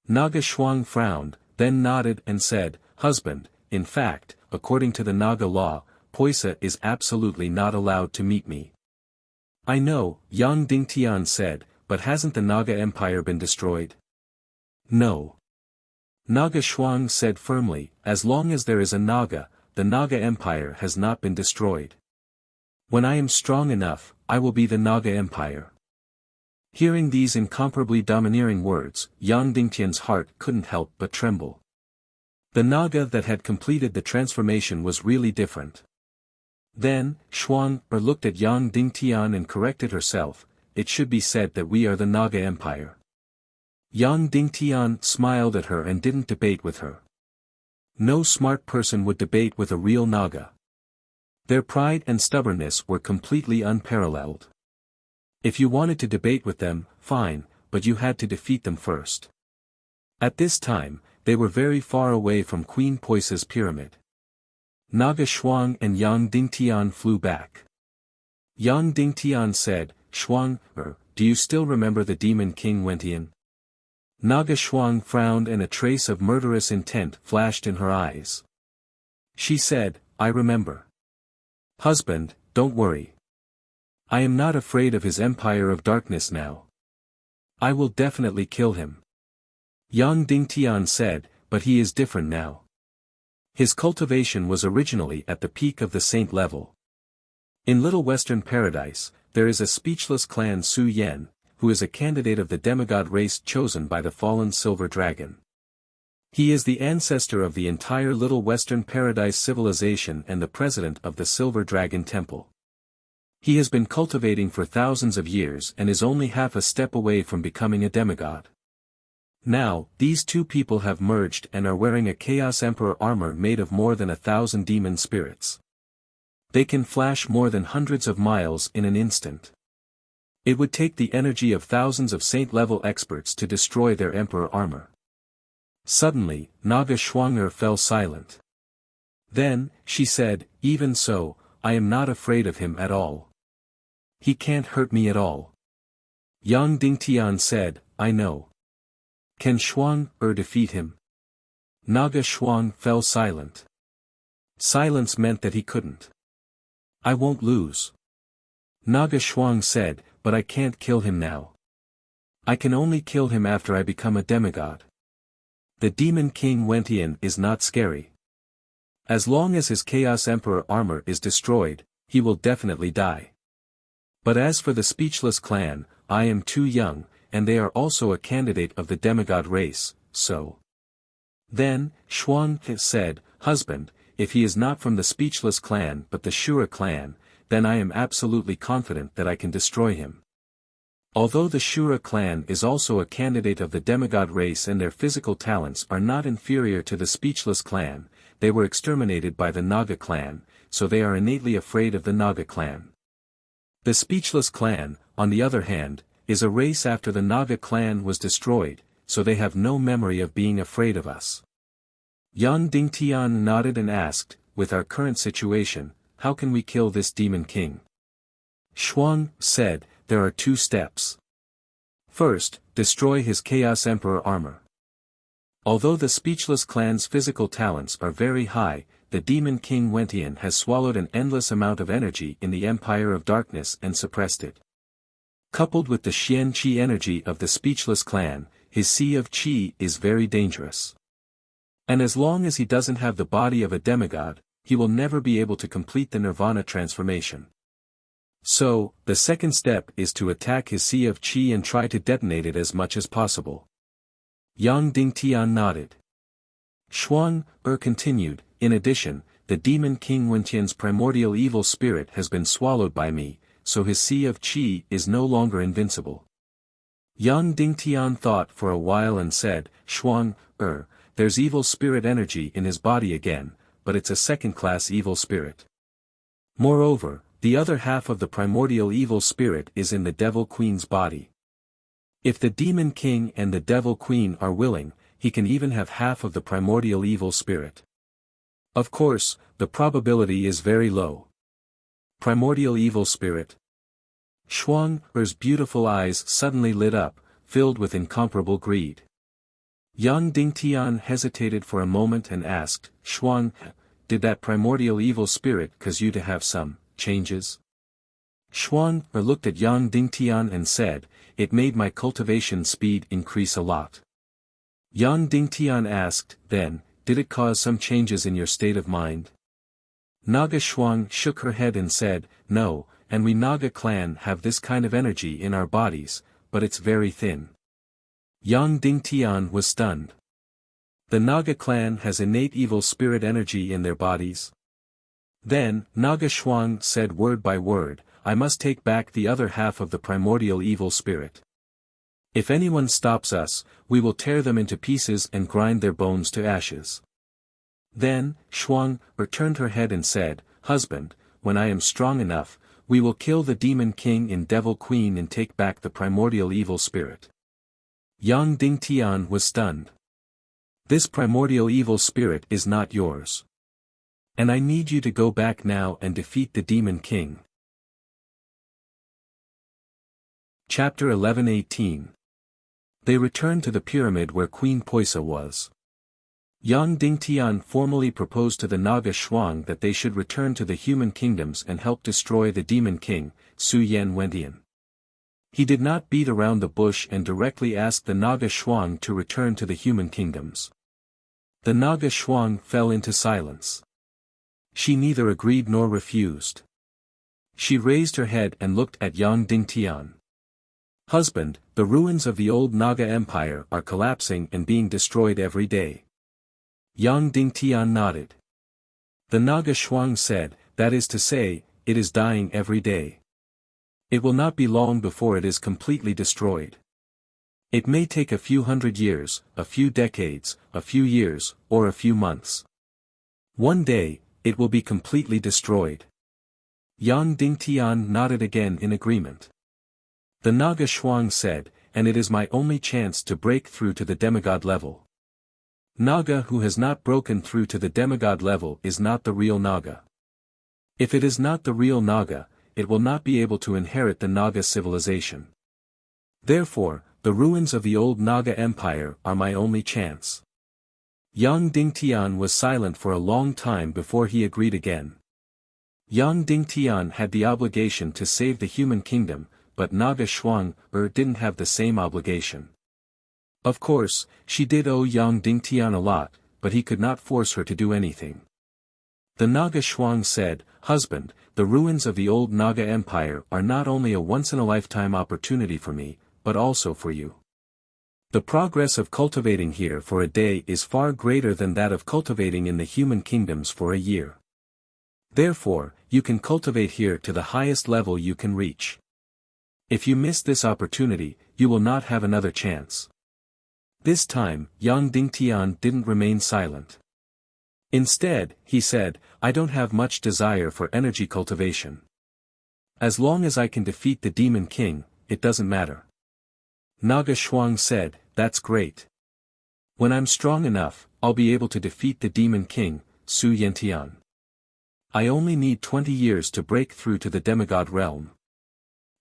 Naga Shuang frowned, then nodded and said, husband, in fact, according to the Naga law, Poisa is absolutely not allowed to meet me. I know, Yang Dingtian said, but hasn't the Naga empire been destroyed? No. Naga Shuang said firmly, as long as there is a Naga, the Naga empire has not been destroyed. When I am strong enough, I will be the Naga empire. Hearing these incomparably domineering words, Yang Dingtian's heart couldn't help but tremble. The Naga that had completed the transformation was really different. Then, Shuang looked at Yang Dingtian and corrected herself, it should be said that we are the Naga empire. Yang Dingtian smiled at her and didn't debate with her. No smart person would debate with a real Naga. Their pride and stubbornness were completely unparalleled. If you wanted to debate with them, fine, but you had to defeat them first. At this time, they were very far away from Queen Poisa's pyramid. Naga Shuang and Yang Dingtian flew back. Yang Dingtian said, Shuang, do you still remember the demon king Wentian? Naga Shuang frowned and a trace of murderous intent flashed in her eyes. She said, I remember. Husband, don't worry. I am not afraid of his empire of darkness now. I will definitely kill him. Yang Dingtian said, but he is different now. His cultivation was originally at the peak of the saint level. In Little Western Paradise, there is a speechless clan Su Yen, who is a candidate of the demigod race chosen by the fallen silver dragon. He is the ancestor of the entire Little Western Paradise civilization and the president of the Silver Dragon Temple. He has been cultivating for thousands of years and is only half a step away from becoming a demigod. Now, these two people have merged and are wearing a Chaos Emperor armor made of more than 1,000 demon spirits. They can flash more than hundreds of miles in an instant. It would take the energy of thousands of saint-level experts to destroy their Emperor armor. Suddenly, Naga Shuang fell silent. Then, she said, even so, I am not afraid of him at all. He can't hurt me at all. Yang Dingtian said, I know. Can Shuang defeat him? Naga Shuang fell silent. Silence meant that he couldn't. I won't lose. Naga Shuang said, but I can't kill him now. I can only kill him after I become a demigod. The demon king Wentian is not scary. As long as his Chaos Emperor armor is destroyed, he will definitely die. But as for the speechless clan, I am too young, and they are also a candidate of the demigod race, so. Then, Shuang said, Husband, if he is not from the speechless clan but the Shura clan, then I am absolutely confident that I can destroy him. Although the Shura clan is also a candidate of the demigod race and their physical talents are not inferior to the speechless clan, they were exterminated by the Naga clan, so they are innately afraid of the Naga clan. The speechless clan, on the other hand, is a race after the Naga clan was destroyed, so they have no memory of being afraid of us. Yang Dingtian nodded and asked, with our current situation, how can we kill this demon king? Shuang said, there are 2 steps. First, destroy his Chaos Emperor armor. Although the speechless clan's physical talents are very high, the demon king Wentian has swallowed an endless amount of energy in the Empire of Darkness and suppressed it. Coupled with the Xian Qi energy of the speechless clan, his Sea of Qi is very dangerous. And as long as he doesn't have the body of a demigod, he will never be able to complete the Nirvana transformation. So, the second step is to attack his Sea of Qi and try to detonate it as much as possible. Yang Dingtian nodded. Shuang continued, in addition, the demon king Wentian's primordial evil spirit has been swallowed by me, so his Sea of Qi is no longer invincible. Yang Dingtian thought for a while and said, Shuang, there's evil spirit energy in his body again, but it's a second-class evil spirit. Moreover, the other half of the primordial evil spirit is in the Devil Queen's body. If the Demon King and the Devil Queen are willing, he can even have half of the primordial evil spirit. Of course, the probability is very low. Primordial evil spirit. Shuang's beautiful eyes suddenly lit up, filled with incomparable greed. Yang Dingtian hesitated for a moment and asked, Shuang, did that primordial evil spirit cause you to have some changes? Shuang looked at Yang Dingtian and said, it made my cultivation speed increase a lot. Yang Dingtian asked, then, did it cause some changes in your state of mind? Naga Shuang shook her head and said, no, and we Naga clan have this kind of energy in our bodies, but it's very thin. Yang Dingtian was stunned. The Naga clan has innate evil spirit energy in their bodies? Then, Naga Shuang said word by word, I must take back the other half of the primordial evil spirit. If anyone stops us, we will tear them into pieces and grind their bones to ashes. Then, Shuang turned her head and said, Husband, when I am strong enough, we will kill the Demon King and Devil Queen and take back the primordial evil spirit. Yang Dingtian was stunned. This primordial evil spirit is not yours. And I need you to go back now and defeat the Demon King. Chapter 11:18. They returned to the pyramid where Queen Poisa was. Yang Dingtian formally proposed to the Naga Shuang that they should return to the human kingdoms and help destroy the Demon King, Su Yen Wentian. He did not beat around the bush and directly asked the Naga Shuang to return to the human kingdoms. The Naga Shuang fell into silence. She neither agreed nor refused. She raised her head and looked at Yang Dingtian. Husband, the ruins of the old Naga Empire are collapsing and being destroyed every day. Yang Dingtian nodded. The Naga Shuang said, that is to say, it is dying every day. It will not be long before it is completely destroyed. It may take a few hundred years, a few decades, a few years, or a few months. One day, it will be completely destroyed. Yang Dingtian nodded again in agreement. The Naga Shuang said, and it is my only chance to break through to the demigod level. Naga who has not broken through to the demigod level is not the real Naga. If it is not the real Naga, it will not be able to inherit the Naga civilization. Therefore, the ruins of the old Naga Empire are my only chance. Yang Dingtian was silent for a long time before he agreed again. Yang Dingtian had the obligation to save the human kingdom, but Naga Shuang didn't have the same obligation. Of course, she did owe Yang Dingtian a lot, but he could not force her to do anything. The Naga Shuang said, "Husband, the ruins of the old Naga Empire are not only a once-in-a-lifetime opportunity for me, but also for you. The progress of cultivating here for a day is far greater than that of cultivating in the human kingdoms for a year. Therefore, you can cultivate here to the highest level you can reach. If you miss this opportunity, you will not have another chance." This time, Yang Dingtian didn't remain silent. Instead, he said, "I don't have much desire for energy cultivation. As long as I can defeat the Demon King, it doesn't matter." Naga Shuang said, "That's great. When I'm strong enough, I'll be able to defeat the Demon King, Su Yentian. I only need 20 years to break through to the demigod realm.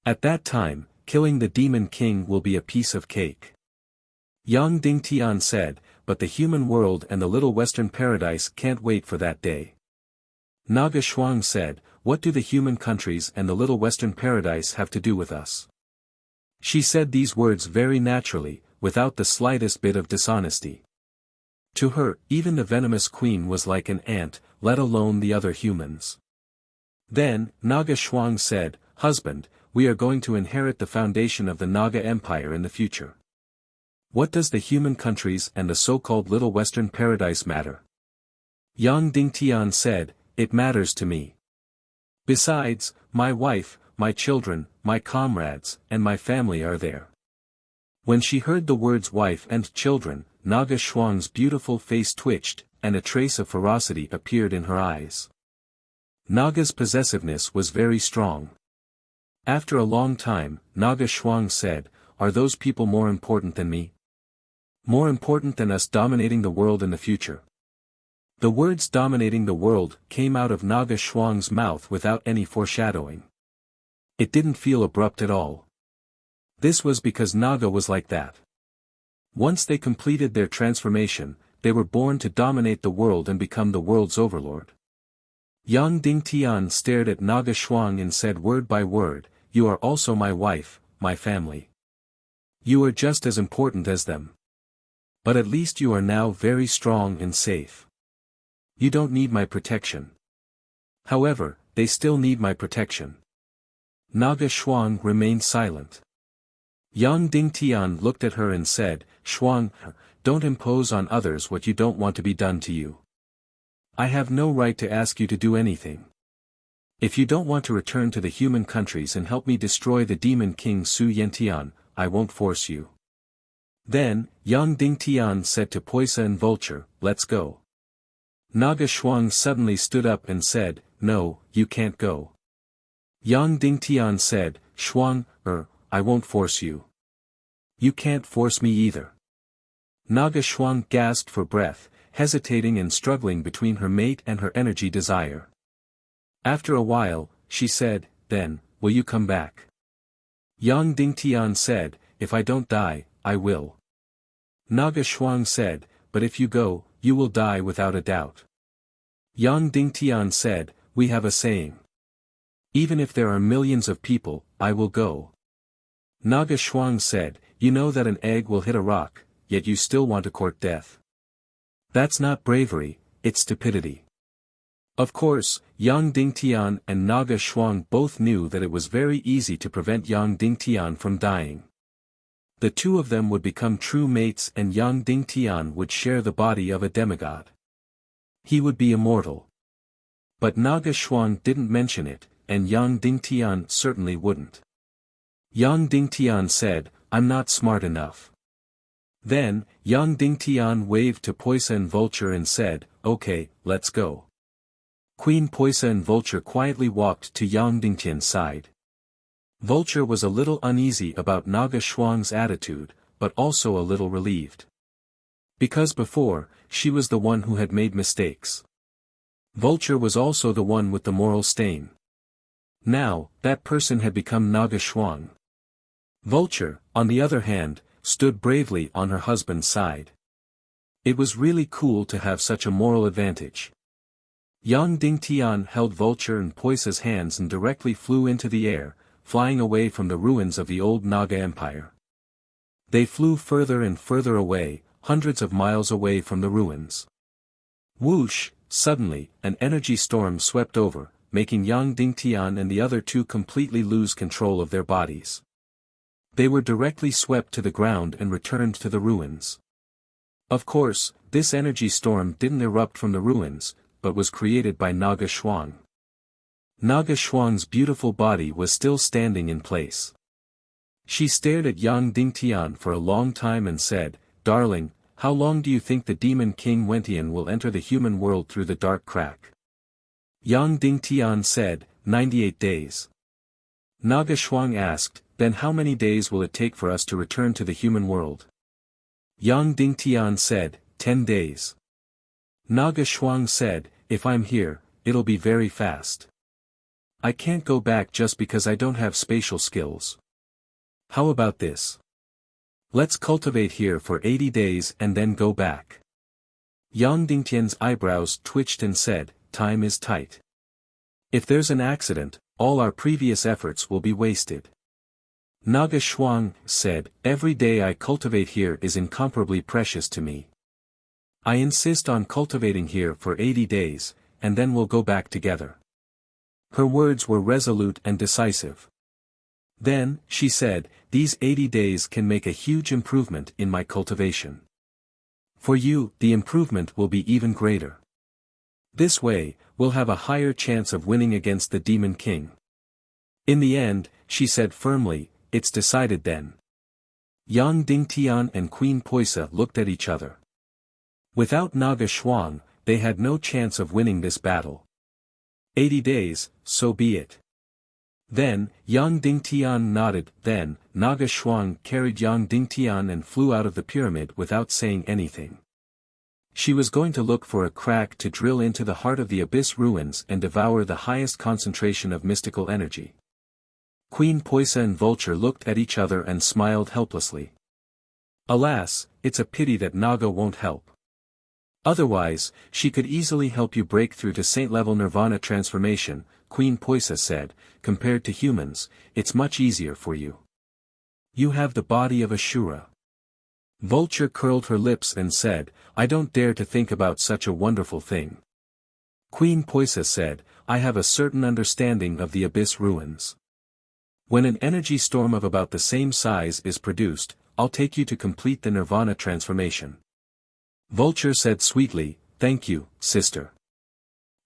At that time, killing the Demon King will be a piece of cake." Yang Dingtian said, "But the human world and the Little Western Paradise can't wait for that day." Naga Shuang said, "What do the human countries and the Little Western Paradise have to do with us?" She said these words very naturally, without the slightest bit of dishonesty. To her, even the venomous queen was like an ant, let alone the other humans. Then, Naga Shuang said, "Husband, we are going to inherit the foundation of the Naga Empire in the future. What does the human countries and the so-called Little Western Paradise matter?" Yang Dingtian said, "It matters to me. Besides, my wife, my children, my comrades, and my family are there." When she heard the words wife and children, Naga Shuang's beautiful face twitched, and a trace of ferocity appeared in her eyes. Naga's possessiveness was very strong. After a long time, Naga Shuang said, "Are those people more important than me? More important than us dominating the world in the future?" The words "dominating the world" came out of Naga Shuang's mouth without any foreshadowing. It didn't feel abrupt at all. This was because Naga was like that. Once they completed their transformation, they were born to dominate the world and become the world's overlord. Yang Dingtian stared at Naga Shuang and said word by word, "You are also my wife, my family. You are just as important as them. But at least you are now very strong and safe. You don't need my protection. However, they still need my protection." Naga Shuang remained silent. Yang Dingtian looked at her and said, "Shuang, don't impose on others what you don't want to be done to you. I have no right to ask you to do anything. If you don't want to return to the human countries and help me destroy the Demon King Su Yentian, I won't force you." Then, Yang Dingtian said to Poisa and Vulture, "Let's go." Naga Shuang suddenly stood up and said, "No, you can't go." Yang Dingtian said, "Shuang, I won't force you." "You can't force me either." Naga Shuang gasped for breath, hesitating and struggling between her mate and her energy desire. After a while, she said, "Then, will you come back?" Yang Dingtian said, "If I don't die, I will." Naga Shuang said, "But if you go, you will die without a doubt." Yang Dingtian said, "We have a saying. Even if there are millions of people, I will go." Naga Shuang said, "You know that an egg will hit a rock, yet you still want to court death. That's not bravery, it's stupidity." Of course, Yang Dingtian and Naga Shuang both knew that it was very easy to prevent Yang Dingtian from dying. The two of them would become true mates and Yang Dingtian would share the body of a demigod. He would be immortal. But Naga Shuang didn't mention it, and Yang Dingtian certainly wouldn't. Yang Dingtian said, "I'm not smart enough." Then, Yang Dingtian waved to Poisa and Vulture and said, "Okay, let's go." Queen Poisa and Vulture quietly walked to Yang Dingtian's side. Vulture was a little uneasy about Naga Shuang's attitude, but also a little relieved. Because before, she was the one who had made mistakes. Vulture was also the one with the moral stain. Now, that person had become Naga Shuang. Vulture, on the other hand, stood bravely on her husband's side. It was really cool to have such a moral advantage. Yang Dingtian held Vulture and Poisa's hands and directly flew into the air, flying away from the ruins of the old Naga Empire. They flew further and further away, hundreds of miles away from the ruins. Whoosh, suddenly, an energy storm swept over, making Yang Dingtian and the other two completely lose control of their bodies. They were directly swept to the ground and returned to the ruins. Of course, this energy storm didn't erupt from the ruins, but was created by Naga Shuang. Naga Shuang's beautiful body was still standing in place. She stared at Yang Dingtian for a long time and said, "Darling, how long do you think the Demon King Wentian will enter the human world through the dark crack?" Yang Dingtian said, 98 days. Naga Shuang asked, "Then how many days will it take for us to return to the human world?" Yang Dingtian said, 10 days. Naga Shuang said, "If I'm here, it'll be very fast. I can't go back just because I don't have spatial skills. How about this? Let's cultivate here for 80 days and then go back." Yang Dingtian's eyebrows twitched and said, "Time is tight. If there's an accident, all our previous efforts will be wasted." Naga Shuang said, "Every day I cultivate here is incomparably precious to me. I insist on cultivating here for 80 days, and then we'll go back together." Her words were resolute and decisive. Then, she said, "These 80 days can make a huge improvement in my cultivation. For you, the improvement will be even greater. This way, we'll have a higher chance of winning against the Demon King." In the end, she said firmly, "It's decided then." Yang Dingtian and Queen Poisa looked at each other. Without Naga Shuang, they had no chance of winning this battle. 80 days, so be it. Then, Yang Dingtian nodded. Then, Naga Shuang carried Yang Dingtian and flew out of the pyramid without saying anything. She was going to look for a crack to drill into the heart of the abyss ruins and devour the highest concentration of mystical energy. Queen Poisa and Vulture looked at each other and smiled helplessly. Alas, it's a pity that Naga won't help. Otherwise, she could easily help you break through to saint-level nirvana transformation, Queen Poisa said. Compared to humans, it's much easier for you. You have the body of a Shura. Vulture curled her lips and said, "I don't dare to think about such a wonderful thing." Queen Poisa said, "I have a certain understanding of the abyss ruins. When an energy storm of about the same size is produced, I'll take you to complete the nirvana transformation." Vulture said sweetly, "Thank you, sister."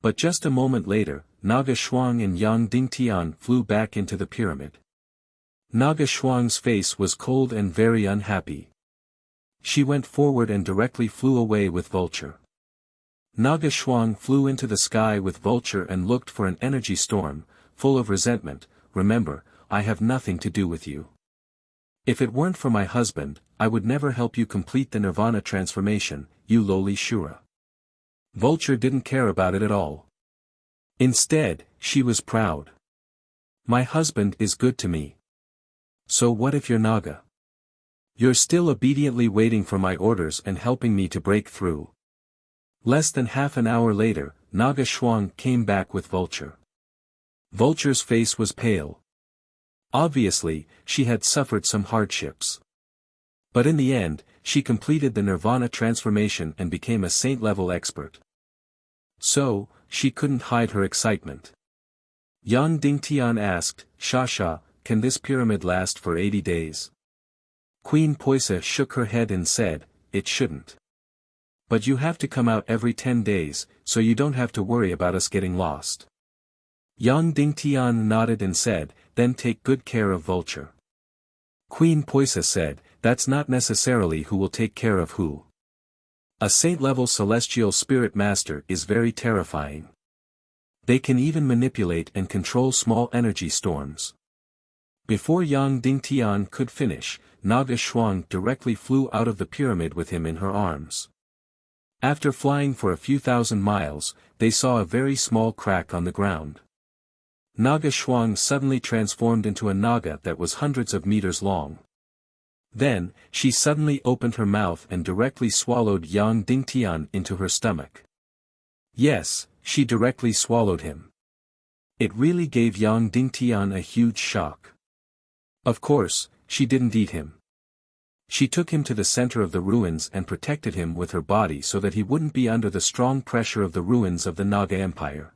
But just a moment later, Naga Shuang and Yang Dingtian flew back into the pyramid. Naga Shuang's face was cold and very unhappy. She went forward and directly flew away with Vulture. Naga Shuang flew into the sky with Vulture and looked for an energy storm, full of resentment. "Remember, I have nothing to do with you. If it weren't for my husband, I would never help you complete the nirvana transformation, you lowly Shura." Vulture didn't care about it at all. Instead, she was proud. "My husband is good to me. So what if you're Naga? You're still obediently waiting for my orders and helping me to break through." Less than half an hour later, Naga Shuang came back with Vulture. Vulture's face was pale. Obviously, she had suffered some hardships. But in the end, she completed the nirvana transformation and became a saint-level expert. So, she couldn't hide her excitement. Yang Dingtian asked, "Shasha, can this pyramid last for 80 days?" Queen Poisa shook her head and said, "It shouldn't. But you have to come out every 10 days, so you don't have to worry about us getting lost." Yang Dingtian nodded and said, "Then take good care of Vulture." Queen Poisa said, "That's not necessarily who will take care of who. A saint-level celestial spirit master is very terrifying. They can even manipulate and control small energy storms." Before Yang Dingtian could finish, Naga Shuang directly flew out of the pyramid with him in her arms. After flying for a few thousand miles, they saw a very small crack on the ground. Naga Shuang suddenly transformed into a Naga that was hundreds of meters long. Then, she suddenly opened her mouth and directly swallowed Yang Dingtian into her stomach. Yes, she directly swallowed him. It really gave Yang Dingtian a huge shock. Of course, she didn't eat him. She took him to the center of the ruins and protected him with her body so that he wouldn't be under the strong pressure of the ruins of the Naga Empire.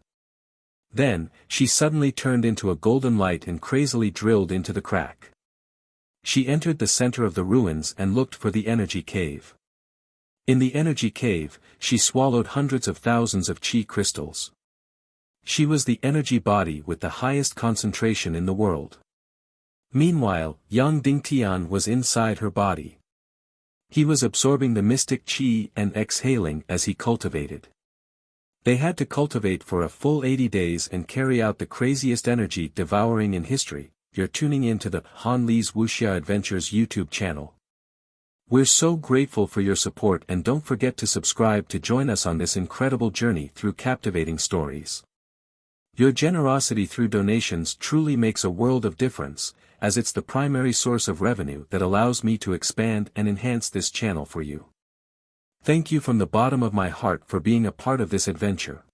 Then, she suddenly turned into a golden light and crazily drilled into the crack. She entered the center of the ruins and looked for the energy cave. In the energy cave, she swallowed hundreds of thousands of chi crystals. She was the energy body with the highest concentration in the world. Meanwhile, Yang Dingtian was inside her body. He was absorbing the mystic chi and exhaling as he cultivated. They had to cultivate for a full 80 days and carry out the craziest energy devouring in history. You're tuning in to the Han Li's Wuxia Adventures YouTube channel. We're so grateful for your support, and don't forget to subscribe to join us on this incredible journey through captivating stories. Your generosity through donations truly makes a world of difference, as it's the primary source of revenue that allows me to expand and enhance this channel for you. Thank you from the bottom of my heart for being a part of this adventure.